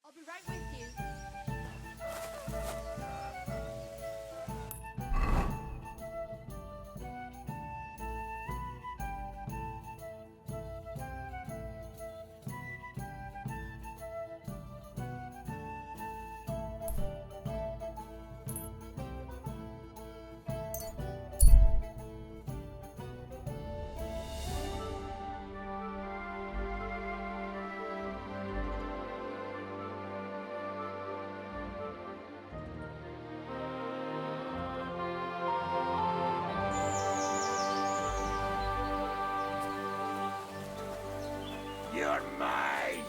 N: I'll be right with you.
S: You're mine!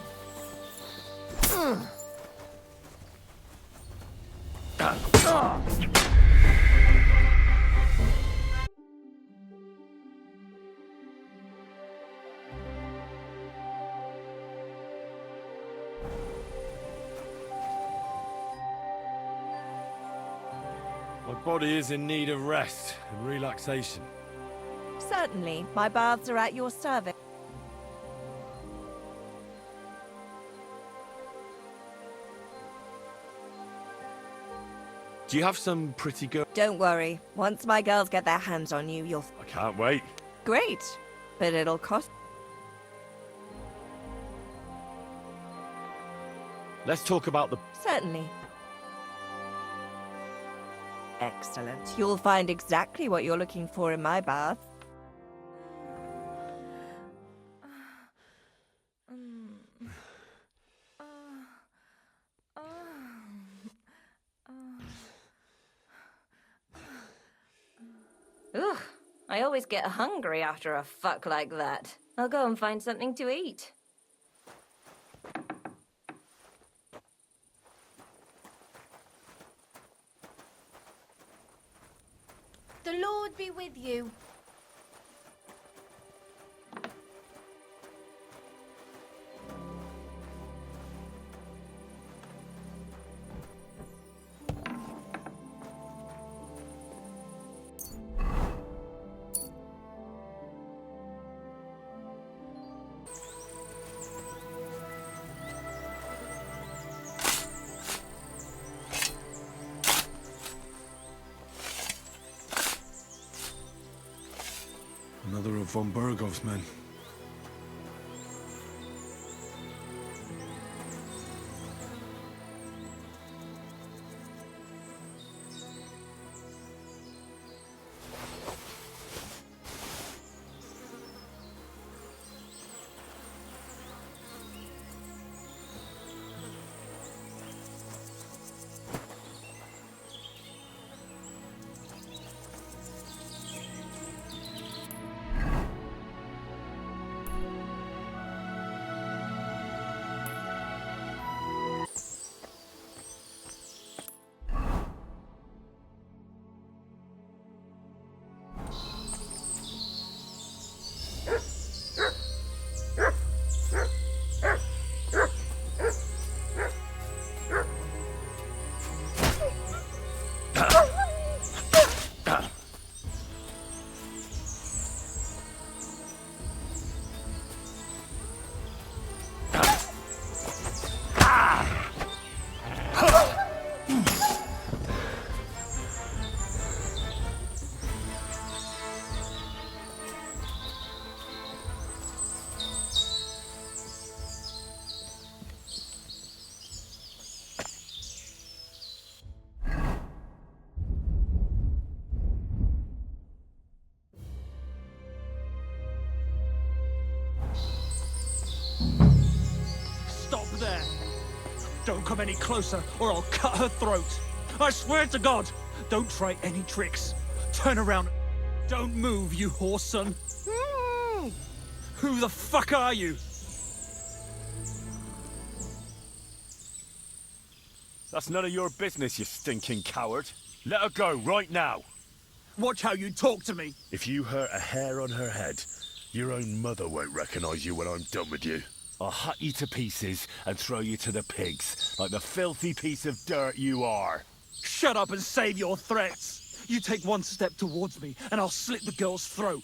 E: My body is in need of rest and relaxation.
T: Certainly, my baths are at your service.
E: Do you have some pretty girl?
T: Don't worry. Once my girls get their hands on you, you'll...
E: I can't wait.
T: Great. But it'll cost...
E: Let's talk about the...
T: Certainly. Excellent. You'll find exactly what you're looking for in my bath. Ugh, I always get hungry after a fuck like that. I'll go and find something to eat.
N: The Lord be with you.
D: Another of von Bergov's men.
P: Stop there! Don't come any closer, or I'll cut her throat. I swear to God, don't try any tricks. Turn around. Don't move, you whore son. Who the fuck are you?
E: That's none of your business, you stinking coward. Let her go right now.
P: Watch how you talk to me.
E: If you hurt a hair on her head, your own mother won't recognize you when I'm done with you. I'll hack you to pieces and throw you to the pigs, like the filthy piece of dirt you are.
P: Shut up and save your threats. You take one step towards me, and I'll slit the girl's throat.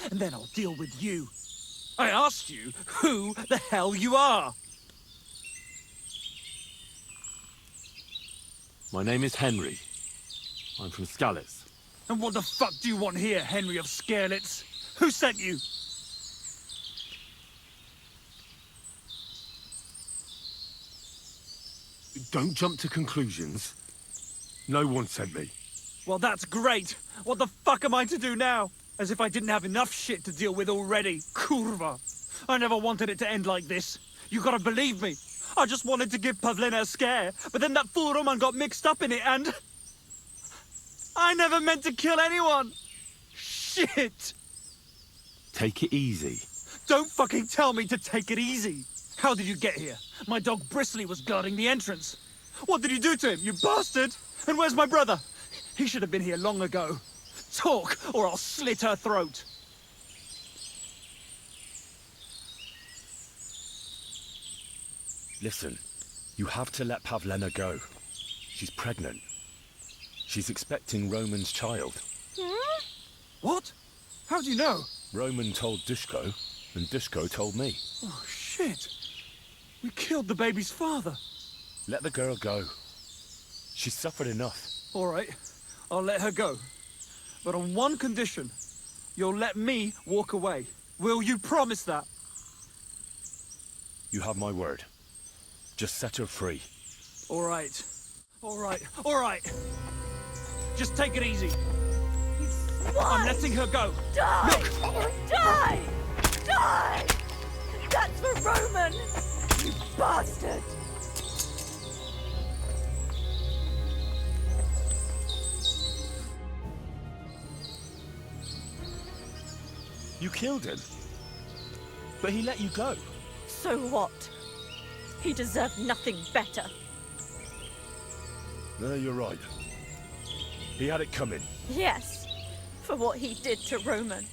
P: And then I'll deal with you. I asked you who the hell you are.
E: My name is Henry. I'm from Skalitz.
P: And what the fuck do you want here, Henry of Skalitz? Who sent you?
E: Don't jump to conclusions. No one sent me.
P: Well, that's great. What the fuck am I to do now? As if I didn't have enough shit to deal with already. Kurva. I never wanted it to end like this. You gotta believe me. I just wanted to give Pavlina a scare, but then that fool Roman got mixed up in it and... I never meant to kill anyone! Shit!
E: Take it easy.
P: Don't fucking tell me to take it easy! How did you get here? My dog Bristly was guarding the entrance. What did you do to him, you bastard? And where's my brother? He should have been here long ago. Talk, or I'll slit her throat.
E: Listen, you have to let Pavlena go. She's pregnant. She's expecting Roman's child.
P: What? How do you know?
E: Roman told Dushko, and Dushko told me.
P: Oh, shit. We killed the baby's father.
E: Let the girl go. She's suffered enough.
P: All right, I'll let her go. But on one condition. You'll let me walk away. Will you promise that?
E: You have my word. Just set her free.
P: All right. All right. All right. Just take it easy. I'm letting her go.
B: Die!
P: Look!
B: Die! Die! That's for Roman! You bastard!
E: You killed him. But he let you go.
B: So what? He deserved nothing better.
E: No, you're right. He had it coming.
B: Yes, for what he did to Roman.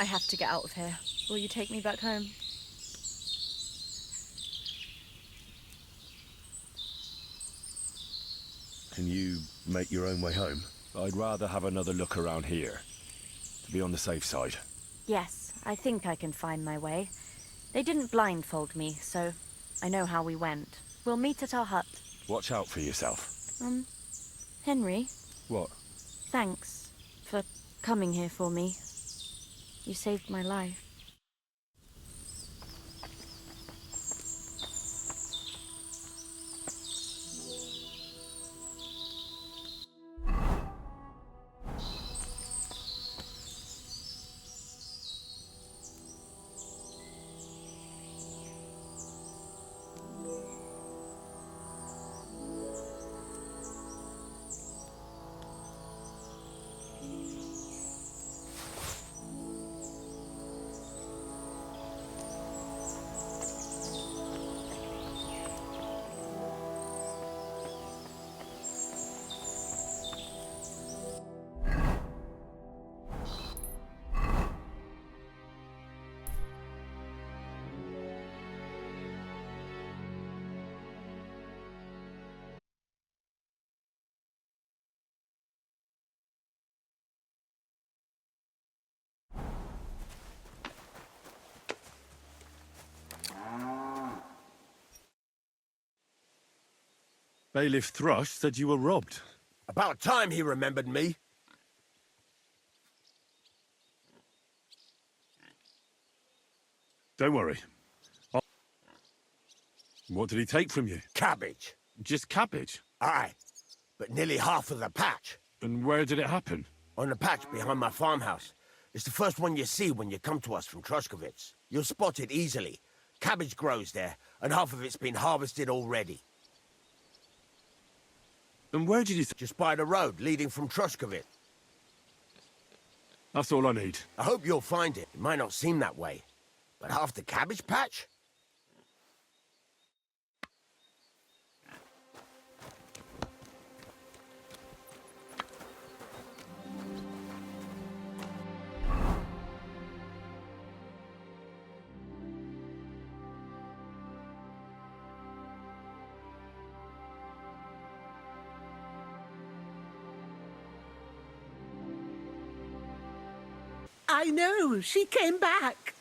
B: I have to get out of here. Will you take me back home?
E: Can you make your own way home? I'd rather have another look around here. To be on the safe side.
B: Yes, I think I can find my way. They didn't blindfold me, so I know how we went. We'll meet at our hut.
E: Watch out for yourself.
B: Henry?
E: What?
B: Thanks for coming here for me. You saved my life.
E: Bailiff Thrush said you were robbed.
M: About time he remembered me.
E: Don't worry. What did he take from you?
M: Cabbage.
E: Just cabbage?
M: Aye, but nearly half of the patch.
E: And where did it happen?
M: On the patch behind my farmhouse. It's the first one you see when you come to us from Troshkovitz. You'll spot it easily. Cabbage grows there, and half of it's been harvested already.
E: And where did you...
M: Just by the road leading from Troshkovitz.
E: That's all I need.
M: I hope you'll find it. It might not seem that way. But half the cabbage patch?
I: I know. She came back.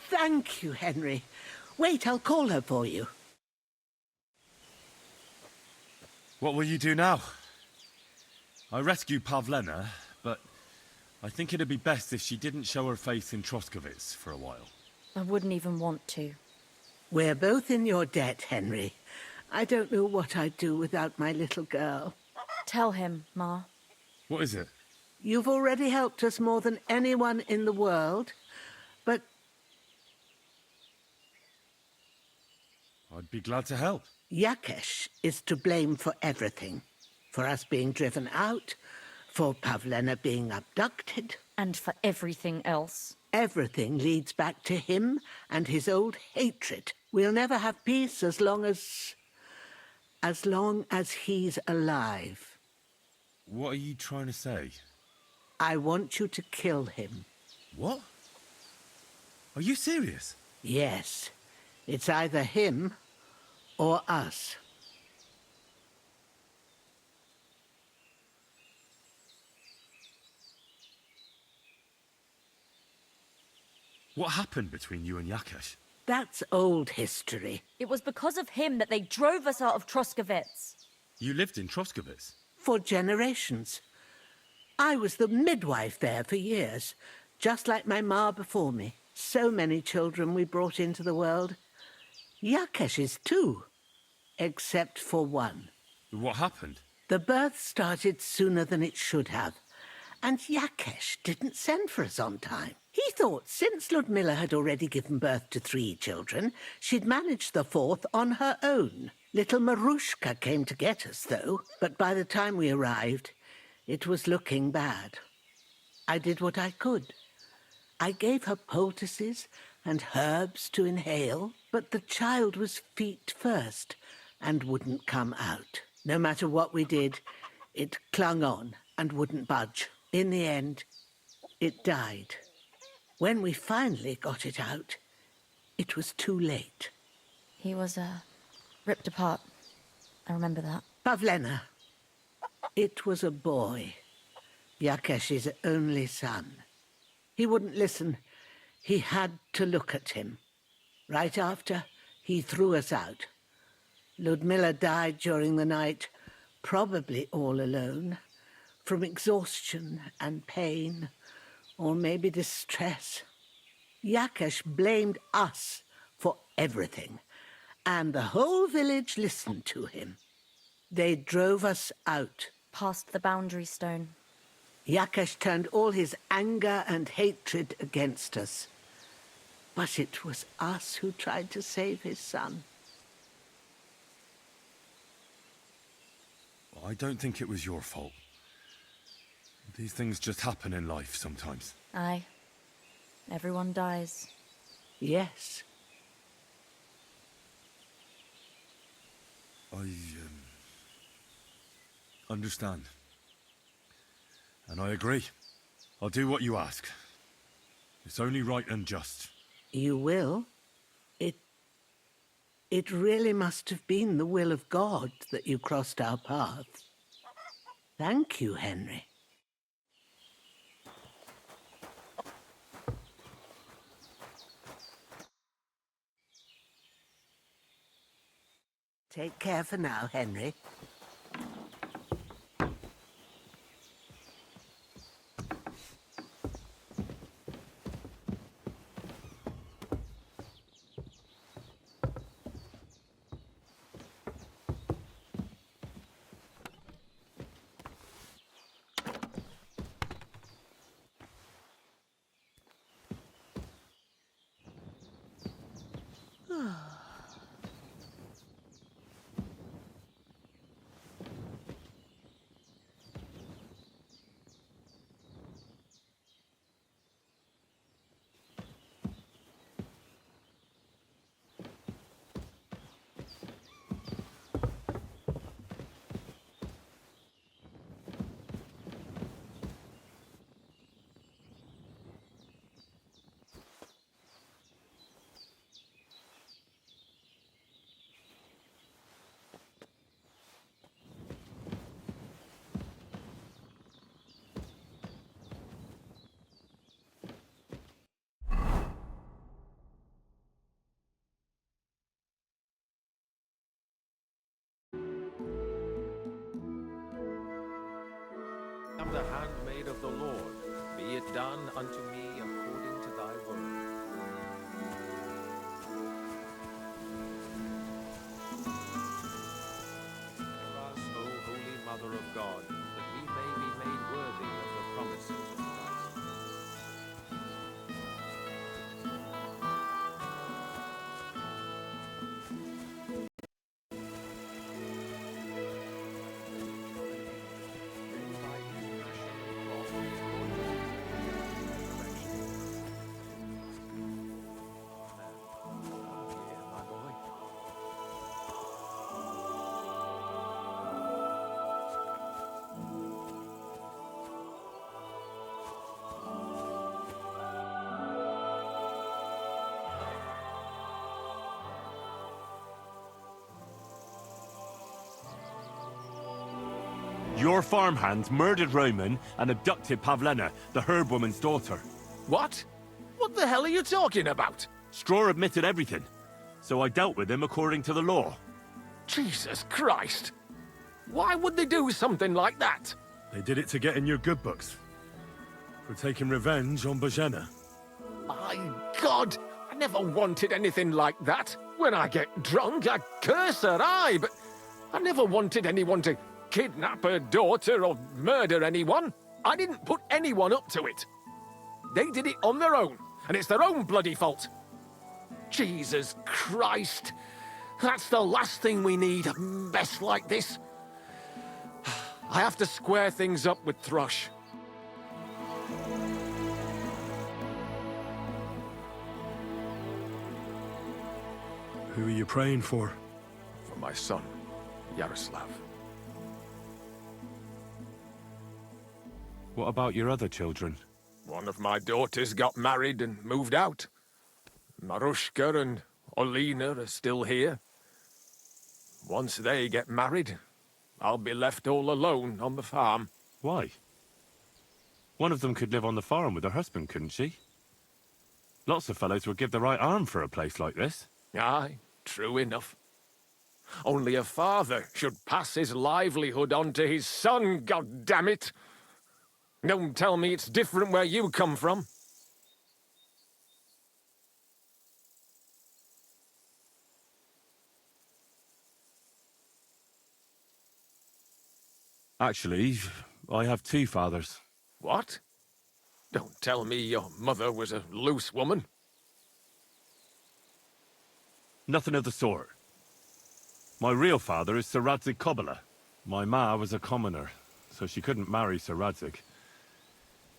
I: Thank you, Henry. Wait, I'll call her for you.
E: What will you do now? I rescued Pavlena, but I think it'd be best if she didn't show her face in Troskovitz for a while.
B: I wouldn't even want to.
I: We're both in your debt, Henry. I don't know what I'd do without my little girl.
B: Tell him, Ma.
E: What is it?
I: You've already helped us more than anyone in the world, but...
E: I'd be glad to help.
I: Yakesh is to blame for everything. For us being driven out, for Pavlena being abducted.
B: And for everything else.
I: Everything leads back to him and his old hatred. We'll never have peace as long as he's alive.
E: What are you trying to say?
I: I want you to kill him.
E: What? Are you serious?
I: Yes. It's either him or us.
E: What happened between you and Yakesh?
I: That's old history.
B: It was because of him that they drove us out of Troskovitz.
E: You lived in Troskovitz?
I: For generations. I was the midwife there for years, just like my ma before me. So many children we brought into the world. Yakesh is too, except for one.
E: What happened?
I: The birth started sooner than it should have, and Yakesh didn't send for us on time. He thought since Ludmilla had already given birth to 3 children, she'd manage the 4th on her own. Little Marushka came to get us, though, but by the time we arrived, it was looking bad. I did what I could. I gave her poultices and herbs to inhale, but the child was feet first and wouldn't come out. No matter what we did, it clung on and wouldn't budge. In the end, it died. When we finally got it out, it was too late.
B: He was, ripped apart. I remember that.
I: Pavlena. It was a boy. Yakesh's only son. He wouldn't listen. He had to look at him. Right after, he threw us out. Ludmilla died during the night, probably all alone, from exhaustion and pain, or maybe distress. Yakesh blamed us for everything, and the whole village listened to him. They drove us out.
B: Past the boundary stone.
I: Yakesh turned all his anger and hatred against us. But it was us who tried to save his son.
E: I don't think it was your fault. These things just happen in life sometimes.
B: Aye. Everyone dies.
I: Yes.
E: I, understand. And I agree. I'll do what you ask. It's only right and just.
I: You will? It really must have been the will of God that you crossed our path. Thank you, Henry. Take care for now, Henry.
G: am the handmaid of the Lord. Be it done unto me according to thy word. Hear us, O Holy Mother of God, that we may be made worthy of the promises of Christ.
E: Your farmhands murdered Roman and abducted Pavlena, the herb woman's daughter.
M: What? What the hell are you talking about?
E: Straw admitted everything, so I dealt with him according to the law.
M: Jesus Christ! Why would they do something like that?
E: They did it to get in your good books. For taking revenge on Bojena.
M: My God! I never wanted anything like that. When I get drunk, I curse her, but I never wanted anyone to kidnap her daughter or murder anyone. I didn't put anyone up to it. They did it on their own, and it's their own bloody fault. Jesus Christ. That's the last thing we need, a mess like this. I have to square things up with Thrush.
E: Who are you praying for?
M: For my son, Yaroslav.
E: What about your other children?
M: One of my daughters got married and moved out. Marushka and Olina are still here. Once they get married, I'll be left all alone on the farm.
E: Why? One of them could live on the farm with her husband, couldn't she? Lots of fellows would give the right arm for a place like this.
M: Aye, true enough. Only a father should pass his livelihood on to his son, goddammit! Don't tell me it's different where you come from.
E: Actually, I have two fathers.
M: What? Don't tell me your mother was a loose woman.
E: Nothing of the sort. My real father is Sir Radzig Kobyla. My ma was a commoner, so she couldn't marry Sir Radzig.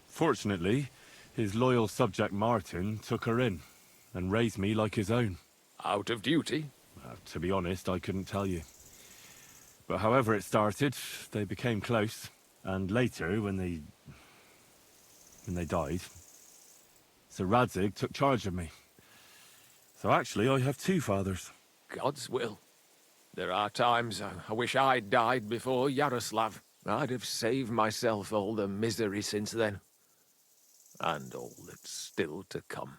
E: Fortunately, his loyal subject Martin took her in and raised me like his own.
M: Out of duty?
E: To be honest, I couldn't tell you. But however it started, they became close, and later, when they died, Sir Radzig took charge of me. So actually, I have two fathers.
M: God's will. There are times I wish I'd died before Yaroslav. I'd have saved myself all the misery since then. And all that's still to come.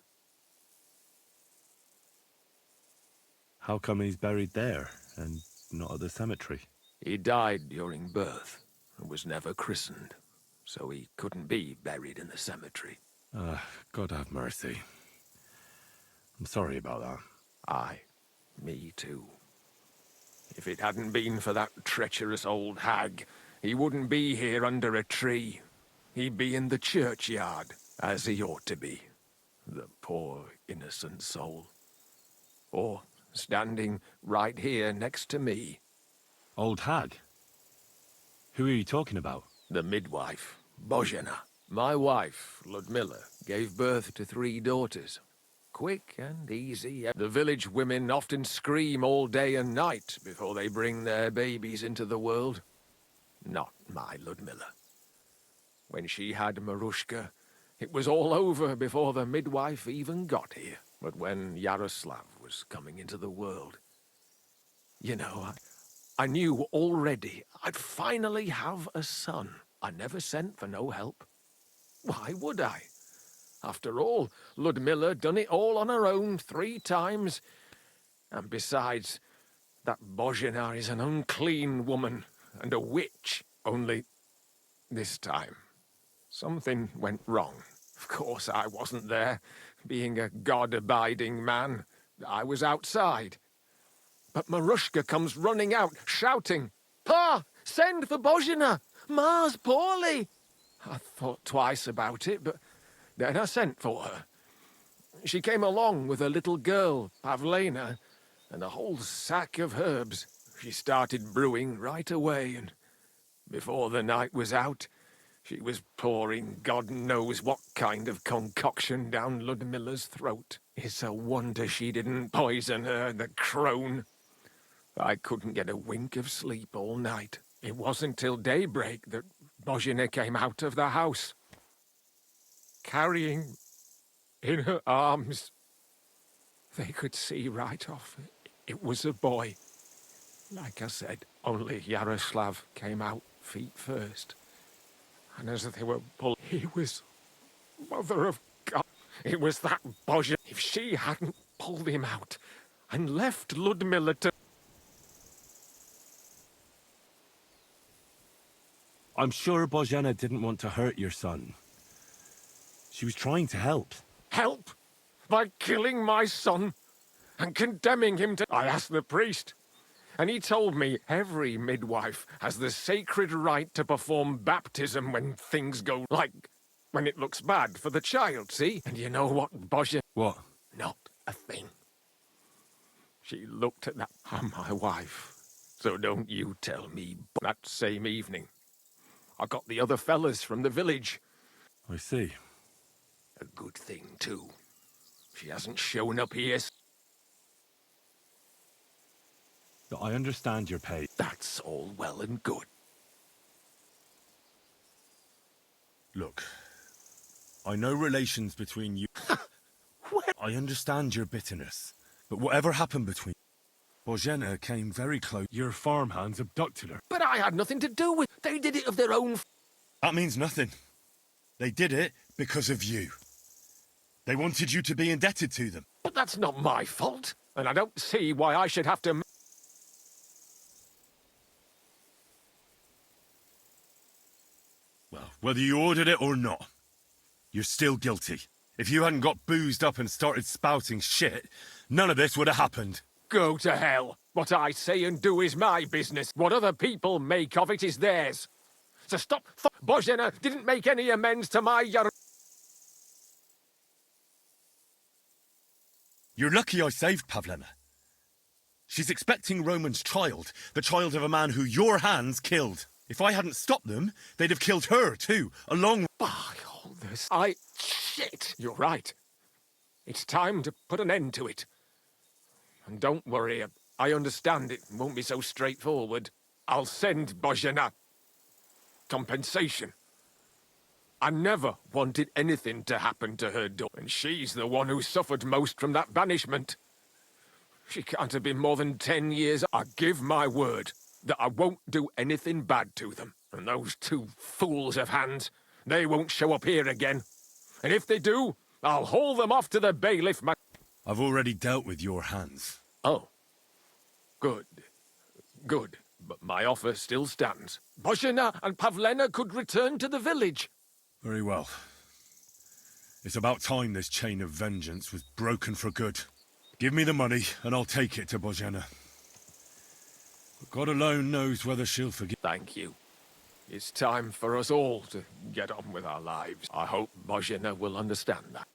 E: How come he's buried there, and not at the cemetery?
M: He died during birth, and was never christened, so he couldn't be buried in the cemetery.
E: God have mercy. I'm sorry about that.
M: Aye, me too. If it hadn't been for that treacherous old hag, he wouldn't be here under a tree. He'd be in the churchyard, as he ought to be. The poor, innocent soul. Or standing right here next to me.
E: Old hag? Who are you talking about?
M: The midwife, Bojena. My wife, Ludmilla, gave birth to 3 daughters. Quick and easy. The village women often scream all day and night before they bring their babies into the world. Not my Ludmilla. When she had Marushka, it was all over before the midwife even got here. But when Yaroslav was coming into the world, you know, I knew already I'd finally have a son. I never sent for no help. Why would I? After all, Ludmilla done it all on her own 3 times. And besides, that Bojena is an unclean woman and a witch. Only
F: this time. Something went wrong. Of course, I wasn't there. Being a God-abiding man, I was outside. But Marushka comes running out, shouting, "Pa! Send for Bozhina! Ma's poorly!" I thought twice about it, but then I sent for her. She came along with a little girl, Pavlena, and a whole sack of herbs. She started brewing right away, and before the night was out, she was pouring God knows what kind of concoction down Ludmilla's throat. It's a wonder she didn't poison her, the crone. I couldn't get a wink of sleep all night. It wasn't till daybreak that Bozhina came out of the house, carrying in her arms. They could see right off it was a boy. Like I said, only Yaroslav came out feet first. And as they were pulling, he was Mother of God. It was that Bozhina. If she hadn't pulled him out and left Ludmilla to...
E: I'm sure Bozhena didn't want to hurt your son. She was trying to help.
F: Help? By killing my son and condemning him to... I asked the priest, and he told me every midwife has the sacred right to perform baptism when things go... like, when it looks bad for the child, see? And you know what, Bozhena...
E: What?
F: Not a thing. She looked at that... I'm my wife, so don't you tell me. That same evening, I got the other fellas from the village.
E: I see.
F: A good thing, too. She hasn't shown up here.
E: I understand your pain.
F: That's all well and good.
E: Look, I know relations between you... I understand your bitterness, but whatever happened between... Bozhena came very close. Your farmhands abducted her.
F: But I had nothing to do with... They did it of their own...
E: That means nothing. They did it because of you. They wanted you to be indebted to them.
F: But that's not my fault, and I don't see why I should have to...
E: Well, whether you ordered it or not, you're still guilty. If you hadn't got boozed up and started spouting shit, none of this would have happened.
F: Go to hell. What I say and do is my business. What other people make of it is theirs. So stop... Bozhena didn't make any amends to my...
E: You're lucky I saved Pavlena. She's expecting Roman's child, the child of a man who your hands killed. If I hadn't stopped them, they'd have killed her, too, along...
F: By all this... Shit! You're right. It's time to put an end to it. And don't worry, I understand it won't be so straightforward. I'll send Bozhena compensation. I never wanted anything to happen to her daughter, and she's the one who suffered most from that banishment. She can't have been more than 10 years. I give my word that I won't do anything bad to them. And those two fools of hands, they won't show up here again. And if they do, I'll haul them off to the bailiff.
E: I've already dealt with your hands.
F: Oh. Good. Good. But my offer still stands. Bozhena and Pavlena could return to the village.
E: Very well. It's about time this chain of vengeance was broken for good. Give me the money, and I'll take it to Bozhena. But God alone knows whether she'll forgive...
F: Thank you. It's time for us all to get on with our lives. I hope Bozhena will understand that.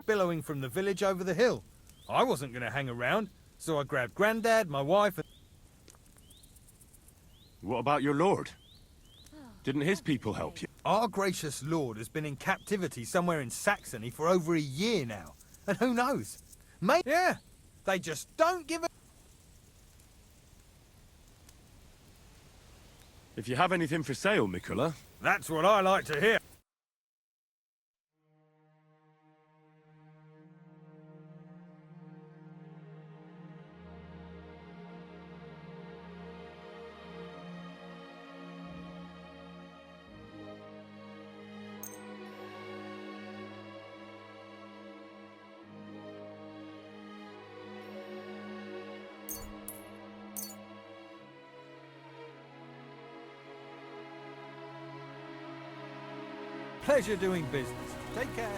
Q: Billowing from the village over the hill. I wasn't going to hang around, so I grabbed Grandad, my wife, and...
E: What about your lord? Didn't his people help you?
Q: Our gracious lord has been in captivity somewhere in Saxony for over a year now. And who knows? Mate, yeah, they just don't give a...
E: If you have anything for sale, Mikola...
Q: That's what I like to hear. Pleasure doing business. Take care.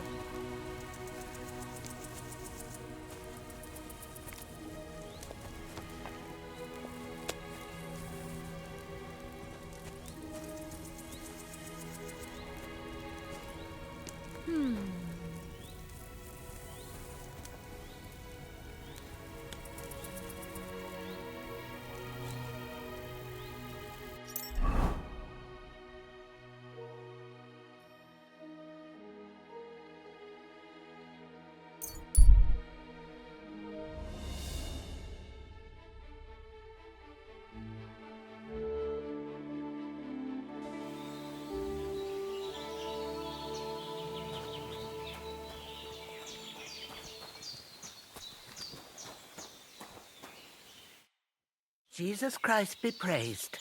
I: Jesus Christ be praised.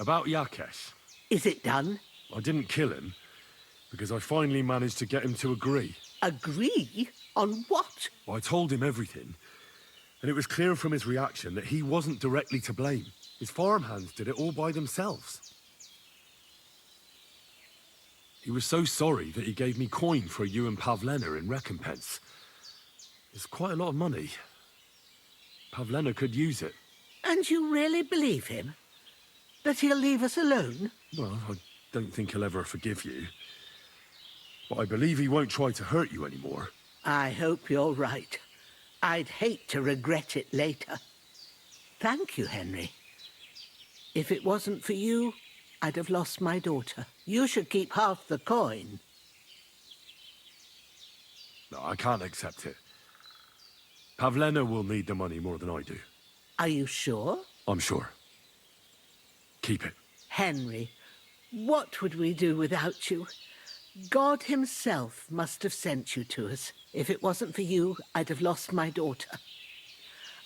E: About Yakesh.
I: Is it done?
E: I didn't kill him, because I finally managed to get him to agree.
I: Agree? On what?
E: I told him everything, and it was clear from his reaction that he wasn't directly to blame. His farmhands did it all by themselves. He was so sorry that he gave me coin for you and Pavlena in recompense. It's quite a lot of money. Pavlena could use it.
I: And you really believe him? That he'll leave us alone?
E: Well, I don't think he'll ever forgive you. But I believe he won't try to hurt you anymore.
I: I hope you're right. I'd hate to regret it later. Thank you, Henry. If it wasn't for you, I'd have lost my daughter. You should keep half the coin.
E: No, I can't accept it. Pavlena will need the money more than I do.
I: Are you sure?
E: I'm sure. Keep it.
I: Henry, what would we do without you? God himself must have sent you to us. If it wasn't for you, I'd have lost my daughter.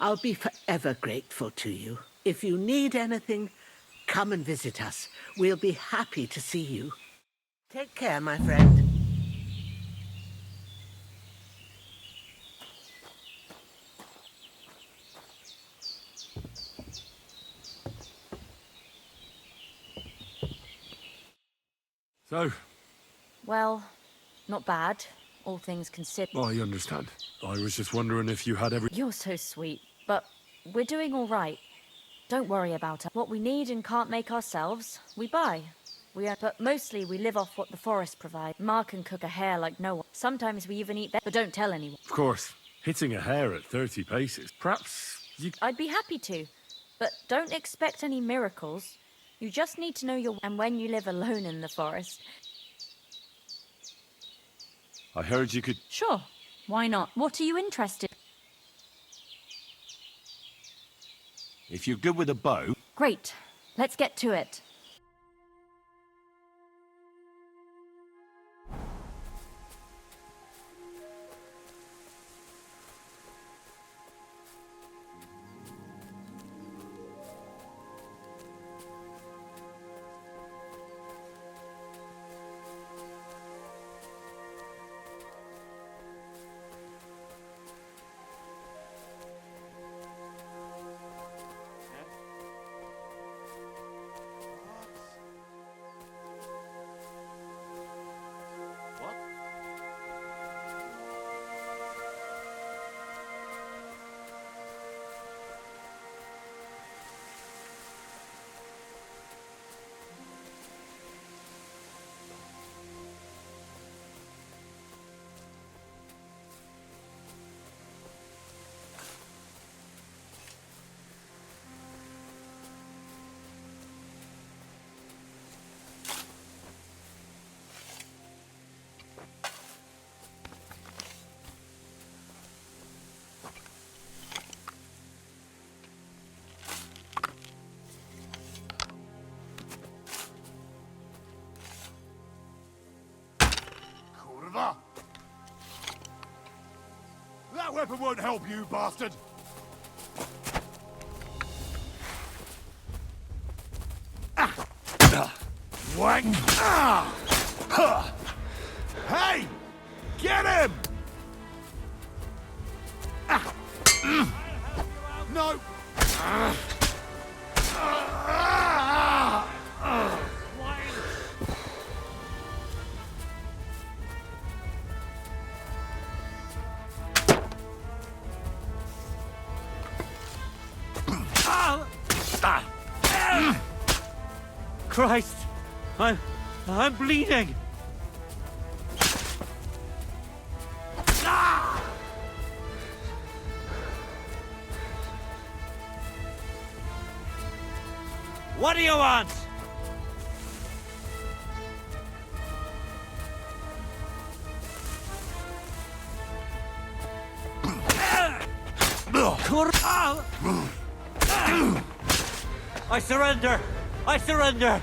I: I'll be forever grateful to you. If you need anything, come and visit us. We'll be happy to see you. Take care, my friend.
E: So?
B: Well, not bad, all things considered.
E: I understand. I was just wondering if you had every...
B: You're so sweet, but we're doing all right. Don't worry about it. What we need and can't make ourselves, we buy. But mostly we live off what the forest provides. Ma can cook a hare like no one. Sometimes we even eat that, but don't tell anyone.
E: Of course. Hitting a hare at 30 paces. Perhaps you...
B: I'd be happy to, but don't expect any miracles. You just need to know your... And when you live alone in the forest...
E: I heard you could...
B: Sure. Why not? What are you interested in?
S: If you're good with a bow...
B: Great. Let's get to it.
E: That weapon won't help you, bastard! Wang! Hey! Get him! No!
O: Christ! I'm bleeding! Ah! What do you want? I surrender! I surrender!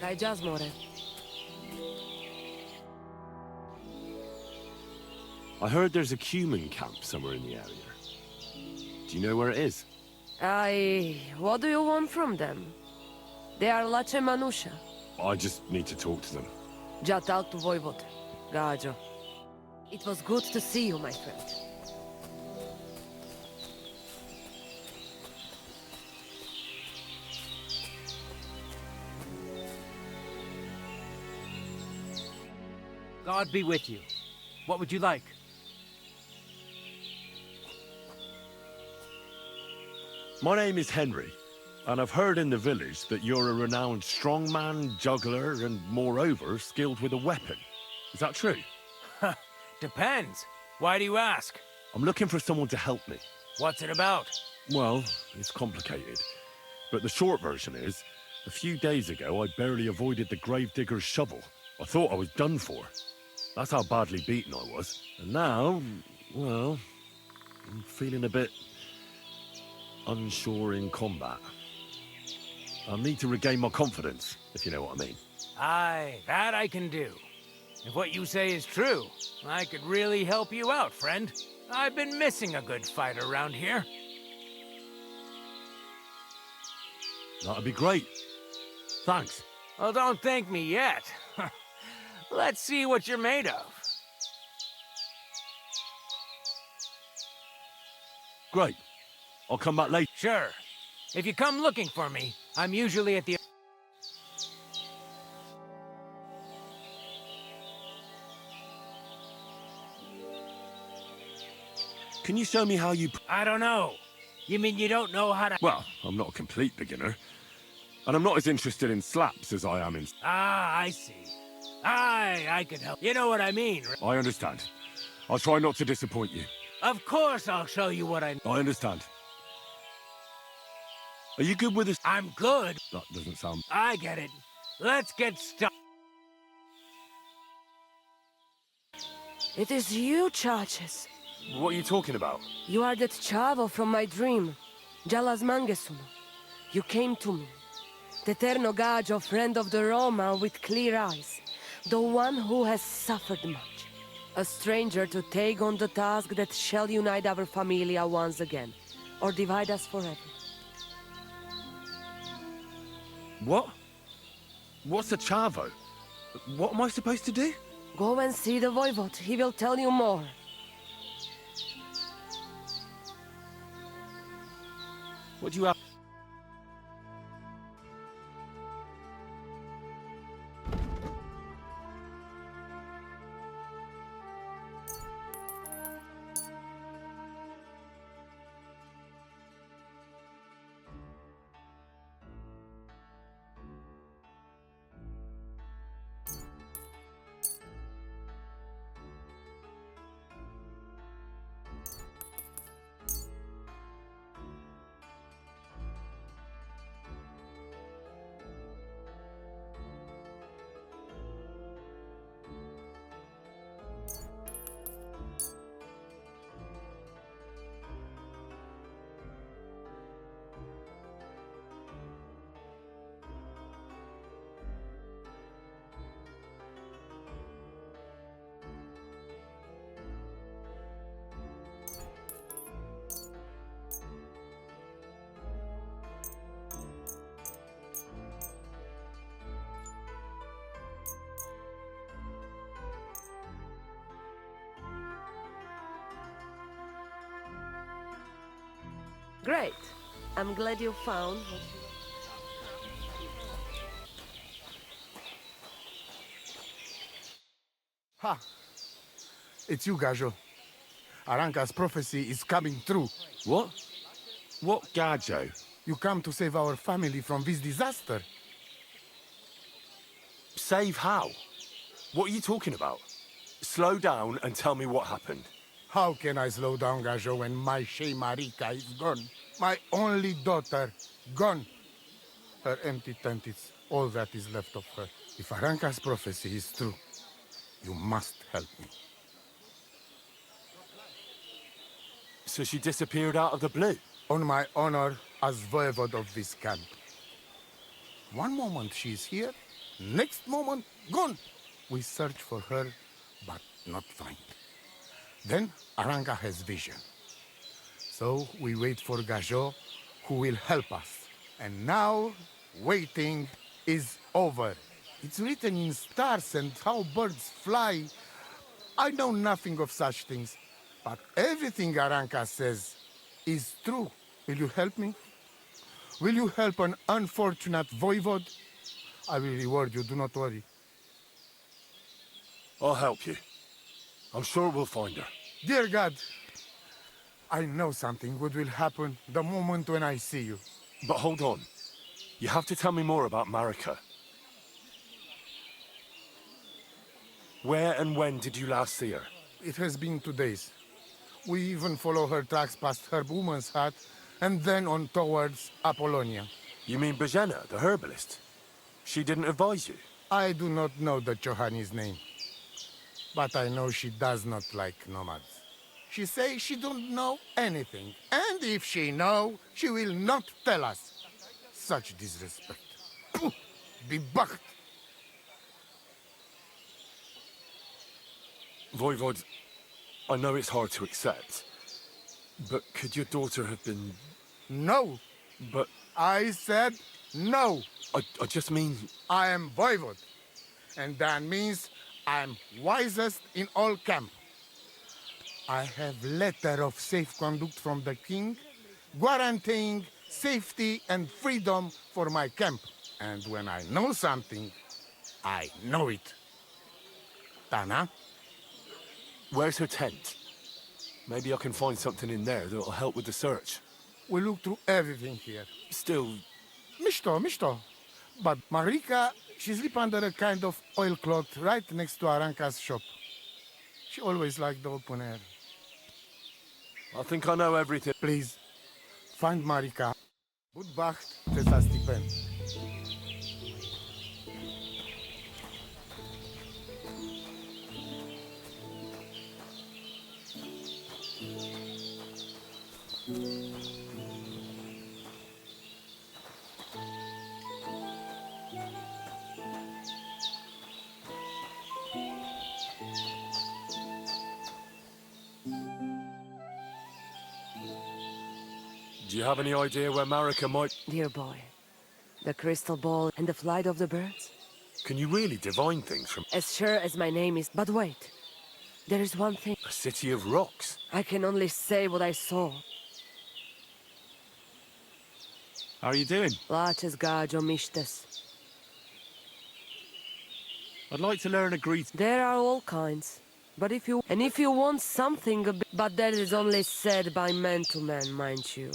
A: Kaj jazz more.
E: I heard there's a Cuman camp somewhere in the area. Do you know where it is?
A: What do you want from them? They are lache manusha.
E: I just need to talk to them.
A: Ja talk to Voivod. Gajo. It was good to see you, my friend.
H: God be with you. What would you like?
E: My name is Henry, and I've heard in the village that you're a renowned strongman, juggler, and moreover, skilled with a weapon. Is that true?
J: Depends. Why do you ask?
E: I'm looking for someone to help me.
J: What's it about?
E: Well, it's complicated. But the short version is, a few days ago, I barely avoided the gravedigger's shovel. I thought I was done for. That's how badly beaten I was. And now, well, I'm feeling a bit unsure in combat. I'll need to regain my confidence, if you know what I mean.
J: Aye, that I can do. If what you say is true, I could really help you out, friend. I've been missing a good fight around here.
E: That'd be great. Thanks.
J: Well, don't thank me yet. Let's see what you're made of.
E: Great. I'll come back later.
J: Sure. If you come looking for me, I'm usually at the...
E: Can you show me how you...
J: I don't know. You mean you don't know how to...
E: Well, I'm not a complete beginner. And I'm not as interested in slaps as I am in...
J: Ah, I see. Aye, I can help. You know what I mean, right?
E: I understand. I'll try not to disappoint you.
J: Of course I'll show you what I...
E: I understand. Are you good with this?
J: I'm good.
E: That doesn't sound...
J: I get it. Let's get started.
A: It is you, Charges.
E: What are you talking about?
A: You are that chavo from my dream. Jalas Mangesuno. You came to me. The Terno Gajo, friend of the Roma with clear eyes. The one who has suffered much. A stranger to take on the task that shall unite our familia once again. Or divide us forever.
E: What? What's a chavo? What am I supposed to do?
A: Go and see the Voivod. He will tell you more.
E: What do you have?
A: Great. I'm glad you found what you...
C: Ha! It's you, Gajo. Aranka's prophecy is coming true.
E: What? What Gajo?
C: You come to save our family from this disaster.
E: Save how? What are you talking about? Slow down and tell me what happened.
C: How can I slow down, Gajo, when my Shea Marika is gone? My only daughter, gone. Her empty tent is all that is left of her. If Aranka's prophecy is true, you must help me.
E: So she disappeared out of the blue?
C: On my honor as voivode of this camp. One moment she's here, next moment gone. We search for her, but not find. Then Aranka has vision. So we wait for Gajo, who will help us. And now, waiting is over. It's written in stars and how birds fly. I know nothing of such things, but everything Aranka says is true. Will you help me? Will you help an unfortunate voivode? I will reward you, do not worry.
E: I'll help you. I'm sure we'll find her.
C: Dear God, I know something good will happen the moment when I see you.
E: But hold on. You have to tell me more about Marika. Where and when did you last see her?
C: It has been 2 days. We even follow her tracks past her woman's hut and then on towards Apollonia.
E: You mean Bojana, the herbalist? She didn't advise you?
C: I do not know the Johani's name. But I know she does not like nomads. She says she don't know anything. And if she know, she will not tell us. Such disrespect. Pooh! Be bucked!
E: Voivod, I know it's hard to accept, but could your daughter have been...
C: No!
E: But...
C: I said no!
E: I just mean...
C: I am Voivod, and that means I am wisest in all camp. I have letter of safe conduct from the king, guaranteeing safety and freedom for my camp. And when I know something, I know it. Tana?
E: Where's her tent? Maybe I can find something in there that'll help with the search.
C: We look through everything here.
E: Still...
C: Mishto. But Marika, she sleep under a kind of oilcloth right next to Aranka's shop. She always liked the open air.
E: I think I know everything.
C: Please, find Marika. Budbacht te stipen.
E: Do you have any idea where Marika might...
A: Dear boy, the crystal ball and the flight of the birds?
E: Can you really divine things from...
A: As sure as my name is... But wait, there is one thing.
E: A city of rocks?
A: I can only say what I saw.
E: How are you doing?
A: Laches gajo mishtes.
E: I'd like to learn a greeting.
A: There are all kinds. But if you want something a bit... But that is only said by man to man, mind you.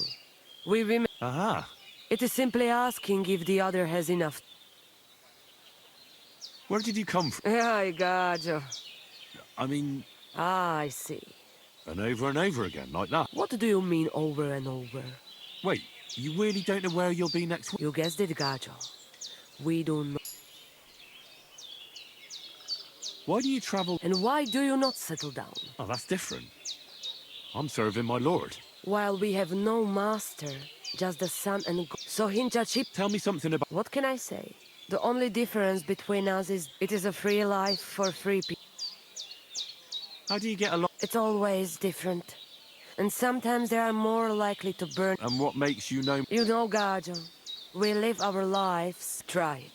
A: We women...
E: Aha.
A: It is simply asking if the other has enough.
E: Where did you come from?
A: Ay, gajo.
E: I mean...
A: Ah, I see.
E: And over again, like that?
A: What do you mean over and over?
E: Wait, you really don't know where you'll be next week?
A: You guessed it, gajo. We don't know.
E: Why do you travel?
A: And why do you not settle down?
E: Oh, that's different. I'm serving my lord.
A: While we have no master, just the sun and God. So Hinchachip...
E: Tell me something about...
A: What can I say? The only difference between us is it is a free life for free people.
E: How do you get along?
A: It's always different. And sometimes they are more likely to burn.
E: And what makes you know...
A: You know, Gajo, we live our lives tried.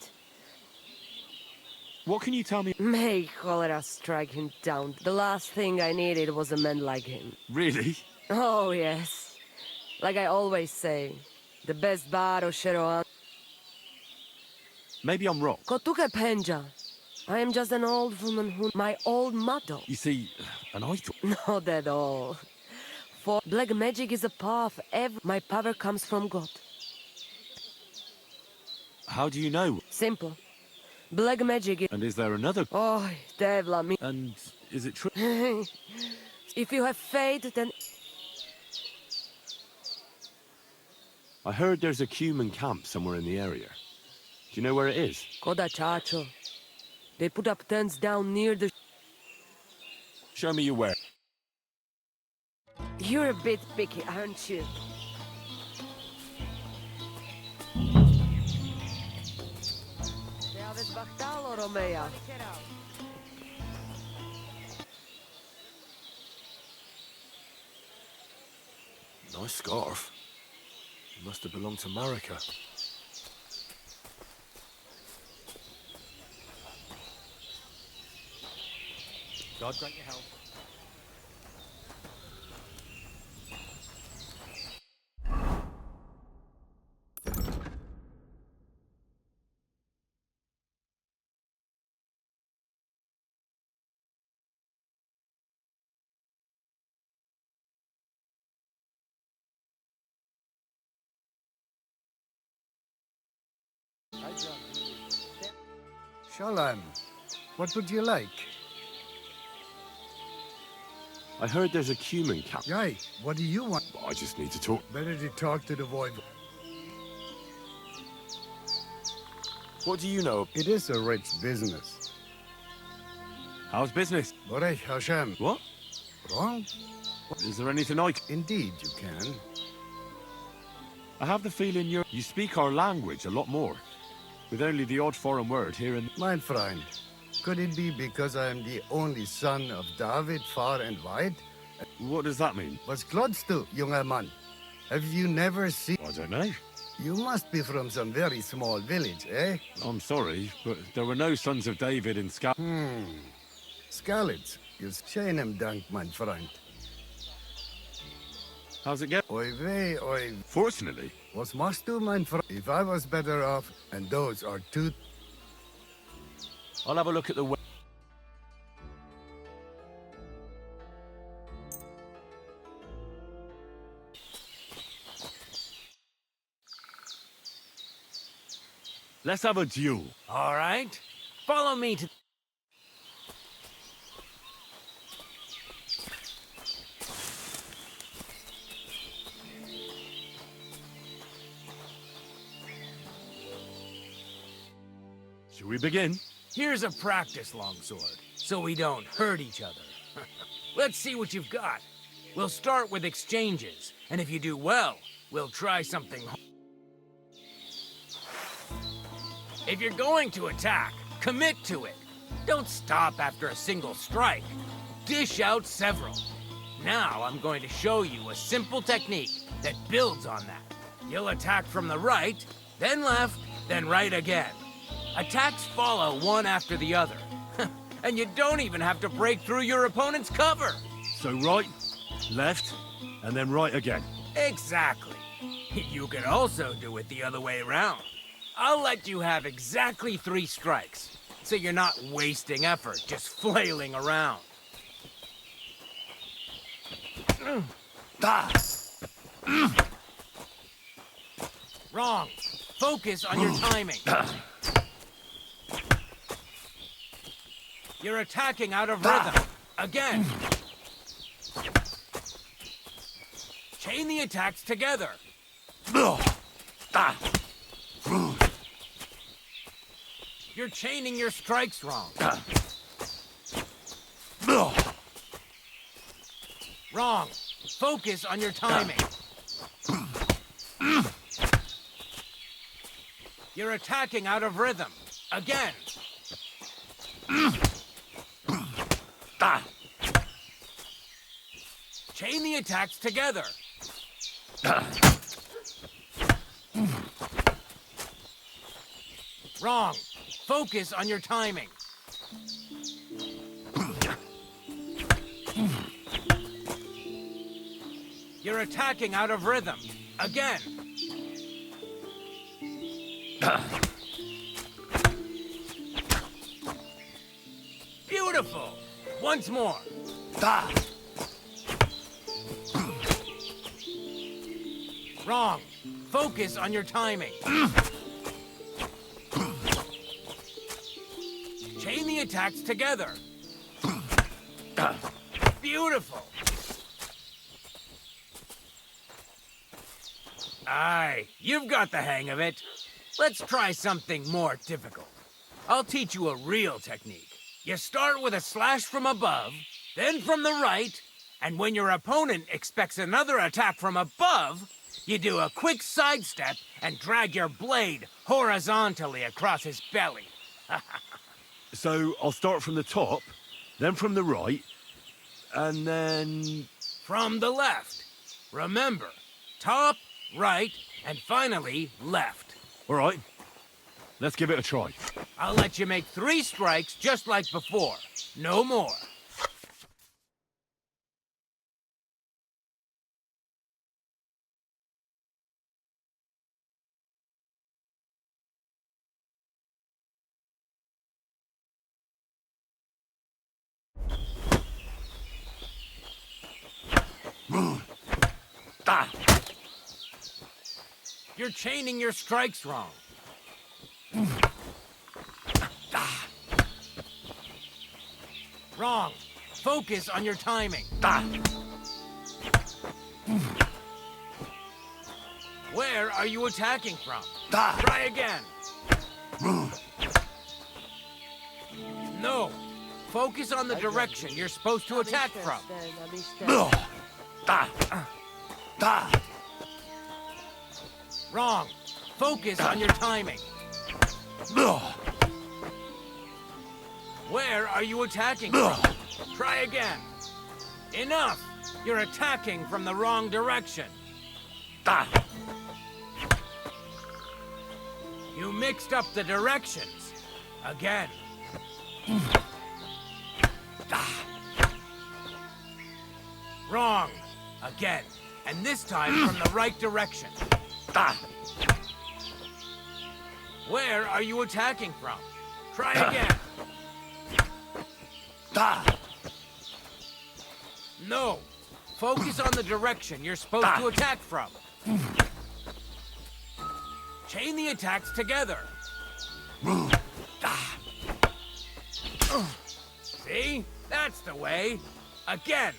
E: What can you tell me?
A: May cholera strike him down. The last thing I needed was a man like him.
E: Really?
A: Oh, yes. Like I always say, the best bar o Sheroan.
E: Maybe I'm wrong.
A: Kotuke Penja. I am just an old woman who... My old motto.
E: You see, and I thought...
A: Not at all. For black magic is a path. My power comes from God.
E: How do you know?
A: Simple. Black magic is...
E: And is there another?
A: Oh, devla me.
E: And is it true?
A: If you have faith, then...
E: I heard there's a human camp somewhere in the area. Do you know where it is?
A: Koda Chacho. They put up tents down near the...
E: Show me your where.
A: You're a bit picky, aren't you?
E: Nice scarf. It must have belonged to Marika. God grant you health.
C: Shalom, what would you like?
E: I heard there's a human camp.
C: Yay, what do you want?
E: I just need to talk.
C: Better to talk to the boy.
E: What do you know?
C: It is a rich business.
E: How's business?
C: Borech Hashem.
E: What?
C: Wrong?
E: Is there anything I can...
C: Indeed, you can.
E: I have the feeling you speak our language a lot more, with only the odd foreign word here and...
C: My friend, could it be because I am the only son of David, far and wide?
E: What does that mean?
C: Was klotst du, junger Mann? Have you never seen...
E: I don't know.
C: You must be from some very small village, eh?
E: I'm sorry, but there were no sons of David in Scal...
C: Skalitz, is scheinem Dank, mein Freund.
E: How's it go?
C: Oi weh, oi...
E: Fortunately.
C: Was machst du, mein Freund? If I was better off, and those are two...
E: I'll have a look at the... Let's have a duel.
J: All right. Follow me to...
E: Should we begin?
J: Here's a practice longsword, so we don't hurt each other. Let's see what you've got. We'll start with exchanges, and if you do well, we'll try something. If you're going to attack, commit to it. Don't stop after a single strike. Dish out several. Now I'm going to show you a simple technique that builds on that. You'll attack from the right, then left, then right again. Attacks follow one after the other. And you don't even have to break through your opponent's cover.
E: So right, left, and then right again.
J: Exactly. You can also do it the other way around. I'll let you have exactly 3 strikes, so you're not wasting effort just flailing around. Wrong. Focus on your timing. You're attacking out of rhythm. Again. Chain the attacks together. You're chaining your strikes wrong. Wrong. Focus on your timing. You're attacking out of rhythm. Again. Chain the attacks together. Wrong. Focus on your timing. You're attacking out of rhythm. Again. Beautiful. Once more. Wrong. Focus on your timing. Chain the attacks together. Beautiful. Aye, you've got the hang of it. Let's try something more difficult. I'll teach you a real technique. You start with a slash from above, then from the right, and when your opponent expects another attack from above, you do a quick sidestep and drag your blade horizontally across his belly.
E: So I'll start from the top, then from the right, and then...
J: From the left. Remember, top, right, and finally, left.
E: All right. Let's give it a try.
J: I'll let you make 3 strikes just like before. No more. You're chaining your strikes wrong. Wrong. Focus on your timing. Where are you attacking from? Try again. No. Focus on the direction you're supposed to attack from. Wrong. Focus on your timing. Where are you attacking from? Try again. Enough! You're attacking from the wrong direction. You mixed up the directions. Again. Wrong. Again. And this time from the right direction. Where are you attacking from? Try again. No. Focus on the direction you're supposed to attack from. Chain the attacks together. See? That's the way. Again.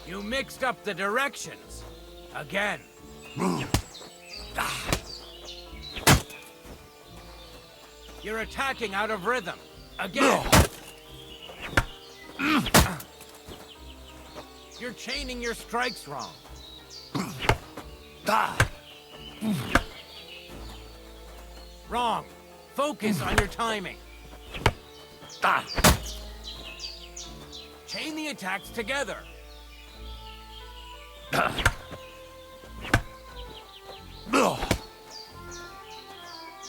J: You mixed up the directions. Again. You're attacking out of rhythm. Again. You're chaining your strikes wrong. Wrong. Focus on your timing. Chain the attacks together.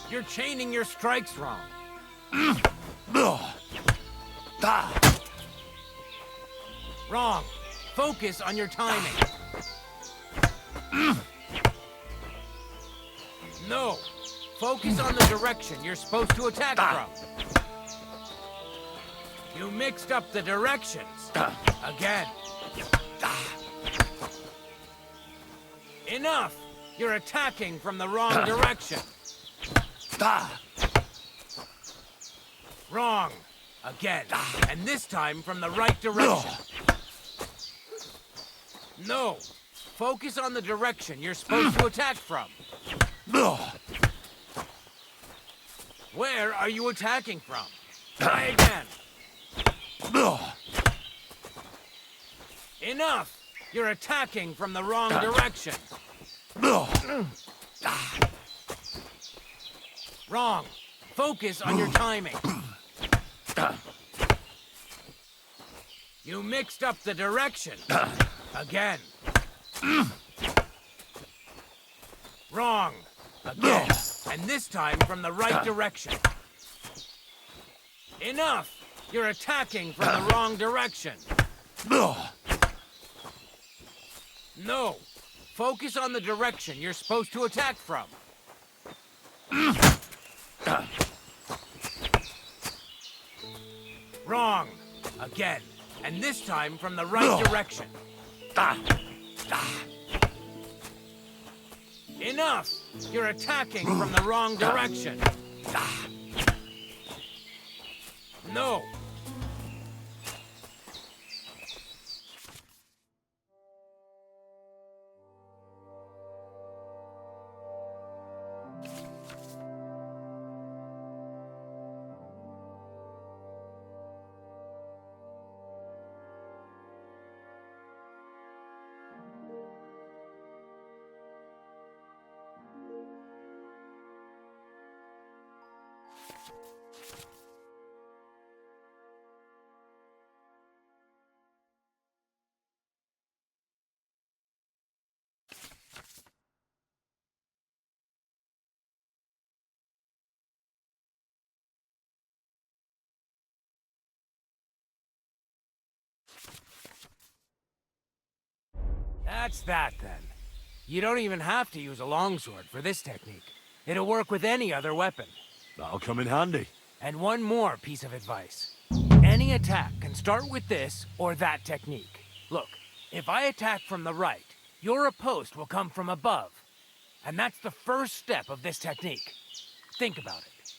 J: You're chaining your strikes wrong. Wrong. Focus on your timing. No. Focus on the direction you're supposed to attack from. You mixed up the directions. Again. Enough! You're attacking from the wrong direction. Wrong. Again. And this time from the right direction. No. Focus on the direction you're supposed to attack from. Where are you attacking from? Try again. Enough! You're attacking from the wrong direction. Wrong. Focus on your timing. You mixed up the direction. Again. Wrong. Again. And this time from the right direction. Enough! You're attacking from the wrong direction. No! Focus on the direction you're supposed to attack from. Wrong! Again. And this time from the right direction. Enough! You're attacking from the wrong direction. No! That's that, then. You don't even have to use a longsword for this technique. It'll work with any other weapon.
E: That'll come in handy.
J: And one more piece of advice. Any attack can start with this or that technique. Look, if I attack from the right, your riposte will come from above. And that's the first step of this technique. Think about it.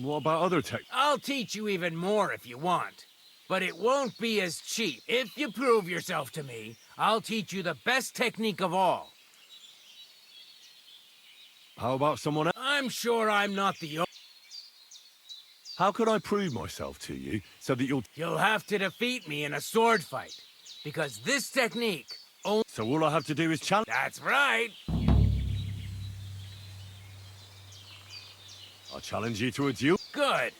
E: What about other tech?
J: I'll teach you even more if you want. But it won't be as cheap. If you prove yourself to me, I'll teach you the best technique of all.
E: How about someone else?
J: I'm sure I'm not the only...
E: How could I prove myself to you so that you'll...
J: You'll have to defeat me in a sword fight. Because this technique...
E: So all I have to do is challenge...
J: That's right.
E: I'll challenge you to a duel.
J: Good.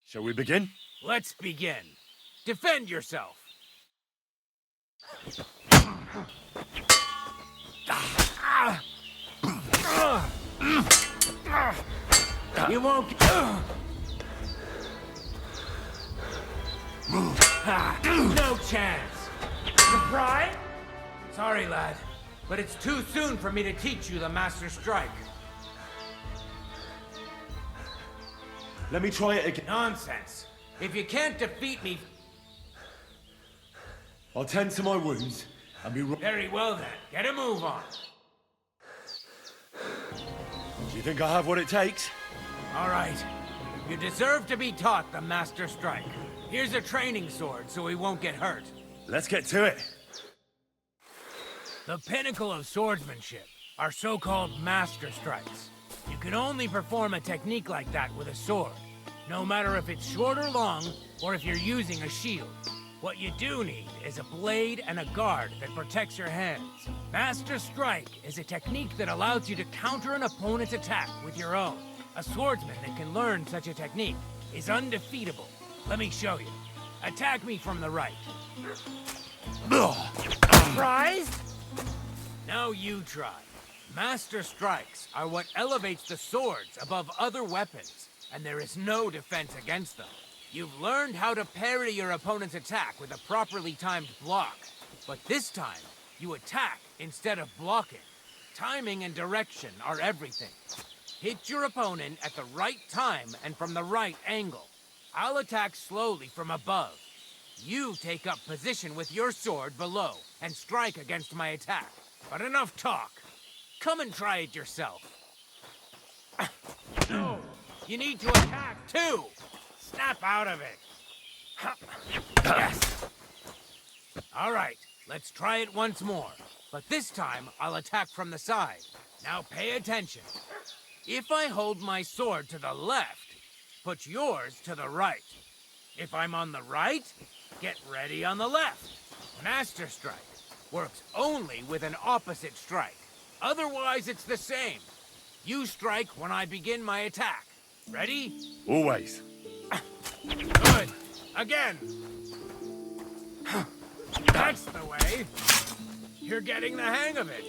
E: Shall we begin?
J: Let's begin. Defend yourself. You won't... No chance. Surprise? Sorry, lad, but it's too soon for me to teach you the Master Strike.
E: Let me try it again.
J: Nonsense. If you can't defeat me...
E: I'll tend to my wounds and be...
J: Very well then. Get a move on.
E: Do you think I have what it takes?
J: All right. You deserve to be taught the Master Strike. Here's a training sword so he won't get hurt.
E: Let's get to it.
J: The pinnacle of swordsmanship are so-called Master Strikes. You can only perform a technique like that with a sword, no matter if it's short or long, or if you're using a shield. What you do need is a blade and a guard that protects your hands. Master Strike is a technique that allows you to counter an opponent's attack with your own. A swordsman that can learn such a technique is undefeatable. Let me show you. Attack me from the right. Surprised? Now you try. Master Strikes are what elevates the swords above other weapons, and there is no defense against them. You've learned how to parry your opponent's attack with a properly timed block, but this time, you attack instead of blocking. Timing and direction are everything. Hit your opponent at the right time and from the right angle. I'll attack slowly from above. You take up position with your sword below and strike against my attack. But enough talk. Come and try it yourself. No, you need to attack too. Snap out of it. Yes. All right, let's try it once more. But this time, I'll attack from the side. Now pay attention. If I hold my sword to the left, put yours to the right. If I'm on the right, get ready on the left. Master Strike works only with an opposite strike. Otherwise, it's the same. You strike when I begin my attack. Ready?
E: Always.
J: Good. Again. That's the way. You're getting the hang of it.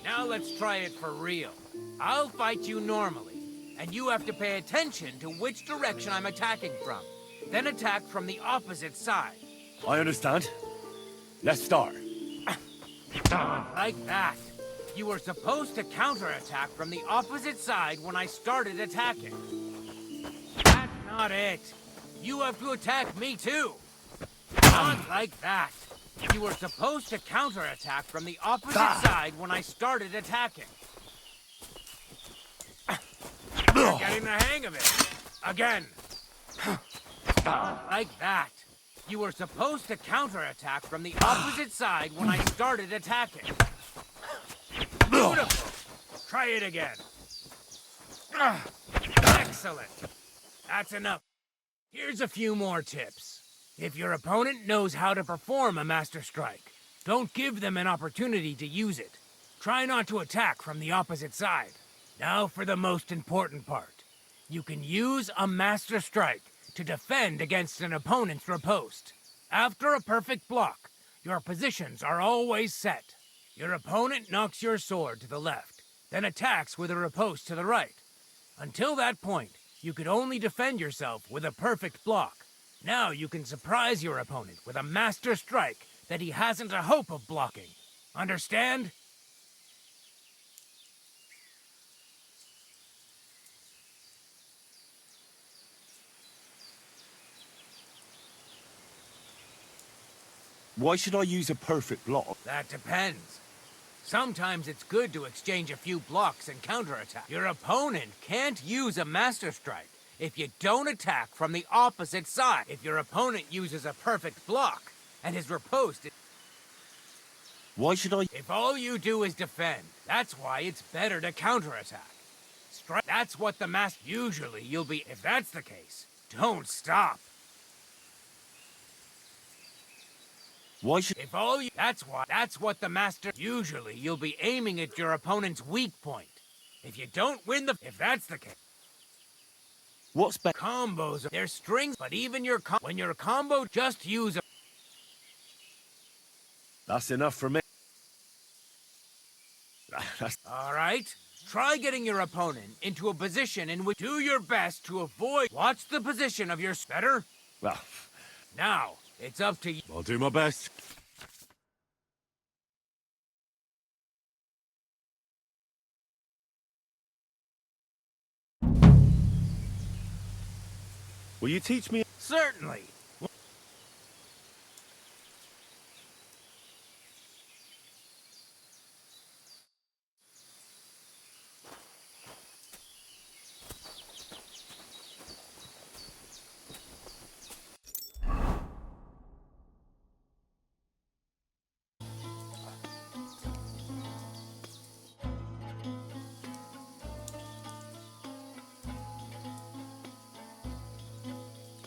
J: Now let's try it for real. I'll fight you normally, and you have to pay attention to which direction I'm attacking from. Then attack from the opposite side.
E: I understand. Let's start.
J: Like that. You were supposed to counterattack from the opposite side when I started attacking. That's not it. You have to attack me too. Not like that. You were supposed to counterattack from the opposite side when I started attacking. You're getting the hang of it. Again. Like that. You were supposed to counterattack from the opposite side when I started attacking. Beautiful. Try it again. Excellent. That's enough. Here's a few more tips. If your opponent knows how to perform a master strike, don't give them an opportunity to use it. Try not to attack from the opposite side. Now for the most important part. You can use a master strike to defend against an opponent's riposte. After a perfect block, your positions are always set. Your opponent knocks your sword to the left, then attacks with a riposte to the right. Until that point, you could only defend yourself with a perfect block. Now you can surprise your opponent with a master strike that he hasn't a hope of blocking. Understand?
E: Why should I use a perfect block?
J: That depends. Sometimes it's good to exchange a few blocks and counterattack. Your opponent can't use a master strike if you don't attack from the opposite side. If your opponent uses a perfect block and his riposte is...
E: Why should I...
J: If all you do is defend, that's why it's better to counterattack. Strike... That's what the master... Usually you'll be... If that's the case, don't stop.
E: Why should...
J: If all you... That's what the master... Usually you'll be aiming at your opponent's weak point. If you don't win the... If that's the case...
E: What's better?
J: Combos... They're strings, but even your... When your combo, just use a...
E: That's enough for me.
J: Alright? Try getting your opponent into a position in which... Do your best to avoid... Watch the position of your... Better?
E: Well...
J: Now... It's up to you.
E: I'll do my best. Will you teach me?
J: Certainly.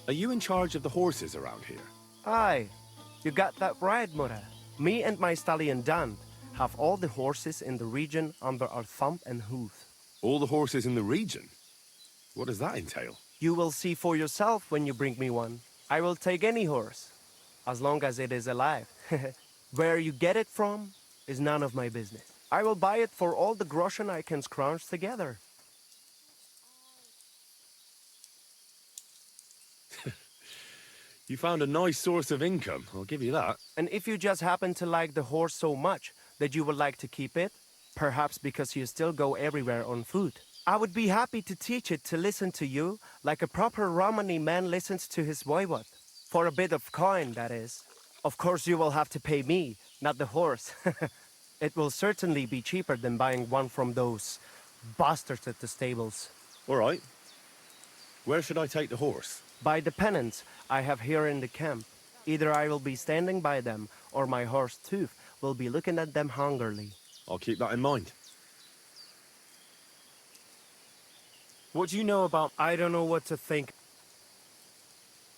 E: Are you in charge of the horses around here?
U: Aye, you got that right, Mura. Me and my stallion Dan have all the horses in the region under our thumb and hoof.
E: All the horses in the region? What does that entail?
U: You will see for yourself when you bring me one. I will take any horse, as long as it is alive. Where you get it from is none of my business. I will buy it for all the groschen I can scrounge together.
E: You found a nice source of income, I'll give you that.
U: And if you just happen to like the horse so much that you would like to keep it, perhaps because you still go everywhere on foot, I would be happy to teach it to listen to you like a proper Romani man listens to his voivod. For a bit of coin, that is. Of course you will have to pay me, not the horse. It will certainly be cheaper than buying one from those bastards at the stables.
E: All right. Where should I take the horse?
U: By the pennants I have here in the camp. Either I will be standing by them, or my horse Tooth will be looking at them hungrily.
E: I'll keep that in mind.
U: What do you know about... I don't know what to think.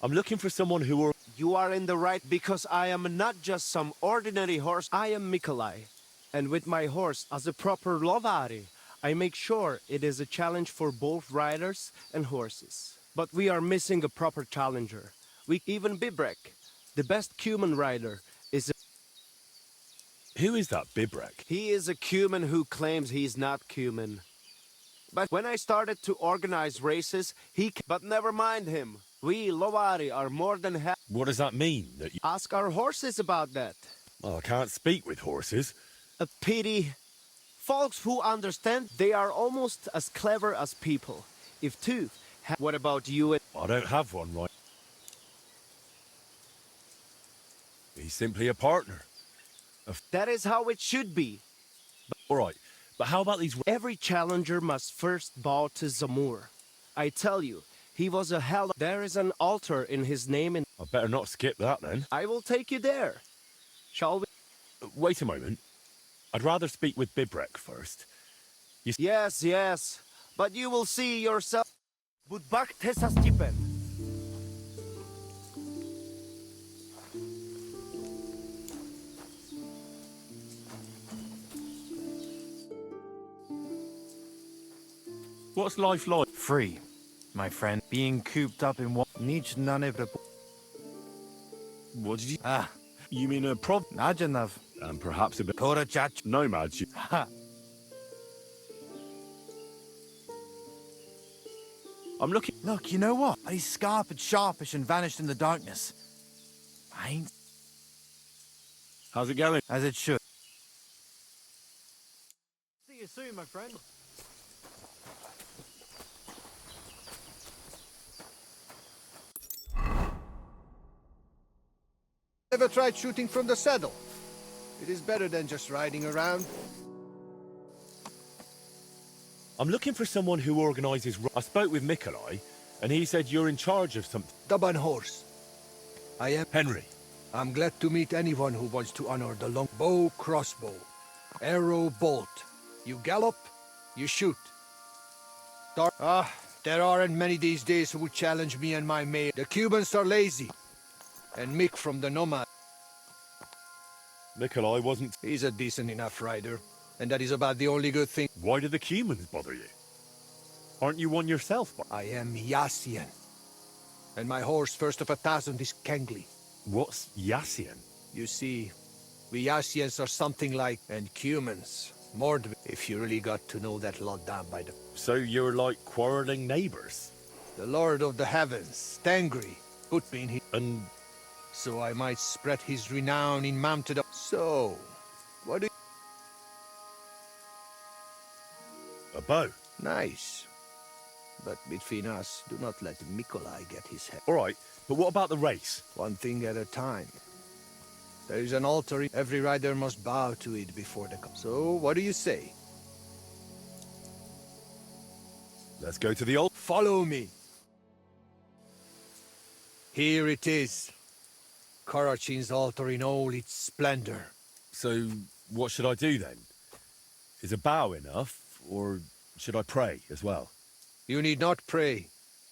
E: I'm looking for someone who will...
U: You are in the right, because I am not just some ordinary horse. I am Mikolai, And with my horse as a proper lovari, I make sure it is a challenge for both riders and horses. But we are missing a proper challenger. Even Bibrek, the best Cuman rider, is a...
E: Who is that Bibrek?
U: He is a Cuman who claims he's not Cuman. But when I started to organize races, But never mind him. We, Lovari, are more than happy.
E: What does that mean? That you...
U: Ask our horses about that.
E: Well, I can't speak with horses.
U: A pity. Folks who understand, they are almost as clever as people. If two... What about you and...
E: I don't have one, right? He's simply a partner.
U: That is how it should be.
E: All right, but how about these...
U: Every challenger must first bow to Zamur. I tell you, he was a hell... There is an altar in his name and...
E: I better not skip that, then.
U: I will take you there. Shall we...
E: Wait a moment. I'd rather speak with Bibrek first.
U: Yes, yes. But you will see yourself... Budbak Tesastipen.
E: What's life like?
R: Free, my friend. Being cooped up in what needs none of the...
E: What did you...
R: Ah.
E: You mean a prov...
R: Najanav.
E: And perhaps a bit...
R: Korachach.
E: Nomads.
R: Ha.
E: I'm looking...
R: Look, you know what? He's scarpered, sharpish, and vanished in the darkness. I ain't...
E: How's it going?
R: As it should.
P: See you soon, my friend.
V: Ever tried shooting from the saddle? It is better than just riding around.
E: I'm looking for someone who organises... I spoke with Mikolai, and he said you're in charge of something.
V: Daban horse. I am...
E: Henry.
V: I'm glad to meet anyone who wants to honor the long bow, crossbow, arrow, bolt. You gallop, you shoot. There aren't many these days who would challenge me and my mate. The Cubans are lazy. And Mick from the Nomad.
E: Mikolai wasn't...
V: He's a decent enough rider. And that is about the only good thing.
E: Why do the Cumans bother you? Aren't you one yourself?
V: I am Yassian. And my horse, first of 1,000, is Kengli.
E: What's Yassian?
V: You see, we Yassians are something like... And Cumans. More if you really got to know that lot down by the...
E: So you're like quarreling neighbors?
V: The Lord of the Heavens, Tangri, put me in his...
E: And...
V: So I might spread his renown in mounted... So, what do you...
E: A bow.
V: Nice. But between us, do not let Mikolai get his head.
E: All right, but what about the race?
V: One thing at a time. There is an altar. Every rider must bow to it before the... So, what do you say?
E: Let's go to the altar.
V: Follow me. Here it is. Karachin's altar in all its splendor.
E: So, what should I do then? Is a bow enough, or should I pray as well?
V: You need not pray,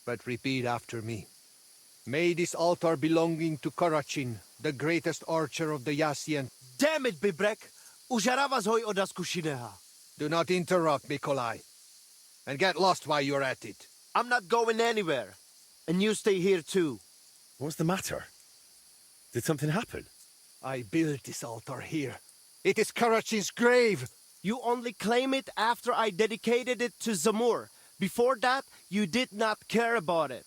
V: but repeat after me. May this altar belonging to Karachin, the greatest archer of the Yassian...
U: Damn it, Bibrek! Ujaravazhoi odaskushineha.
V: Do not interrupt, Mikolai. And get lost while you're at it.
U: I'm not going anywhere. And you stay here too.
E: What's the matter? Did something happen?
V: I built this altar here. It is Karachin's grave!
U: You only claim it after I dedicated it to Zamur. Before that, you did not care about it.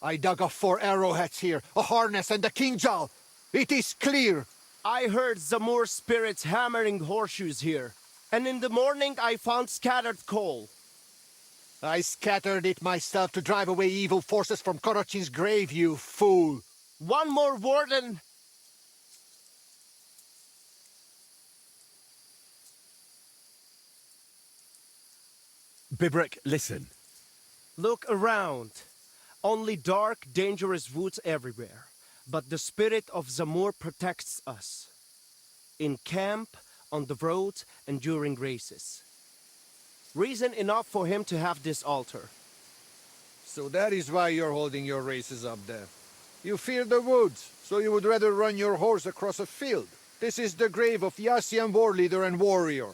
V: I dug up 4 arrowheads here, a harness and a kinjal. It is clear.
U: I heard Zamur spirits hammering horseshoes here. And in the morning, I found scattered coal.
V: I scattered it myself to drive away evil forces from Karachin's grave, you fool.
U: One more word and...
E: Bibrek, listen.
U: Look around. Only dark, dangerous woods everywhere. But the spirit of Zamur protects us. In camp, on the road, and during races. Reason enough for him to have this altar.
V: So that is why you're holding your races up there. You fear the woods, so you would rather run your horse across a field. This is the grave of Yassian war leader and warrior.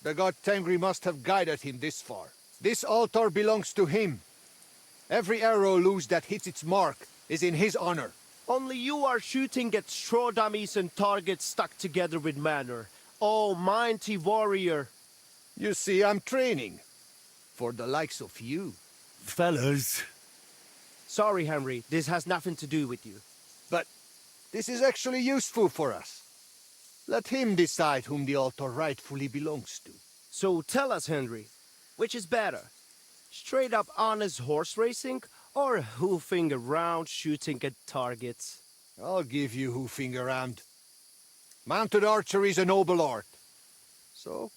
V: The god Tengri must have guided him this far. This altar belongs to him. Every arrow loose that hits its mark is in his honor.
U: Only you are shooting at straw dummies and targets stuck together with manner. Oh, mighty warrior.
V: You see, I'm training. For the likes of you.
E: Fellas.
U: Sorry, Henry. This has nothing to do with you.
V: But this is actually useful for us. Let him decide whom the altar rightfully belongs to.
U: So tell us, Henry, which is better? Straight up honest horse racing, or hoofing around shooting at targets?
V: I'll give you hoofing around. Mounted archery is a noble art. So?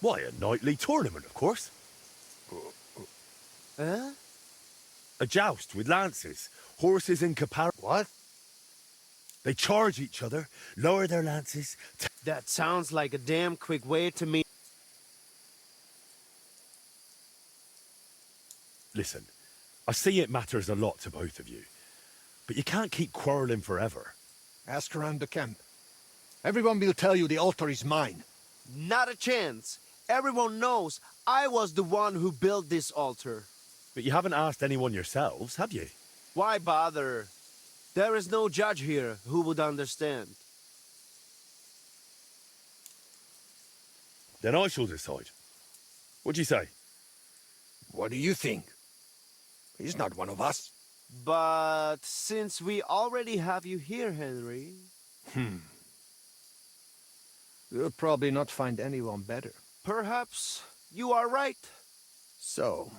E: Why, a nightly tournament, of course.
U: Huh?
E: A joust with lances, horses in comparison.
V: What?
E: They charge each other, lower their lances.
U: That sounds like a damn quick way to meet.
E: Listen, I see it matters a lot to both of you, but you can't keep quarreling forever.
V: Ask around the camp. Everyone will tell you the altar is mine.
U: Not a chance. Everyone knows I was the one who built this altar.
E: But you haven't asked anyone yourselves, have you?
U: Why bother? There is no judge here who would understand.
E: Then I shall decide. What do you say?
V: What do you think? He's not one of us.
U: But since we already have you here, Henry...
V: We'll probably not find anyone better.
U: Perhaps you are right.
V: So,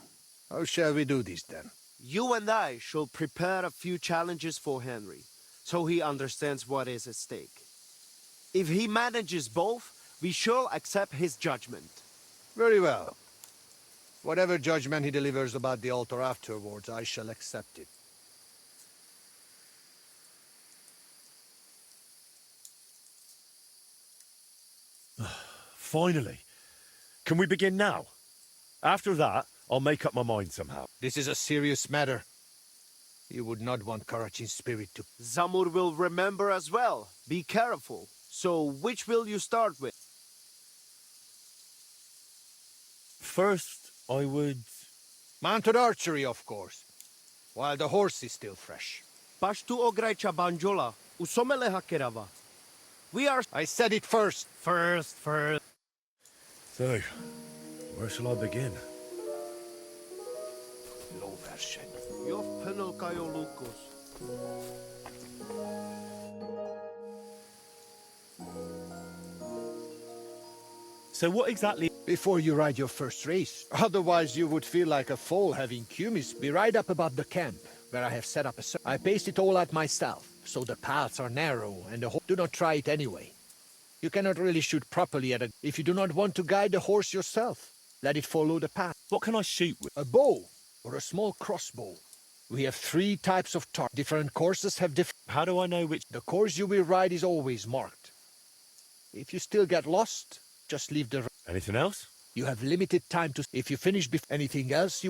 V: how shall we do this then?
U: You and I shall prepare a few challenges for Henry, so he understands what is at stake. If he manages both, we shall accept his judgment.
V: Very well. Whatever judgment he delivers about the altar afterwards, I shall accept it.
E: Finally. Can we begin now? After that, I'll make up my mind somehow.
V: This is a serious matter. You would not want Karachin's spirit to...
U: Zamur will remember as well. Be careful. So, which will you start with?
E: First, I would...
V: Mounted archery, of course. While the horse is still fresh.
U: Pashtu ograjcha banjola. Usomele hakerava. We are...
V: I said it first.
J: First.
E: So, where shall I begin?
V: Low version.
U: Yof penelkayo lukos.
E: So what exactly...
V: Before you ride your first race. Otherwise you would feel like a foal having kumis. Be right up above the camp, where I have set up a... I paced it all out myself, so the paths are narrow and the horse... Do not try it anyway. You cannot really shoot properly at a... If you do not want to guide the horse yourself, let it follow the path.
E: What can I shoot with?
V: A bow, or a small crossbow. We have 3 types of target. Different courses have different...
E: How do I know which...
V: The course you will ride is always marked. If you still get lost, just leave the...
E: Anything else?
V: You have limited time to... If you finish before anything else, you...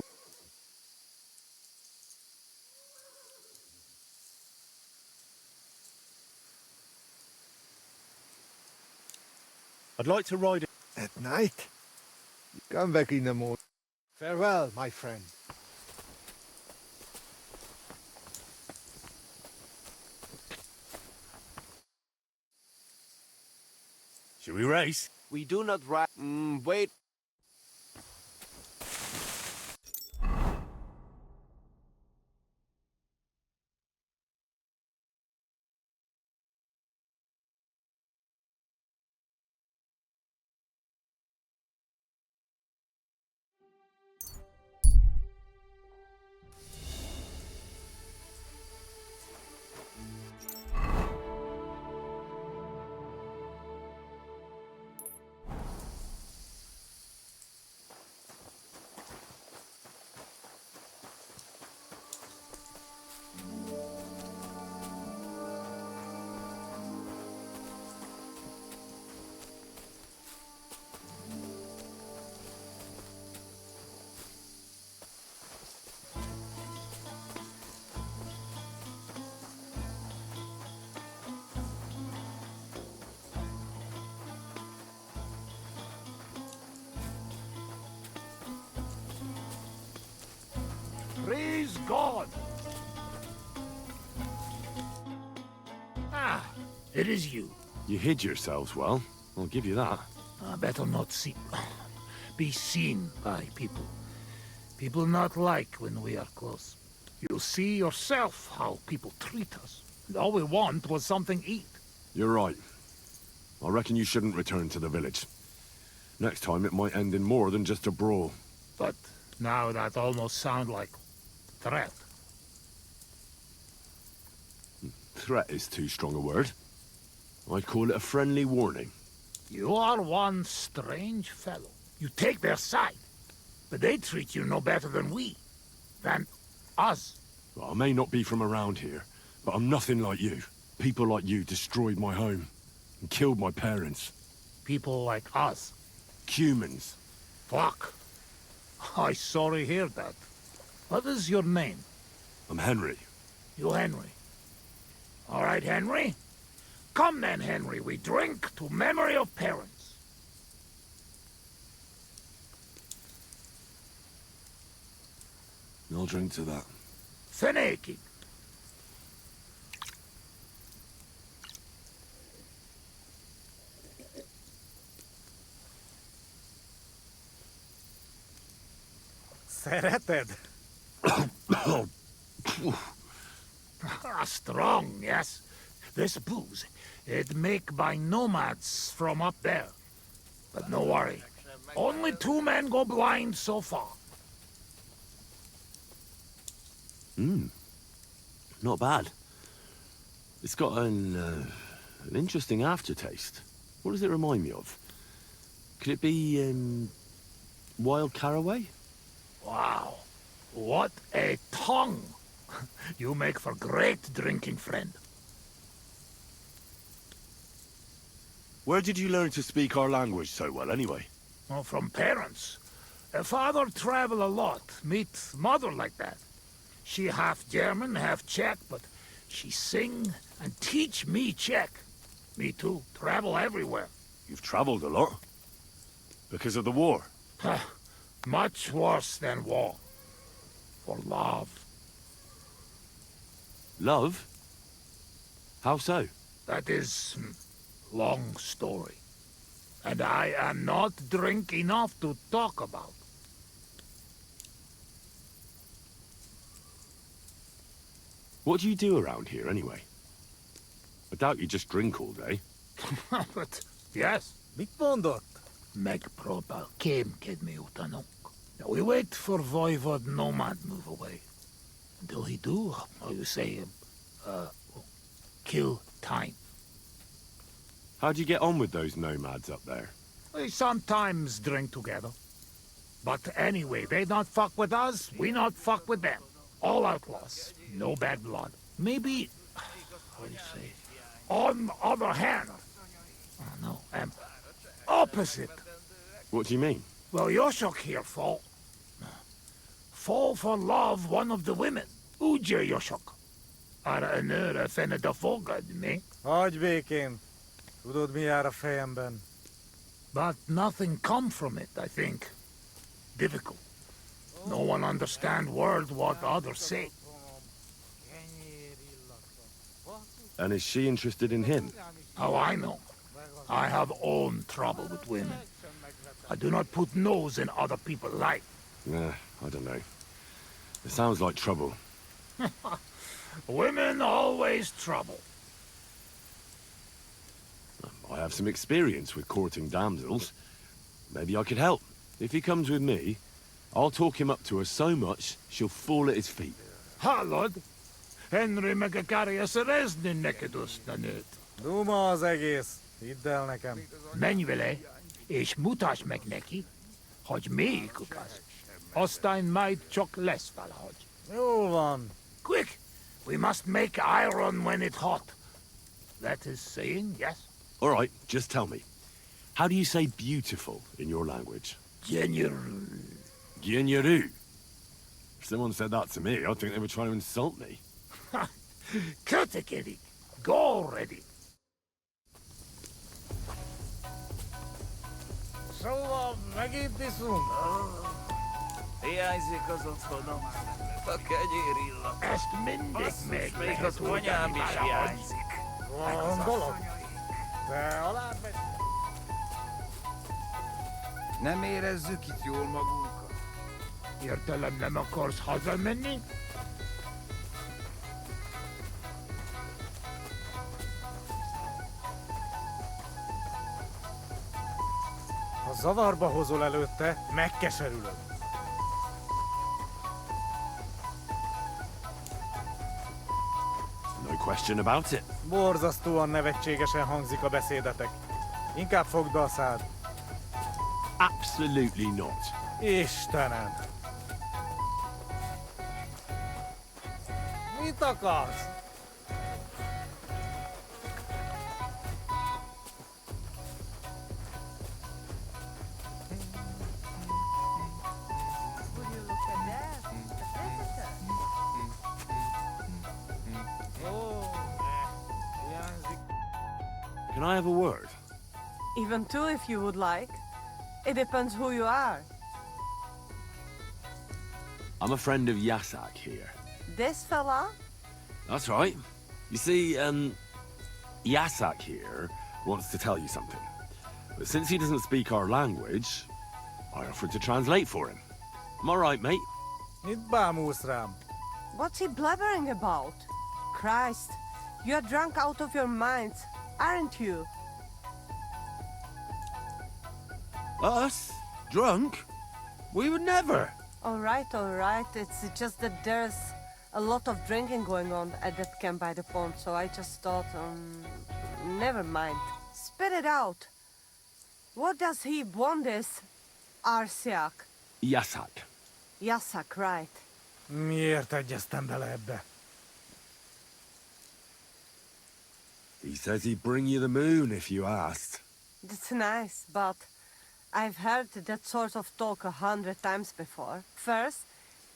E: I'd like to ride it...
V: At night? You come back in the morning. Farewell, my friend.
E: Should we race?
U: We do not ride... wait.
O: Praise God! Ah, it is you.
E: You hid yourselves well. I'll give you that.
O: Better not be seen by people. People not like when we are close. You see yourself how people treat us. All we want was something to eat.
E: You're right. I reckon you shouldn't return to the village. Next time it might end in more than just a brawl.
O: But now that almost sounds like threat.
E: Threat is too strong a word. I'd call it a friendly warning.
O: You are one strange fellow. You take their side, but they treat you no better than us.
E: Well, I may not be from around here, but I'm nothing like you. People like you destroyed my home and killed my parents.
O: People like us?
E: Humans.
O: Fuck. I sorry hear that. What is your name?
E: I'm Henry.
O: You Henry. All right, Henry. Come then, Henry, we drink to memory of parents.
E: I'll drink to that.
O: Feneki.
Q: Serrated.
O: Strong, yes. This booze, it make by nomads from up there. But no worry. Only 2 men go blind so far.
E: Not bad. It's got an interesting aftertaste. What does it remind me of? Could it be, wild caraway?
O: Wow. What a tongue. You make for great drinking friend.
E: Where did you learn to speak our language so well, anyway?
O: Oh, from parents. Father travel a lot. Meet mother like that. She half German, half Czech, but she sing and teach me Czech. Me too. Travel everywhere.
E: You've traveled a lot. Because of the war?
O: Much worse than war. For love.
E: Love? How so?
O: That is long story. And I am not drink enough to talk about.
E: What do you do around here, anyway? I doubt you just drink all day.
O: But, yes.
Q: Mikpondot.
O: Meg probal kem kedmi utanok. We wait for Voivod Nomad move away. Until he do, how you say, kill time.
E: How do you get on with those nomads up there?
O: We sometimes drink together. But anyway, they not fuck with us, we not fuck with them. All outlaws, no bad blood. Maybe, how do you say, on the other hand, no, opposite.
E: What do you mean?
O: Well, Yoshok here fall for love one of the women. Uja Yoshok. Ara anöra fenne da fogad me.
Q: Hagyj békén. Tudod, mi jár a fejemben.
O: But nothing come from it, I think. Difficult. No one understand word what others say.
E: And is she interested in him?
O: How I know? I have own trouble with women. I do not put nose in other people's life.
E: Nah, I don't know. It sounds like trouble.
O: Women always trouble.
E: I have some experience with courting damsels. Maybe I could help. If he comes with me, I'll talk him up to her so much, she'll fall at his feet.
O: Ha, Lord. Henry megakarias rezni nekedus nanőt.
Q: Duma az egész. Hidd el nekem.
O: Menj vele, és mutasd meg neki, hogy melyikük az. Aztán majd csak lesz valahogy.
Q: Jól van.
O: Quick! We must make iron when it's hot. That is saying, yes?
E: All right, just tell me. How do you say beautiful in your language?
O: Genyeru.
E: Genyeru. If someone said that to me, I'd think they were trying to insult me.
O: Kötekedik. Go already.
Q: Szóval megint iszunk.
J: Hiányzik az otthonom. A kenyérillat.
S: Ezt mindig még
J: Még
S: lehet
J: az anyám
S: úgy
J: is
S: valahogy.
J: hiányzik.
Q: Gondolod? De alább megy.
K: Nem érezzük itt jól magunkat?
S: Hirtelen nem akarsz hazamenni?
Q: Ha zavarba hozol előtte, megkeserülöd.
E: No question about it.
Q: Borzasztóan nevetségesen hangzik a beszédetek. Inkább fogd be a szád.
E: Absolutely not.
Q: Istenem! Mit akarsz?
E: Can I have a word?
A: Even two if you would like. It depends who you are.
E: I'm a friend of Yasak here.
A: This fella?
E: That's right. You see, Yasak here wants to tell you something. But since he doesn't speak our language, I offered to translate for him. Am I right, mate?
Q: Mit bámulsz rám?
A: What's he blabbering about? Christ, you're drunk out of your minds, aren't you?
E: Us? Drunk? We would never.
A: All right. It's just that there's a lot of drinking going on at that camp by the pond, so I just thought, never mind. Spit it out. What does he want this Arsiak?
E: Yasak.
A: Yasak, right.
Q: Miért egyeztem bele ebbe?
E: He says he'd bring you the moon if you asked.
A: That's nice, but I've heard that sort of talk 100 times before. First,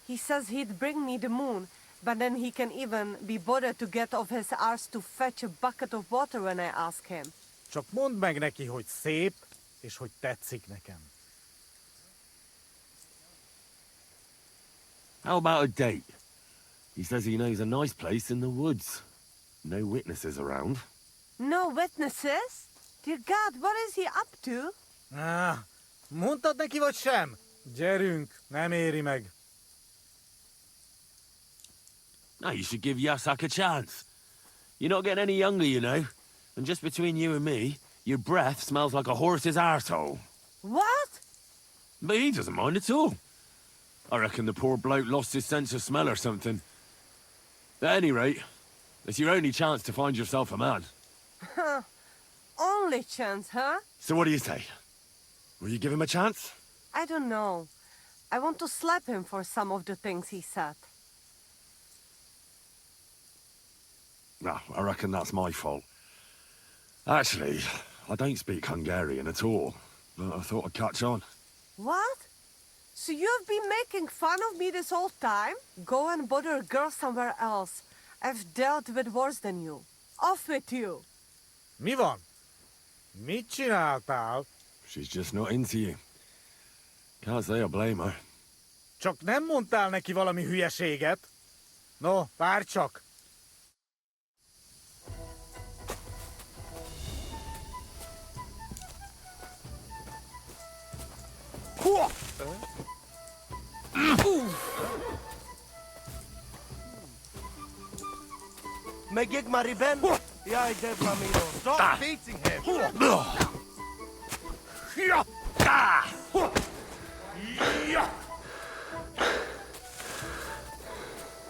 A: he says he'd bring me the moon, but then he can even be bothered to get off his arse to fetch a bucket of water when I ask him.
Q: Csak mondd meg neki, hogy szép, és hogy tetszik nekem.
E: How about a date? He says he knows a nice place in the woods. No witnesses around.
A: No witnesses? Dear God, what is he up to?
Q: Mondtad neki vagy sem? Gyerünk, nem éri meg.
E: Now you should give Yasak a chance. You're not getting any younger, you know. And just between you and me, your breath smells like a horse's arsehole.
A: What?
E: But he doesn't mind at all. I reckon the poor bloke lost his sense of smell or something. At any rate, it's your only chance to find yourself a man.
A: Only chance, huh?
E: So what do you say? Will you give him a chance?
A: I don't know. I want to slap him for some of the things he said.
E: No, I reckon that's my fault. Actually, I don't speak Hungarian at all. But I thought I'd catch on.
A: What? So you've been making fun of me this whole time? Go and bother a girl somewhere else. I've dealt with worse than you. Off with you.
Q: Mi van? Mit csináltál?
E: She's just not into you. Can't say I blame her.
Q: Csak nem mondtál neki valami hülyeséget? No, várj csak!
U: Megig Mariben? Yeah, I did, Ramiro. Stop beating him!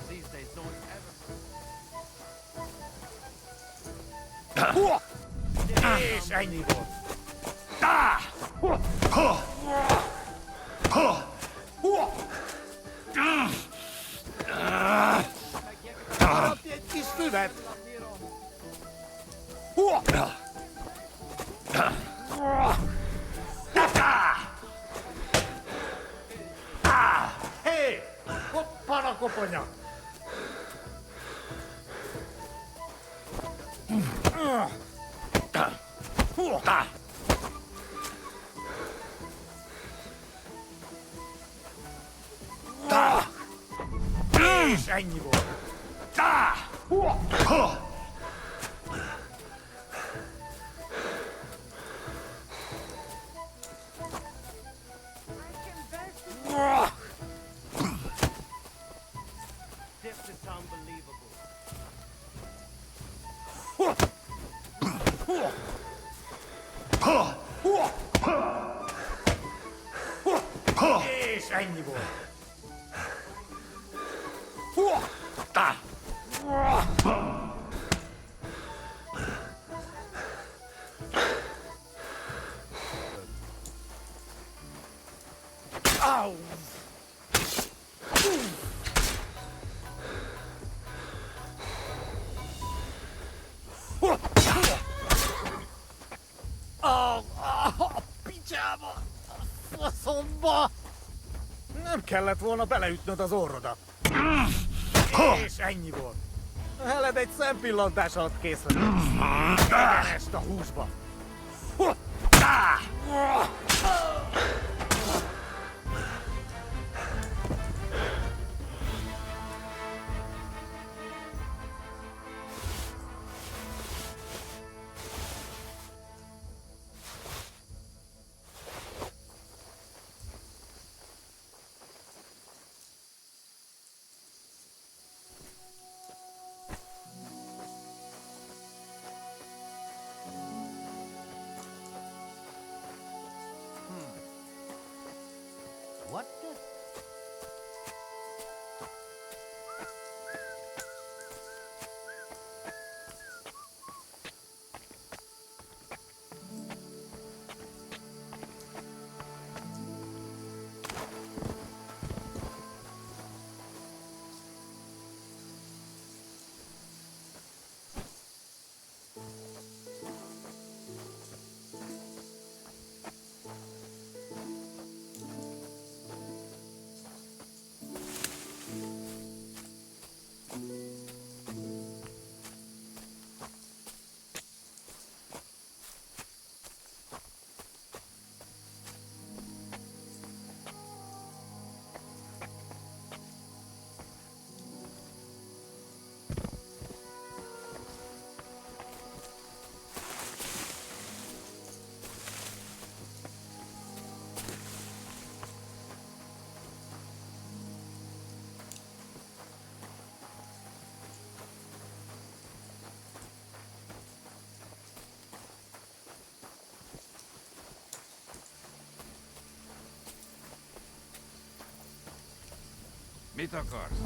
U: These days, no one's ever...
Q: És ennyi volt. Harapj egy kis füvet! Hé! Hoppán a koponya!
J: És ennyi volt.
U: This is unbelievable.
J: És ennyi volt.
U: Ow!
J: Picsába! Faszomba! Nem kellett volna beleütnöd az orrodat. És ennyi volt. A heled egy szempillantás alatt kész lett. Egyenest a húsba. What the?
K: Mit akarsz?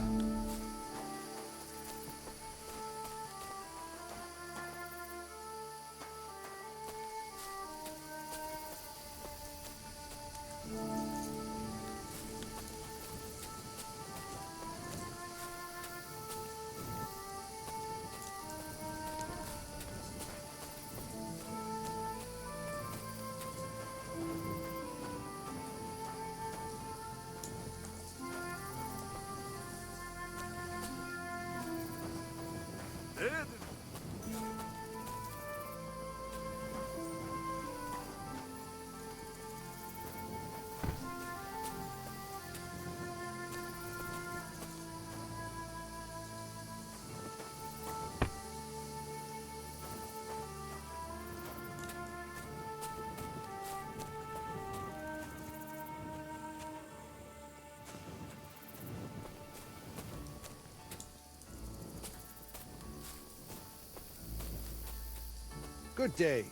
V: Good day.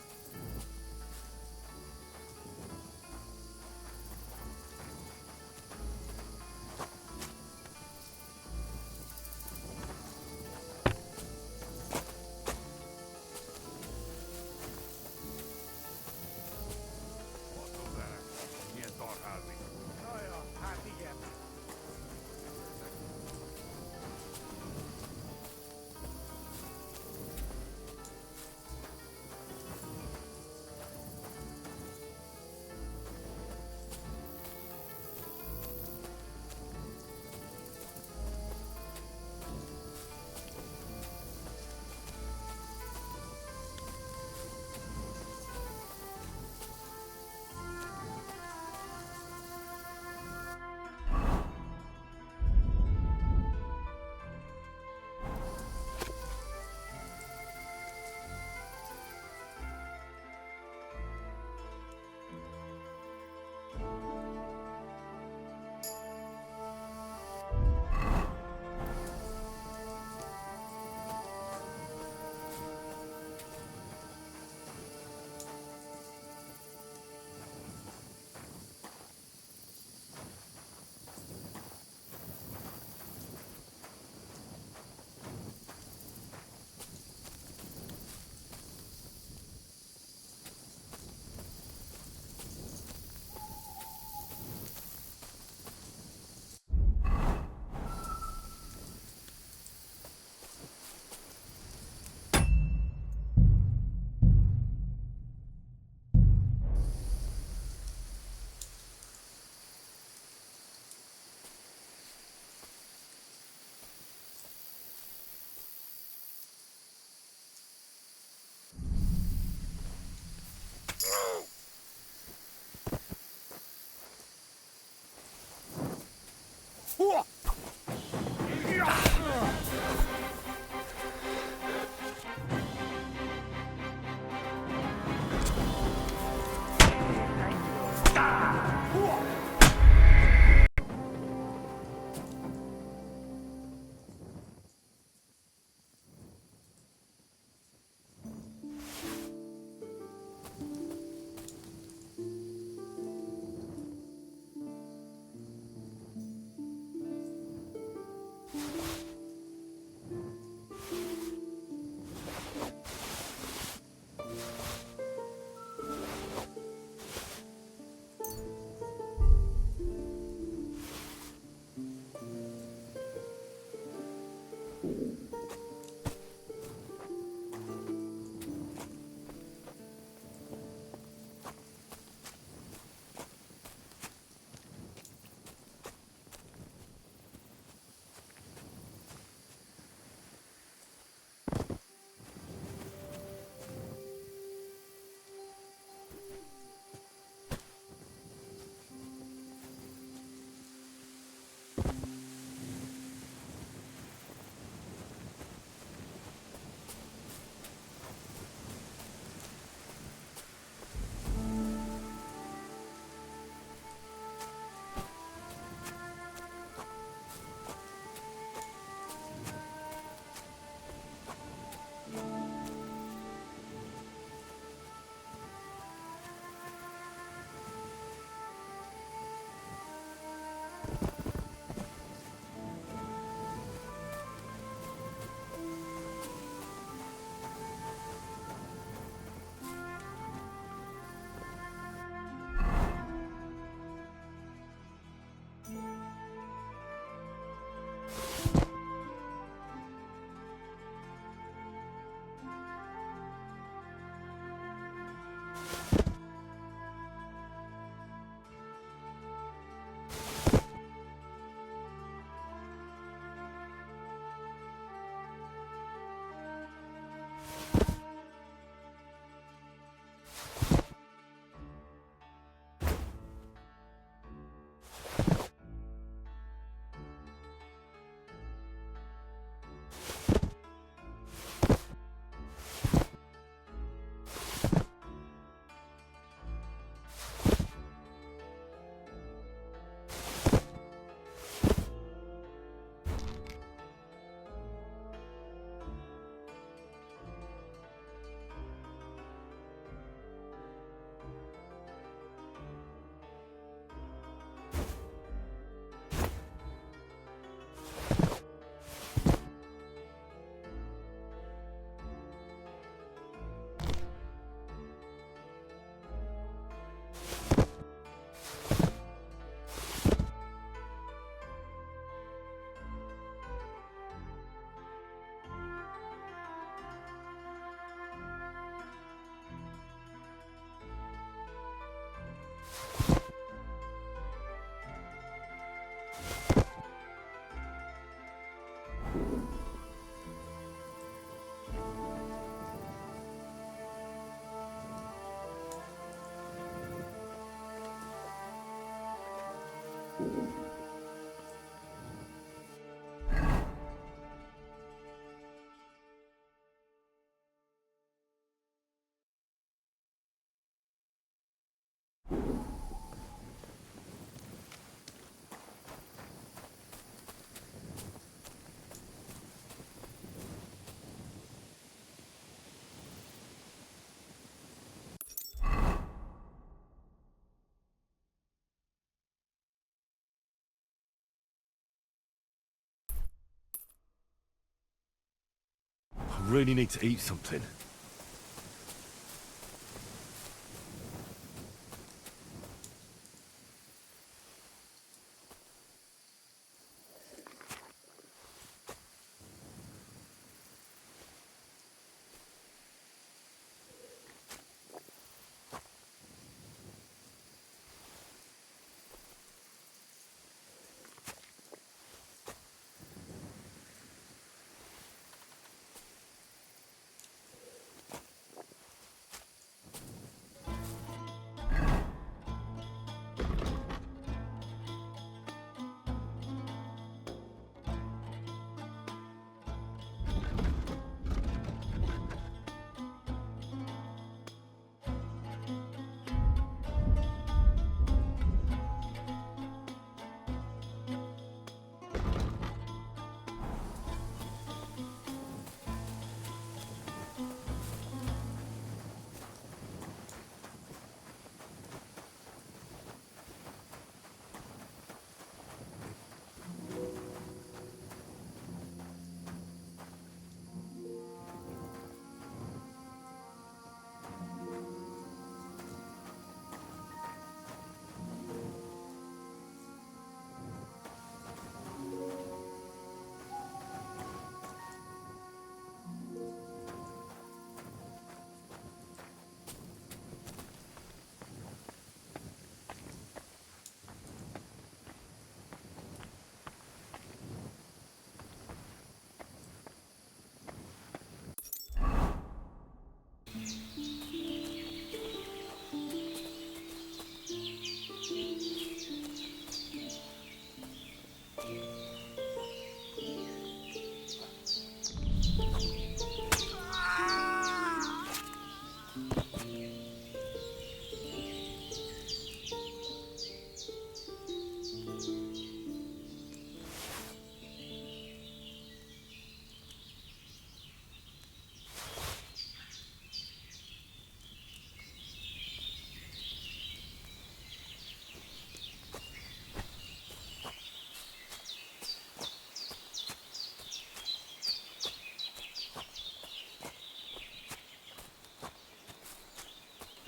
E: I really need to eat something.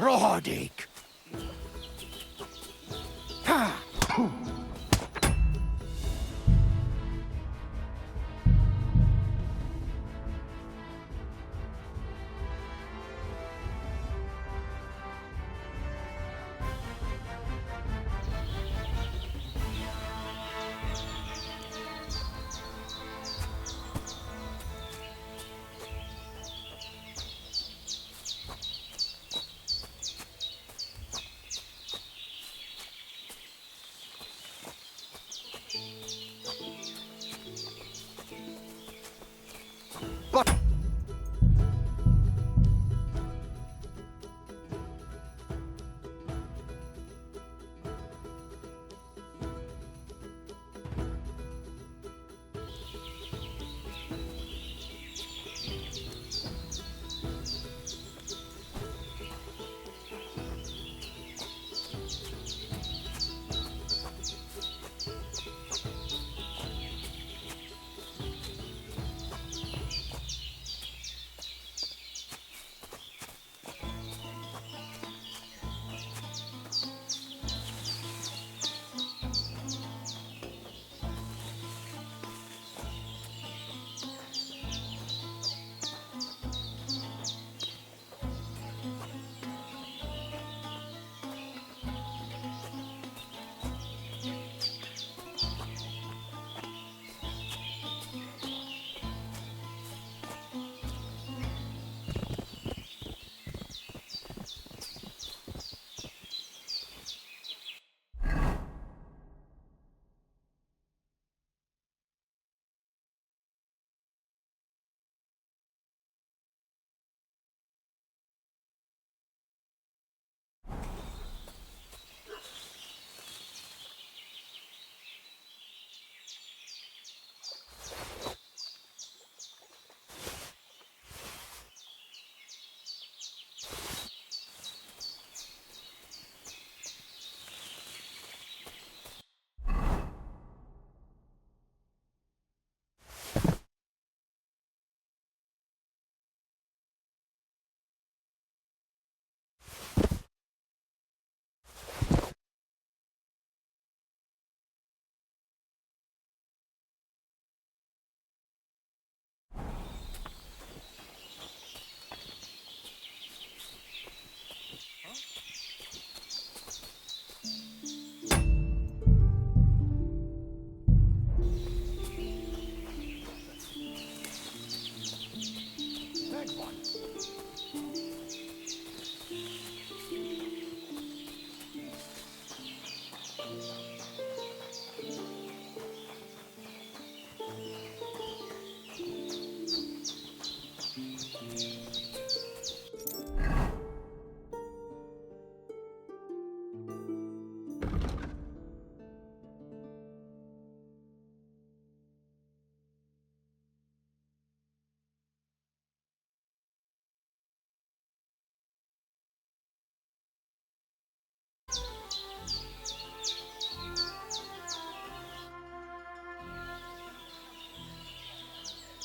M: Rodik! Ha!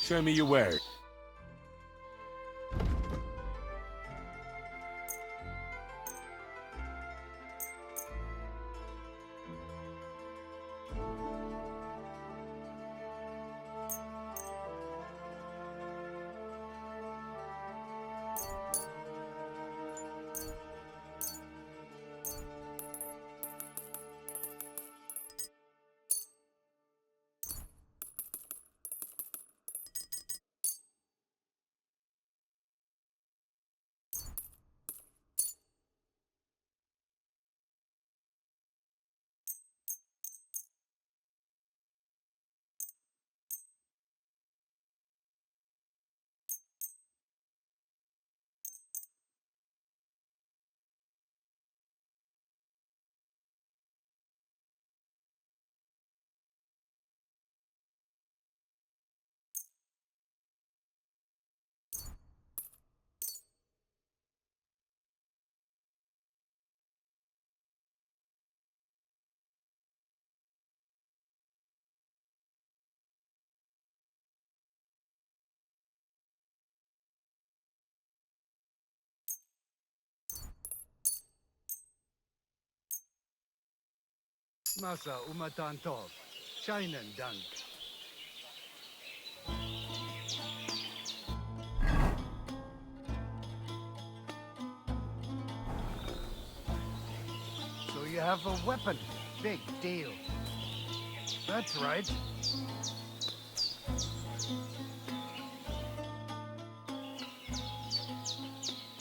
E: Show me your wares.
L: Masa umatan tov. Shinen dank. So you have a weapon. Big deal. That's right.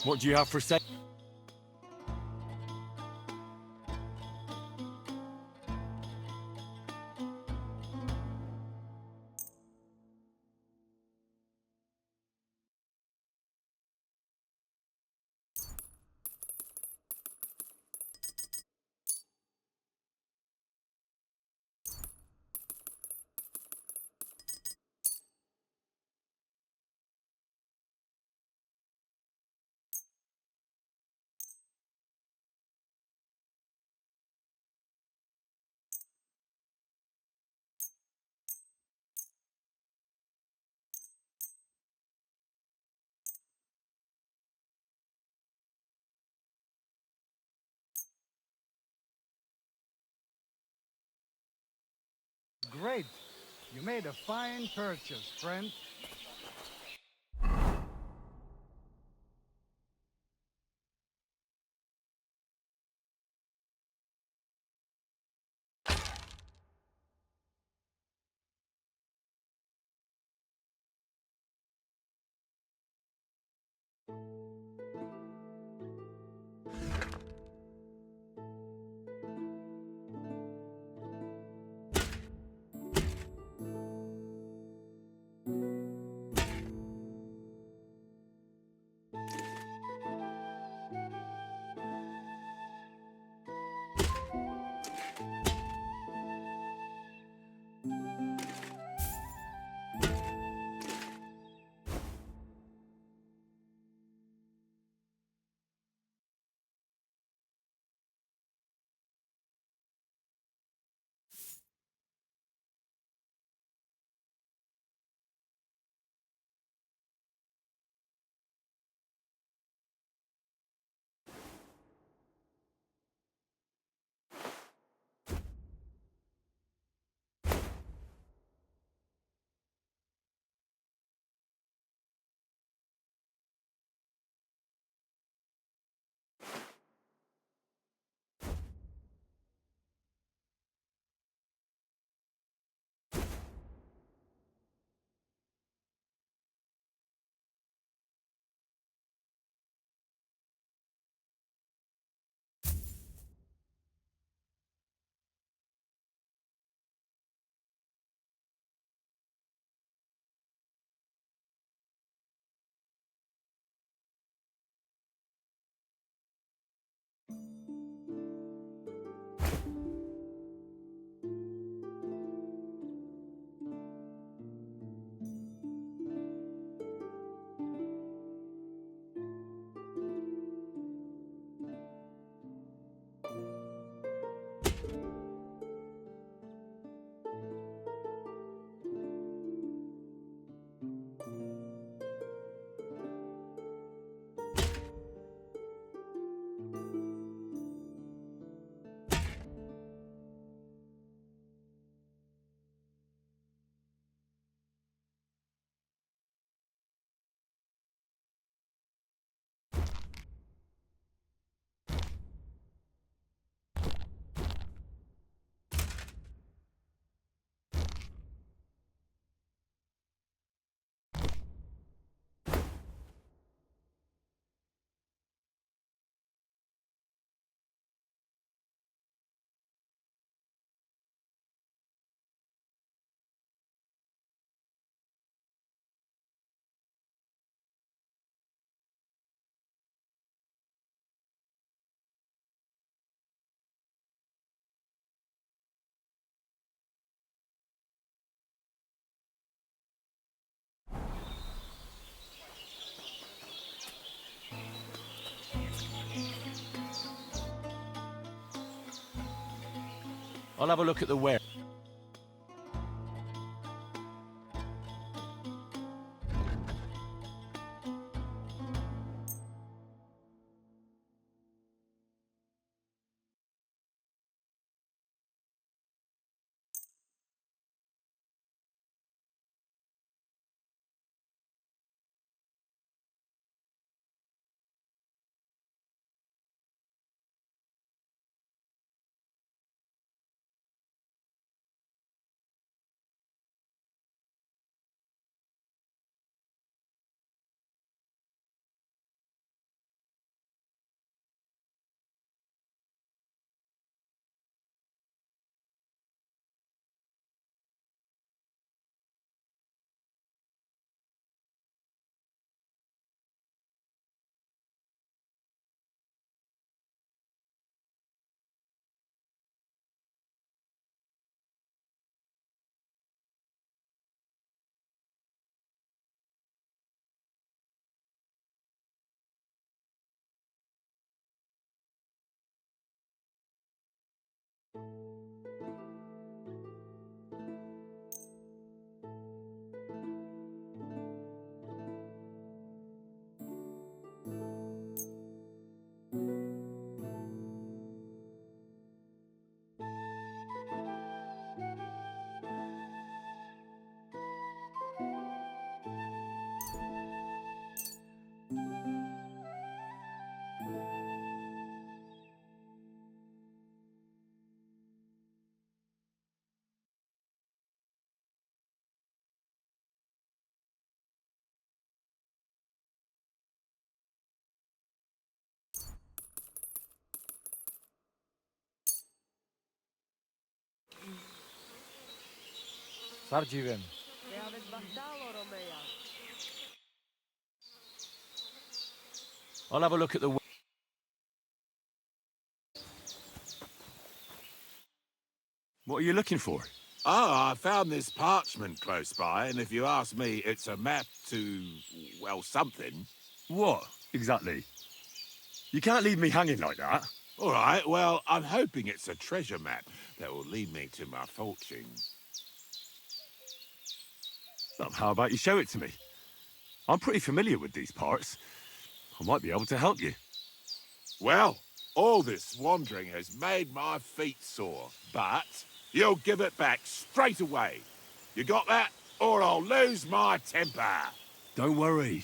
E: What do you have for sale?
L: Great. You made a fine purchase, friend.
G: I'll have a look at the ware.
L: Sardziwem.
E: I'll have a look at the... What are you looking for?
S: Oh, I found this parchment close by, and if you ask me, it's a map to, well, something.
E: What, exactly? You can't leave me hanging like that.
S: All right, well, I'm hoping it's a treasure map that will lead me to my fortune.
E: Well, how about you show it to me? I'm pretty familiar with these parts. I might be able to help you.
S: Well, all this wandering has made my feet sore, but you'll give it back straight away. You got that? Or I'll lose my temper.
E: Don't worry.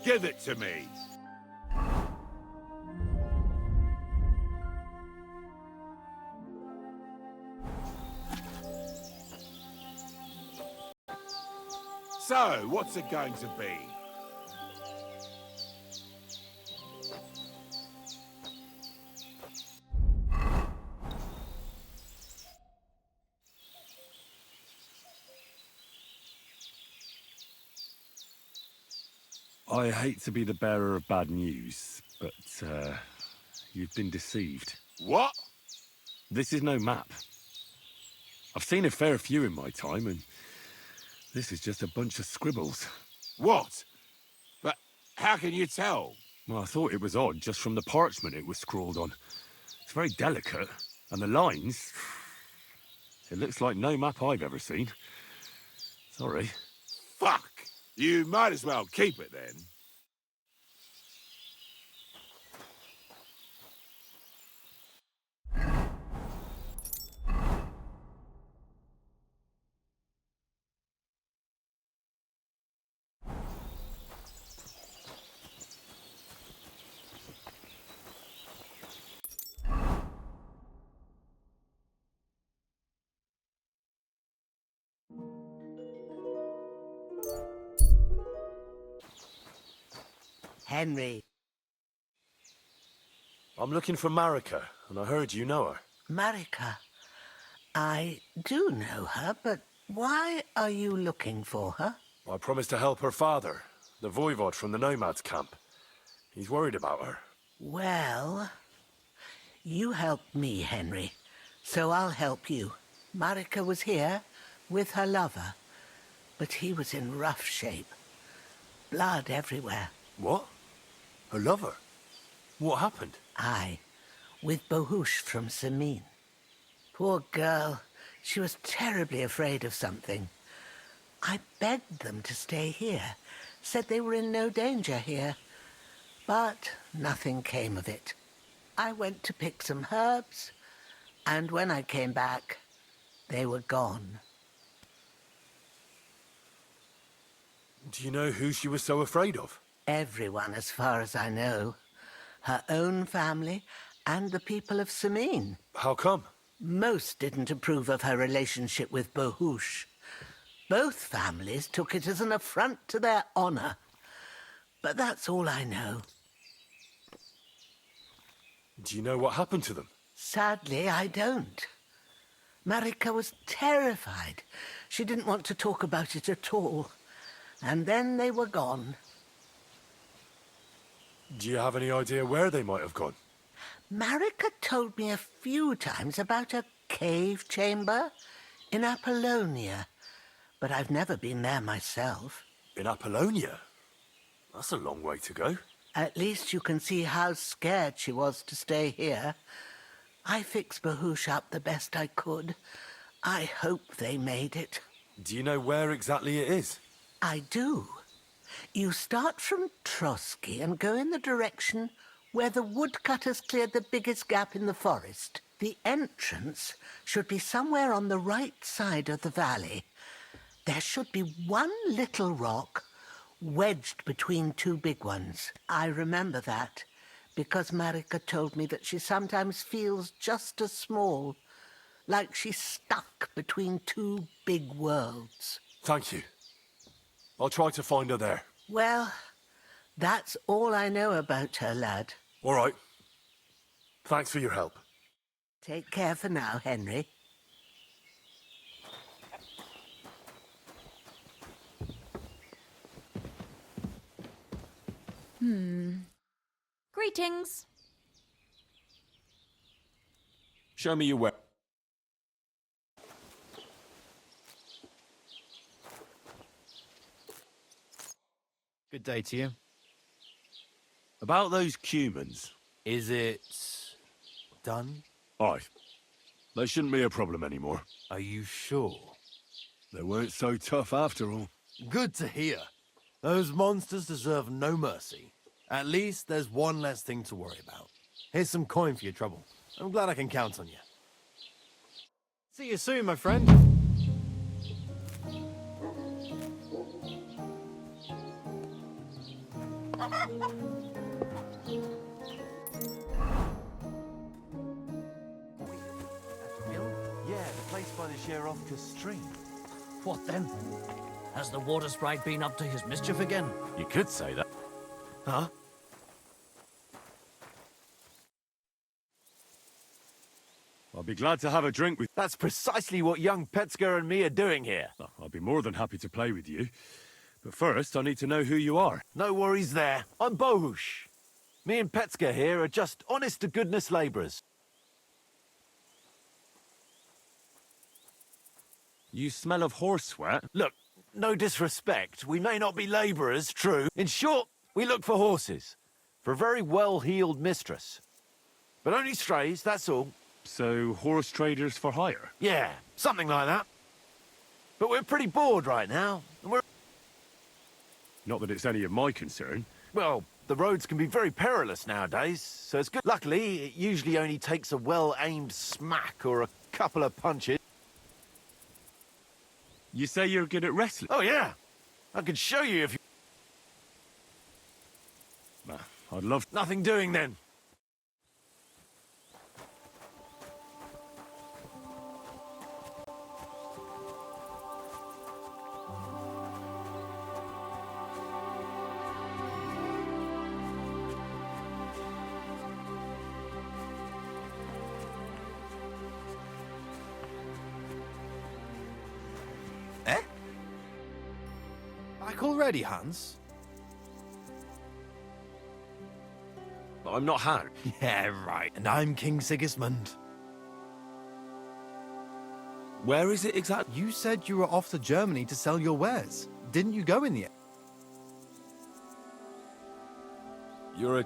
S: Give it to me. So, what's it going to be?
E: I hate to be the bearer of bad news, but, you've been deceived.
S: What?
E: This is no map. I've seen a fair few in my time, and this is just a bunch of scribbles.
S: What? But how can you tell?
E: Well, I thought it was odd just from the parchment it was scrawled on. It's very delicate, and the lines... It looks like no map I've ever seen. Sorry.
S: Fuck! You might as well keep it then.
I: Henry.
E: I'm looking for Marika, and I heard you know her.
I: Marika. I do know her, but why are you looking for her?
E: I promised to help her father, the voivod from the nomads camp. He's worried about her.
I: Well, you helped me, Henry, so I'll help you. Marika was here with her lover, but he was in rough shape. Blood everywhere.
E: What? Her lover? What happened?
I: Aye, with Bohush from Samin. Poor girl. She was terribly afraid of something. I begged them to stay here, said they were in no danger here. But nothing came of it. I went to pick some herbs, and when I came back, they were gone.
E: Do you know who she was so afraid of?
I: Everyone, as far as I know. Her own family and the people of Samin.
E: How come?
I: Most didn't approve of her relationship with Bohush. Both families took it as an affront to their honor. But that's all I know.
E: Do you know what happened to them?
I: Sadly, I don't. Marika was terrified. She didn't want to talk about it at all. And then they were gone.
E: Do you have any idea where they might have gone?
I: Marika told me a few times about a cave chamber in Apollonia, but I've never been there myself.
E: In Apollonia? That's a long way to go.
I: At least you can see how scared she was to stay here. I fixed Bahush up the best I could. I hope they made it.
N: Do you know where exactly it is?
I: I do. You start from Trotsky and go in the direction where the woodcutters cleared the biggest gap in the forest. The entrance should be somewhere on the right side of the valley. There should be one little rock wedged between two big ones. I remember that because Marika told me that she sometimes feels just as small, like she's stuck between two big worlds.
N: Thank you. I'll try to find her there.
I: Well, that's all I know about her, lad.
N: All right. Thanks for your help.
I: Take care for now, Henry.
B: Greetings.
N: Show me your way.
R: Good day to you.
E: About those Cumans.
R: Is it done?
E: Aye. They shouldn't be a problem anymore.
R: Are you sure?
E: They weren't so tough after all.
R: Good to hear. Those monsters deserve no mercy. At least there's one less thing to worry about. Here's some coin for your trouble. I'm glad I can count on you. See you soon, my friend.
J: Yeah, the place by the Sherovka stream.
T: What then? Has the water sprite been up to his mischief again?
E: You could say that.
R: Huh?
E: I'll be glad to have a drink with...
J: That's precisely what young Petska and me are doing here.
E: I'll be more than happy to play with you. But first, I need to know who you are.
J: No worries there. I'm Bohush. Me and Petska here are just honest-to-goodness labourers.
E: You smell of horse sweat.
J: Look, no disrespect. We may not be labourers, true. In short, we look for horses. For a very well-heeled mistress. But only strays, that's all.
E: So, horse traders for hire?
J: Yeah, something like that. But we're pretty bored right now, and we're...
E: Not that it's any of my concern.
J: Well, the roads can be very perilous nowadays, so it's good. Luckily, it usually only takes a well-aimed smack or a couple of punches.
E: You say you're good at wrestling?
J: Oh, yeah. I could show you if you...
E: I'd love...
J: Nothing doing, then.
R: Back already, Hans?
J: I'm not Han.
R: Yeah, right. And I'm King Sigismund.
J: Where is it exactly?
R: You said you were off to Germany to sell your wares. Didn't you go in the end?
J: You're a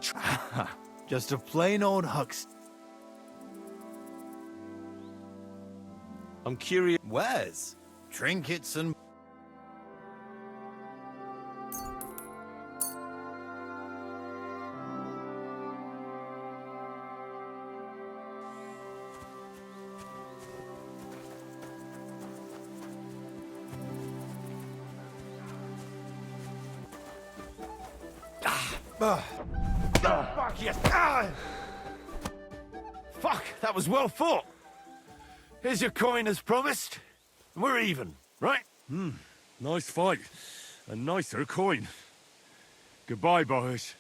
R: Just a plain old huckster.
J: I'm curious.
R: Wares? Trinkets and...
J: Fuck yes! Fuck, that was well fought. Here's your coin as promised. We're even, right?
E: Nice fight. A nicer coin. Goodbye, Bohush.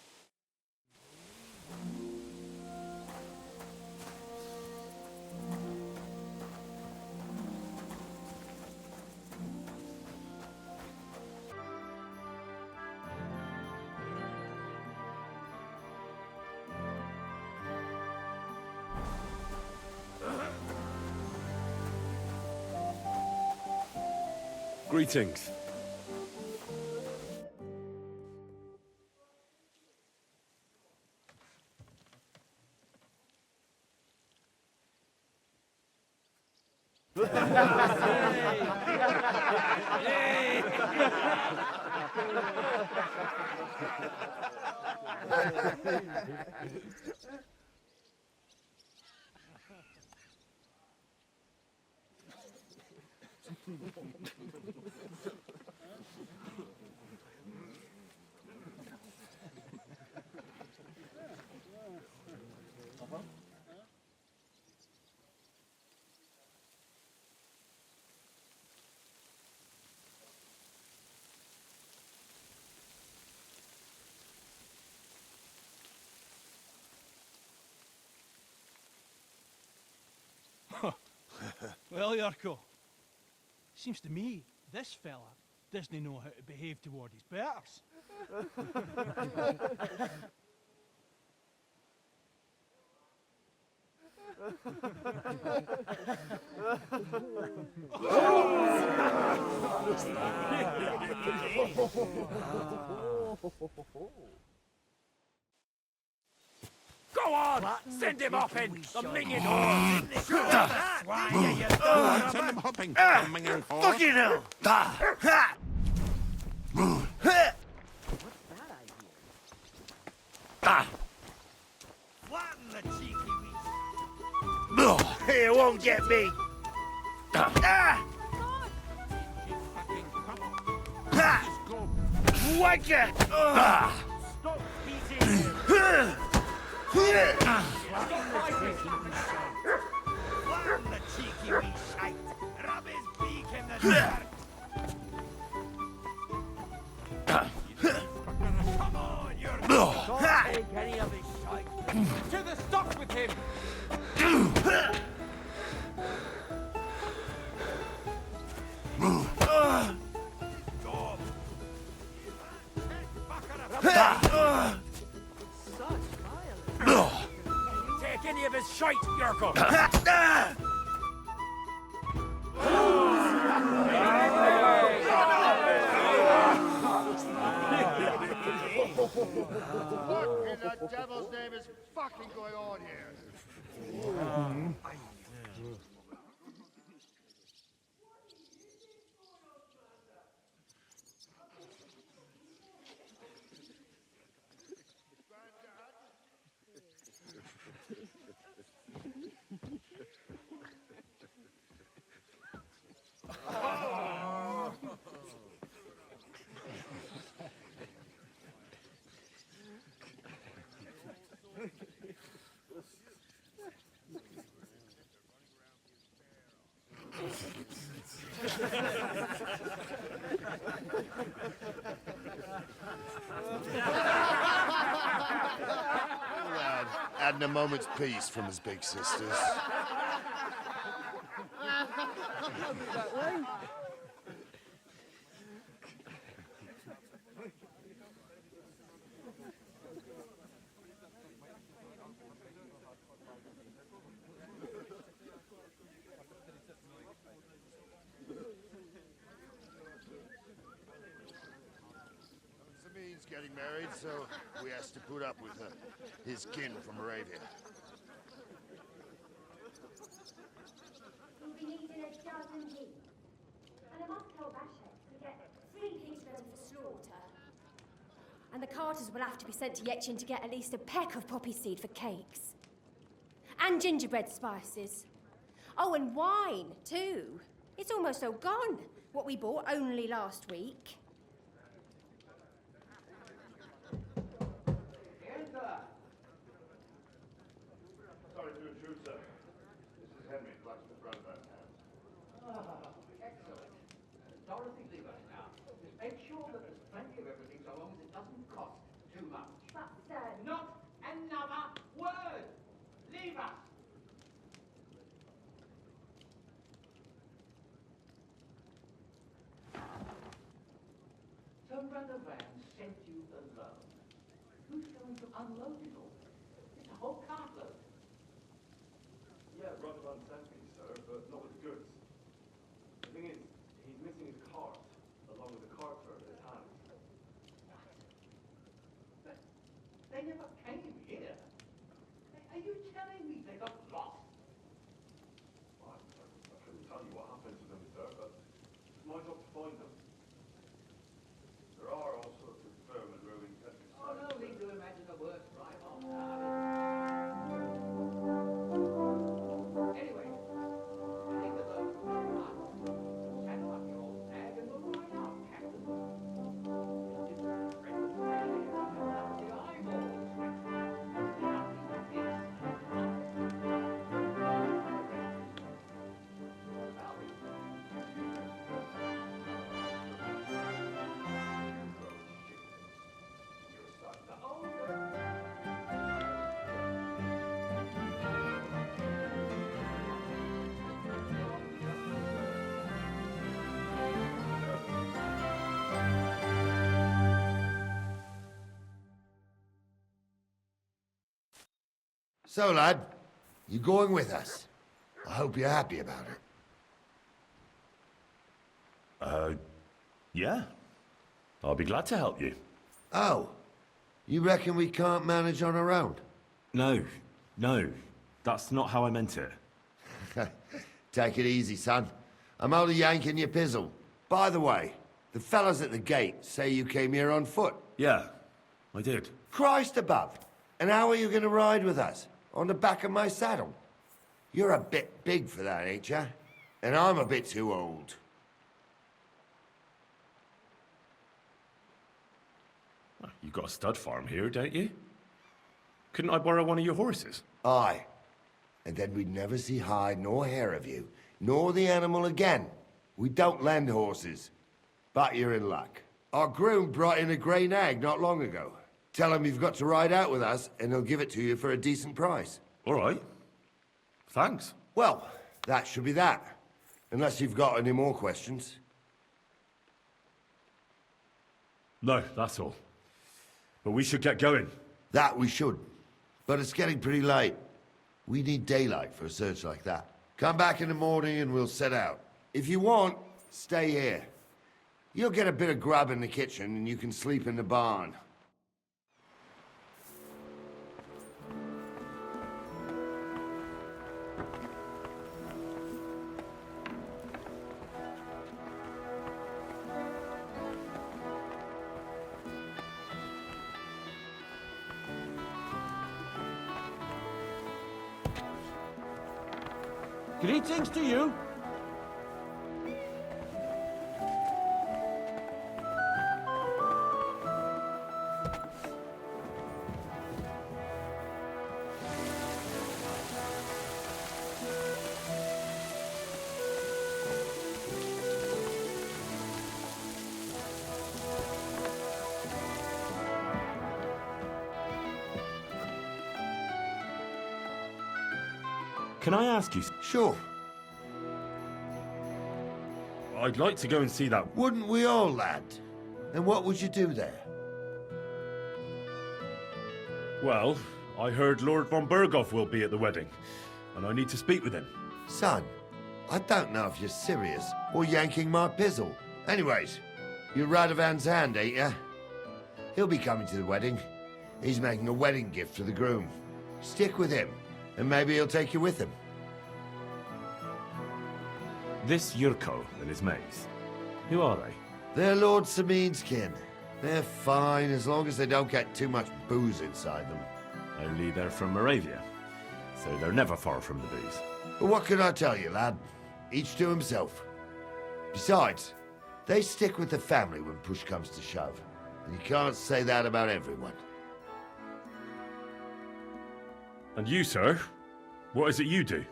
E: Greetings.
P: Well, Yurko, seems to me this fella doesn't know how to behave toward his betters.
J: Go on! Send him hopping! The minging horse!
S: Send him hopping! The minging horse!
J: Fucking hell!
O: Flatten the cheeky wee... He won't get me! Wanker! Stop beating him! Flatten the cheeky wee shite! Rub his beak in the dirt! Come on, you're... Don't take any of his shite!
G: To the stocks with him!
J: Take any of his shite, Yurko!
L: What in the devil's name is fucking going on here?
D: Lad, adding a moment's peace from his big sisters. Samin's getting married, so we has to put up with her. His kin from Arabia.
F: We'll be needing a dozen heat. And I must tell Bashet to get 3 pigs ready for slaughter. And the carters will have to be sent to Yetchin to get at least a peck of poppy seed for cakes. And gingerbread spices. Oh, and wine, too. It's almost all gone, what we bought only last week.
D: Sorry to intrude, sir. This is Henry, blacksmith roundabout town.
W: Excellent. Dorothy, leave us now. Just make sure that there's plenty of everything so long as it doesn't cost too much.
F: But, sir...
W: Not another word! Leave us! So Brother Van sent you alone. Who's going to unload it all? It's a whole cartload.
E: Yeah, Brother Van sent me, sir, but not with goods. The thing is, he's missing his cart, along with the cart for his hand.
W: But they never came here. Are you telling me they got lost?
E: I couldn't tell you.
D: So, lad, you going with us? I hope you're happy about it.
N: Yeah. I'll be glad to help you.
D: Oh, you reckon we can't manage on our own?
N: No, that's not how I meant it.
D: Take it easy, son. I'm only yanking your pizzle. By the way, the fellas at the gate say you came here on foot.
N: Yeah, I did.
D: Christ above. And how are you going to ride with us? On the back of my saddle? You're a bit big for that, ain't ya? And I'm a bit too old.
N: You've got a stud farm here, don't you? Couldn't I borrow one of your horses?
D: Aye. And then we'd never see hide nor hair of you, nor the animal again. We don't lend horses. But you're in luck. Our groom brought in a grey nag not long ago. Tell him you've got to ride out with us, and he'll give it to you for a decent price.
N: All right. Thanks.
D: Well, that should be that. Unless you've got any more questions.
N: No, that's all. But we should get going.
D: That we should. But it's getting pretty late. We need daylight for a search like that. Come back in the morning and we'll set out. If you want, stay here. You'll get a bit of grub in the kitchen and you can sleep in the barn.
G: Greetings to you.
N: Can I ask you?
D: Sure.
N: I'd like to go and see that.
D: Wouldn't we all, lad? And what would you do there?
N: Well, I heard Lord von Berghoff will be at the wedding, and I need to speak with him.
D: Son, I don't know if you're serious or yanking my pizzle. Anyways, you're Radovan's hand, ain't ya? He'll be coming to the wedding. He's making a wedding gift for the groom. Stick with him, and maybe he'll take you with him.
N: This Yurko and his mates, who are they?
D: They're Lord Samin's kin. They're fine as long as they don't get too much booze inside them.
N: Only they're from Moravia, so they're never far from the booze.
D: But what can I tell you, lad? Each to himself. Besides, they stick with the family when push comes to shove. And you can't say that about everyone.
N: And you, sir? What is it you do?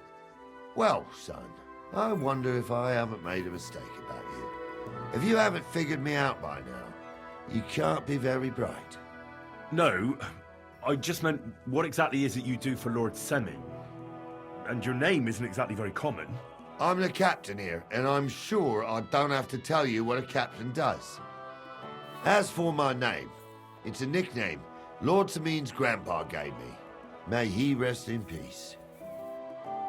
D: Well, son, I wonder if I haven't made a mistake about you. If you haven't figured me out by now, you can't be very bright.
N: No, I just meant, what exactly is it you do for Lord Semi? And your name isn't exactly very common.
D: I'm the captain here, and I'm sure I don't have to tell you what a captain does. As for my name, it's a nickname Lord Samin's grandpa gave me. May he rest in peace.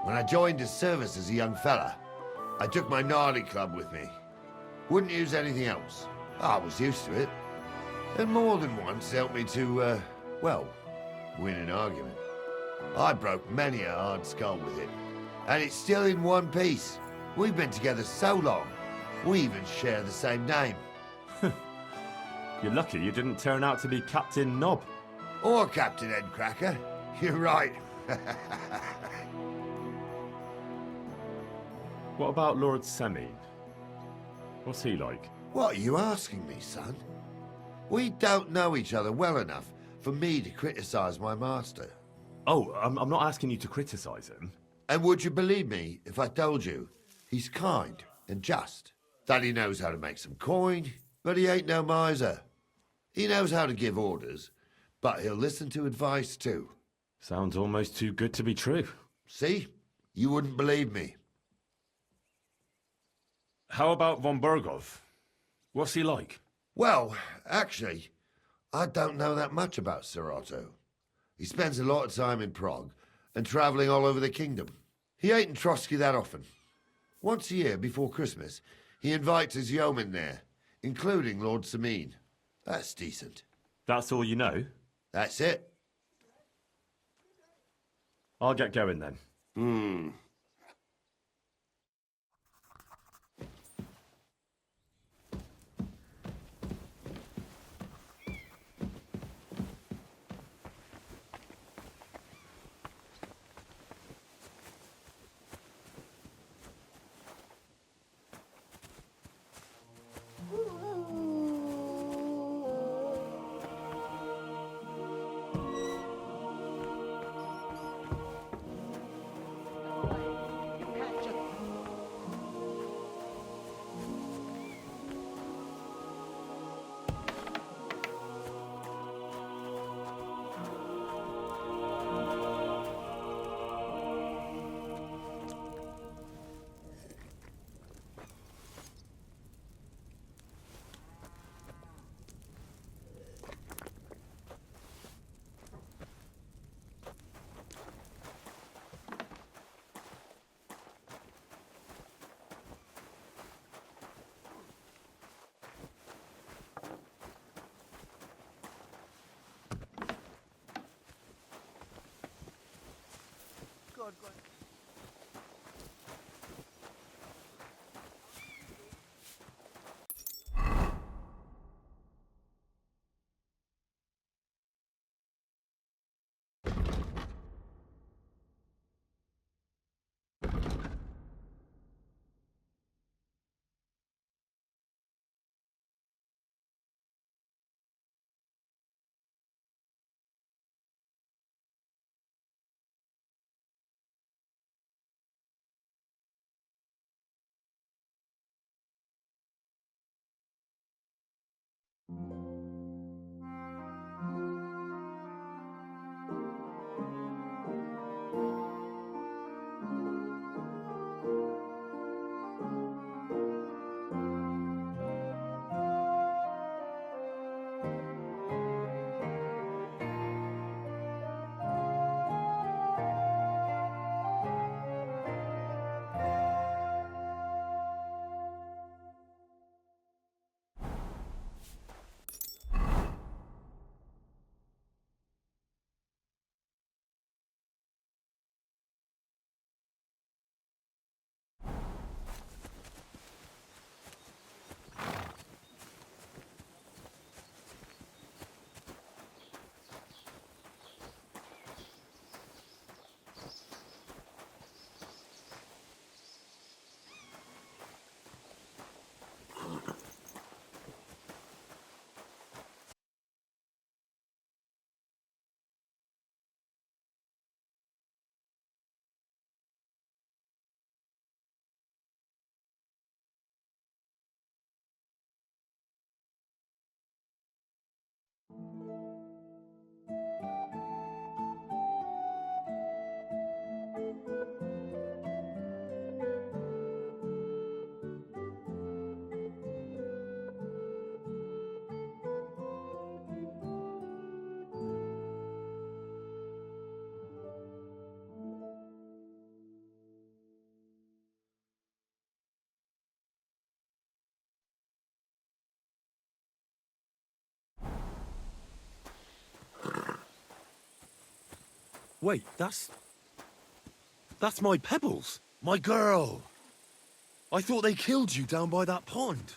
D: When I joined his service as a young fella, I took my Nardi club with me. Wouldn't use anything else. I was used to it. And more than once helped me to, well, win an argument. I broke many a hard skull with it. And it's still in one piece. We've been together so long, we even share the same name.
N: You're lucky you didn't turn out to be Captain Knob.
D: Or Captain Headcracker. You're right.
N: What about Lord Semi? What's he like?
D: What are you asking me, son? We don't know each other well enough for me to criticize my master.
N: Oh, I'm not asking you to criticize him.
D: And would you believe me if I told you he's kind and just? That he knows how to make some coin, but he ain't no miser. He knows how to give orders, but he'll listen to advice too.
N: Sounds almost too good to be true.
D: See? You wouldn't believe me.
N: How about von Berghoff? What's he like?
D: Well, actually, I don't know that much about Sir Otto. He spends a lot of time in Prague, and travelling all over the kingdom. He ain't in Trotsky that often. Once a year, before Christmas, he invites his yeomen there, including Lord Sameen. That's decent.
N: That's all you know?
D: That's it.
N: I'll get going then. Wait, that's my Pebbles.
R: My girl.
N: I thought they killed you down by that pond.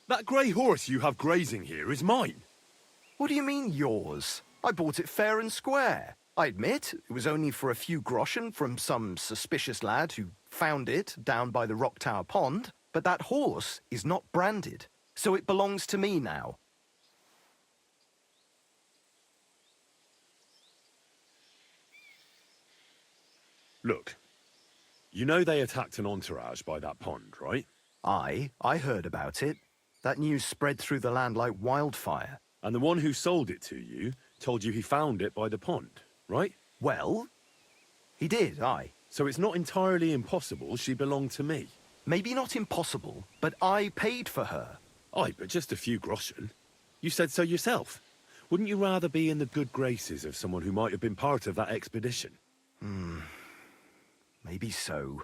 N: That grey horse you have grazing here is mine.
A: What do you mean, yours? I bought it fair and square. I admit, it was only for a few groschen from some suspicious lad who found it down by the Rock Tower Pond, but that horse is not branded, so it belongs to me now.
N: Look, you know they attacked an entourage by that pond, right?
A: I heard about it. That news spread through the land like wildfire.
N: And the one who sold it to you told you he found it by the pond, right?
A: Well, he did, aye.
N: So it's not entirely impossible she belonged to me.
A: Maybe not impossible, but I paid for her.
E: Aye, but just a few groschen. You said so yourself. Wouldn't you rather be in the good graces of someone who might have been part of that expedition?
A: Maybe so.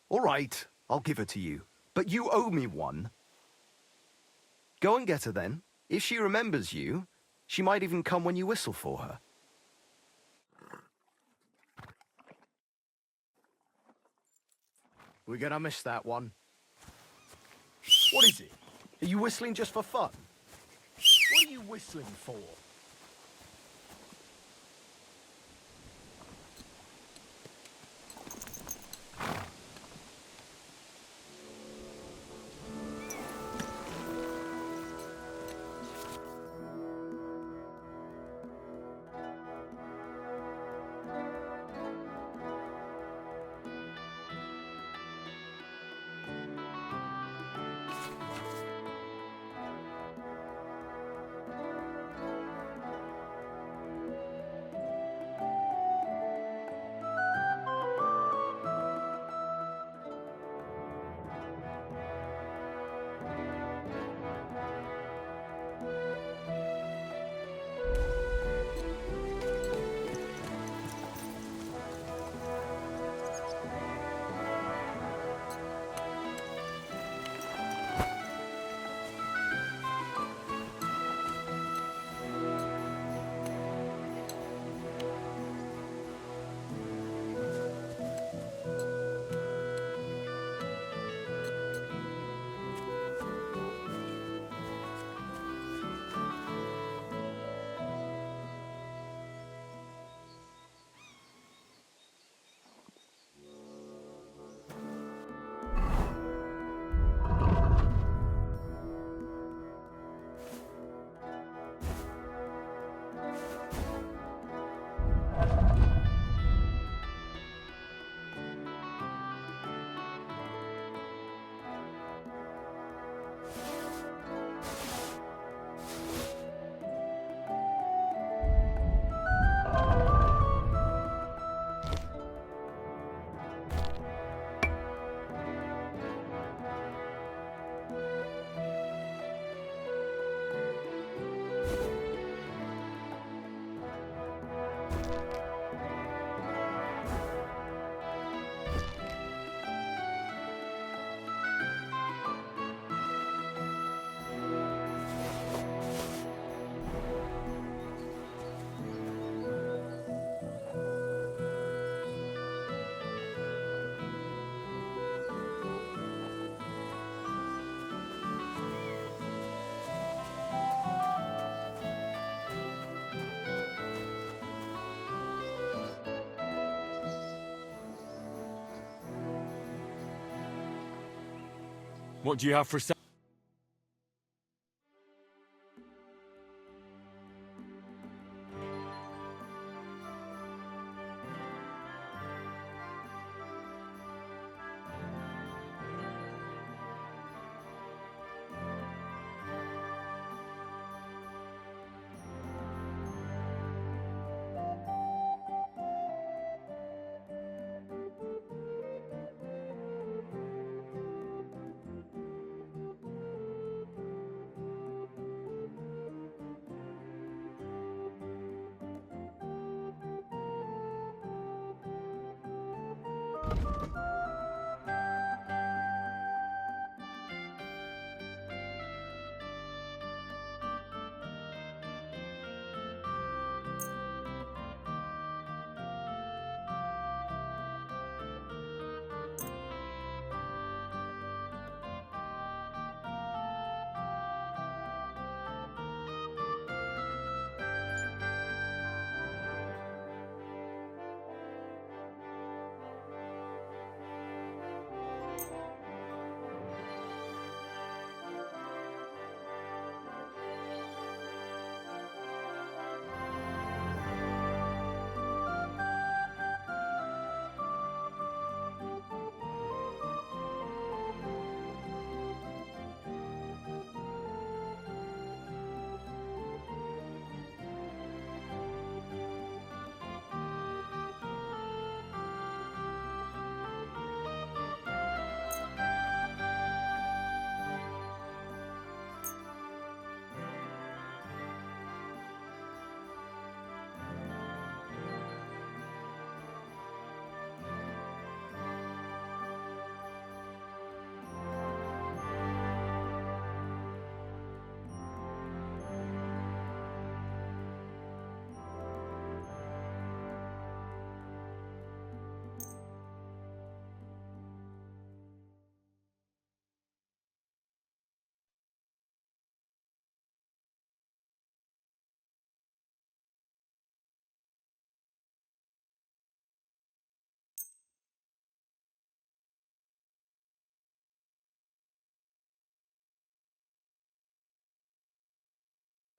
A: All right, I'll give her to you. But you owe me one. Go and get her then. If she remembers you, she might even come when you whistle for her. We're gonna miss that one. What is it? Are you whistling just for fun? What are you whistling for?
E: What do you have for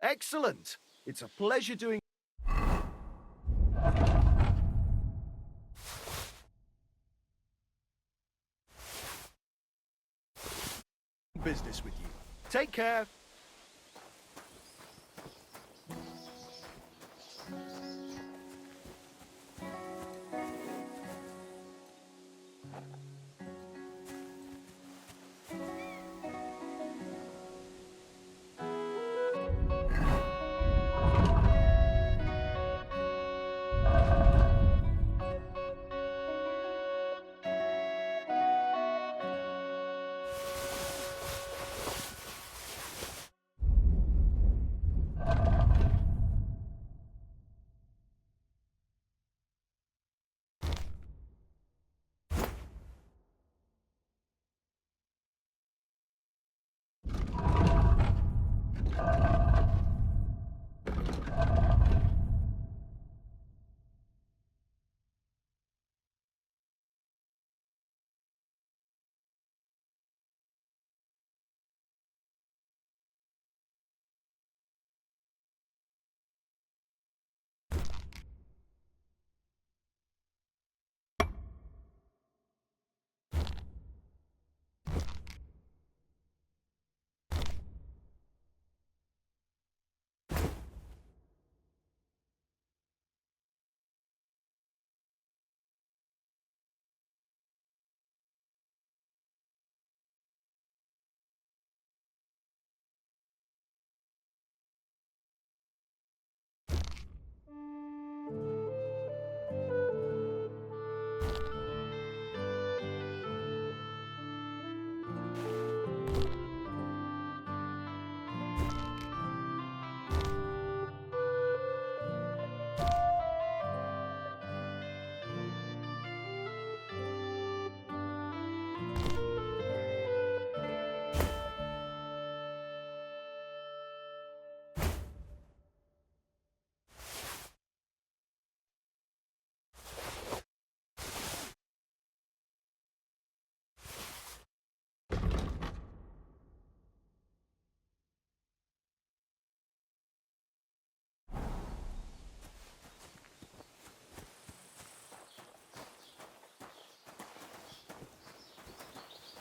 A: Excellent. It's a pleasure doing business with you. Take care.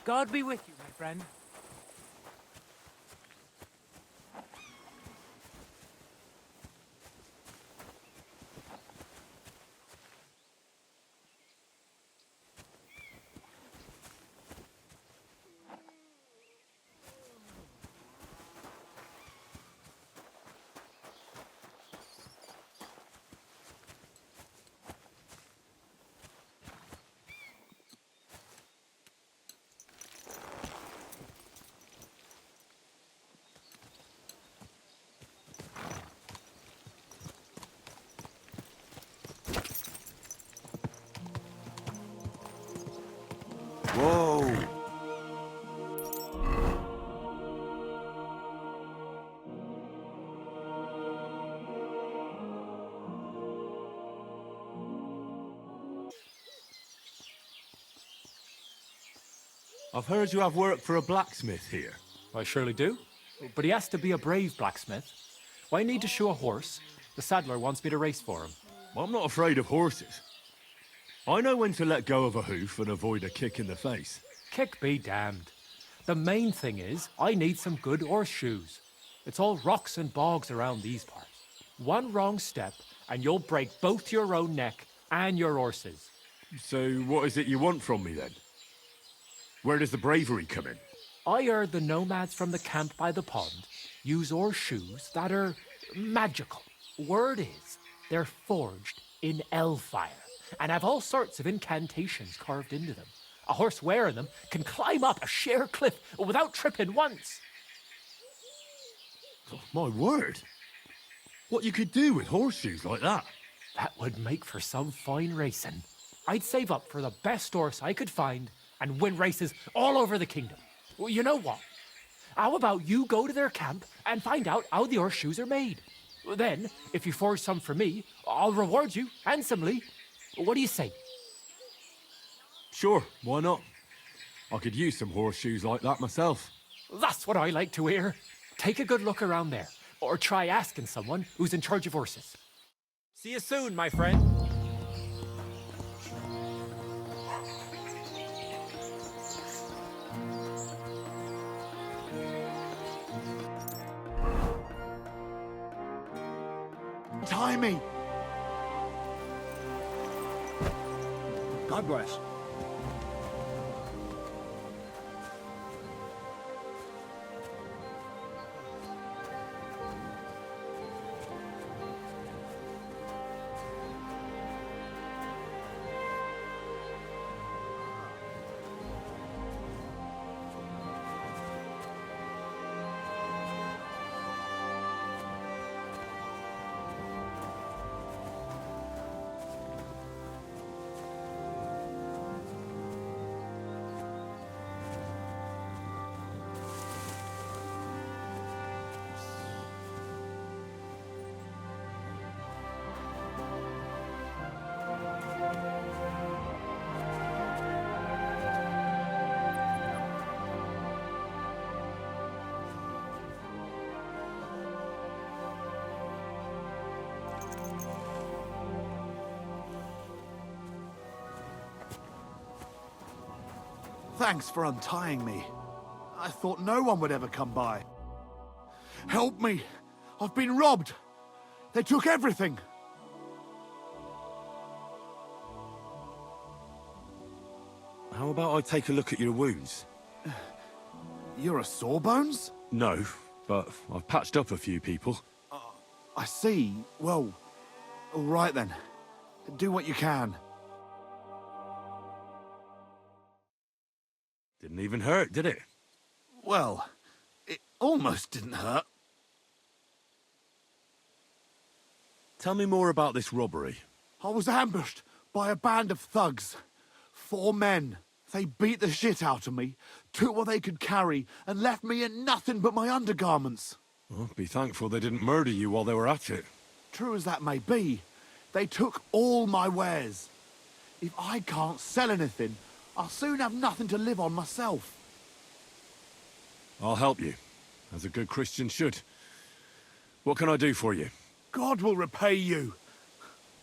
J: God be with you, my friend.
E: Whoa! I've heard you have work for a blacksmith here.
C: I surely do. But he has to be a brave blacksmith. Why need to shoe a horse? The saddler wants me to race for him.
E: Well, I'm not afraid of horses. I know when to let go of a hoof and avoid a kick in the face.
C: Kick be damned. The main thing is, I need some good horseshoes. It's all rocks and bogs around these parts. One wrong step, and you'll break both your own neck and your horse's.
E: So what is it you want from me, then? Where does the bravery come in?
C: I heard the nomads from the camp by the pond use horseshoes that are magical. Word is, they're forged in Hellfire and have all sorts of incantations carved into them. A horse wearing them can climb up a sheer cliff without tripping once.
E: Oh, my word. What you could do with horseshoes like that?
C: That would make for some fine racing. I'd save up for the best horse I could find and win races all over the kingdom. Well, you know what? How about you go to their camp and find out how the horseshoes are made? Then, if you forge some for me, I'll reward you handsomely. What do you say?
E: Sure, why not? I could use some horseshoes like that myself.
C: That's what I like to hear. Take a good look around there. or try asking someone who's in charge of horses. See you soon, my friend.
L: Tie me! God bless.
H: Thanks for untying me. I thought no one would ever come by. Help me! I've been robbed! They took everything!
E: How about I take a look at your wounds?
H: You're a Sawbones?
E: No, but I've patched up a few people.
H: I see. Well, all right then. Do what you can.
E: Didn't even hurt, did it?
H: Well, it almost didn't hurt.
E: Tell me more about this robbery.
H: I was ambushed by a band of thugs. 4 men. They beat the shit out of me, took what they could carry, and left me in nothing but my undergarments.
E: Well, be thankful they didn't murder you while they were at it.
H: True as that may be, they took all my wares. If I can't sell anything, I'll soon have nothing to live on myself.
E: I'll help you, as a good Christian should. What can I do for you?
H: God will repay you.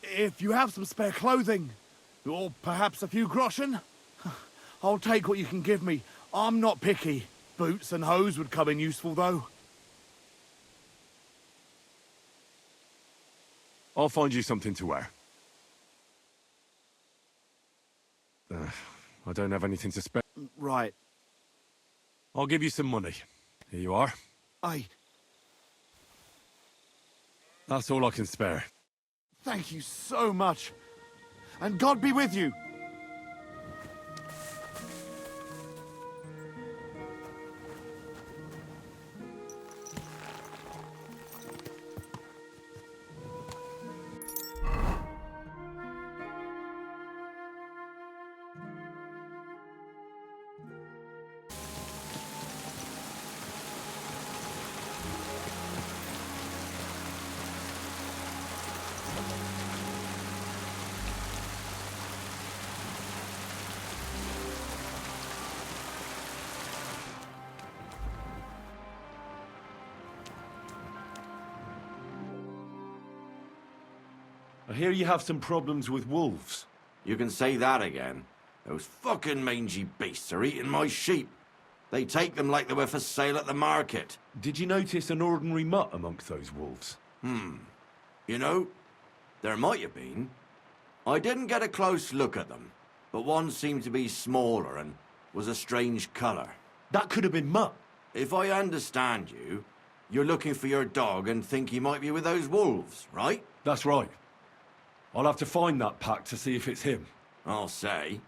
H: If you have some spare clothing, or perhaps a few groschen, I'll take what you can give me. I'm not picky. Boots and hose would come in useful, though.
E: I'll find you something to wear. I don't have anything to spare.
H: Right.
E: I'll give you some money. Here you are. That's all I can spare.
H: Thank you so much. And God be with you.
N: I hear you have some problems with wolves.
Q: You can say that again. Those fucking mangy beasts are eating my sheep. They take them like they were for sale at the market.
N: Did you notice an ordinary mutt amongst those wolves?
Q: You know, there might have been. I didn't get a close look at them, but one seemed to be smaller and was a strange colour.
N: That could have been Mutt.
Q: If I understand you, you're looking for your dog and think he might be with those wolves, right?
N: That's right. I'll have to find that pack to see if it's him.
Q: I'll say,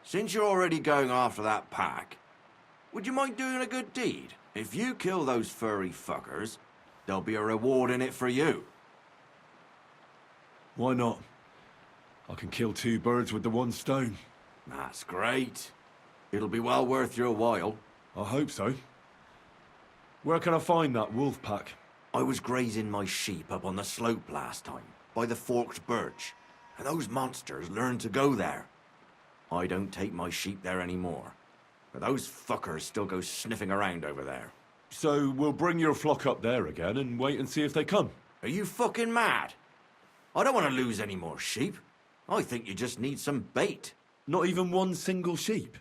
Q: since you're already going after that pack, would you mind doing a good deed? If you kill those furry fuckers, there'll be a reward in it for you.
N: Why not? I can kill 2 birds with the 1 stone.
Q: That's great. It'll be well worth your while.
N: I hope so. Where can I find that wolf pack?
Q: I was grazing my sheep up on the slope last time, by the forked birch, and those monsters learned to go there. I don't take my sheep there anymore, but those fuckers still go sniffing around over there.
E: So we'll bring your flock up there again and wait and see if they come.
Q: Are you fucking mad? I don't want to lose any more sheep. I think you just need some bait.
E: Not even one single sheep?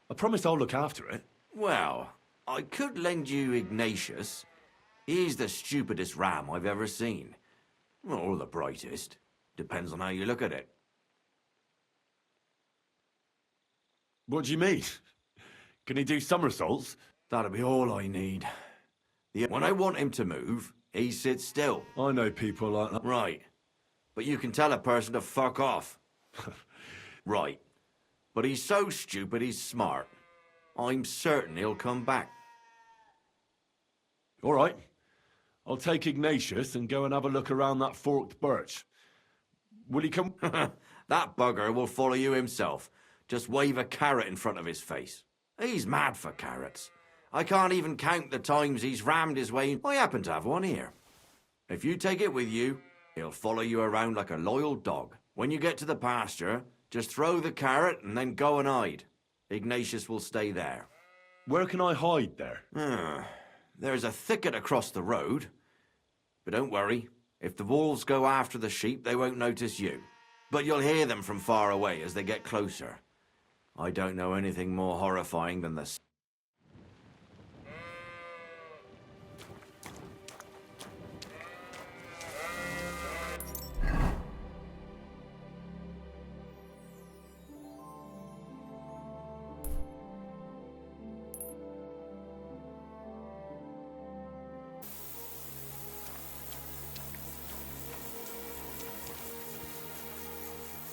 E: I promise I'll look after it.
Q: Well, I could lend you Ignatius. He's the stupidest ram I've ever seen. Or the brightest. Depends on how you look at it.
E: What do you mean? Can he do somersaults?
Q: That'll be all I need. When I want him to move, he sits still.
E: I know people like that.
Q: Right. But you can tell a person to fuck off. Right. But he's so stupid he's smart. I'm certain he'll come back.
E: All right. I'll take Ignatius and go and have a look around that forked birch. Will he come?
Q: That bugger will follow you himself. Just wave a carrot in front of his face. He's mad for carrots. I can't even count the times he's rammed his way in. I happen to have one here. If you take it with you, he'll follow you around like a loyal dog. When you get to the pasture, just throw the carrot and then go and hide. Ignatius will stay there.
E: Where can I hide there?
Q: There's a thicket across the road. But don't worry. If the wolves go after the sheep, they won't notice you. But you'll hear them from far away as they get closer. I don't know anything more horrifying than the...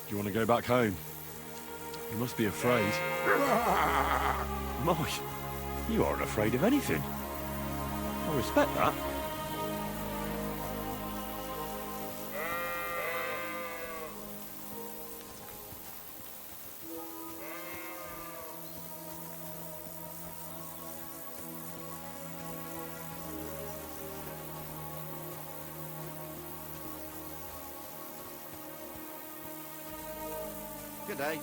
E: Do you want to go back home? You must be afraid. Mike, you aren't afraid of anything. I respect that.
Q: Good day.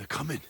E: They're coming.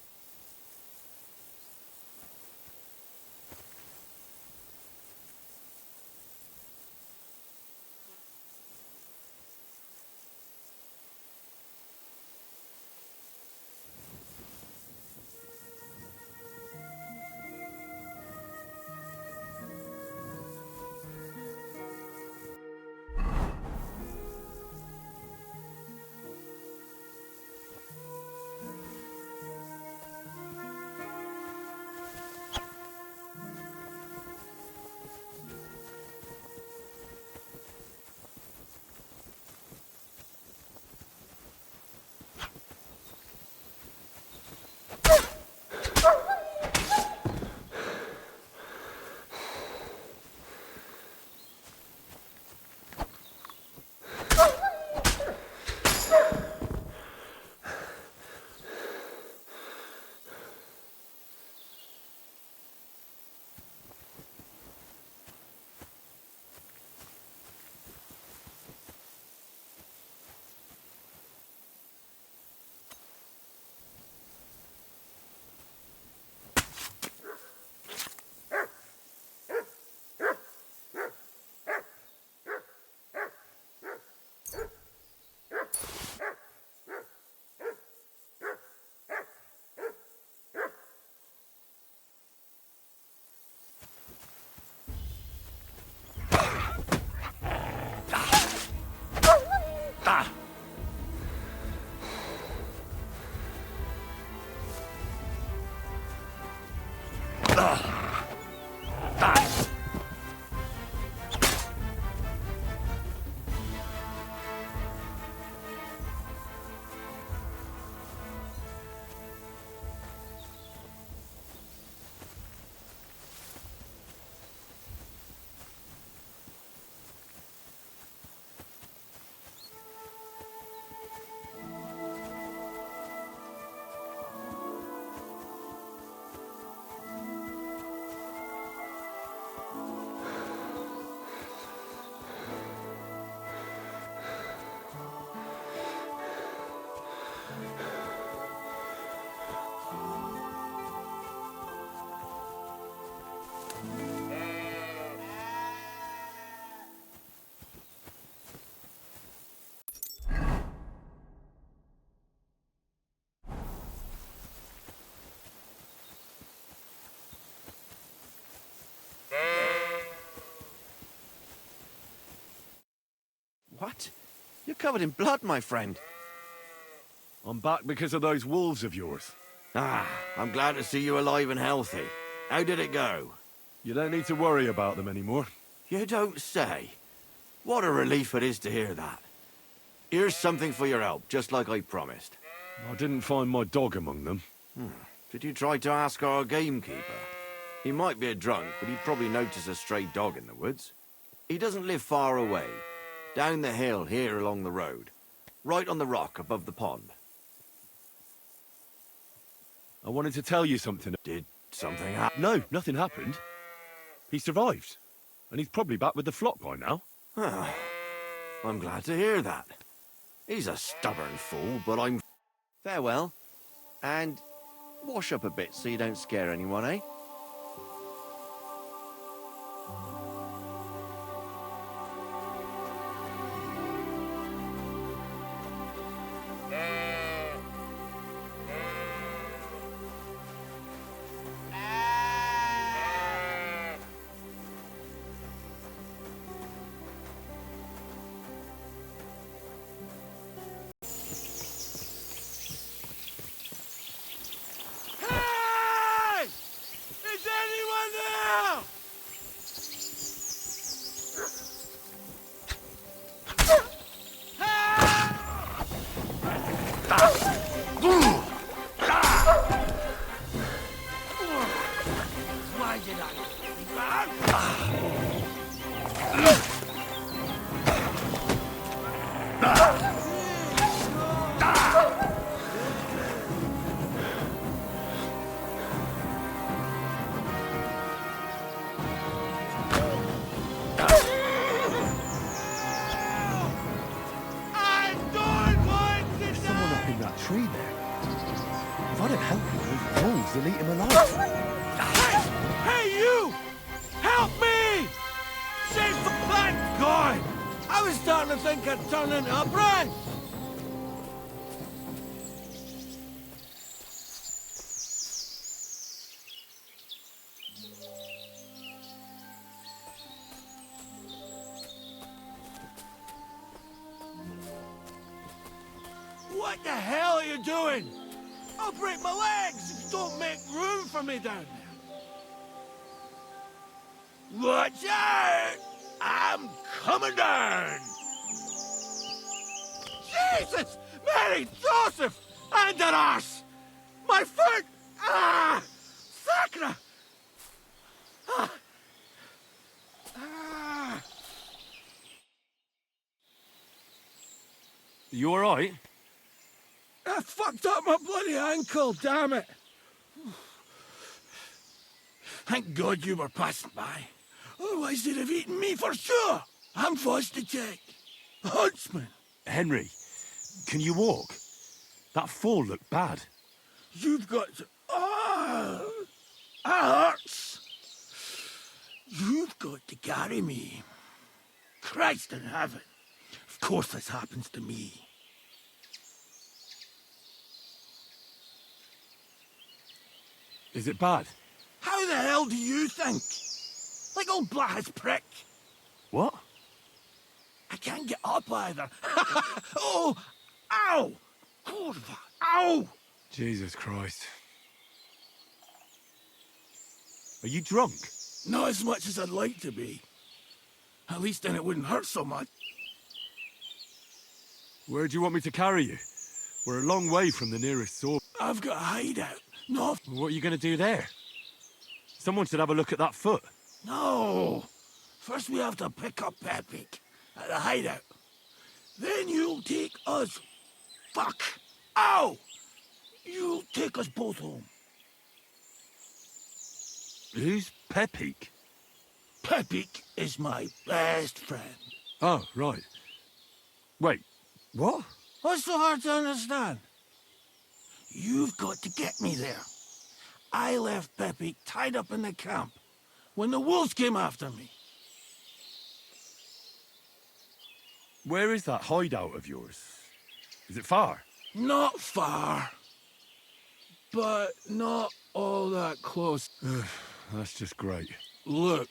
Q: What? You're covered in blood, my friend.
E: I'm back because of those wolves of yours.
Q: Ah, I'm glad to see you alive and healthy. How did it go?
E: You don't need to worry about them anymore.
Q: You don't say. What a relief it is to hear that. Here's something for your help, just like I promised.
E: I didn't find my dog among them.
Q: Did you try to ask our gamekeeper? He might be a drunk, but he'd probably notice a stray dog in the woods. He doesn't live far away. Down the hill here along the road. Right on the rock above the pond.
E: I wanted to tell you something.
Q: Did something happen?
E: No, nothing happened. He survived. And he's probably back with the flock by now.
Q: I'm glad to hear that. He's a stubborn fool, but I'm... Farewell. And wash up a bit so you don't scare anyone, eh?
E: Those wolves will eat him alive.
M: Hey, you! Help me! Save the thank God! I was starting to think I'd turn into a brand! What the hell are you doing? I'll break my legs if you don't make room for me down there. Watch out! I'm coming down! Jesus! Mary Joseph! And an arse! My foot! Ah! Sacra! Ah! Ah!
E: You alright?
M: I fucked up my bloody ankle, damn it! Thank God you were passing by. Otherwise they'd have eaten me for sure. I'm forced to check. Huntsman.
E: Henry, can you walk? That fall looked bad.
M: You've got to... Ah! That hurts. You've got to carry me. Christ in heaven. Of course this happens to me.
E: Is it bad?
M: How the hell do you think? Like old Black's prick.
E: What?
M: I can't get up either. Oh! Ow! Kurva! Ow!
E: Jesus Christ. Are you drunk?
M: Not as much as I'd like to be. At least then it wouldn't hurt so much.
E: Where do you want me to carry you? We're a long way from the nearest sword.
M: I've got a hideout. No.
E: What are you going to do there? Someone should have a look at that foot.
M: No. First we have to pick up Pepik at the hideout. Then you'll take us... Fuck! Ow! You'll take us both home.
E: Who's Pepik?
M: Pepik is my best friend.
E: Oh, right. Wait, what?
M: What's so hard to understand? You've got to get me there. I left Pepik tied up in the camp when the wolves came after me.
E: Where is that hideout of yours? Is it far?
M: Not far. But not all that close.
E: That's just great.
M: Look,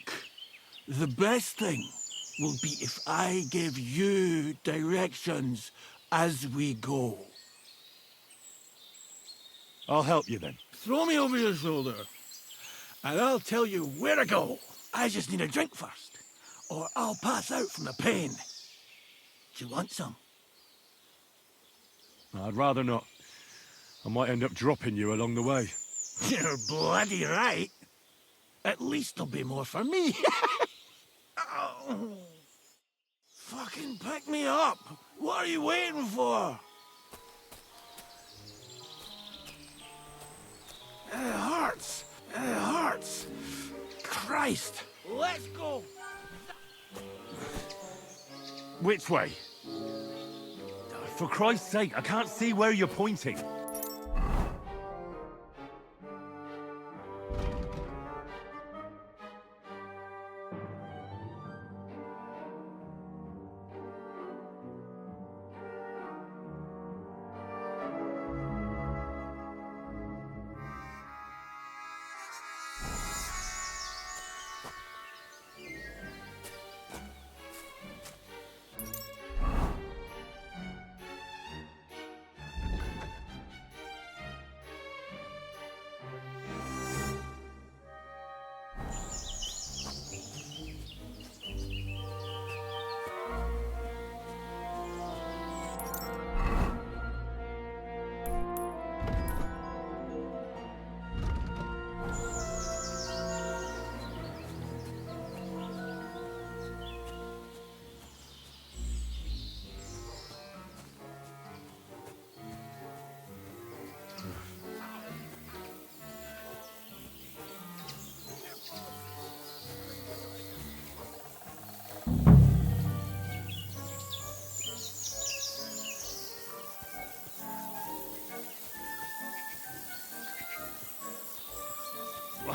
M: the best thing will be if I give you directions as we go.
E: I'll help you then.
M: Throw me over your shoulder, and I'll tell you where to go. I just need a drink first, or I'll pass out from the pain. Do you want some?
E: I'd rather not. I might end up dropping you along the way.
M: You're bloody right. At least there'll be more for me. Oh. Fucking pick me up. What are you waiting for? It hurts. It hurts. Christ. Let's go.
E: Which way? For Christ's sake, I can't see where you're pointing.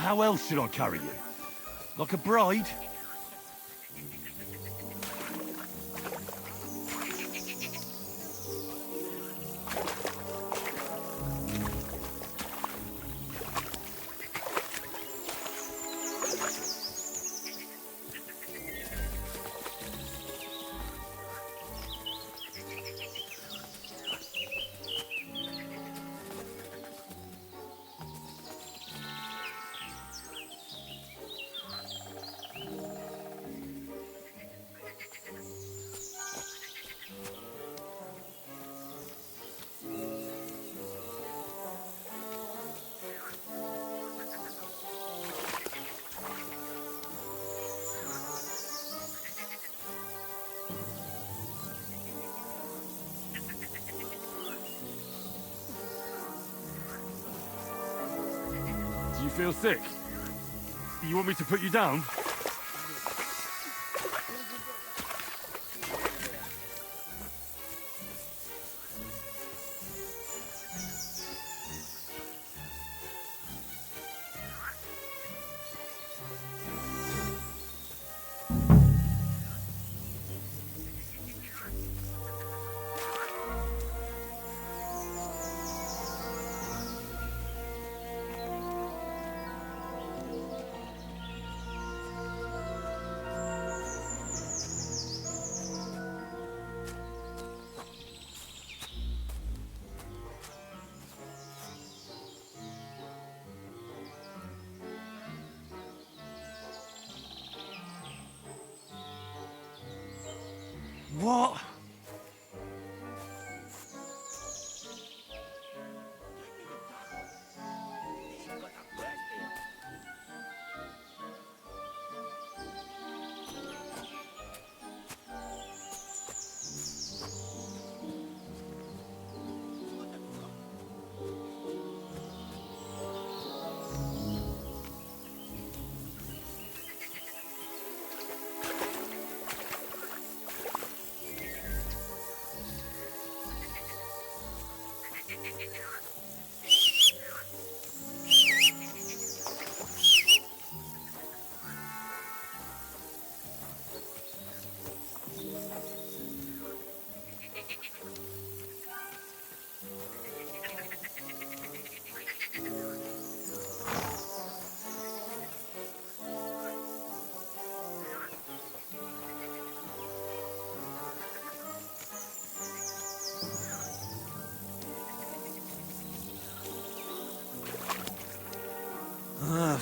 N: how else should I carry you? Like a bride? Do you feel sick? You want me to put you down? What?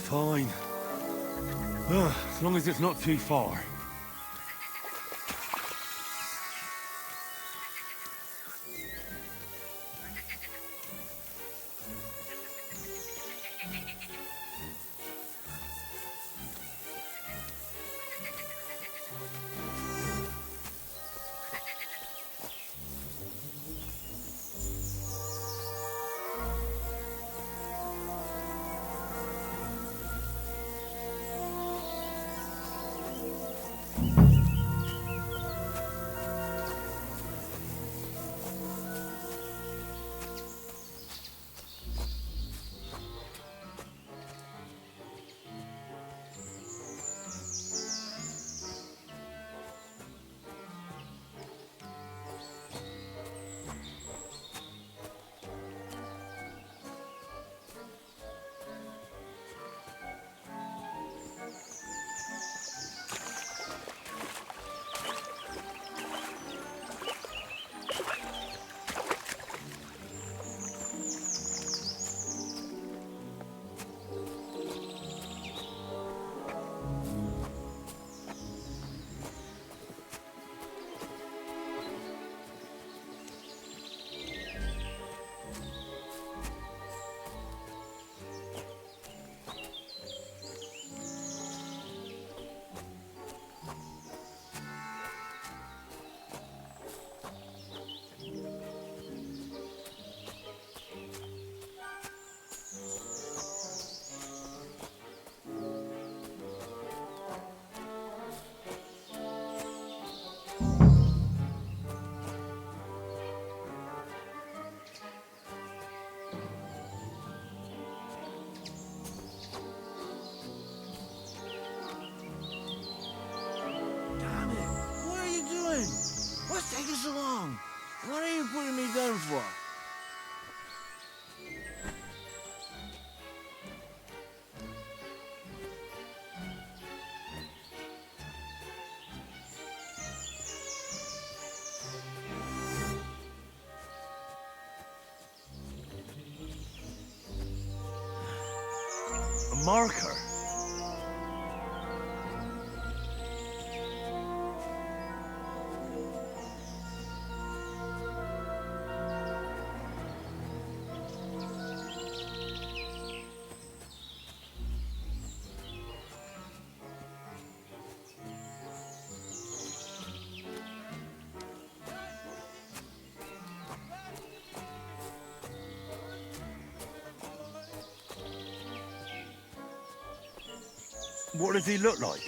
N: Fine. As long as it's not too far. A marker? What does he look like?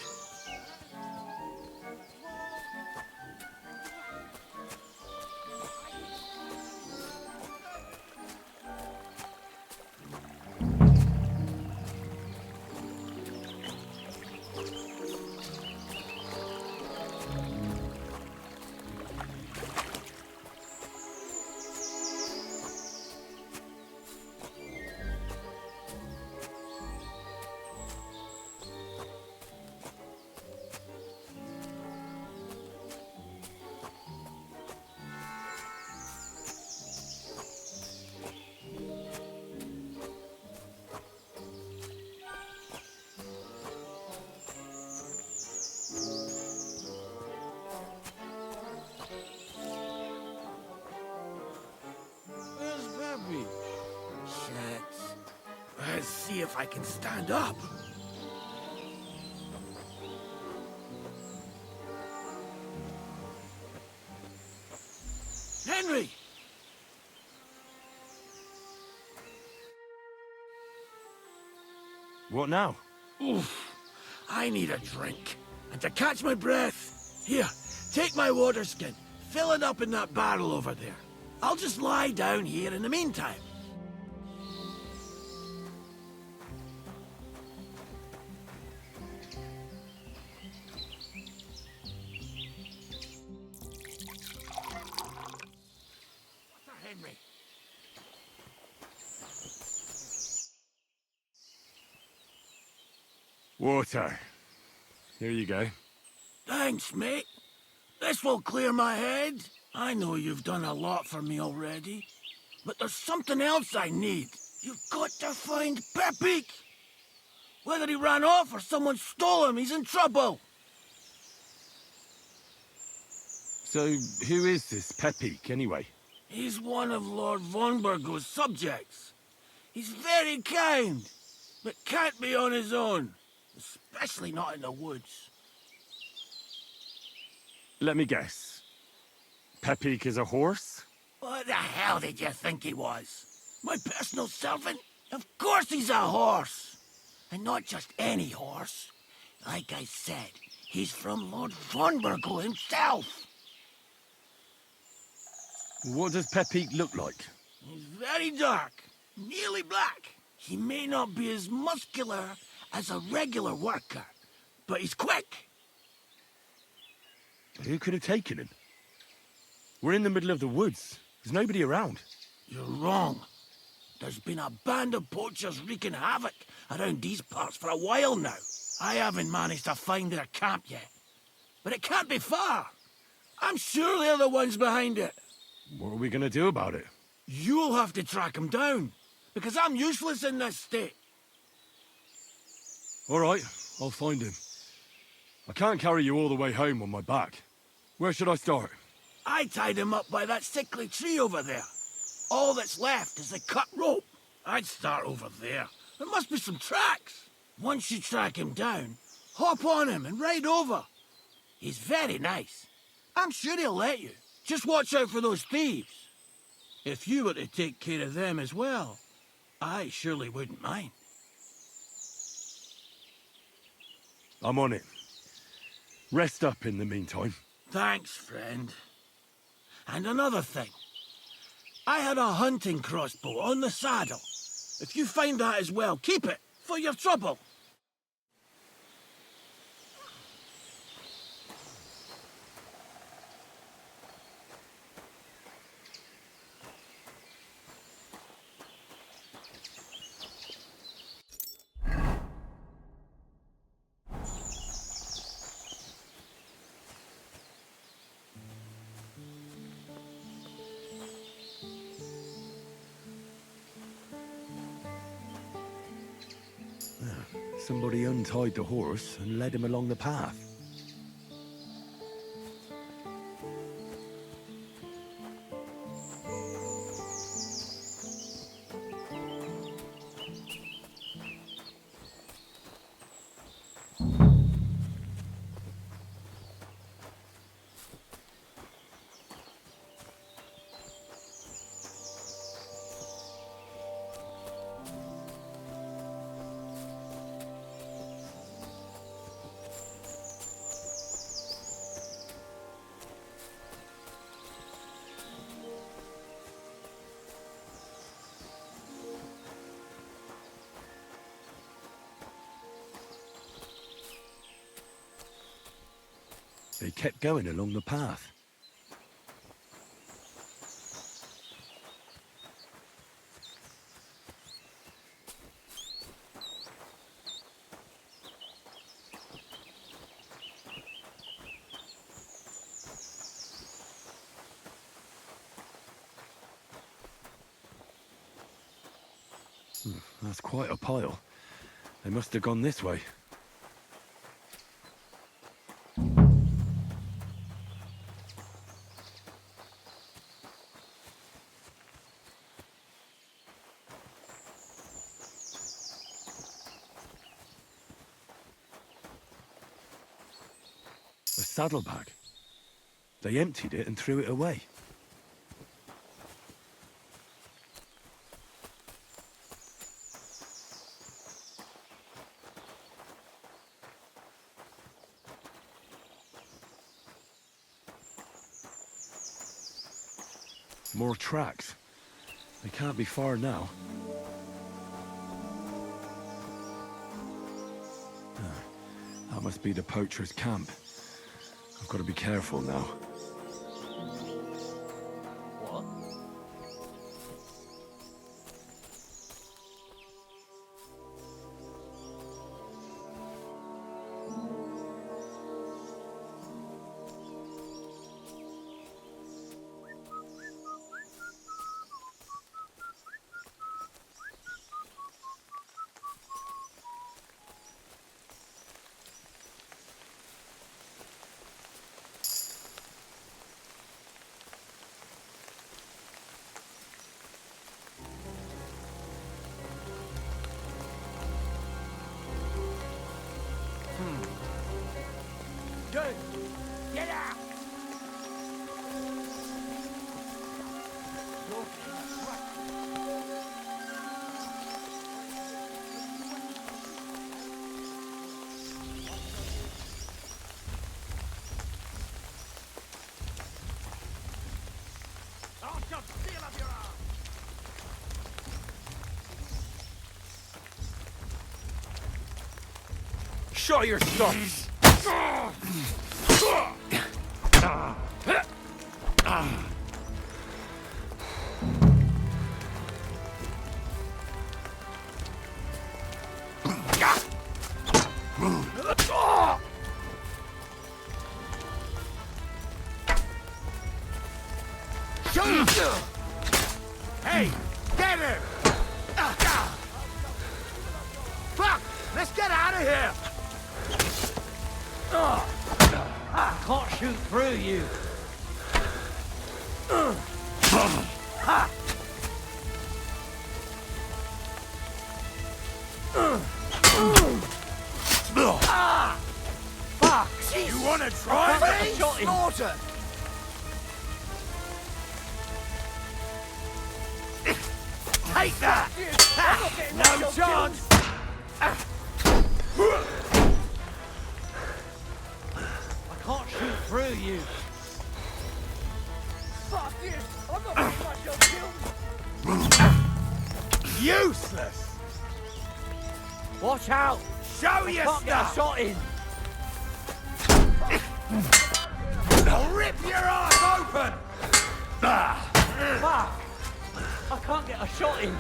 M: Let's see if I can stand up. Henry!
N: What now?
M: Oof. I need a drink. And to catch my breath, here, take my water skin. Fill it up in that barrel over there. I'll just lie down here in the meantime. Henry.
E: Water. Here you go.
M: Thanks, mate. This will clear my head. I know you've done a lot for me already, but there's something else I need. You've got to find Pepik. Whether he ran off or someone stole him, he's in trouble.
E: So, who is this Pepik, anyway?
M: He's one of Lord von Burgo's subjects. He's very kind, but can't be on his own, especially not in the woods.
E: Let me guess. Pepik is a horse?
M: What the hell did you think he was? My personal servant? Of course he's a horse! And not just any horse. Like I said, he's from Lord von Burgo himself.
E: What does Pepik look like?
M: He's very dark, nearly black. He may not be as muscular as a regular worker, but he's quick.
E: Who could have taken him? We're in the middle of the woods. There's nobody around.
M: You're wrong. There's been a band of poachers wreaking havoc around these parts for a while now. I haven't managed to find their camp yet. But it can't be far. I'm sure they're the ones behind it.
E: What are we gonna do about it?
M: You'll have to track them down, because I'm useless in this state.
E: All right, I'll find him. I can't carry you all the way home on my back. Where should I start?
M: I tied him up by that sickly tree over there. All that's left is the cut rope. I'd start over there. There must be some tracks. Once you track him down, hop on him and ride over. He's very nice. I'm sure he'll let you. Just watch out for those thieves. If you were to take care of them as well, I surely wouldn't mind.
E: I'm on it. Rest up in the meantime.
M: Thanks, friend. And another thing. I had a hunting crossbow on the saddle. If you find that as well, keep it for your trouble.
E: Somebody untied the horse and led him along the path. They kept going along the path. That's quite a pile. They must have gone this way. A saddlebag. They emptied it and threw it away. More tracks. They can't be far now. That must be the poacher's camp. I've got to be careful now.
T: What?
J: Good. Get out!
G: I'll just steal up your arm!
J: Show your stuff!
M: Hey, get him! Fuck! Let's get out of here!
T: I can't shoot through you.
M: Fuck! You wanna try me?
T: Slaughter!
M: Take that! No chance!
T: I can't shoot through you.
G: Fuck this! I'm not very much on kills!
M: Useless!
T: Watch out!
M: Show your
T: Can't get a
M: stuff!
T: shot in.
M: I'll rip your ass open!
T: Fuck! I can't get a shot in.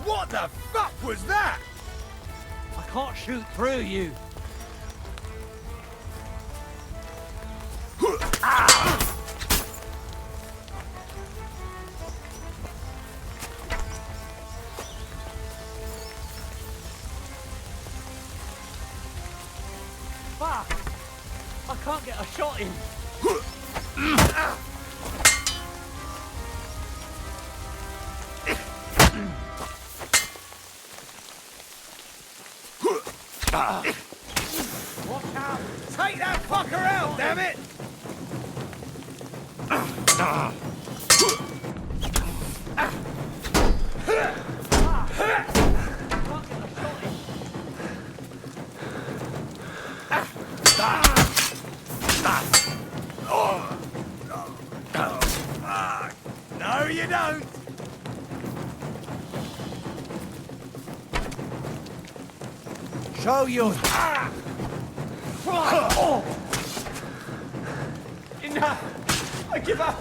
M: What the fuck was that?
T: I can't shoot through you. can't get a shot in.
J: Watch out! Take that fucker out, damn it!
M: No, you don't!
J: Show you! Enough! I give up!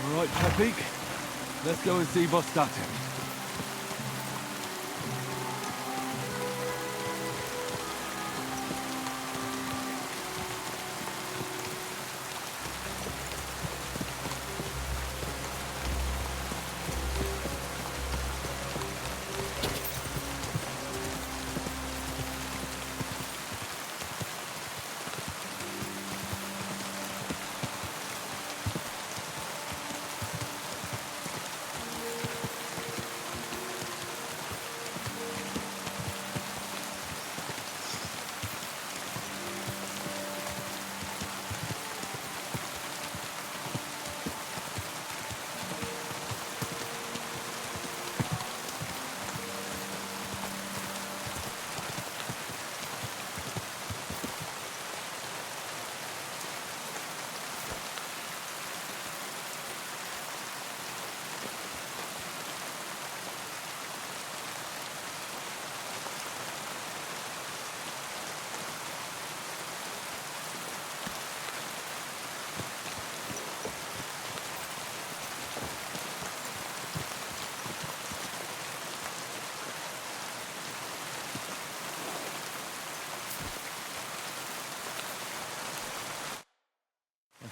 E: All right, Pepik. Let's go and see what's that.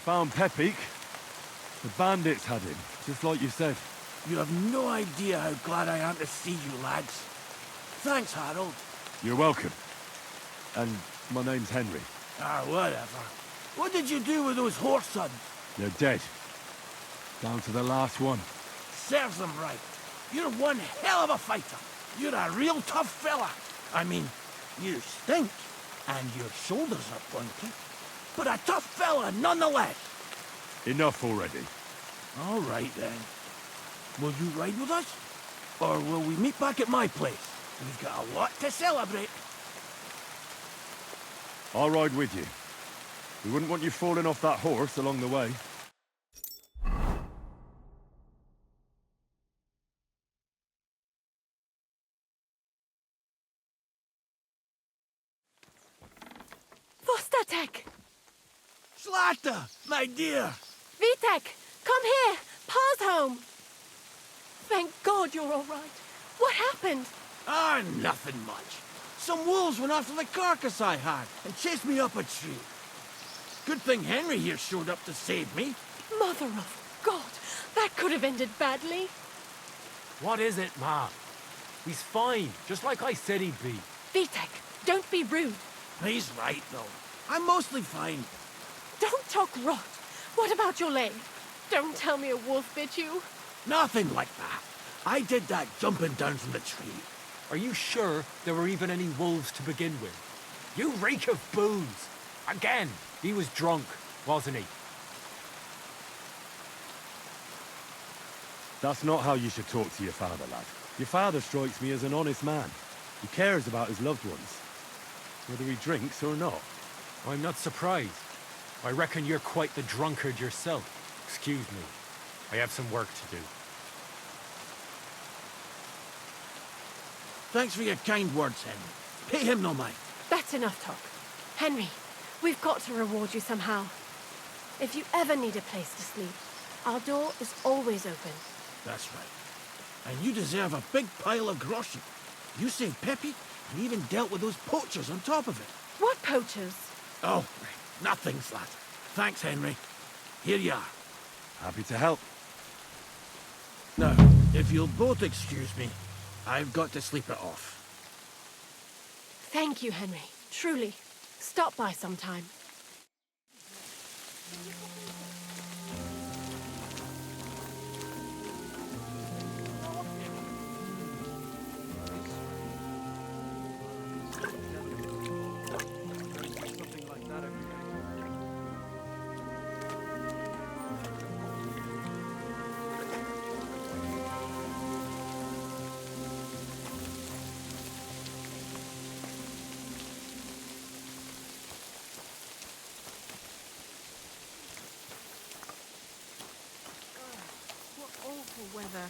E: Found Pepik. The bandits had him, just like you said.
M: You have no idea how glad I am to see you, lads. Thanks, Harold.
E: You're welcome. And my name's Henry.
M: Ah, whatever. What did you do with those horse sons?
E: They're dead. Down to the last one.
M: Serves them right. You're one hell of a fighter. You're a real tough fella. I mean, you stink, and your shoulders are pointy. But a tough fella nonetheless.
E: Enough already.
M: All right, then. Will you ride with us? Or will we meet back at my place? We've got a lot to celebrate.
E: I'll ride with you. We wouldn't want you falling off that horse along the way.
F: Vostatek!
M: Slata, my dear!
F: Vitek, come here! Pa's home! Thank God you're all right. What happened?
M: Ah, nothing much. Some wolves went after the carcass I had and chased me up a tree. Good thing Henry here showed up to save me.
F: Mother of God, that could have ended badly.
C: What is it, Ma? He's fine, just like I said he'd be.
F: Vitek, don't be rude.
M: He's right, though. I'm mostly fine.
F: Don't talk rot. What about your leg? Don't tell me a wolf bit you.
M: Nothing like that. I did that jumping down from the tree.
C: Are you sure there were even any wolves to begin with? You reek of booze! Again, he was drunk, wasn't he?
E: That's not how you should talk to your father, lad. Your father strikes me as an honest man. He cares about his loved ones, whether he drinks or not.
C: I'm not surprised. I reckon you're quite the drunkard yourself. Excuse me. I have some work to do.
M: Thanks for your kind words, Henry. Pay him no mind.
F: That's enough talk. Henry, we've got to reward you somehow. If you ever need a place to sleep, our door is always open.
M: That's right. And you deserve a big pile of groschen. You saved Peppy and even dealt with those poachers on top of it.
F: What poachers?
M: Oh, nothing, Slat. Thanks, Henry. Here you are.
E: Happy to help.
M: Now, if you'll both excuse me, I've got to sleep it off.
F: Thank you, Henry. Truly. Stop by sometime. Awful weather.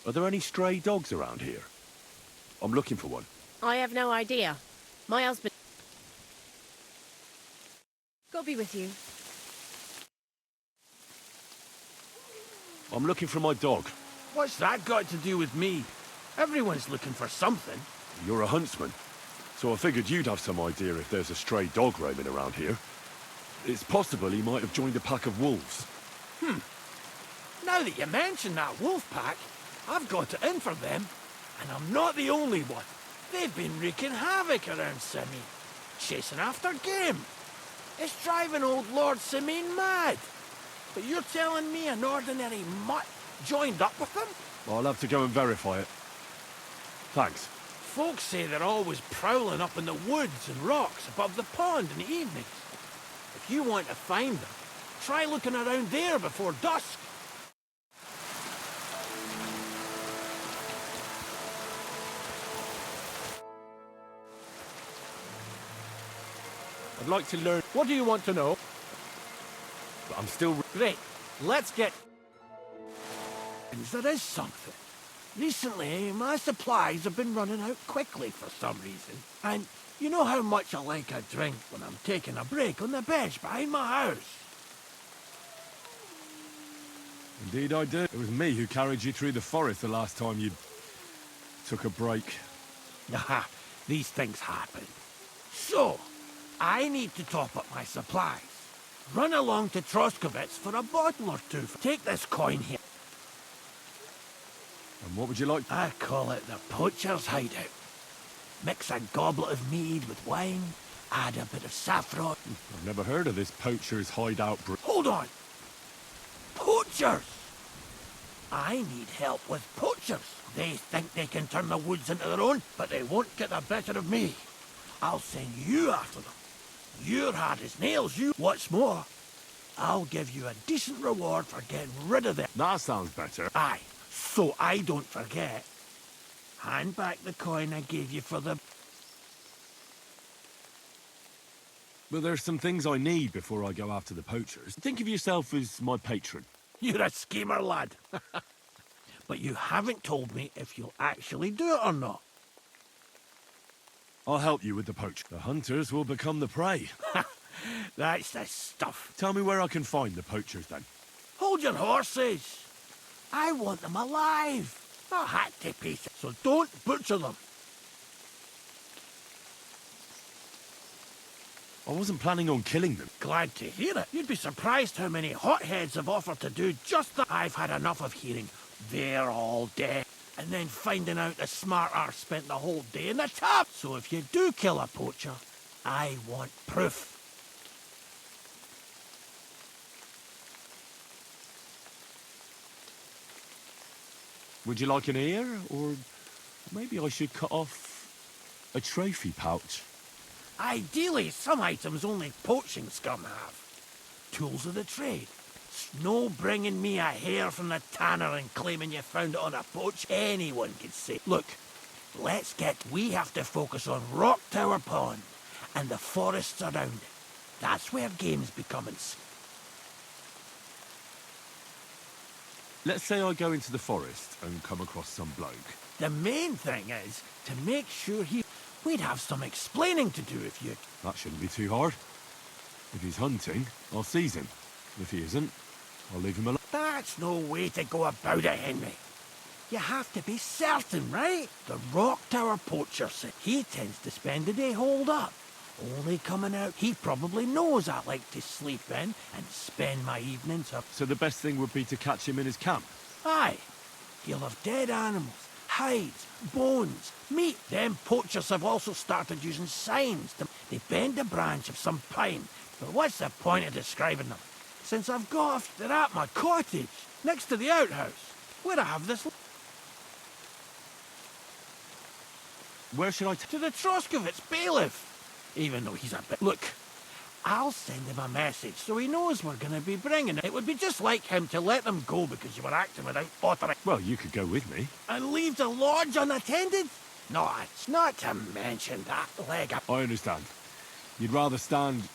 E: Are there any stray dogs around here? I'm looking for one.
F: I have no idea. My husband...
B: God be with you.
E: I'm looking for my dog.
J: What's that got to do with me? Everyone's looking for something.
E: You're a huntsman, so I figured you'd have some idea if there's a stray dog roaming around here. It's possible he might have joined a pack of wolves.
J: Now that you mention that wolf pack, I've got it in for them, and I'm not the only one. They've been wreaking havoc around Simi, chasing after game. It's driving old Lord Simine mad. But you're telling me an ordinary mutt joined up with them?
E: I'll have to go and verify it. Thanks.
J: Folks say they're always prowling up in the woods and rocks above the pond in the evenings. If you want to find them, try looking around there before dusk.
C: I'd like to learn. What do you want to know?
E: But I'm still...
J: Great. Let's get... There is something. Recently, my supplies have been running out quickly for some reason. And you know how much I like a drink when I'm taking a break on the bench behind my house.
E: Indeed I do. It was me who carried you through the forest the last time you took a break.
J: Aha, these things happen. So, I need to top up my supplies. Run along to Troskovitz for a bottle or two. Take this coin here.
E: And what would you like?
J: I call it the poacher's hideout. Mix a goblet of mead with wine, add a bit of saffron.
E: I've never heard of this poacher's hideout brew.
J: Hold on! Poachers! I need help with poachers. They think they can turn the woods into their own, but they won't get the better of me. I'll send you after them. You're hard as nails, you. What's more, I'll give you a decent reward for getting rid of them.
E: That sounds better.
J: Aye, so I don't forget. Hand back the coin I gave you for the...
E: But there's some things I need before I go after the poachers. Think of yourself as my patron.
J: You're a schemer, lad. But you haven't told me if you'll actually do it or not.
E: I'll help you with the poach. The hunters will become the prey.
J: That's the stuff.
E: Tell me where I can find the poachers, then.
J: Hold your horses. I want them alive. Not hacked to pieces. So don't butcher them.
E: I wasn't planning on killing them.
J: Glad to hear it. You'd be surprised how many hotheads have offered to do just that. I've had enough of hearing they're all dead, and then finding out the smart arse spent the whole day in the tub. So if you do kill a poacher, I want proof.
E: Would you like an ear? Or maybe I should cut off a trophy pouch?
J: Ideally, some items only poaching scum have. Tools of the trade. No bringing me a hair from the tanner and claiming you found it on a poach. Anyone could say. Look, we have to focus on Rock Tower Pond and the forests around it. That's where game's becoming.
E: Let's say I go into the forest and come across some bloke.
J: The main thing is to make sure we'd have some explaining to do if you...
E: That shouldn't be too hard. If he's hunting, I'll seize him. If he isn't, I'll leave him alone.
J: That's no way to go about it, Henry. You have to be certain, right? The Rock Tower poacher said he tends to spend the day holed up. Only coming out, he probably knows I like to sleep in and spend my evenings up.
E: So the best thing would be to catch him in his camp?
J: Aye. He'll have dead animals, hides, bones, meat. Them poachers have also started using signs. They bend a branch of some pine. But what's the point of describing them? Since I've got they're at my cottage, next to the outhouse, where I have this...
E: Where should I
J: to the Troskovitz bailiff. Even though he's a bit... Look, I'll send him a message so he knows we're going to be bringing it. It would be just like him to let them go because you were acting without authority.
E: Well, you could go with me.
J: And leave the lodge unattended? No, it's not to mention that leg up.
E: I understand. You'd rather stand...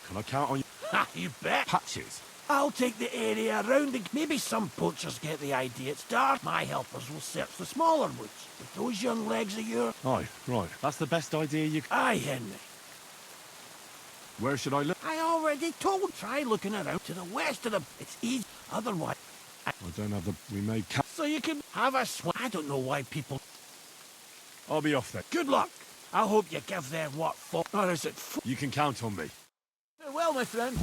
E: Can I count on you?
J: Ha, you bet.
E: Patches?
J: I'll take the area around the... Maybe some poachers get the idea it's dark. My helpers will search the smaller woods. With those young legs of yours...
E: Aye, right. That's the best idea you...
J: Aye, Henry.
E: Where should I look?
M: I already told. Try looking around to the west of them. It's easy. Otherwise,
E: I don't have the... We made...
M: so you can have a swim. I don't know why people...
E: I'll be off then.
M: Good luck. I hope you give their what for, or is it for?
E: You can count on me.
M: Well, my friend.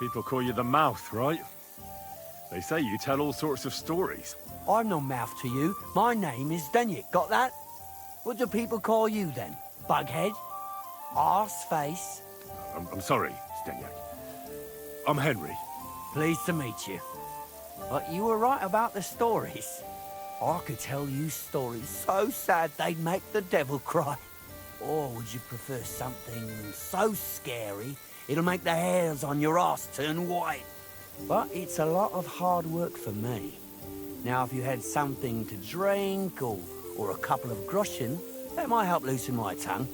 E: People call you the Mouth, right? They say you tell all sorts of stories.
K: I'm no mouth to you. My name is Dunyik. Got that? What do people call you then? Bughead? Arseface?
E: I'm sorry, Stenyak. I'm Henry.
K: Pleased to meet you. But you were right about the stories. I could tell you stories so sad they'd make the devil cry. Or would you prefer something so scary it'll make the hairs on your ass turn white? But it's a lot of hard work for me. Now, if you had something to drink or a couple of groschen, that might help loosen my tongue.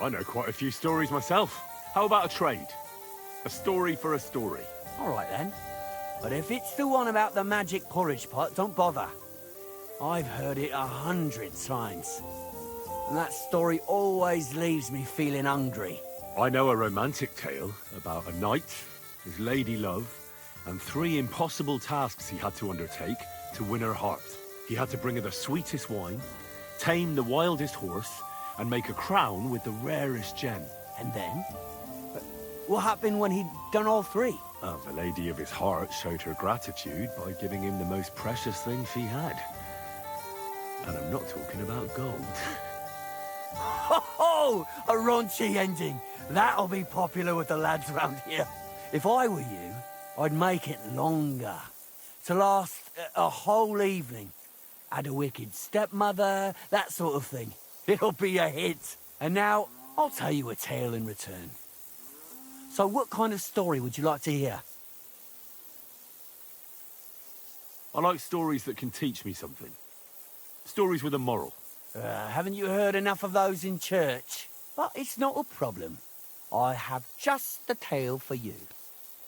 E: I know quite a few stories myself. How about a trade? A story for a story.
K: All right, then. But if it's the one about the magic porridge pot, don't bother. I've heard it 100 times. And that story always leaves me feeling hungry.
E: I know a romantic tale about a knight, his lady love, and 3 impossible tasks he had to undertake to win her heart. He had to bring her the sweetest wine, tame the wildest horse, and make a crown with the rarest gem.
K: And then? What happened when he'd done all 3?
E: The lady of his heart showed her gratitude by giving him the most precious thing she had. And I'm not talking about gold.
K: Ho! A raunchy ending. That'll be popular with the lads around here. If I were you, I'd make it longer. To last a whole evening. Add a wicked stepmother, that sort of thing. It'll be a hit. And now, I'll tell you a tale in return. So what kind of story would you like to hear?
E: I like stories that can teach me something. Stories with a moral.
K: Haven't you heard enough of those in church? But it's not a problem. I have just the tale for you.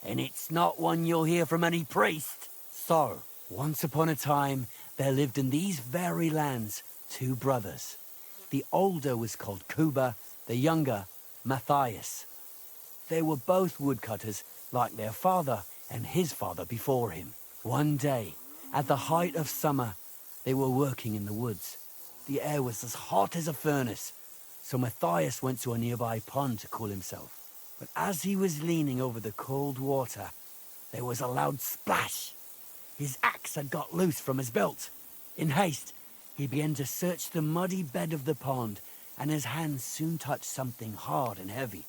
K: And it's not one you'll hear from any priest. So, once upon a time, there lived in these very lands 2 brothers. The older was called Kuba, the younger, Matthias. They were both woodcutters, like their father and his father before him. One day, at the height of summer, they were working in the woods. The air was as hot as a furnace, so Matthias went to a nearby pond to cool himself. But as he was leaning over the cold water, there was a loud splash. His axe had got loose from his belt. In haste, he began to search the muddy bed of the pond, and his hands soon touched something hard and heavy.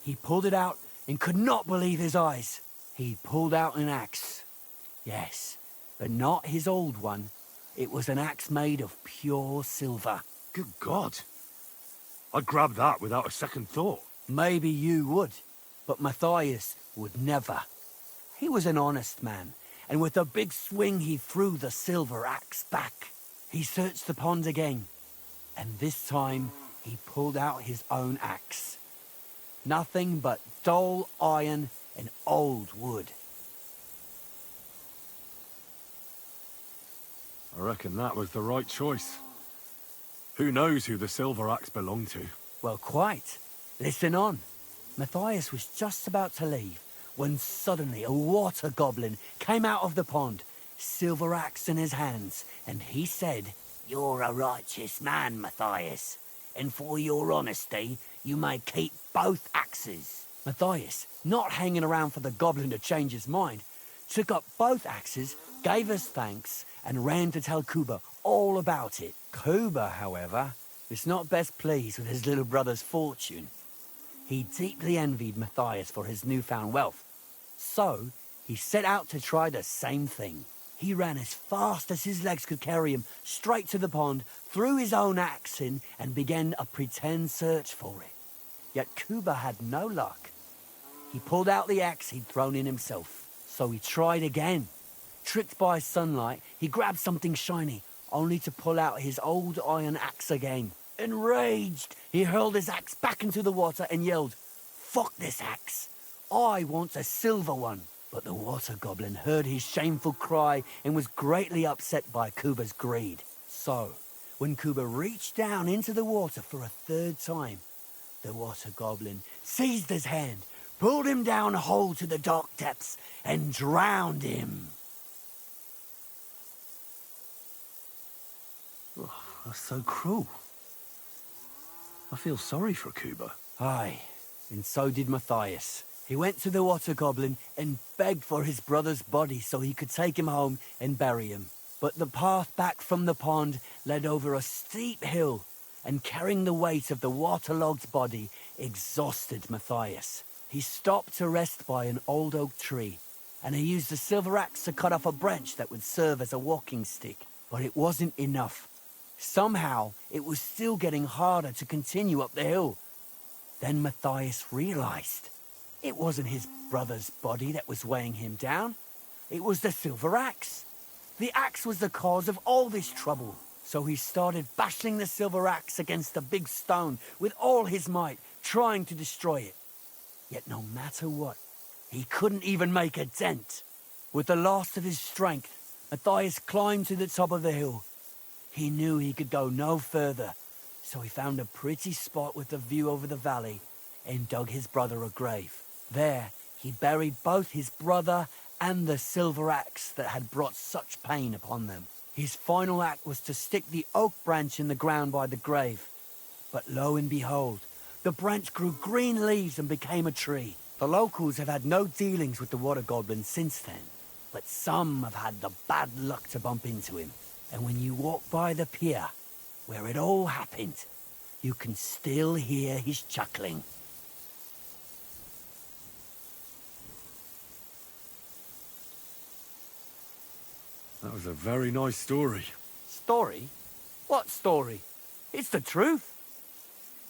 K: He pulled it out and could not believe his eyes. He pulled out an axe. Yes, but not his old one. It was an axe made of pure silver.
E: Good God. I'd grab that without a second thought.
K: Maybe you would, but Matthias would never. He was an honest man, and with a big swing he threw the silver axe back. He searched the pond again, and this time he pulled out his own axe. Nothing but dull iron and old wood.
E: All reckon that was the right choice. Who knows who the silver axe belonged to?
K: Well, quite. Listen on. Matthias was just about to leave when suddenly a water goblin came out of the pond, silver axe in his hands, and he said, "You're a righteous man, Matthias, and for your honesty, you may keep both axes." Matthias, not hanging around for the goblin to change his mind, took up both axes, gave us thanks, and ran to tell Kuba all about it. Kuba, however, was not best pleased with his little brother's fortune. He deeply envied Matthias for his newfound wealth, so he set out to try the same thing. He ran as fast as his legs could carry him straight to the pond, threw his own axe in, and began a pretend search for it. Yet Kuba had no luck. He pulled out the axe he'd thrown in himself, so he tried again. Tricked by sunlight, he grabbed something shiny, only to pull out his old iron axe again. Enraged, he hurled his axe back into the water and yelled, "Fuck this axe! I want a silver one!" But the water goblin heard his shameful cry and was greatly upset by Kuba's greed. So, when Kuba reached down into the water for a third time, the water goblin seized his hand, pulled him down whole to the dark depths, and drowned him.
N: Oh, that's so cruel. I feel sorry for Kuba.
K: Aye, and so did Matthias. He went to the water goblin and begged for his brother's body so he could take him home and bury him. But the path back from the pond led over a steep hill, and carrying the weight of the waterlogged body exhausted Matthias. He stopped to rest by an old oak tree, and he used a silver axe to cut off a branch that would serve as a walking stick. But it wasn't enough. Somehow, it was still getting harder to continue up the hill. Then Matthias realized it wasn't his brother's body that was weighing him down. It was the silver axe. The axe was the cause of all this trouble. So he started bashing the silver axe against the big stone with all his might, trying to destroy it. Yet no matter what, he couldn't even make a dent. With the last of his strength, Matthias climbed to the top of the hill. He knew he could go no further, so he found a pretty spot with a view over the valley and dug his brother a grave. There, he buried both his brother and the silver axe that had brought such pain upon them. His final act was to stick the oak branch in the ground by the grave. But lo and behold, the branch grew green leaves and became a tree. The locals have had no dealings with the water goblin since then, but some have had the bad luck to bump into him. And when you walk by the pier, where it all happened, you can still hear his chuckling.
E: That was a very nice story.
K: Story? What story? It's the truth.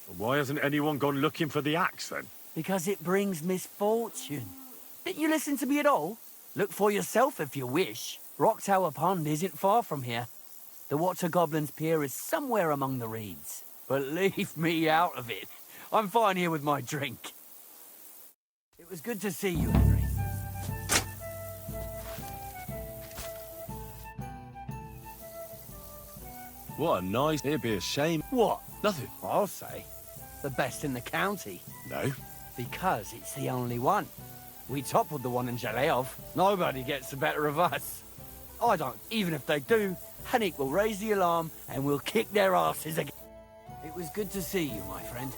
E: Well, why hasn't anyone gone looking for the axe then?
K: Because it brings misfortune. Didn't you listen to me at all? Look for yourself if you wish. Rock Tower Pond isn't far from here. The Water Goblin's Pier is somewhere among the reeds. But leave me out of it. I'm fine here with my drink. It was good to see you, Henry.
E: What a nice... It'd be a shame.
K: What?
E: Nothing.
K: I'll say. The best in the county.
E: No.
K: Because it's the only one. We toppled the one in Zhaleov. Nobody gets the better of us. I don't. Even if they do, Hanik will raise the alarm and we'll kick their asses again. It was good to see you, my friend.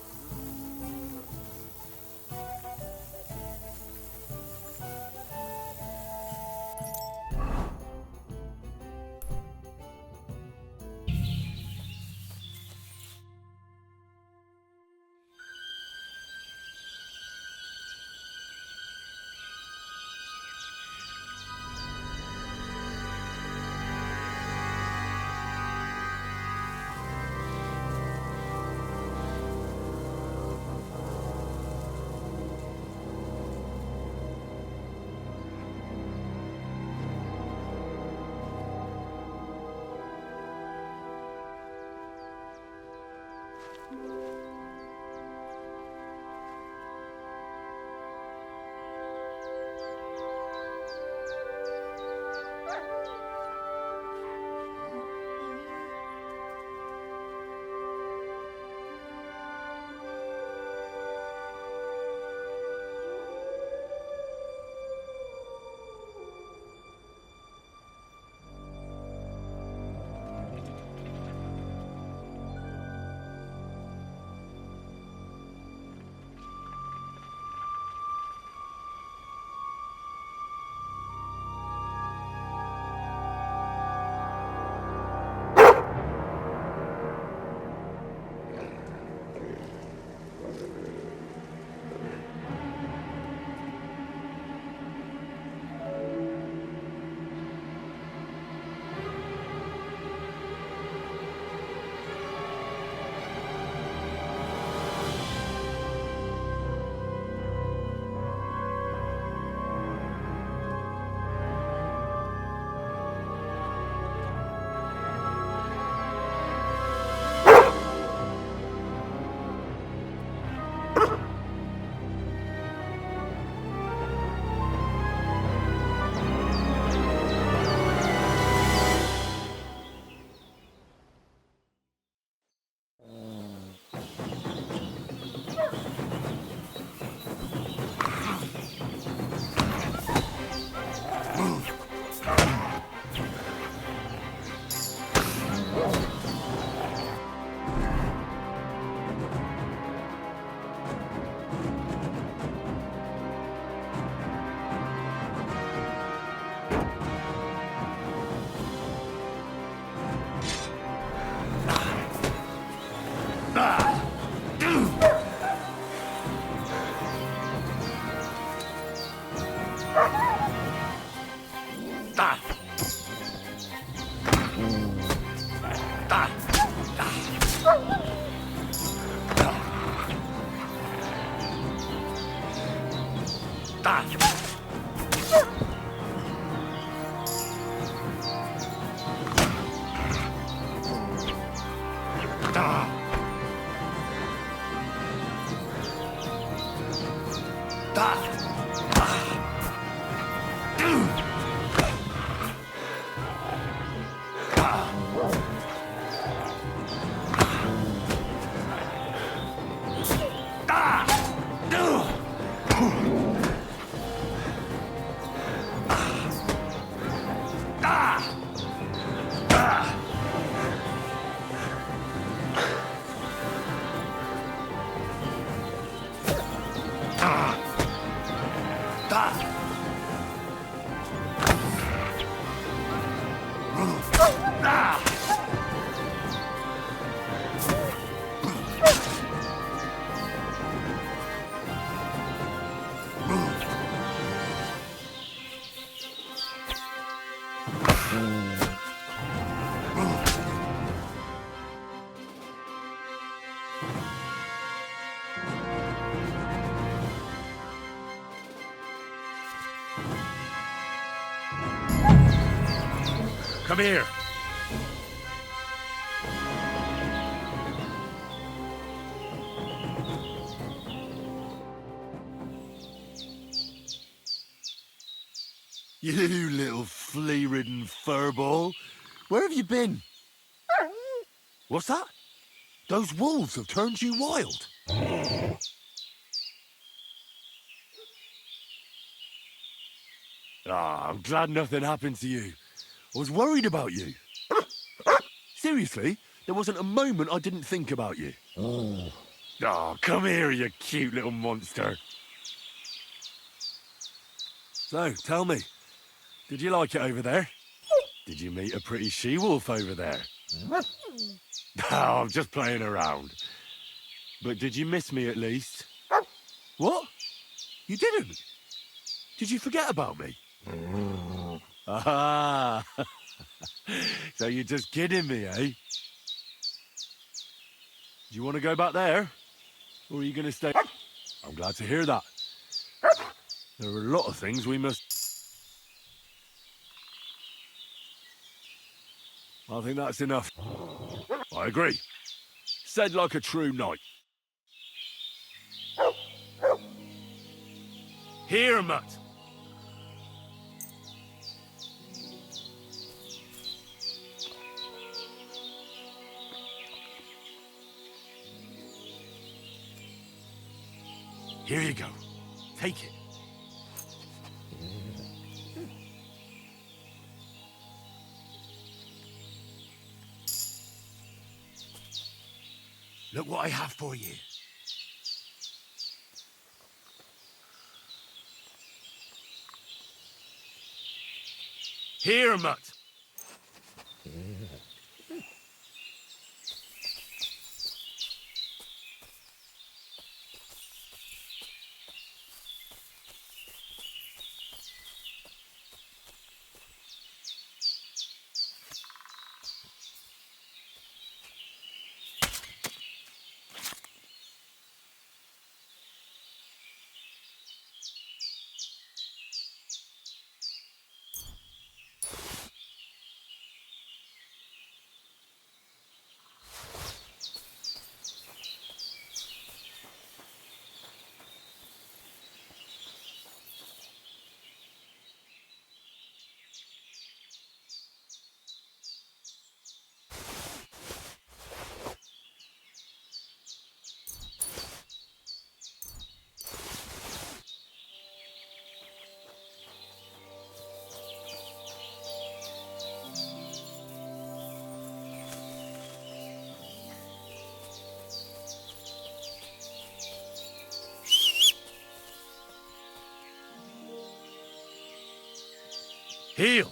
E: Come here. You little flea-ridden furball. Where have you been? What's that? Those wolves have turned you wild. Ah, I'm glad nothing happened to you. I was worried about you. Seriously, there wasn't a moment I didn't think about you. Oh, come here, you cute little monster. So, tell me, did you like it over there? Did you meet a pretty she-wolf over there? Oh, I'm just playing around. But did you miss me at least? What? You didn't? Did you forget about me? Ah, so you're just kidding me, eh? Do you want to go back there? Or are you going to stay? I'm glad to hear that. There are a lot of things we must... I think that's enough. I agree. Said like a true knight. Here, Mutt. Here you go. Take it. Look what I have for you. Here, Mutt. Heel.